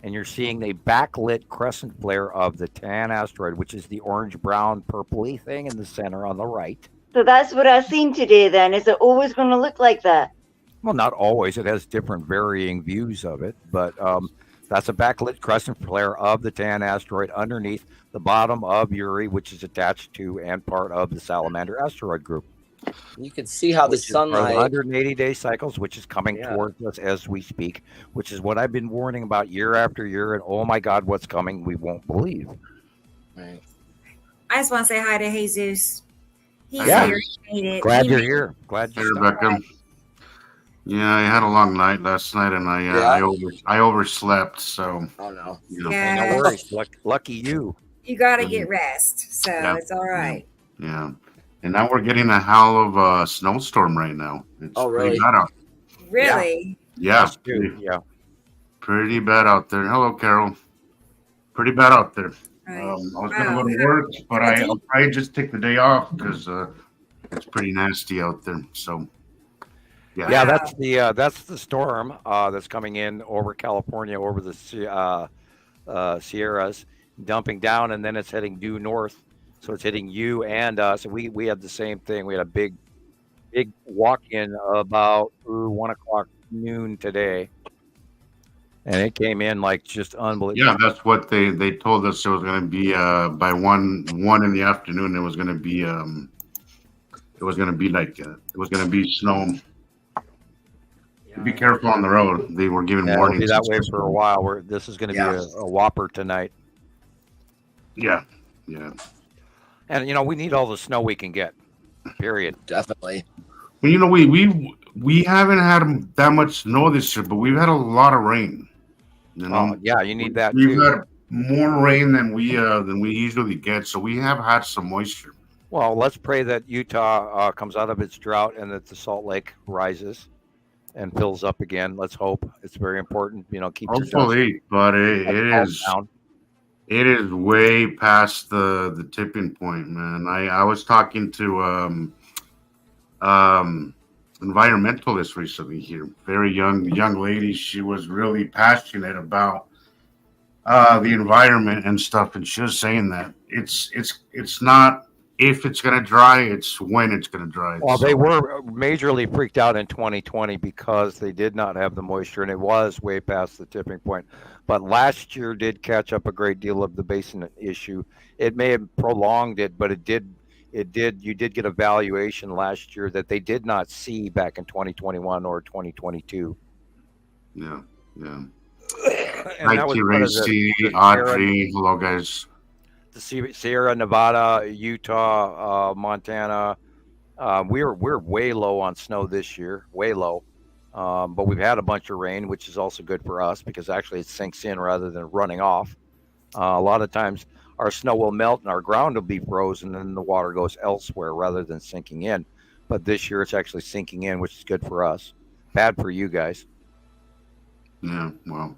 and you're seeing a backlit crescent flare of the tan asteroid, which is the orange, brown, purpley thing in the center on the right. So that's what I've seen today. Then is it always going to look like that? Well, not always. It has different varying views of it, but that's a backlit crescent flare of the tan asteroid underneath the bottom of Uri, which is attached to and part of the Salamander asteroid group. You can see how the sunlight. 180-day cycles, which is coming towards us as we speak, which is what I've been warning about year after year. And oh my God, what's coming? We won't believe. Right. I just want to say hi to Jesus. He's Yeah. here. He made it. Glad He you're made here. Glad Hey, you're Rebecca. Yeah, I had a long night last night, and I overslept. So. Oh no. No worries. Lucky you. You got to get rest, so it's all right. Yeah. And now we're getting a hell of a snowstorm right now. It's pretty bad out. Really? Yeah. Yeah. Pretty bad out there. Hello, Carol. Pretty bad out there. I was going to go to work, but I'll probably just take the day off because it's pretty nasty out there. So, Yeah, that's the storm that's coming in over California, over the Sierras, dumping down, and then it's heading due north. So it's hitting you and us. We had the same thing. We had a big walk-in about 1 o'clock noon today, and it came in like just unbelievable. yeah, that's what they told us. It was going to be by one in the afternoon. It was going to be it was going to be snow. Be careful on the road. They were giving warnings. It'll be that way for a while. This is going to be a whopper tonight. Yeah. And we need all the snow we can get. Period. Definitely. Well, we haven't had that much snow this year, but we've had a lot of rain. Yeah, you need that We've too. had more rain than we usually get, so we have had some moisture. Well, let's pray that Utah comes out of its drought and that the Salt Lake rises and fills up again. Let's hope. It's very important. Keep Hopefully, but it is way past the tipping point, man. I was talking to environmentalist recently here. Very young lady. She was really passionate about the environment and stuff, and she was saying that it's not if it's gonna dry, it's when it's gonna dry. Well, So, they were majorly freaked out in 2020 because they did not have the moisture, and it was way past the tipping point. But last year did catch up a great deal of the basin issue. It may have prolonged it, but it did. You did get a valuation last year that they did not see back in 2021 or 2022. yeah. And Hi, that was T. part of Racy, the Audrey. Hello, guys. the Sierra Nevada, Utah, Montana. We're way low on snow this year, way low. But we've had a bunch of rain, which is also good for us because actually it sinks in rather than running off. A lot of times our snow will melt and our ground will be frozen, and the water goes elsewhere rather than sinking in. But this year it's actually sinking in, which is good for us. Bad for you guys. Yeah, well,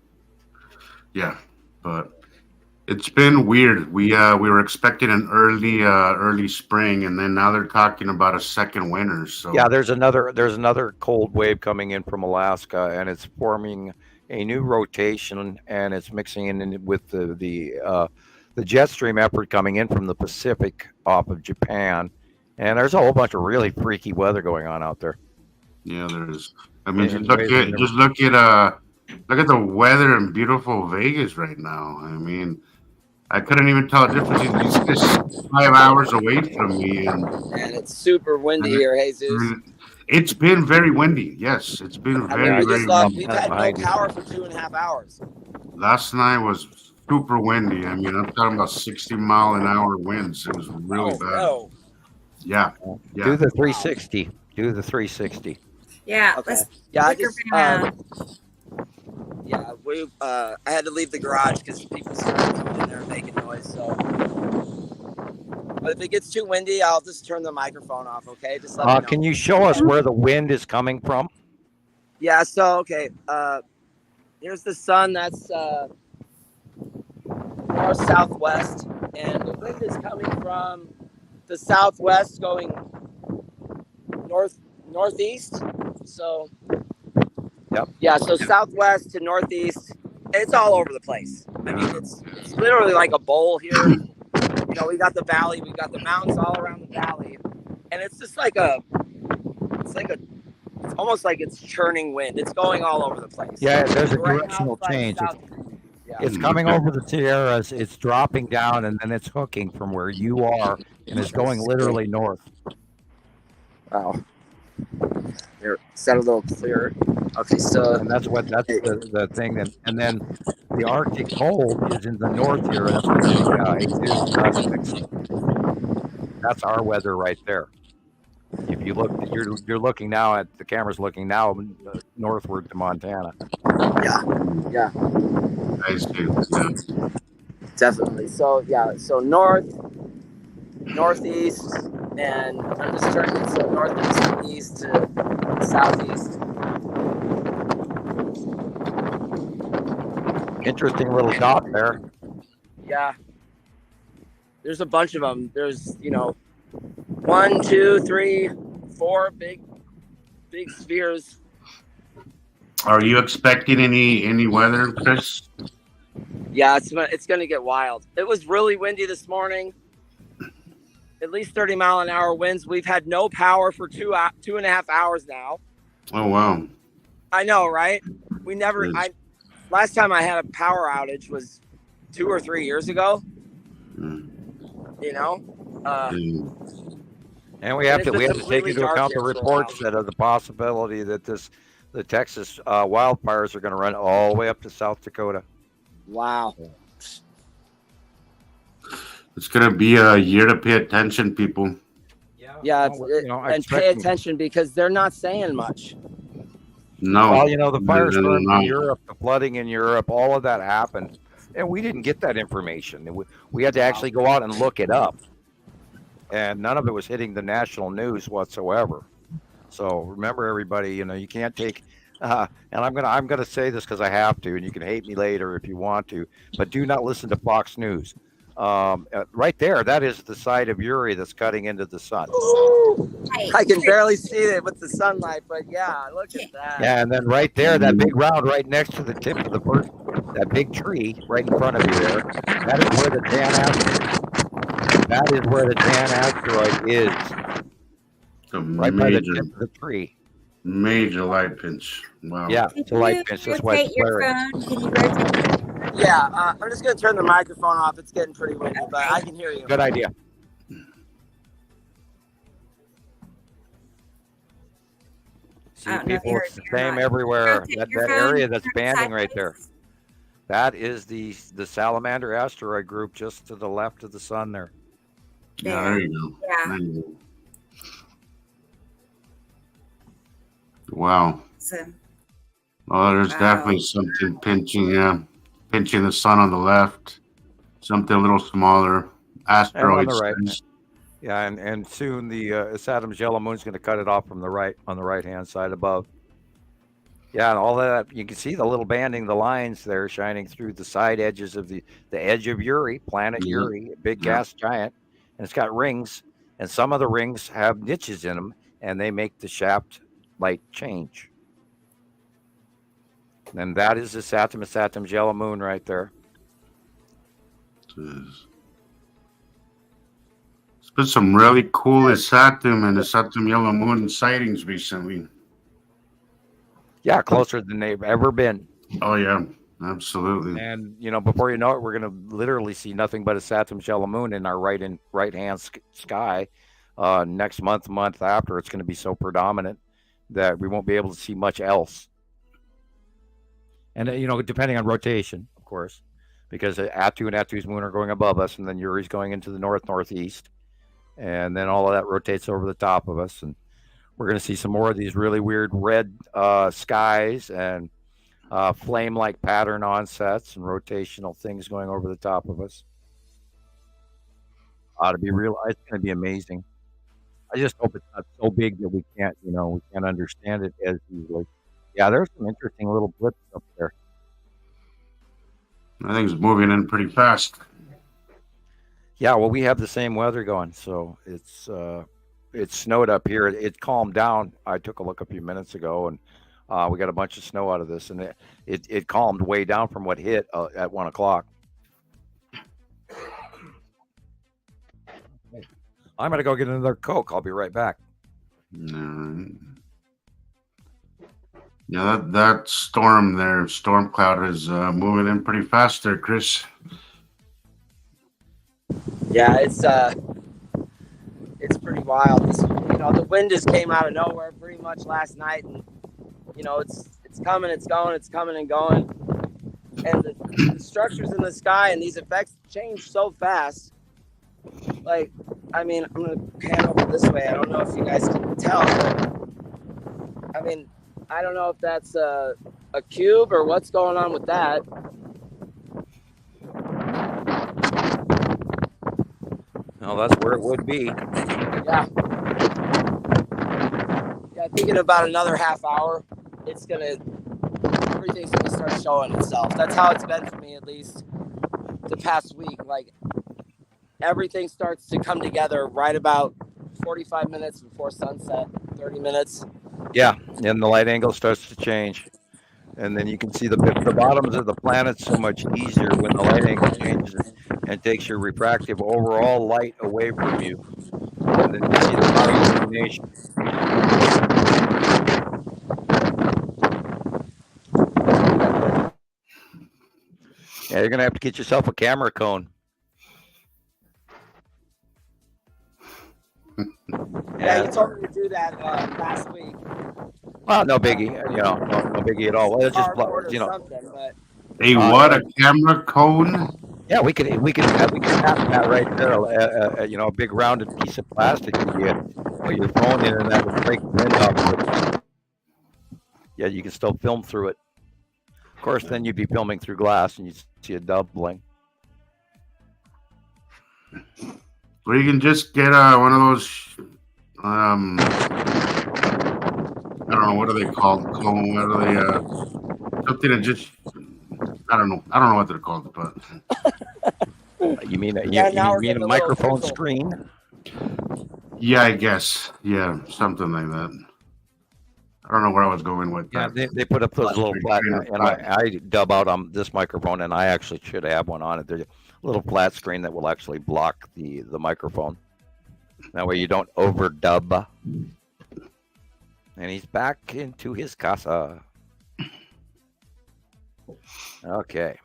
yeah, but it's been weird. We were expecting an early spring, and then now they're talking about a second winter. So Yeah, there's another cold wave coming in from Alaska, and it's forming a new rotation, and it's mixing in with the jet stream effort coming in from the Pacific off of Japan, and there's a whole bunch of really freaky weather going on out there. yeah, there is. I mean, In ways we've never- look at the weather in beautiful Vegas right now. I mean, I couldn't even tell the difference. It's just 5 hours away from me, and it's super windy here, Jesus. It's been very windy. Yes, it's been very We've windy. had no power for 2.5 hours. Last night was super windy. I mean, I'm talking about 60-mile-an-hour winds. It was really bad. No. Yeah. Do the 360. Do the 360. Yeah. Okay. Let's Yeah, I look just around. I had to leave the garage because people started coming in there and making noise. So, but if it gets too windy, I'll just turn the microphone off. Okay, just let me know. Can you show us where the wind is coming from? Yeah. So okay. Here's the sun. That's north southwest, and the wind is coming from the southwest, going northeast. So. Yep. Yeah, so southwest to northeast, it's all over the place. I mean, it's literally like a bowl here. You know, we got the valley, we got the mountains all around the valley, and it's just like it's almost like it's churning wind. It's going all over the place. Yeah, there's a Right directional outside change. South- It's coming over the Sierras, it's dropping down, and then it's hooking from where you are, and it's going literally north. Wow. Here, is that a little clearer? Okay, so and that's the thing, and then the Arctic cold is in the north here, and that's our weather right there. If you look, you're looking now at the camera's looking now northward to Montana. Yeah. I see. Definitely. So northeast, and I'm just turning it so northeast, east to southeast. Interesting little dot there. Yeah. There's a bunch of them. There's 1, 2, 3, 4 big spheres. Are you expecting any weather, Chris? Yeah, it's going to get wild. It was really windy this morning. At least 30-mile-an-hour winds. We've had no power for 2.5 hours now. Oh wow! I know, right? Last time I had a power outage was 2 or 3 years ago. You know. And we have to take into account the reports that are the possibility that the Texas wildfires are going to run all the way up to South Dakota. Wow. It's going to be a year to pay attention, people. Yeah, and pay attention because they're not saying much. No. Well, the firestorms in Europe, the flooding in Europe, all of that happened. And we didn't get that information. We had to actually go out and look it up. And none of it was hitting the national news whatsoever. So remember, everybody, you can't take and I'm gonna say this because I have to, and you can hate me later if you want to, but do not listen to Fox News. Right there, that is the side of Uri that's cutting into the sun. I can barely see it with the sunlight, but yeah, look at that. Yeah, and then right there, that big round right next to the tip of the first, that big tree right in front of you there, that is where the Dan asteroid. That is where the Dan asteroid is. Right by the tip of the tree. Major light pinch. Wow. Yeah, it's a light pinch. That's why it's flaring. Yeah, I'm just going to turn the microphone off. It's getting pretty windy, but I can hear you. Good idea. See, people, it's the same everywhere. That area that's banding right there. That is the Salamander asteroid group just to the left of the sun there. Yeah, there you go. Yeah. There you go. Wow. Oh, there's definitely something pinching, pinching the sun on the left. Something a little smaller. Asteroids. And on the right. Yeah, and soon the Saturn's yellow moon's going to cut it off from the right on the right-hand side above. Yeah, and all that, you can see the little banding, the lines there shining through the side edges of the edge of Uri, planet Uri, a big gas giant, and it's got rings, and some of the rings have niches in them, and they make the shaft light change. And that is the Saturn's yellow moon right there. There's been some really cool Saturn and the Saturn yellow moon sightings recently. Yeah, closer than they've ever been. Oh, yeah, absolutely. And, before you know it, we're going to literally see nothing but a Saturn's yellow moon in our right-hand sky. Next month after, it's going to be so predominant that we won't be able to see much else. And, depending on rotation, of course, because Atu and Atu's moon are going above us, and then Uri's going into the northeast. And then all of that rotates over the top of us. And we're going to see some more of these really weird red skies and flame-like pattern onsets and rotational things going over the top of us. To be real, it's going to be amazing. I just hope it's not so big that we can't understand it as easily. Yeah, there's some interesting little blips up there. I think it's moving in pretty fast. Yeah, well, we have the same weather going, so it's snowed up here. It calmed down. I took a look a few minutes ago, and we got a bunch of snow out of this, and it calmed way down from what hit at 1 o'clock. I'm gonna go get another Coke. I'll be right back. Yeah, that storm there, storm cloud is moving in pretty fast there, Chris. Yeah, it's pretty wild. The wind just came out of nowhere pretty much last night, and it's coming, it's going, it's coming and going, and the structures in the sky and these effects change so fast. Like, I'm gonna pan over this way. I don't know if you guys can tell, but I don't know if that's a cube or what's going on with that. No, that's where it would be. Yeah. Yeah, I think in about another half hour, everything's gonna start showing itself. That's how it's been for me, at least the past week. Like, everything starts to come together right about 45 minutes before sunset, 30 minutes. Yeah, and the light angle starts to change. And then you can see the bottoms of the planets so much easier when the light angle changes and takes your refractive overall light away from you. And then you see the bottom illumination. Yeah, you're going to have to get yourself a camera cone. Yeah, you told me to do that last week. Well, no biggie, no biggie at all. It's just, Hey, what, a camera cone? Yeah, we could have that right there. A big rounded piece of plastic. You put your phone in, and that would break the wind off. Yeah, you can still film through it. Of course, then you'd be filming through glass, and you'd see a doubling. Or you can just get one of those. I don't know, what are they called? Cone? What are they? Something that just. I don't know what they're called, but You mean Yeah, now you we're mean a getting a little microphone trickle. screen? Yeah, I guess. Yeah, something like that. I don't know where I was going with Yeah, that. they put up those little flat, Train of and thought. I dub out on this microphone, and I actually should have one on it. There's a little flat screen that will actually block the microphone. That way you don't overdub. And he's back into his casa. Okay.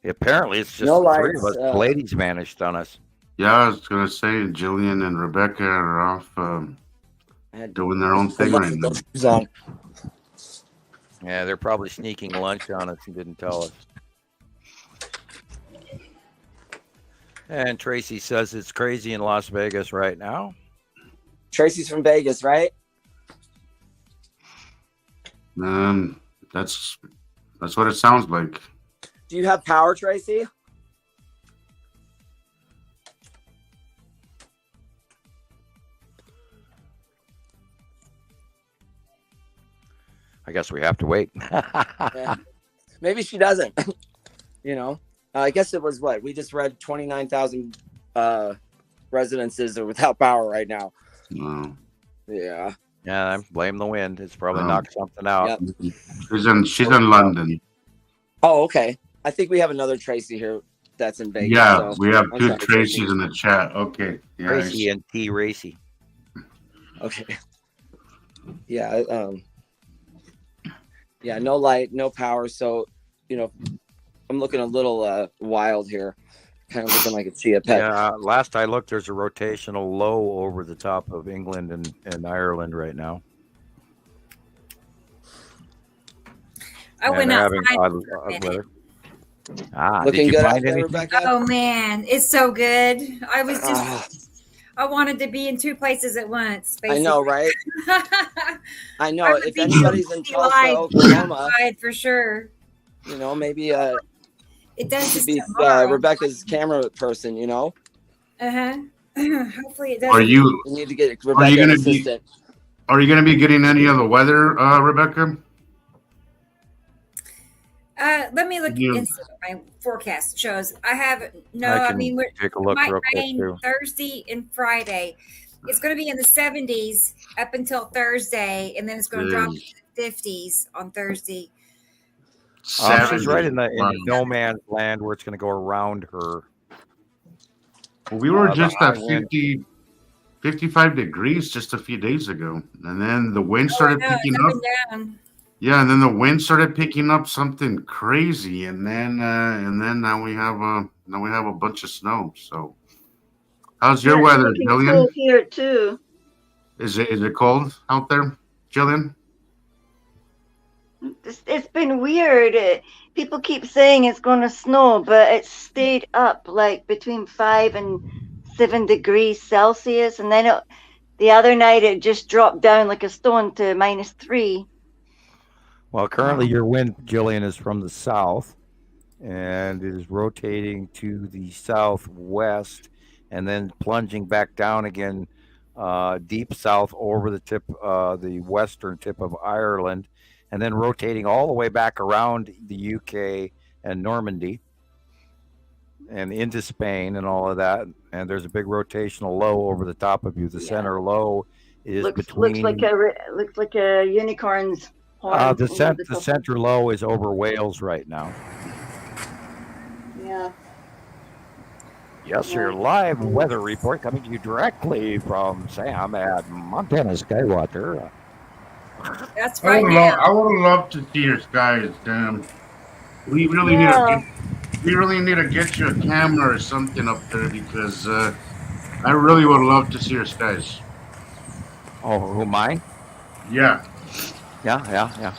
Apparently, it's just No the three lights, of us. Ladies vanished on us. Yeah, I was gonna say Gillian and Rebecca are off doing their own thing right now. Yeah, they're probably sneaking lunch on us and didn't tell us. And Tracy says it's crazy in Las Vegas right now. Tracy's from Vegas, right? That's what it sounds like. Do you have power, Tracy? I guess we have to wait. Yeah. Maybe she doesn't. You know, I guess it was what we just read 29,000 residences are without power right now. Wow. Yeah. Yeah, I blame the wind. It's probably knocked something out. Yep. She's in London. Oh, okay. I think we have another Tracy here that's in Vegas. Yeah, so we have I'm two sorry, Tracys in the chat. Okay. Yeah, Tracy and T. Racy. Okay. Yeah. Yeah. No light, no power. So, you know, I'm looking a little wild here. Kind of looking like a chia pet. Yeah, last I looked, there's a rotational low over the top of England and Ireland right now. I went outside. Weather. Looking did you good find out there, anything? Rebecca? Oh man, it's so good. I was just I wanted to be in two places at once. I know, basically. right? I know. I would If be anybody's in totally Tulsa, live Oklahoma, outside for sure. you know, maybe It does should just be tomorrow. Rebecca's camera person, you know? Hopefully it does. Are you? We need to get Are Rebecca you an gonna be? assistant. Are you gonna be getting any of the weather, Rebecca? Let me look You- and see what my forecast shows. I have no. I I can mean, take a look might real quick, rain too. Thursday and Friday. It's going to be in the 70s up until Thursday, and then it's going to drop to the 50s on Thursday. She's right in the no man's land where it's going to go around her. Well, we were The just high at wind. 55 degrees just a few days ago, and then the wind started Oh, I know, picking it's up. and down. Yeah, and then the wind started picking up something crazy, and then now we have a bunch of snow. So, how's your Yeah, it's weather, looking Gillian? cool here too. Is it cold out there, Gillian? It's been weird. People keep saying it's going to snow, but it's stayed up like between 5 and 7 degrees Celsius, and then the other night it just dropped down like a stone to -3. Well, currently your wind, Gillian, is from the south and it is rotating to the southwest and then plunging back down again deep south over the tip, the western tip of Ireland, and then rotating all the way back around the UK and Normandy and into Spain and all of that. And there's a big rotational low over the top of you. The center low is between... Looks like a unicorn's horn. the center low is over Wales right now. Yeah. Yes, your live weather report coming to you directly from Sam at Montana Skywatcher. That's I right would, now. I would love to see your skies. Damn, we really need to get you a camera or something up there because I really would love to see your skies. Oh, who, mine? Yeah. Yeah.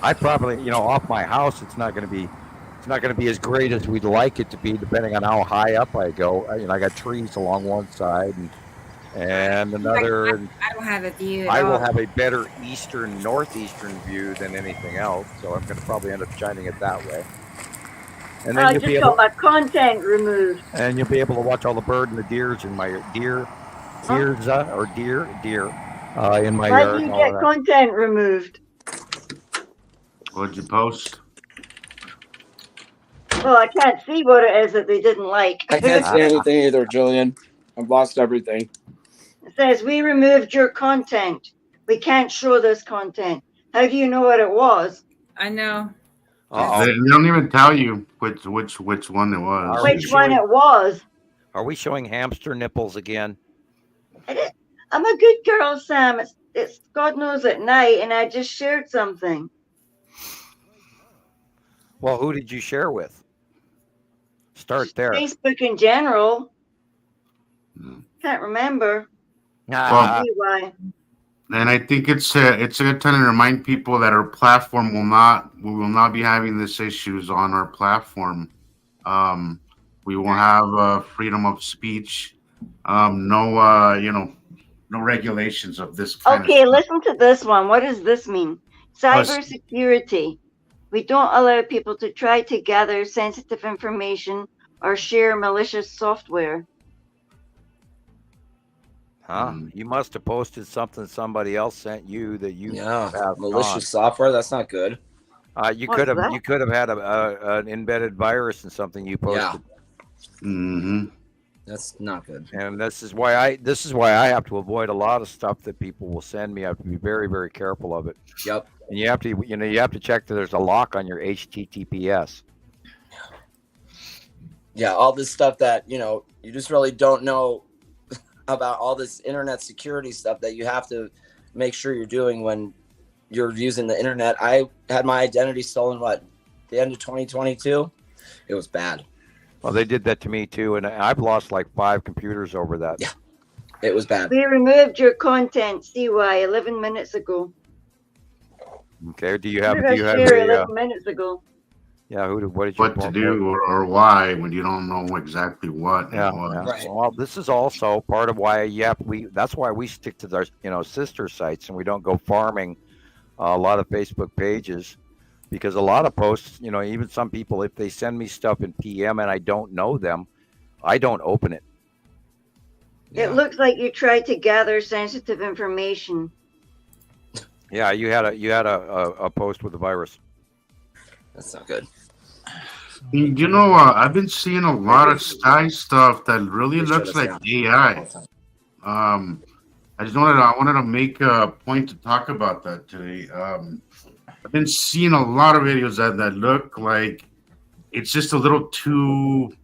I probably, off my house, it's not going to be as great as we'd like it to be, depending on how high up I go. I got trees along one side and another. I don't have a view. I will have a better northeastern view than anything else, so I'm going to probably end up shining it that way. And then I just got my content removed. and you'll be able to watch all the bird and the deers in my deer in my Why yard. do you and all get that. content removed? What'd you post? Well, I can't see what it is that they didn't like. I can't see anything either, Gillian. I've lost everything. It says, we removed your content. We can't show this content. How do you know what it was? I know. They don't even tell you which one it was. Which one it was? Are we showing hamster nipples again? I'm a good girl, Sam. It's God knows at night, and I just shared something. Well, who did you share with? Start there. Facebook in general. Can't remember. Well, and I think it's a good time to remind people that our platform we will not be having these issues on our platform. We will have freedom of speech. No regulations of this kind. Okay, listen to this one. What does this mean? Cybersecurity. We don't allow people to try to gather sensitive information or share malicious software. Huh? You must have posted something somebody else sent you that you malicious software. That's not good. You could have had an embedded virus in something you posted. Yeah. Mm-hmm. That's not good. And this is why I have to avoid a lot of stuff that people will send me. I have to be very, very careful of it. Yep. And you have to check that there's a lock on your HTTPS. Yeah, all this stuff that you just really don't know about, all this internet security stuff that you have to make sure you're doing when you're using the internet. I had my identity stolen the end of 2022. It was bad. Well, they did that to me too, and I've lost like 5 computers over that. Yeah, it was bad. We removed your content, CY, 11 minutes ago. Okay. Do you have 11 minutes ago? Yeah. What to do or why when you don't know exactly what? Yeah. Right. Well, this is also part of why that's why we stick to our sister sites, and we don't go farming a lot of Facebook pages. Because a lot of posts, even some people, if they send me stuff in PM and I don't know them, I don't open it. Yeah. It looks like you tried to gather sensitive information. Yeah, you had a post with a virus. That's not good. I've been seeing a lot of sky stuff that really looks like AI. I wanted to make a point to talk about that today. I've been seeing a lot of videos that look like it's just a little too,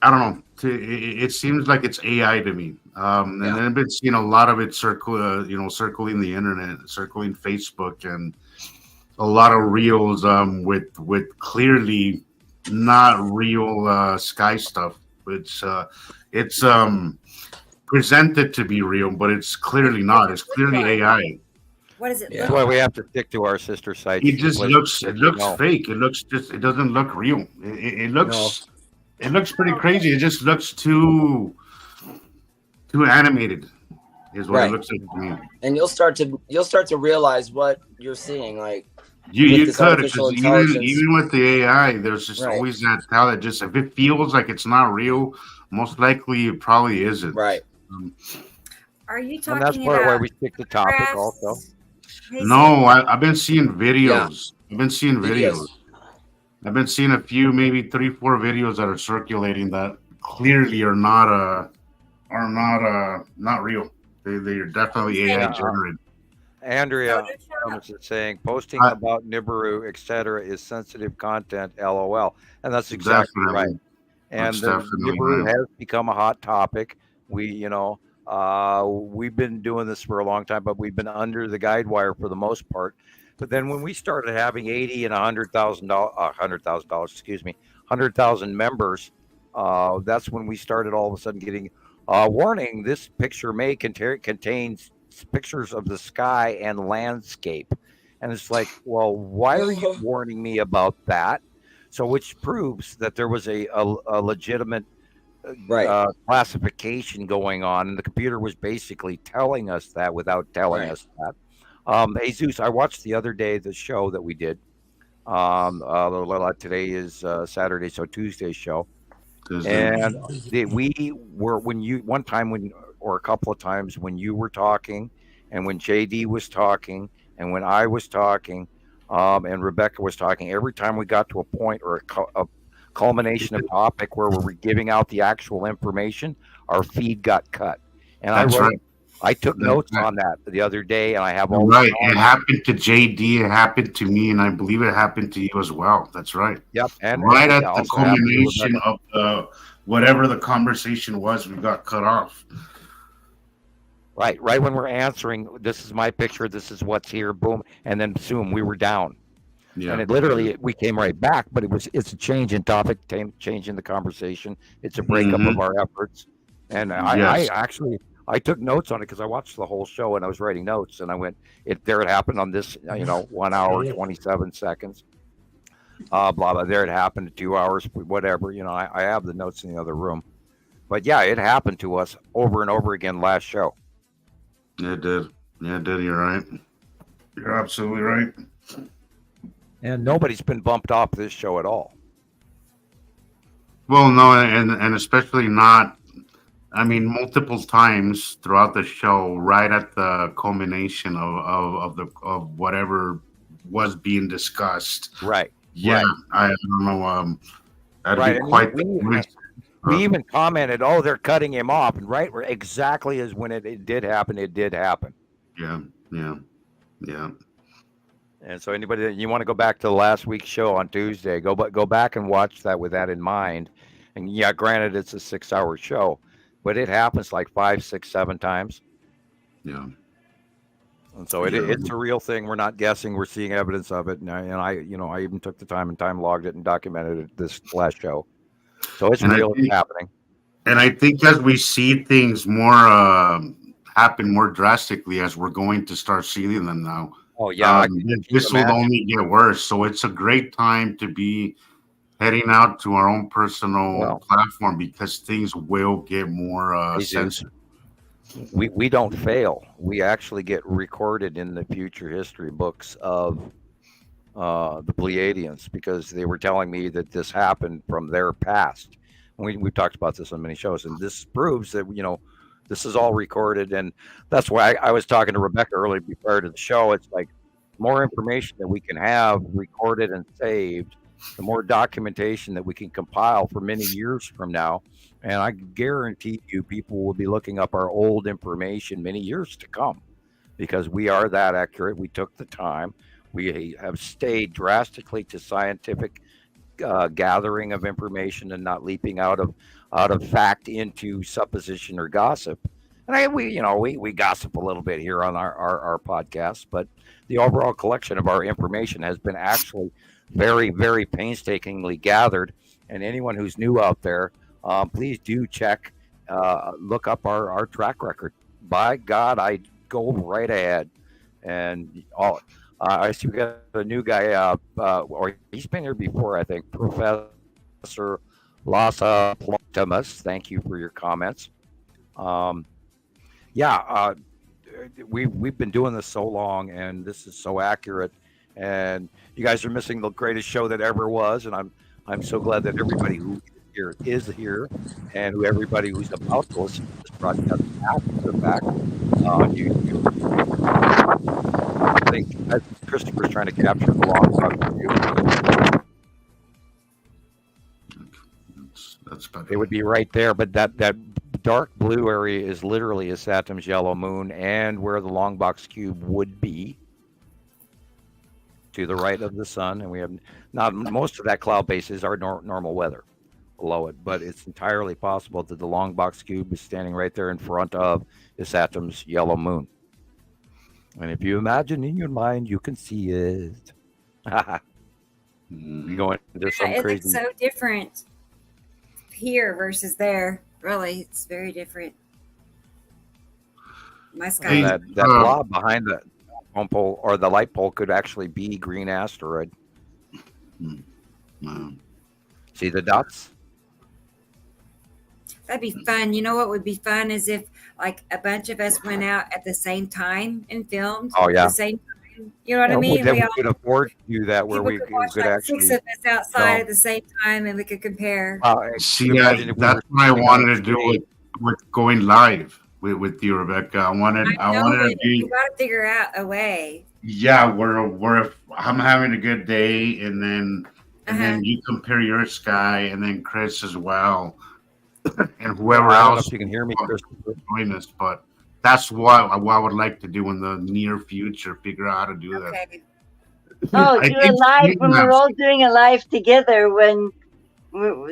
I don't know. It seems like it's AI to me. And then I've been seeing a lot of it circling the internet, circling Facebook, and a lot of reels with clearly not real sky stuff. It's presented to be real, but it's clearly not. It's clearly AI. What is it? That's why we have to stick to our sister sites. It just looks fake. It doesn't look real. It looks pretty crazy. It just looks too animated, is what it looks like to me. And you'll start to realize what you're seeing. Like you could, because even with the AI, there's just always that tell that just if it feels like it's not real, most likely it probably isn't. Right. Are you talking about? And that's part why we stick to topic also. No, I've been seeing videos. Yeah. I've been seeing videos. I've been seeing a few, maybe 3-4 videos that are circulating that clearly are not real. They are definitely AI generated. Andrea is saying posting about Nibiru, etc., is sensitive content. LOL, and that's exactly right. And Nibiru has become a hot topic. We've been doing this for a long time, but we've been under the guide wire for the most part. But then when we started having $80,000 and $100,000 members, that's when we started all of a sudden getting warning. This picture may contains pictures of the sky and landscape, and it's like, well, why are you warning me about that? So, which proves that there was a legitimate classification going on, and the computer was basically telling us that without telling us that. Jesus, I watched the other day the show that we did. Today is Saturday, so Tuesday's show. And we were one time or a couple of times when you were talking, and when JD was talking, and when I was talking, And Rebecca was talking. Every time we got to a point or a culmination of topic where we were giving out the actual information, our feed got cut. And I took notes on that the other day, and I have all. Right, it happened to JD. It happened to me, and I believe it happened to you as well. That's right. Yep, and right at the culmination of the whatever the conversation was, we got cut off. Right when we're answering, this is my picture, this is what's here, boom, and then zoom, we were down. Yeah. And it literally, we came right back, but it's a change in topic, change in the conversation. It's a breakup of our efforts. And I took notes on it because I watched the whole show and I was writing notes, and I went, it happened on this, 1 hour, 27 seconds. Blah, blah, there it happened, 2 hours, whatever, I have the notes in the other room. But yeah, it happened to us over and over again last show. It did. Yeah, it did. You're right. You're absolutely right. And nobody's been bumped off this show at all. Well, no, and especially not, multiple times throughout the show, right at the culmination of whatever was being discussed. Right. Yeah. Right. I don't know. That'd be quite we even commented, "Oh, they're cutting him off," and right, exactly as when it did happen. It did happen. Yeah. And so, anybody that you want to go back to the last week's show on Tuesday, go back and watch that with that in mind. And yeah, granted, it's a 6-hour show, but it happens like 5, 6, 7 times. Yeah. And so it's a real thing. We're not guessing. We're seeing evidence of it. And I even took the time and time logged it and documented it this last show. So it's real. It's happening. And I think as we see things more happen more drastically, as we're going to start seeing them now. Oh yeah, this will only get worse. So it's a great time to be heading out to our own personal platform, because things will get more censored. We don't fail. We actually get recorded in the future history books of the Pleiadians, because they were telling me that this happened from their past. We've talked about this on many shows, and this proves that this is all recorded. And that's why I was talking to Rebecca earlier prior to the show. It's like more information that we can have recorded and saved, the more documentation that we can compile for many years from now. And I guarantee you people will be looking up our old information many years to come, because we are that accurate. We took the time. We have stayed drastically to scientific gathering of information and not leaping out of fact into supposition or gossip. And we gossip a little bit here on our podcast, but the overall collection of our information has been actually very, very painstakingly gathered. And anyone who's new out there, please do check, look up our track record. By God, I go right ahead. And I see we got a new guy, or he's been here before, I think, Professor Lassa Plotimus. Thank you for your comments. We've been doing this so long, and this is so accurate. And you guys are missing the greatest show that ever was. And I'm so glad that everybody who is here, and everybody who's about to listen to this broadcast after the fact on YouTube. I think Christopher's trying to capture the long view. That's better. It would be right there, but that dark blue area is literally a Saturn's yellow moon, and where the long box cube would be, to the right of the sun. And we have not most of that cloud base is our normal weather below it, but it's entirely possible that the long box cube is standing right there in front of the Saturn's yellow moon. And if you imagine in your mind, you can see it. You going into some it crazy. Looks so different here versus there. Really, it's very different. My sky. That blob behind the home pole or the light pole could actually be green asteroid. See the dots? That'd be fun. You know what would be fun is if like a bunch of us went out at the same time and filmed. Oh yeah. At the same time. You know what I mean? We could afford to do that, where we could actually 6 of us outside at the same time, and we could compare. See, that's what I wanted to do with going live with you, Rebecca. I wanted to be. You got to figure out a way. Yeah, where I'm having a good day, and then you compare your sky, and then Chris as well, and whoever I don't know else if you can hear me, Chris. join us. But that's what I would like to do in the near future. Figure out how to do that. Okay. Oh, I do a think live when we're all doing a live together.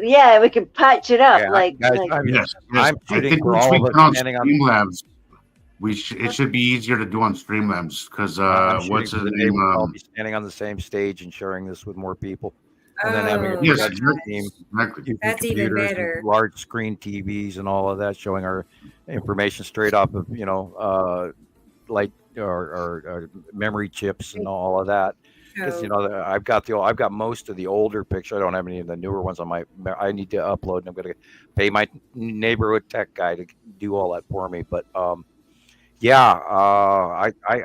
Yeah, we can patch it up. Yeah, guys, Yes. I'm I shooting think for once all we of get us on standing on. Streamlabs, it should be easier to do on Streamlabs because I'm shooting what's for his the day name? we'll all be standing on the same stage and sharing this with more people, and then having a Oh, Yes, production team, exactly. using that's even computers, better. large screen TVs, and all of that, showing our information straight off of light or memory chips and all of that. Because I've got most of the older pictures. I don't have any of the newer ones on I need to upload, and I'm going to pay my neighborhood tech guy to do all that for me. But I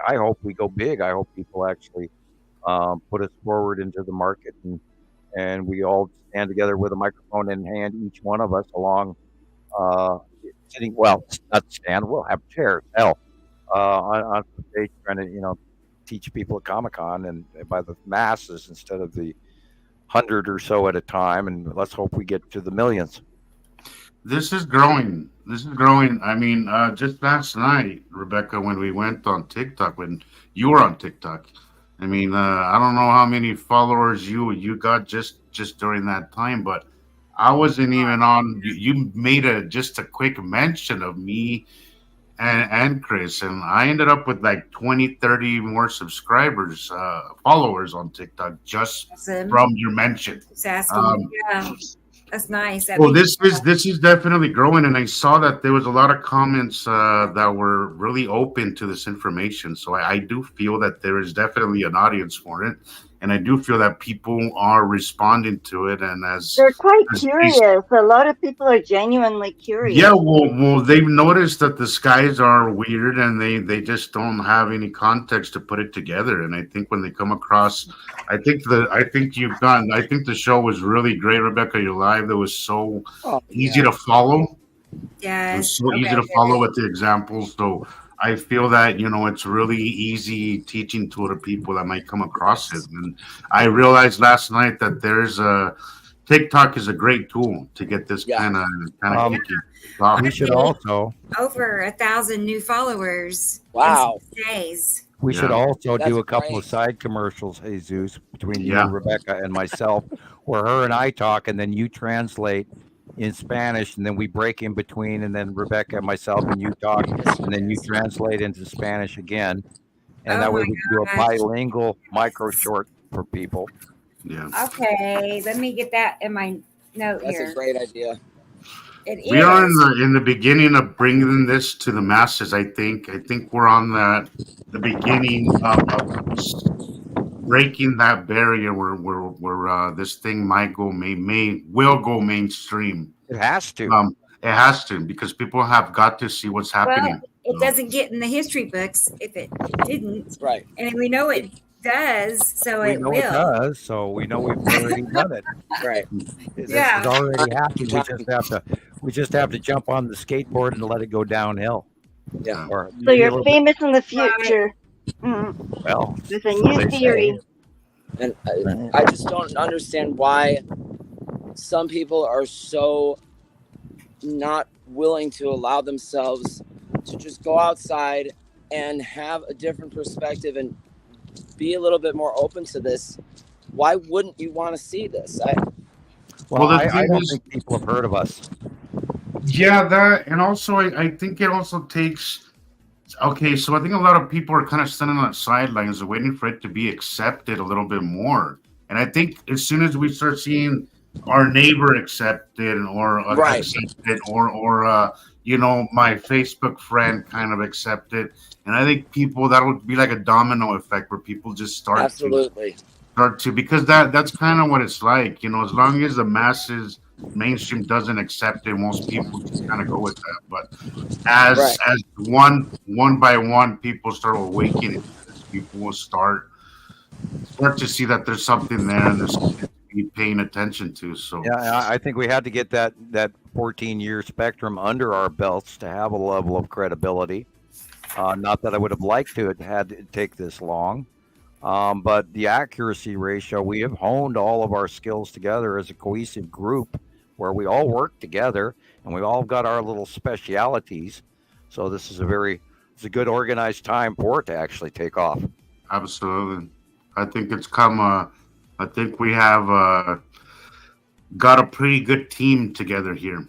hope we go big. I hope people actually put us forward into the market, and we all stand together with a microphone in hand, each one of us along sitting. Well, not stand. We'll have chairs. Hell, on the stage, trying to teach people at Comic-Con and by the masses instead of the 100 or so at a time. And let's hope we get to the millions. This is growing. I mean, just last night, Rebecca, when we went on TikTok, when you were on TikTok, I mean, I don't know how many followers you got just during that time, but I wasn't even on. You made just a quick mention of me and Chris, and I ended up with like 20, 30 more subscribers, followers on TikTok just from your mention. Just asking. Yeah, that's nice. Well, this is definitely growing, and I saw that there was a lot of comments that were really open to this information. So I do feel that there is definitely an audience for it, and I do feel that people are responding to it. And they're quite curious, a lot of people are genuinely curious. Yeah, well, they've noticed that the skies are weird, and they just don't have any context to put it together. And I think when they come across, I think the show was really great, Rebecca. You're live. That was so easy to follow. Yeah, it was so easy to follow with the examples. So I feel that it's really easy teaching tool to people that might come across it. And I realized last night that there's TikTok is a great tool to get this kind of we should also over 1,000 new followers. Wow. In 6 days. We should also That's do a couple great. of side commercials, Jesus, between you and Rebecca and myself, where her and I talk, and then you translate in Spanish, and then we break in between, and then Rebecca and myself and you talk, and then you translate into Spanish again, and that way we can do a bilingual micro short for people. Yeah. Okay, let me get that in my note here. That's a great idea. We are in the beginning of bringing this to the masses. I think we're on the beginning of breaking that barrier where this thing will go mainstream. It has to. It has to, because people have got to see what's happening. Well, it doesn't get in the history books if it didn't. Right. And we know it does, so We it know will. it does, so we know we've already done it. Right. It's already happened. We just have to jump on the skateboard and let it go downhill. Yeah. So you're famous in the future. Well, there's a new theory. And I just don't understand why some people are so not willing to allow themselves to just go outside and have a different perspective and be a little bit more open to this. Why wouldn't you want to see this? I don't think people have heard of us. Yeah, that, and also I think it also takes. Okay, so I think a lot of people are kind of standing on the sidelines, waiting for it to be accepted a little bit more. And I think as soon as we start seeing our neighbor accepted, or accepted, or my Facebook friend kind of accepted, and I think that would be like a domino effect where people just start to, because that's kind of what it's like, as long as the masses mainstream doesn't accept it, most people just kind of go with that. But as one by one people start awakening, people will start to see that there's something there and there's something to be paying attention to. So yeah, I think we had to get that 14-year spectrum under our belts to have a level of credibility. Not that I would have liked to have had to take this long, But the accuracy ratio, we have honed all of our skills together as a cohesive group where we all work together and we all got our little specialities. So this is it's a good organized time for it to actually take off. Absolutely. I think it's I think we have got a pretty good team together here.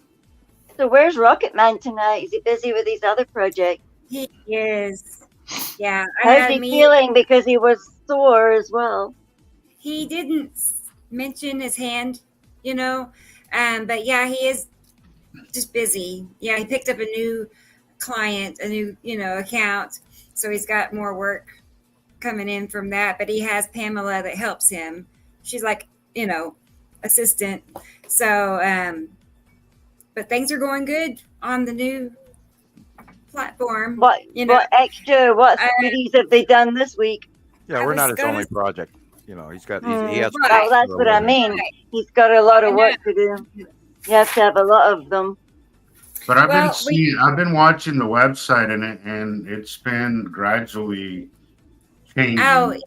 So where's Rocket Man tonight? Is he busy with these other projects? He is. Yeah. How's he feeling? Because he was sore as well. He didn't mention his hand, but yeah, he is just busy. Yeah, he picked up a new client, a new, account. So he's got more work coming in from that, but he has Pamela that helps him. She's like, assistant. So, but things are going good on the new platform. What studies have they done this week? Yeah, we're not his only project. He's got, he has. Well, that's what I mean. He's got a lot of work to do. You have to have a lot of them. But I've been watching the website and it's been gradually changing. Oh,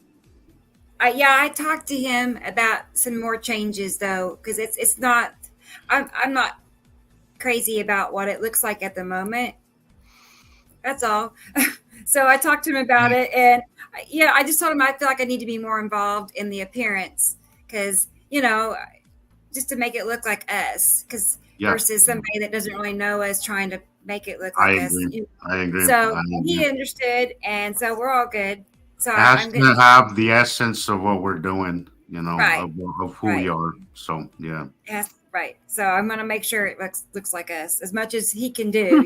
yeah, I talked to him about some more changes though, because it's not. I'm not crazy about what it looks like at the moment. That's all. So I talked to him about it, and I just told him I feel like I need to be more involved in the appearance because just to make it look like us, because versus somebody that doesn't really know us trying to make it look like us. I agree. So he understood, and so we're all good. So I'm going to have the essence of what we're doing, right. of who we are. So yeah. Yes, right. So I'm going to make sure it looks like us as much as he can do.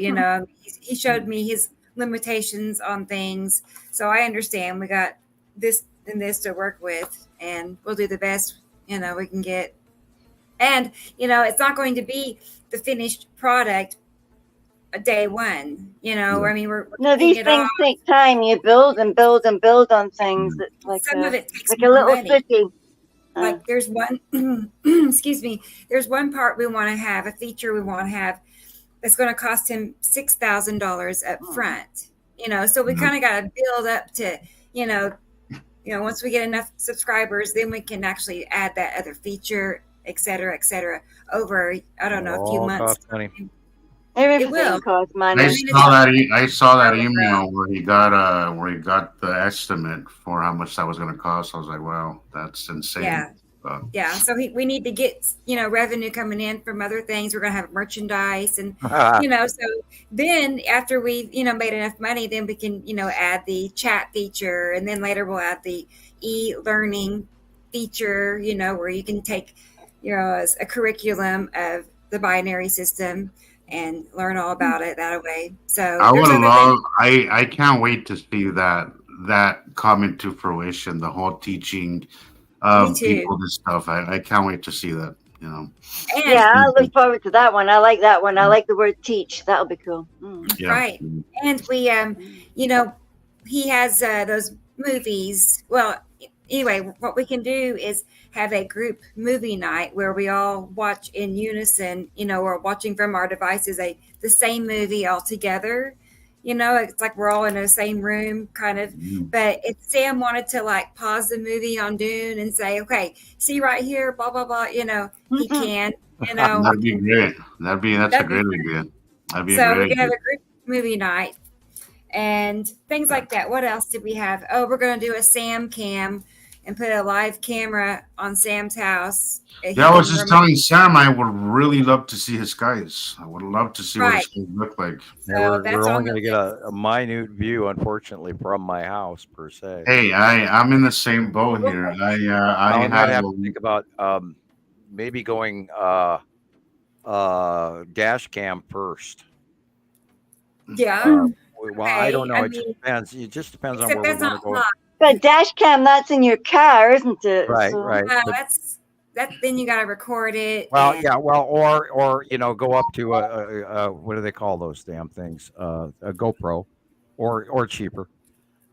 He showed me his limitations on things, so I understand we got this and this to work with, and we'll do the best we can get. And it's not going to be the finished product day one. I mean, we're these things take time. You build and build and build on things. It's like some of it takes like a little money. city. Like there's one excuse me, there's one part we want to have, a feature we want to have that's going to cost him $6,000 up front. So we kind of got to build up to once we get enough subscribers, then we can actually add that other feature, et cetera, over I don't know, a few months. Everything will cost money. I saw that email where he got the estimate for how much that was going to cost. I was like, wow, that's insane. Yeah. So we need to get revenue coming in from other things. We're going to have merchandise, and so then after we made enough money, then we can add the chat feature, and then later we'll add the e-learning feature. Where you can take a curriculum of the binary system and learn all about it that way. So I can't wait to see that come into fruition, the whole teaching of people and stuff. I can't wait to see that, I look forward to that one. I like that one. I like the word teach. That'll be cool. Yeah. Right. And we he has those movies. Well, anyway, what we can do is have a group movie night where we all watch in unison, or watching from our devices the same movie all together. It's like we're all in the same room kind of. But if Sam wanted to pause the movie on Dune and say, okay, see right here, blah, blah, blah, he can, That'd be great. That's a great idea. That'd be so we can have a group movie night and things like that. What else did we have? Oh, we're going to do a Sam cam and put a live camera on Sam's house. Yeah, I was just telling Sam I would really love to see his skies. I would love to see what his skies look like. So we're only going to get a minute view, unfortunately, from my house per se. Hey, I'm in the same boat here. I have to think about maybe going dash cam first. Yeah. Well, I don't know. It depends. It just depends on where we want to go. But dash cam, that's in your car, isn't it? Right, so. right. That's then you got to record it. Well, yeah, well, or go up to a what do they call those damn things? A GoPro, or cheaper,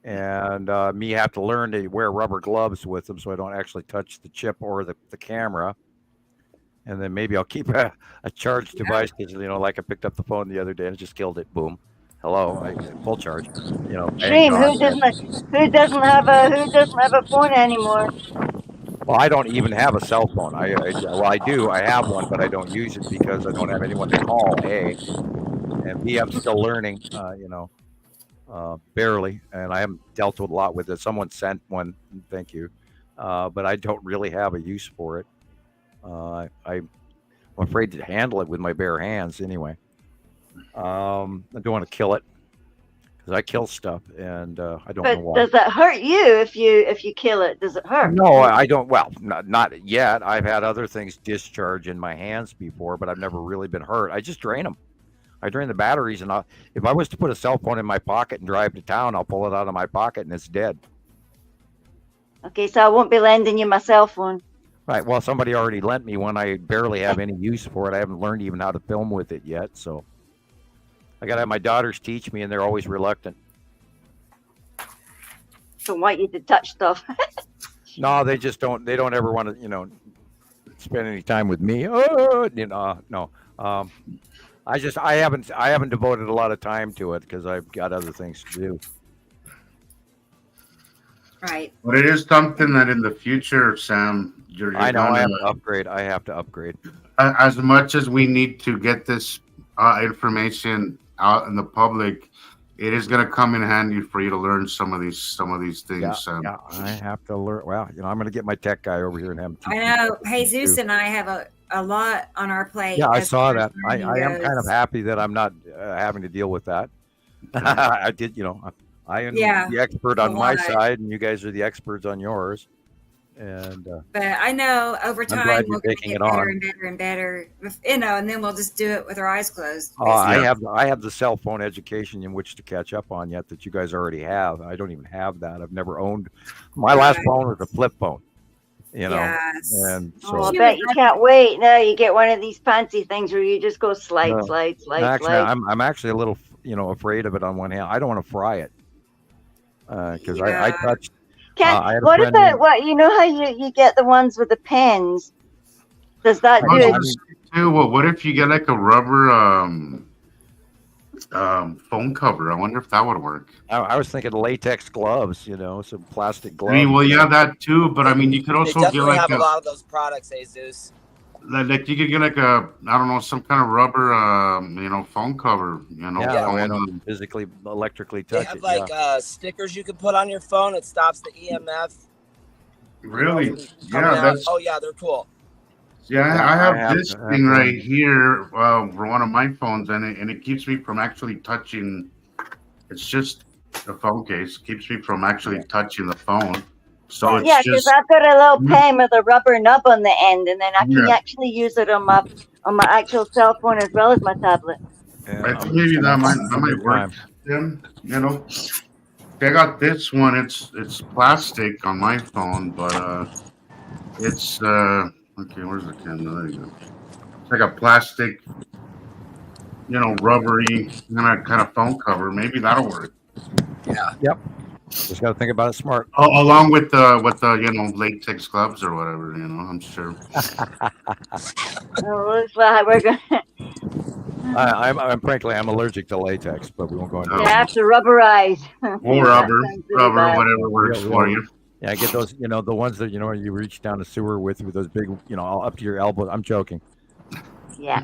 and me have to learn to wear rubber gloves with them so I don't actually touch the chip or the camera. And then maybe I'll keep a charged device because like I picked up the phone the other day and it just killed it. Boom. Hello, full charge. You know, Shame. Who doesn't have a phone anymore? Well, I don't even have a cell phone. Well, I do. I have one, but I don't use it because I don't have anyone to call. A, and B, I'm still learning. Barely, and I haven't dealt with a lot with it. Someone sent one. Thank you, but I don't really have a use for it. I'm afraid to handle it with my bare hands. Anyway, I don't want to kill it because I kill stuff, and I don't know why. Does that hurt you if you kill it? Does it hurt? No, I don't. Well, not yet. I've had other things discharge in my hands before, but I've never really been hurt. I just drain them. I drain the batteries, and if I was to put a cell phone in my pocket and drive to town, I'll pull it out of my pocket and it's dead. Okay, so I won't be lending you my cell phone. Right. Well, somebody already lent me one. I barely have any use for it. I haven't learned even how to film with it yet, so I got to have my daughters teach me, and they're always reluctant. Don't want you to touch stuff. No, they just don't. They don't ever want to, spend any time with me. Oh, no. I haven't devoted a lot of time to it because I've got other things to do. Right. But it is something that in the future, Sam, you're I know I have to upgrade. I have to upgrade. As much as we need to get this information out in the public, it is going to come in handy for you to learn some of these things. Yeah, I have to learn. Well, I'm going to get my tech guy over here and have him teach I know Jesus and I have a lot on our plate. Yeah, I saw that. I am kind of happy that I'm not having to deal with that. I did, I am the expert on my side, and you guys are the experts on yours. And but I know over time we'll get better and better and better, and then we'll just do it with our eyes closed. I have the cell phone education in which to catch up on yet that you guys already have. I don't even have that. I've never owned. My last phone was a flip phone. Yes. And so I bet you can't wait. Now you get one of these fancy things where you just go slide. Actually, I'm actually a little, afraid of it on one hand. I don't want to fry it because I touched. What about how you get the ones with the pens? Does that do it? Well, what if you get like a rubber phone cover? I wonder if that would work. I was thinking latex gloves, some plastic gloves. I mean, well, yeah, that too. But I mean, you could also get like a lot of those products, Jesus. Like you could get like some kind of rubber, phone cover. Don't physically, electrically touch it. They have stickers you can put on your phone. It stops the EMF. Really? Yeah. They're cool. Yeah, I have this thing right here for one of my phones, and it keeps me from actually touching. It's just a phone case. Keeps me from actually touching the phone. So it's because I've got a little pen with a rubber nub on the end, and then I can actually use it on my actual cell phone as well as my tablet. I think maybe that might work. I got this one. It's plastic on my phone, but it's okay. Where's the camera? There you go. It's like a plastic, rubbery kind of phone cover. Maybe that'll work. Yeah. Yep. Just got to think about it smart. Along with the latex gloves or whatever, I'm sure. We're going. I'm frankly I'm allergic to latex, but we won't go into. You have to rubberize. Or rubber, whatever works for you. Yeah, I get those. The ones that you reach down the sewer with those big, up to your elbow. I'm joking. Yeah.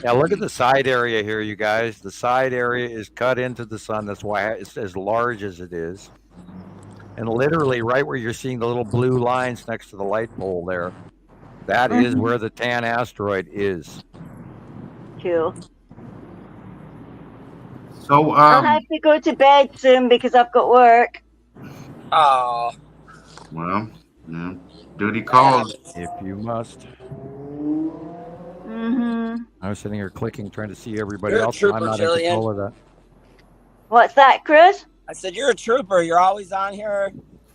Yeah, look at the side area here, you guys. The side area is cut into the sun. That's why it's as large as it is. And literally right where you're seeing the little blue lines next to the light pole there, that is where the tan asteroid is. Cool. So I'll have to go to bed soon because I've got work. Oh. Well, yeah. Duty calls. If you must. I was sitting here clicking, trying to see everybody else. Trooper, I'm not Gillian. in control of that. What's that, Chris? I said you're a trooper. You're always on here.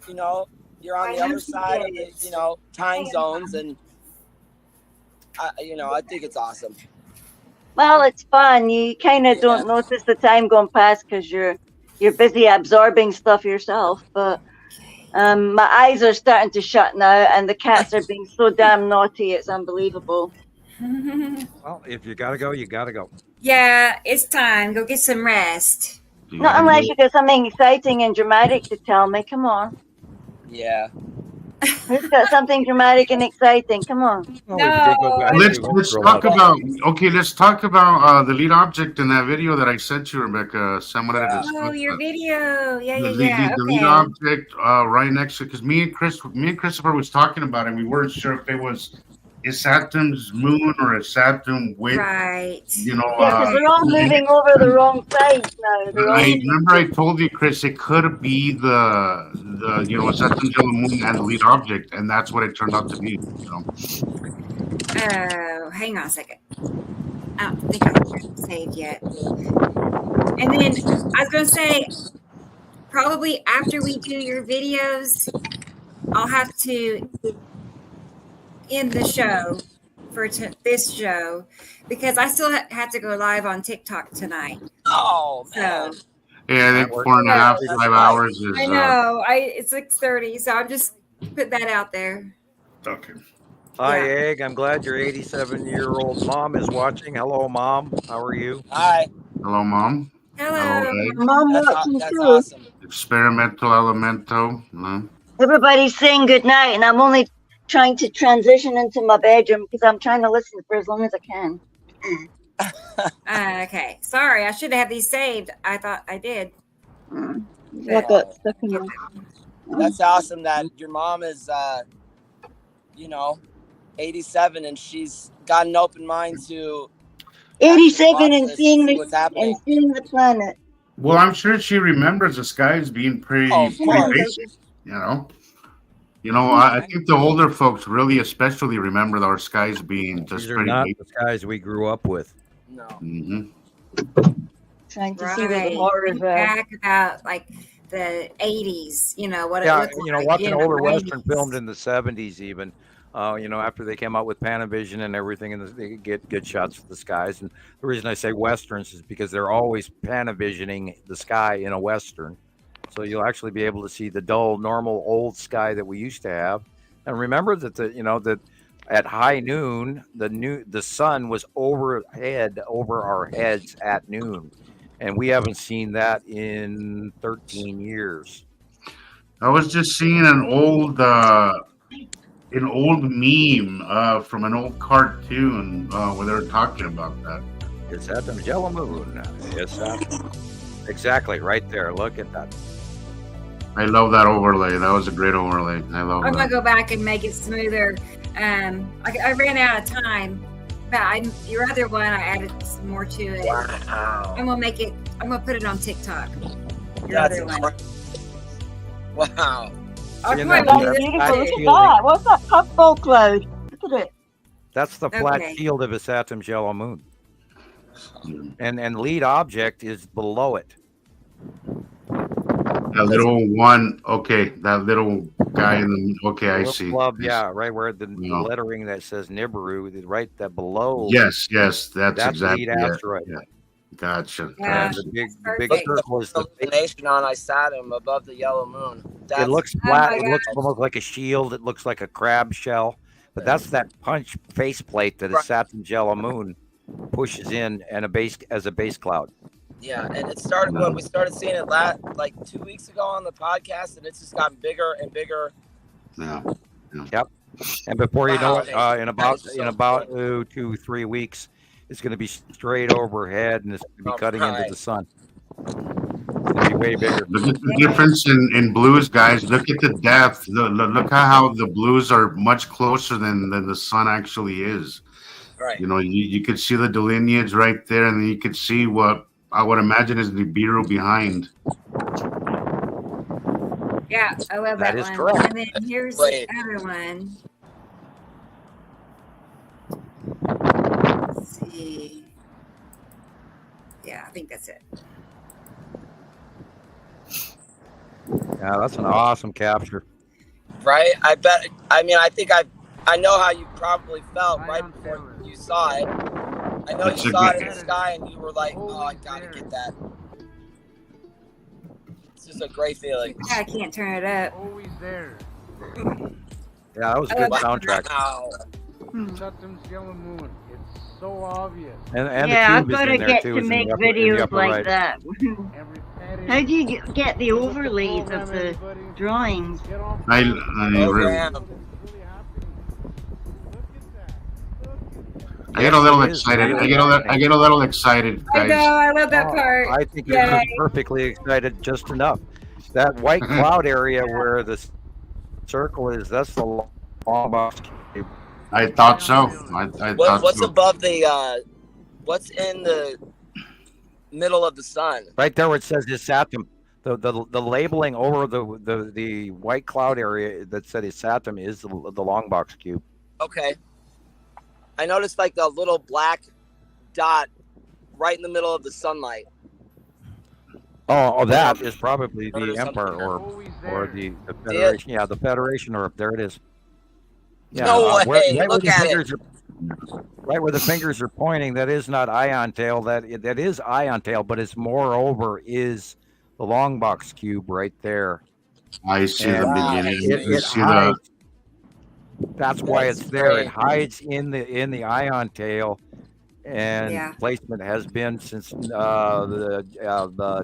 You're on the other side of the time zones, and I think it's awesome. Well, it's fun. You kind of don't notice the time going past because you're busy absorbing stuff yourself. But my eyes are starting to shut now, and the cats are being so damn naughty. It's unbelievable. Well, if you gotta go, you gotta go. Yeah, it's time. Go get some rest. Not unless you got something exciting and dramatic to tell me. Come on. Yeah. Who's got something dramatic and exciting? Come on. Let's talk about the lead object in that video that I sent you, Rebecca. Someone had Oh, your video. Yeah. the Okay. lead object right next to, because me and Christopher was talking about it. And we weren't sure if it was a Saturn's moon or a Saturn wind. Right. You know, because they're all moving over the wrong side now. I remember I told you, Chris, it could be the Saturn's yellow moon and the lead object, and that's what it turned out to be. Oh, hang on a second. I don't think I'm saved yet. And then I was going to say, probably after we do your videos, I'll have to end the show for this show because I still have to go live on TikTok tonight. Oh, man. So, yeah, I think 4.5 to 5 hours is. I know. It's 6:30, so I'm just put that out there. Okay. Hi, Egg. I'm glad your 87-year-old mom is watching. Hello, Mom. How are you? Hi. Hello, Mom. Hello. Egg. Mom watching That's too. awesome. Experimental Elemento. No. Everybody's saying good night, and I'm only trying to transition into my bedroom because I'm trying to listen for as long as I can. Okay. Sorry, I should have these saved. I thought I did. I got stuck in there. That's awesome that your mom is, 87 and she's got an open mind to 87 and seeing what's happening. and seeing the planet. Well, I'm sure she remembers the skies being pretty basic, I think the older folks really especially remember our skies being just These are pretty not basic. the skies we grew up with. No. Mm-hmm. Trying to see where the horrors are. Back about like the 80s, what it Yeah, looked like. watching older 90s. Western filmed in the 70s even, after they came out with Panavision and everything, and they get good shots of the skies. And the reason I say Westerns is because they're always Panavisioning the sky in a Western. So you'll actually be able to see the dull, normal, old sky that we used to have. And remember that that at high noon, the sun was overhead over our heads at noon. And we haven't seen that in 13 years. I was just seeing an old meme from an old cartoon where they were talking about that. It's at the yellow moon. Yes, exactly, right there. Look at that. I love that overlay. That was a great overlay. I love I'm that. gonna go back and make it smoother. I ran out of time, but your other one I added some more to it. Wow. I'm gonna put it on TikTok. Your That's other one. incredible. Wow. I'll See, probably and do That's this beautiful. Look too. at that. What's that puffball cloud? Look at it. That's the flat Okay. shield of a Saturn's yellow moon. And lead object is below it. That little one, that little guy in the, I Little see. Club, Yes. yeah, right where the lettering that says Nibiru, right that below. Yes, that's exactly lead asteroid. Yeah. Gotcha. Yeah. And the big Perfect. circle is the big. Illumination on Saturn above the yellow moon. It looks Oh flat. my It looks almost like a shield. It looks like a crab shell, but that's that punch faceplate that a Saturn's yellow moon pushes in and as a base cloud. Yeah, and it started when we started seeing it like 2 weeks ago on the podcast, and it's just gotten bigger and bigger. Yeah. Yep. And before you know it, in about That is so 2-3 weeks, it's going to be straight overhead and it's going to be cutting into the sun. It's going to be way bigger. Look at the difference in blues, guys. Look at the depth. Look at how the blues are much closer than the sun actually is. Right. You could see the delineage right there, and then you could see what I would imagine is the Nibiru behind. Yeah, I love That that is one. correct. And then here's Wait. the other one. Let's see. Yeah, I think that's it. Yeah, that's an awesome capture. Right? I bet. I mean, I know how you probably felt right before you saw it. I know That's you a saw good- it in the sky and you were like, "Oh, I gotta get that." It's just a great feeling. I can't turn it up. Always there. Yeah, that was a good soundtrack. Wow. Saturn's yellow moon. It's so obvious. And Yeah, the I've cube is got to in there get too. to is in the make upper- in the videos upper like right. that. Every How do you get the overlays of the drawings? I get a little excited. I get a little excited, I guys. know. I love that part. I think you're Yay. perfectly excited just enough. That white cloud area where the circle is, that's the long box cube. I thought so. I thought What's so. above the? What's in the middle of the sun? Right there where it says Isatum. The labeling over the white cloud area that said Isatum is the long box cube. Okay. I noticed like a little black dot right in the middle of the sunlight. Oh, that is probably the Empire orb or the Federation. Yeah, the Federation orb. There it is. Yeah, No way! Right Look at it. Right where the fingers are pointing, that is not ion tail. That is ion tail, but it's moreover is the long box cube right there. I see the beginning. It See hides. That's why it's there. It hides in the ion tail, and placement has been since the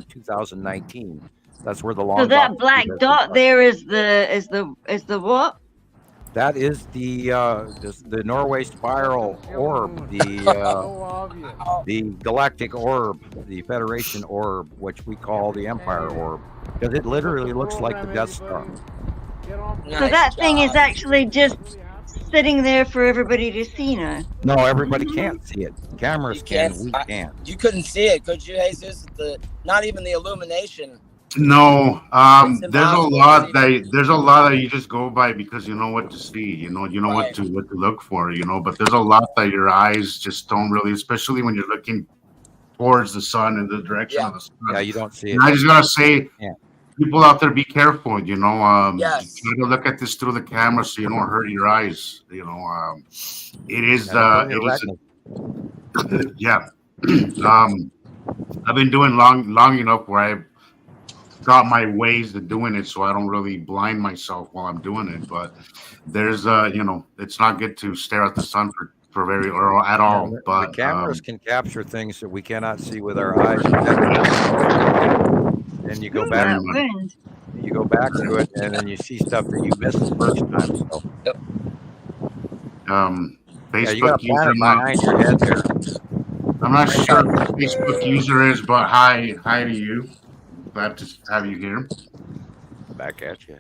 2019. That's where the long. So that black dot there is the what? That is the Norway spiral orb, the galactic orb, the Federation orb, which we call the Empire orb, because it literally looks like the Death Star. So that thing is actually just sitting there for everybody to see now. No, everybody can't see it. Cameras can, we can't. You couldn't see it, could you, Jesus? Not even the illumination. No, there's a lot that you just go by because you know what to see, you know what to look for, but there's a lot that your eyes just don't really, especially when you're looking towards the sun in the direction of the sun. Yeah, you don't see it. And I just gotta say, people out there, be careful, Yes. try to look at this through the camera so you don't hurt your eyes, it is yeah. I've been doing long enough where I've got my ways of doing it so I don't really blind myself while I'm doing it, but there's it's not good to stare at the sun for very or at all. But the cameras can capture things that we cannot see with our eyes. And you go back to it, and then you see stuff that you missed the first time. So Facebook you got a planet behind your head there. I'm not sure who the Facebook user is, but hi to you. Glad to have you here. Back at you.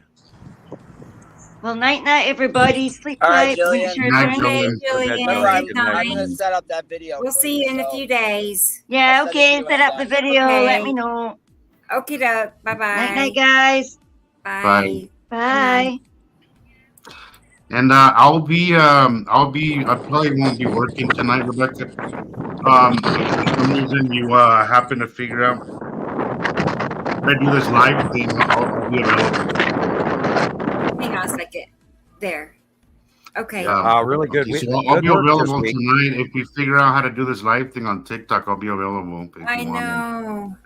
Well, night, everybody. Sleep All right, tight. Jillian. Jillian. I'm gonna set up that video. We'll see you in a few days. Yeah, okay. Set up the video. Okay. Let me know. Okay, doke. Bye bye. Night, guys. Bye. Bye. And I probably won't be working tonight, Rebecca. For some reason you happen to figure out how to do this live thing, I'll be available. Hang on a second. There. Okay. Really good. So I'll be available tonight. If you figure out how to do this live thing on TikTok, I'll be available. I know.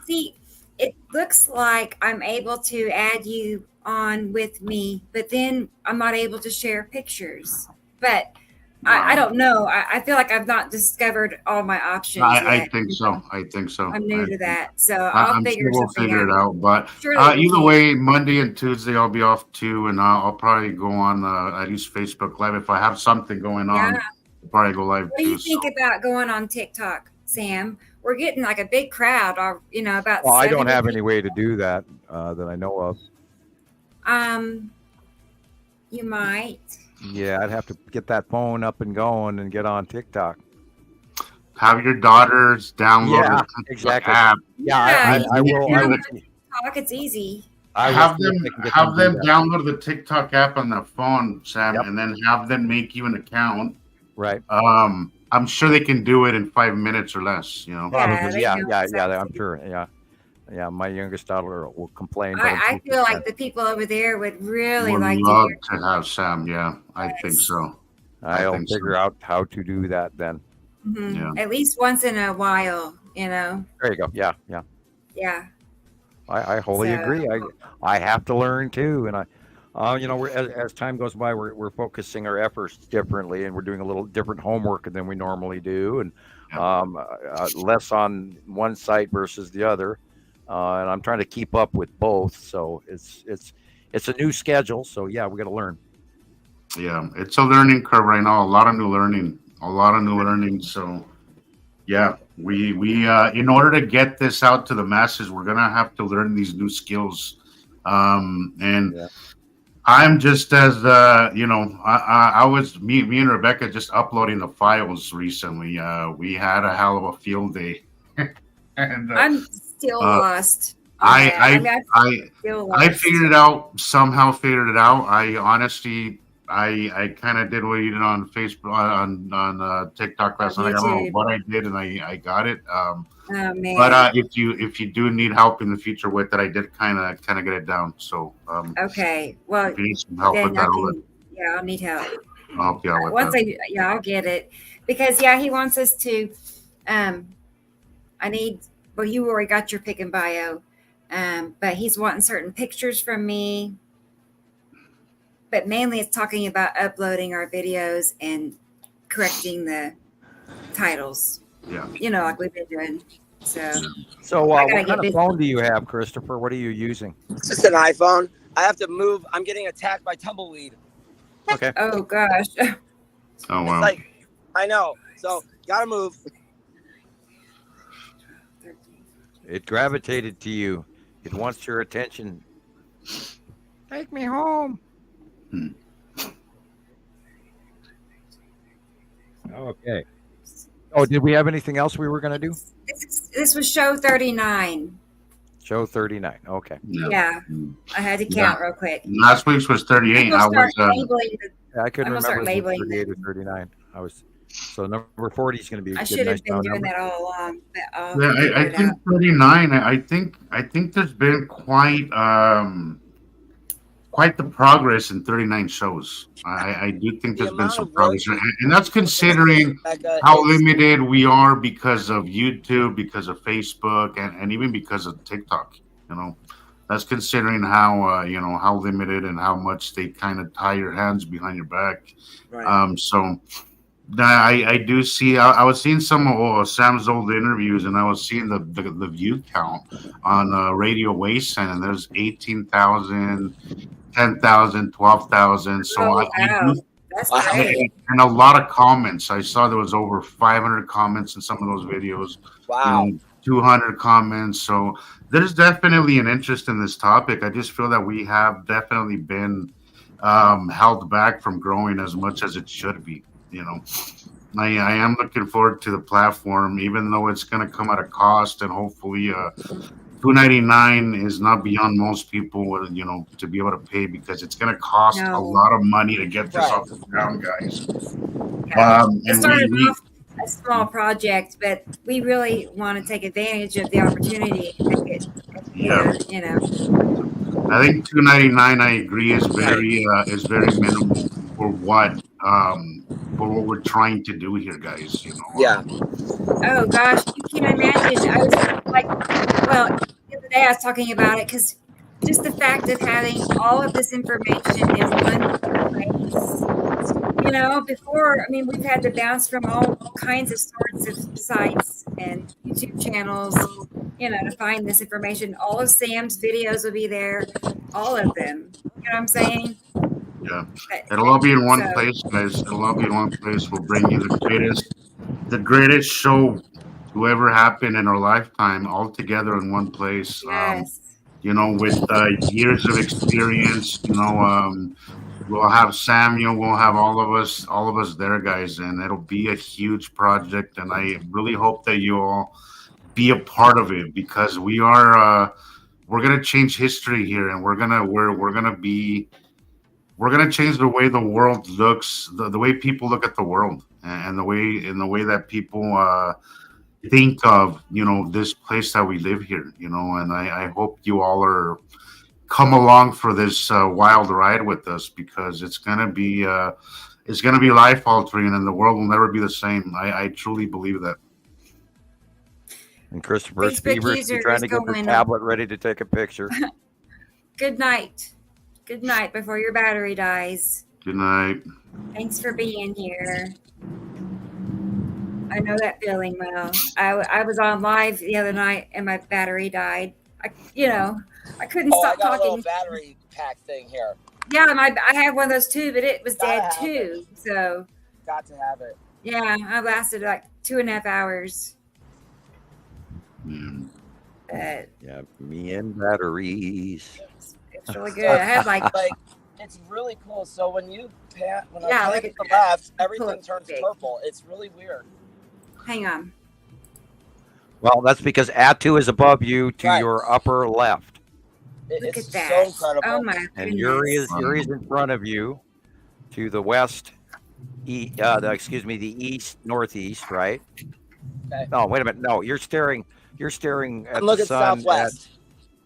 See, it looks like I'm able to add you on with me, but then I'm not able to share pictures. But I don't know. I feel like I've not discovered all my options yet. I think so. I'm new to that, so I'll figure we'll something figure it out. But Surely either way, Monday and Tuesday I'll be off too, and I'll probably go on at least Facebook Live if I have something going on. I'll probably go live. What do you think about going on TikTok, Sam? We're getting like a big crowd, or about. Well, I don't 70 have any way to do that that I know of. You might. Yeah, I'd have to get that phone up and going and get on TikTok. Have your daughters download the TikTok app. Yeah, I will. TikTok, it's easy. Have them download the TikTok app on their phone, Sam, and then have them make you an account. Right. I'm sure they can do it in 5 minutes or less. Probably. Yeah. I'm sure. Yeah. My youngest daughter will complain. I feel like the people over there would really like love to to have Sam. Yeah, I think so. I'll figure out how to do that then. At least once in a while, There you go. Yeah. Yeah. I wholly agree. I have to learn too, and we're as time goes by, we're focusing our efforts differently, and we're doing a little different homework than we normally do, and less on one site versus the other. and I'm trying to keep up with both. So it's a new schedule. So yeah, we got to learn. Yeah, it's a learning curve right now. A lot of new learning. So yeah, we in order to get this out to the masses, we're gonna have to learn these new skills. And Yeah. I'm just as I was me and Rebecca just uploading the files recently. We had a hell of a field day, and I'm still lost. I figured it out somehow. Figured it out. I honestly, I kind of did what you did on Facebook on TikTok last night. I don't know what I did, and I got it. Oh man! But if you do need help in the future with it, I did kind of get it down. So okay, well, if you need some help with that, I'll need help. I'll help you out with Once that. I'll get it, because he wants us to. I need. Well, you already got your pick and bio, but he's wanting certain pictures from me. But mainly, it's talking about uploading our videos and correcting the titles. Yeah, like we've been doing. So what kind of phone do you have, Christopher? What are you using? It's just an iPhone. I have to move. I'm getting attacked by tumbleweed. Okay. Oh gosh. Oh wow. It's like, I know. So gotta move. It gravitated to you. It wants your attention. Take me home. Okay. Oh, did we have anything else we were going to do? This was show 39. Show 39. Okay. Yeah. I had to count real quick. Last week's was 38. I couldn't remember if it was 38 or 39. So number 40 is going to be. I should have been doing that all along. I think 39. I think there's been quite the progress in 39 shows. I do think there's been some progress, and that's considering how limited we are because of YouTube, because of Facebook, and even because of TikTok. That's considering how how limited and how much they kind of tie your hands behind your back. Right. So I do see. I was seeing some of Sam's old interviews, and I was seeing the view count on Radio Wasteland, and there's 18,000. 10,000, 12,000. So that's great. And a lot of comments. I saw there was over 500 comments in some of those videos. Wow. 200 comments. So there's definitely an interest in this topic. I just feel that we have definitely been held back from growing as much as it should be. I am looking forward to the platform, even though it's going to come at a cost, and hopefully $2.99 is not beyond most people, to be able to pay, because it's going to cost a lot of money to get this off the ground, guys. It started off a small project, but we really want to take advantage of the opportunity to make it bigger, I think $2.99, I agree, is very minimal for what we're trying to do here, guys. Yeah. Oh gosh, you can imagine. I was the other day I was talking about it, because just the fact of having all of this information in one place. Before, we've had to bounce from all kinds of sorts of sites and YouTube channels, to find this information. All of Sam's videos will be there, all of them. You know what I'm saying? Yeah, it'll all be in one place, guys. It'll all be in one place. We'll bring you the greatest show to ever happen in our lifetime, all together in one place. Yes. With years of experience. We'll have Samuel. We'll have all of us there, guys, and it'll be a huge project. And I really hope that you all be a part of it, because we're gonna change history here, and we're gonna change the way the world looks, the way people look at the world, and the way that people think of this place that we live here. And I hope you all come along for this wild ride with us, because it's gonna be life altering, and the world will never be the same. I truly believe that. And Christopher's feverishly trying to get the tablet ready to take a picture. Good night. Good night before your battery dies. Good night. Thanks for being here. I know that feeling well. I was on live the other night and my battery died. I couldn't I stop got a little talking. battery pack thing here. Yeah, I have one of those too, but it was dead Gotta have too. So Got to have it. yeah, I lasted like 2.5 hours. But Yeah, me and batteries. it's really good. I have like it's really cool. So when you pan, when I Yeah, pan look to at the that. left, everything Look, turns big. purple. It's really weird. Hang on. Well, that's because Atu is above you to Right. your upper left, Look It's at that. so incredible. Oh my and goodness. Yuri's in front of you to the west. The east northeast, right? Okay. No, wait a minute. No, you're staring at I'm the looking sun. southwest.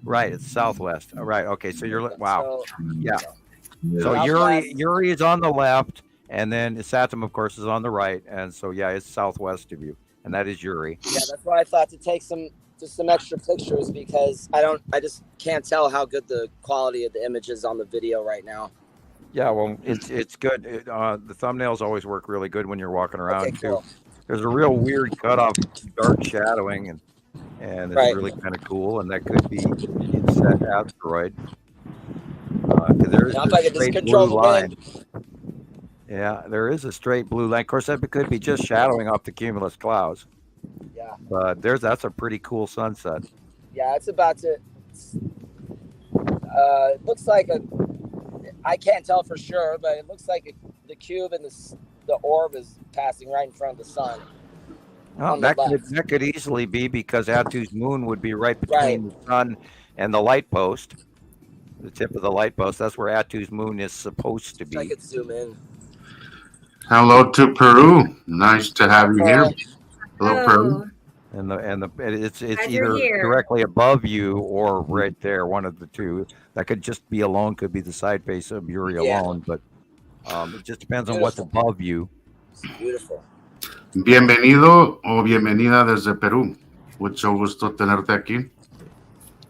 Right, it's southwest. All right, okay. So you're wow. So, Yeah. So Southwest. Yuri is on the left, and then Satum, of course, is on the right, and so yeah, it's southwest of you, and that is Yuri. yeah, that's why I thought to take some extra pictures because I just can't tell how good the quality of the image is on the video right now. Yeah, well, it's good. The thumbnails always work really good when you're walking around Okay, cool. too. There's a real weird cutoff, dark shadowing, and it's Right. really kind of cool. And that could be it's that asteroid. 'Cause there is Now a if I could just straight control blue the line. wind. Yeah, there is a straight blue line. Of course, that could be just shadowing off the cumulus clouds. Yeah. But that's a pretty cool sunset. Yeah, it's about to. It looks like I can't tell for sure, but it looks like the cube and the orb is passing right in front of the sun. Well, On the that could easily be because Atu's moon would be right between Right. the sun and the light post, the tip of the light post. That's where Atu's moon is supposed to If I be. could zoom in. Hello to Peru. Nice to have you here. Hello, Peru. And it's Glad you're either here. directly above you or right there, one of the two. That could just be alone, could be the side face of Yuri Yeah. alone, but it just depends on what's above you. Beautiful. Bienvenido o bienvenida desde Perú. Mucho gusto tenerte aquí.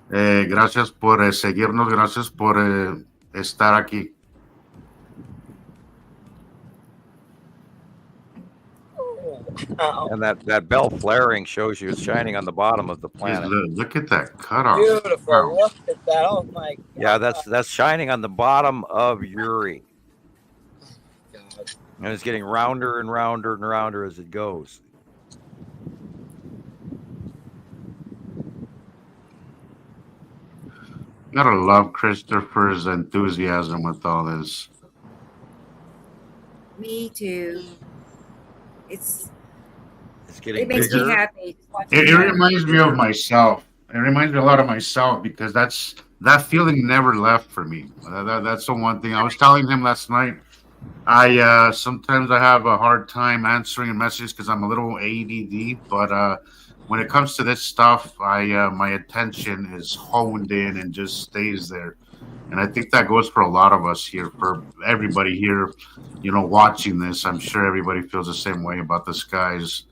Gracias por seguirnos, gracias por estar aquí. And that bell flaring shows you it's shining on the bottom of the planet. Look at that cutoff. Beautiful. Wow. Look at that. Oh my God. Yeah, that's shining on the bottom of Yuri. God. And it's getting rounder and rounder and rounder as it goes. Gotta love Christopher's enthusiasm with all this. Me too. It's It getting makes bigger. me happy. It reminds me of myself. It reminds me a lot of myself because that feeling never left for me. That's the one thing I was telling him last night. I sometimes I have a hard time answering messages because I'm a little ADD, but when it comes to this stuff, my attention is honed in and just stays there. And I think that goes for a lot of us here, for everybody here, watching this. I'm sure everybody feels the same way about the skies.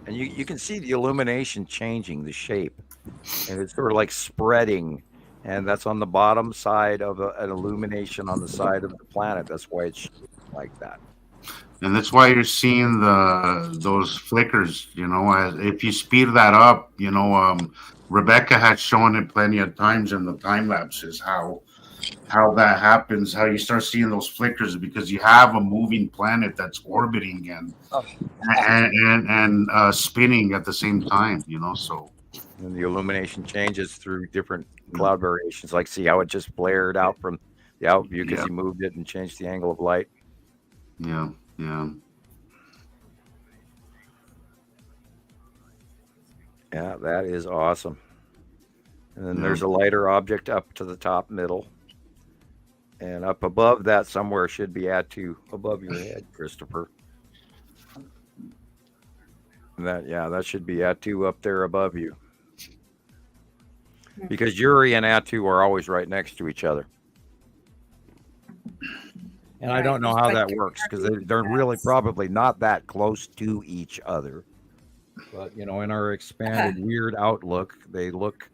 And you can see the illumination changing the shape. And it's sort of like spreading. And that's on the bottom side of an illumination on the side of the planet. That's why it's like that. And that's why you're seeing those flickers, if you speed that up, Rebecca had shown it plenty of times in the time lapses, how that happens, how you start seeing those flickers because you have a moving planet that's orbiting and spinning at the same time, so. And the illumination changes through different cloud variations. Like, see how it just flared out from the out view because you moved it and changed the angle of light. Yeah. Yeah, that is awesome. And then there's a lighter object up to the top middle. And up above that somewhere should be Atu above your head, Christopher. And that should be Atu up there above you. Because Yuri and Atu are always right next to each other. And I don't know how that works because they're really probably not that close to each other. But, in our expanded weird outlook, they look,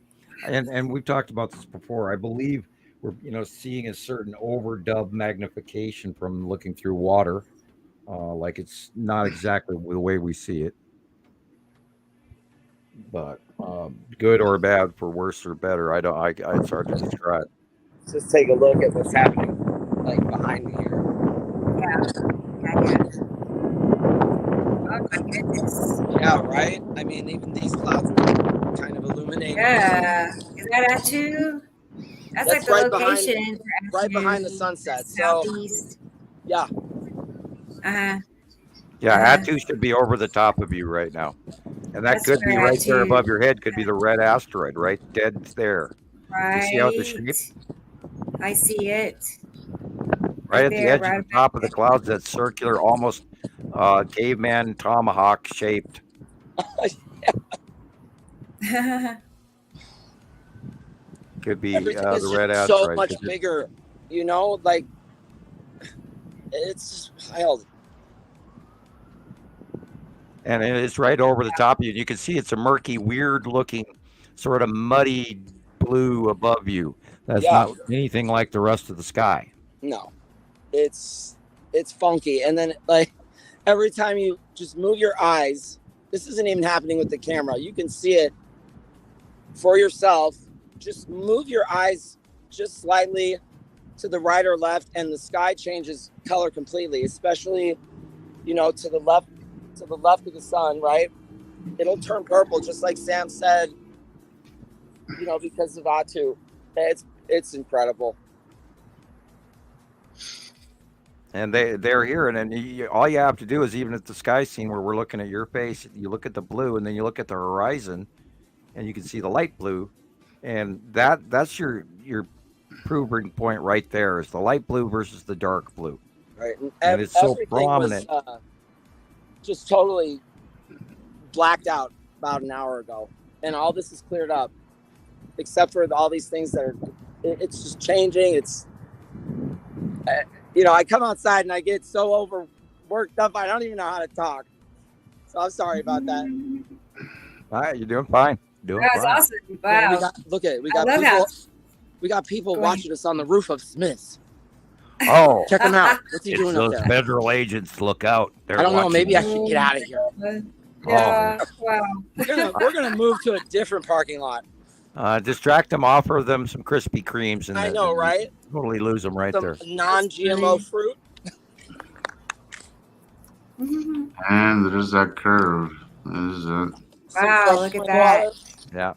and we've talked about this before. I believe we're, seeing a certain overdub magnification from looking through water. Like it's not exactly the way we see it. But good or bad, for worse or better. It's hard to describe. Let's just take a look at what's happening, like behind me here. Oh my goodness. Yeah, right. I mean, even these clouds are kind of illuminating. Yeah, is that Atu? That's like the right location right behind the sunset. Southeast. So, yeah. Yeah, Atu should be over the top of you right now. And that could be right there above your head, could be the red asteroid, right dead there. Right. You see how the shape? I see it. Right at the edge of the top of the clouds, that circular, almost caveman tomahawk shaped. Could be Everything is the red just so asteroid. much bigger, you know, like it's just wild. And it's right over the top of you. You can see it's a murky, weird-looking, sort of muddy blue above you. That's not anything like the rest of the sky. No, it's funky. And then like every time you just move your eyes, this isn't even happening with the camera. You can see it for yourself. Just move your eyes just slightly to the right or left, and the sky changes color completely, especially, you know, to the left of the sun, right? It'll turn purple, just like Sam said, you know, because of Atu. It's incredible. And they're here, and then all you have to do is, even at the sky scene where we're looking at your face, you look at the blue, and then you look at the horizon, and you can see the light blue, and that's your proving point right there, is the light blue versus the dark blue. Right, and it's so prominent. Was, just totally blacked out about an hour ago, and all this is cleared up, except for all these things that are. It's just changing. It's. You know, I come outside and I get so overworked up, I don't even know how to talk. So I'm sorry about that. All right, you're doing fine. That's awesome. Wow. Look at it. We got people watching us on the roof of Smith's. Oh, check them out. What's he doing up those there? federal agents, look out. I don't know. Maybe I should get out of here. Yeah. Wow. We're gonna move to a different parking lot. Distract them, offer them some Krispy Kremes, and I know, right? Totally lose them right there. Non-GMO fruit. And there's that curve. There's that. Wow, look at that. Yeah.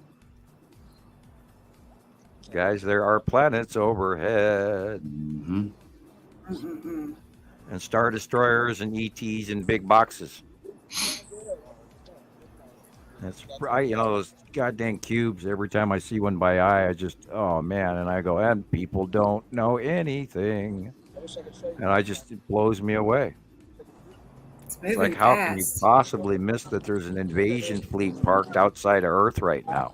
Guys, there are planets overhead. Mm-hmm. And Star Destroyers and ETs in big boxes. That's right. You know, those goddamn cubes, every time I see one by eye, I just, oh man. And I go, and people don't know anything. And it blows me away. It's like, how can you possibly miss that there's an invasion fleet parked outside of Earth right now?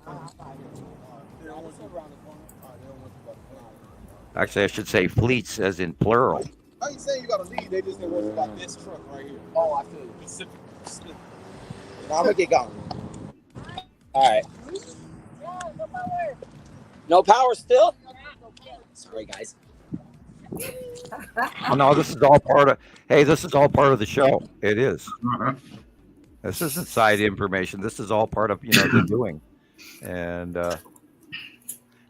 Actually, I should say fleets as in plural. I ain't saying you gotta leave. They just didn't worry about this truck right here. Oh, I feel Pacific. I'm gonna get going. All right. No power still? Sorry, guys. Oh, no, this is all part of. Hey, this is all part of the show. It is. This isn't side information. This is all part of the doing, and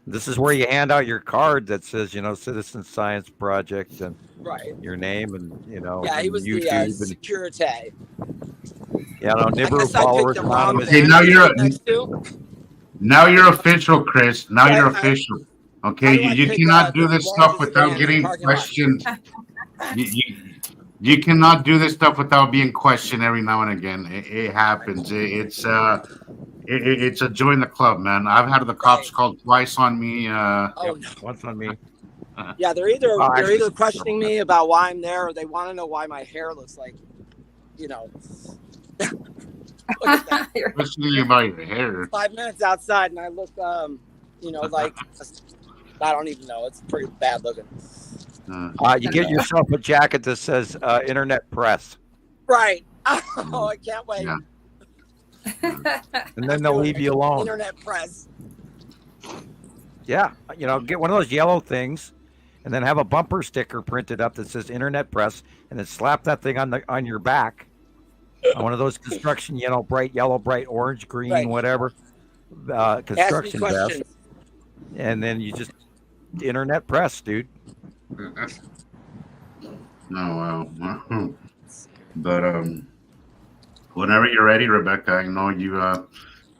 this is where you hand out your card that says Citizen Science Project and your name and Yeah, he was YouTube the security. Yeah, no, Nibiru followers anonymous. Hey, now you're official, Chris. Now you're official. Okay, you cannot do this stuff without getting questioned. You cannot do this stuff without being questioned every now and again. It happens. It's a join the club, man. I've had the cops called twice on me. Once on me. Yeah, they're either questioning me about why I'm there, or they want to know why my hair looks like, Look at that. Questioning about your hair. 5 minutes outside, and I look, like I don't even know. It's pretty bad looking. You get yourself a jacket that says Internet Press. Right. Oh, I can't wait. Yeah. And then they'll leave you alone. Internet Press. Yeah, get one of those yellow things, and then have a bumper sticker printed up that says Internet Press, and then slap that thing on your back. On one of those construction bright yellow, bright orange, green, whatever. construction desk, and then you just internet press, dude. Oh wow. But whenever you're ready, Rebecca, I know you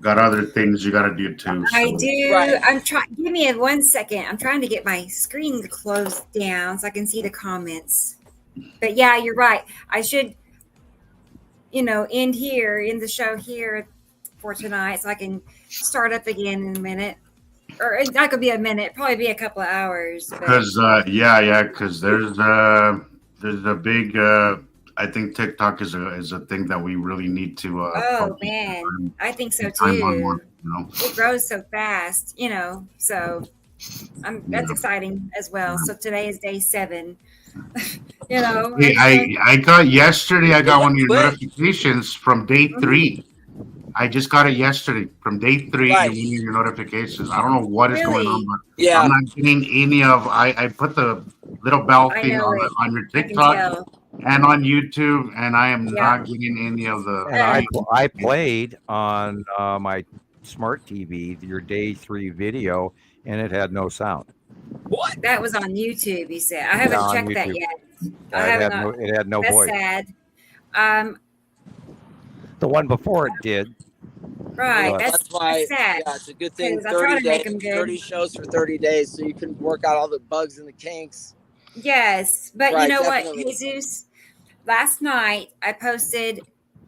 got other things you got to do too. So. I do. Right. I'm trying. Give me 1 second. I'm trying to get my screen closed down so I can see the comments. But yeah, you're right. I should, end the show here for tonight so I can start up again in a minute. Or it's not gonna be a minute, probably be a couple of hours. Because because there's a big. I think TikTok is a thing that we really need to. Oh man, I think so too. It grows so fast, So, that's exciting as well. So today is day 7. Hey, I got yesterday. I got one of your notifications from day 3. I just got it yesterday from day 3. Right. Your notifications. I don't know what is going on, but I'm not getting any of. I put the little bell thing on your TikTok and on YouTube, and I am not getting any of the. And I played on my smart TV your day 3 video, and it had no sound. What? That was on YouTube. You said I haven't checked that yet. It had no voice. That's sad. The one before it did. Right. That's why. Sad. Yeah, it's a good thing. 30 shows for 30 days, so you can work out all the bugs and the kinks. Yes, but you know what, Jesus? Last night I posted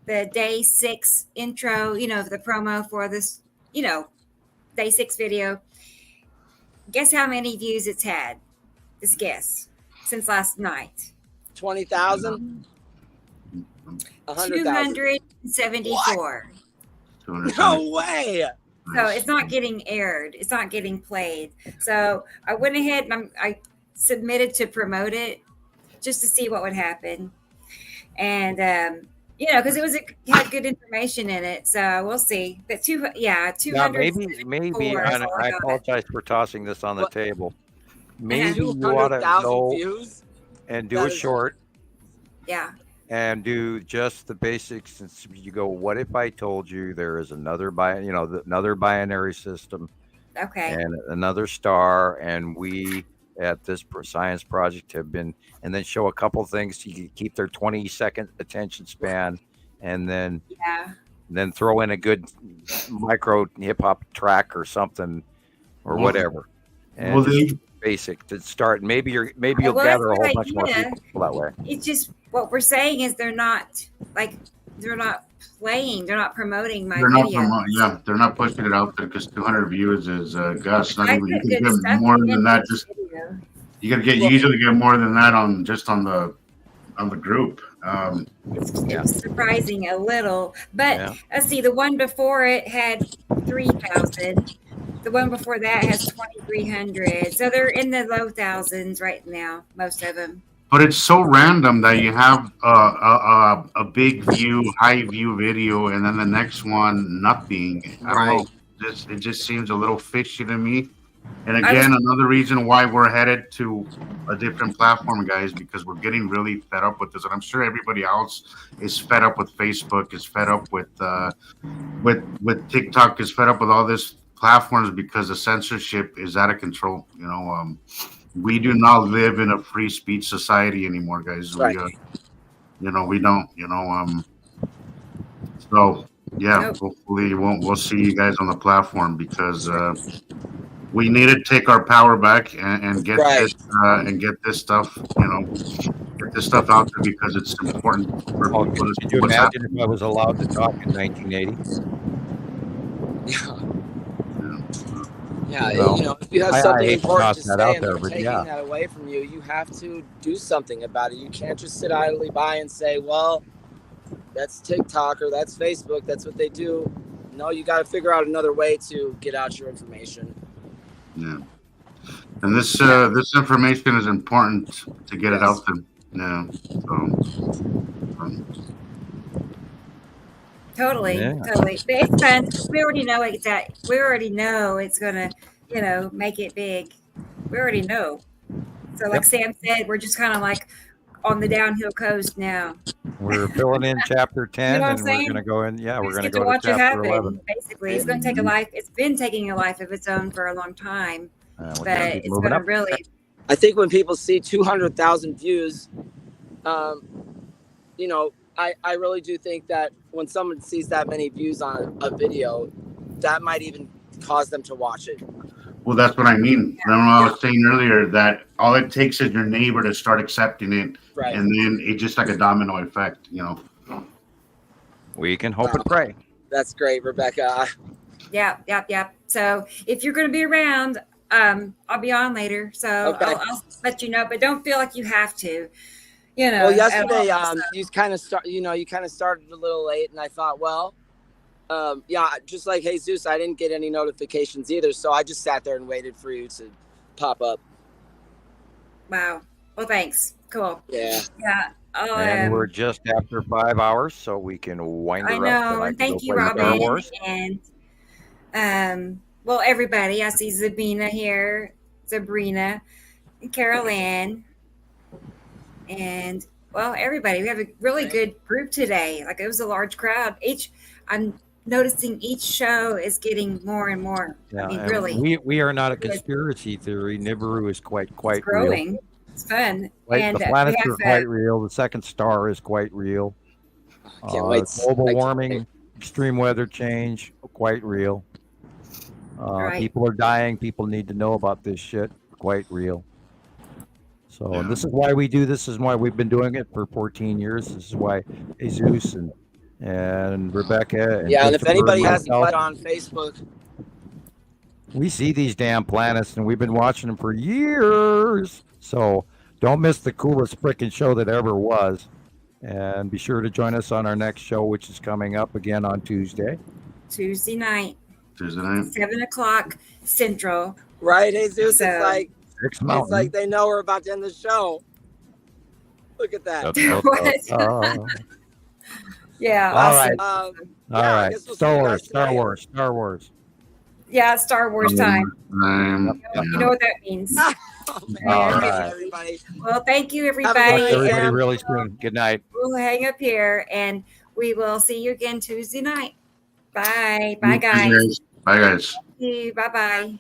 the day 6 intro. The promo for this. Day 6 video. Guess how many views it's had? Just guess. Since last night. 20,000. 274. No way. So it's not getting aired. It's not getting played. So I went ahead and I submitted to promote it just to see what would happen. And, because it had good information in it. So we'll see. But 200. Yeah, maybe. I apologize for tossing this on the table. Maybe you ought to go and do a short. Yeah. And do just the basics. And you go, what if I told you there is another binary system, and another star, and we at this science project have been, and then show a couple things so you can keep their 20-second attention span, and then throw in a good micro hip hop track or something or whatever, and basic to start. Maybe you'll gather a whole bunch more people that way. It's just what we're saying is they're not playing, they're not promoting my video. They're not pushing it out there because 200 views is gosh, not even, you can get more than that. Just you usually get more than that on the group. It's surprising a little, but let's see. The one before it had 3,000. The one before that has 2,300. So they're in the low thousands right now, most of them. But it's so random that you have a big view, high view video, and then the next one, nothing. I don't know. It just seems a little fishy to me. And again, another reason why we're headed to a different platform, guys, because we're getting really fed up with this. And I'm sure everybody else is fed up with Facebook, is fed up with TikTok, is fed up with all this platforms because the censorship is out of control. We do not live in a free speech society anymore, guys. Right. We don't. So hopefully we'll see you guys on the platform because we need to take our power back and get this stuff. Get this stuff out there because it's important. Could you imagine if I was allowed to talk in 1980? Yeah, if you have something important to say and they're taking that away from you, you have to do something about it. You can't just sit idly by and say, well, that's TikTok or that's Facebook. That's what they do. No, you got to figure out another way to get out your information. Yeah. And this information is important to get it out there. Yeah. Totally. But it's fun. We already know We already know it's gonna, make it big. We already know. So, like Sam said, we're just kind of like on the downhill coast now. We're filling in chapter 10, You know what I'm and we're saying? going to go in. Yeah, we're going to Get to go to watch it chapter happen. 11. Basically, it's going to take a life. It's been taking a life of its own for a long time, We're but gonna keep it's moving going to up. really. I think when people see 200,000 views, you know, I really do think that when someone sees that many views on a video, that might even cause them to watch it. Well, that's what I mean. Remember what I was saying earlier, that all it takes is your neighbor to start accepting it, Right. and then it's just like a domino effect, you know. We can hope and pray. That's great, Rebecca. Yep. So if you're going to be around, I'll be on later. So Okay. I'll let you know, but don't feel like you have to. You know. Well, yesterday, at all, so. you kind of started a little late, and I thought, well, yeah, just like Jesus, I didn't get any notifications either, so I just sat there and waited for you to pop up. Wow. Well, thanks. Cool. Yeah. Yeah. And we're just after 5 hours, so we can wind her I up. know. And thank you, Robin. And well, everybody. I see Zabina here, Sabrina, and Carol Ann. And well, everybody, we have a really good group today. Like, it was a large crowd. I'm noticing each show is getting more and more. Yeah, I mean, really. We are not a conspiracy theory. Nibiru is quite It's growing. real. It's fun. And the planets are quite real. The second star is quite real. Can't wait. Global warming, extreme weather change, quite real. Right. People are dying. People need to know about this shit. Quite real. So this is why we do this. Is why we've been doing it for 14 years. This is why Jesus and Rebecca. And Yeah, and if anybody myself, hasn't put on Facebook, we see these damn planets, and we've been watching them for years. So don't miss the coolest freaking show that ever was. And be sure to join us on our next show, which is coming up again on Tuesday. Tuesday night. 7 o'clock Central. right, Jesus? So, it's like they know we're about to end the show. Look at that. Yeah. All right. All right. Star Wars. Yeah, Star Wars time. Yep. You know what that means. All right. Everybody. Well, thank you, Talk everybody. to everybody really soon. Good night. We'll hang up here, and we will see you again Tuesday night. Bye. Bye, guys. Bye, guys. Bye-bye.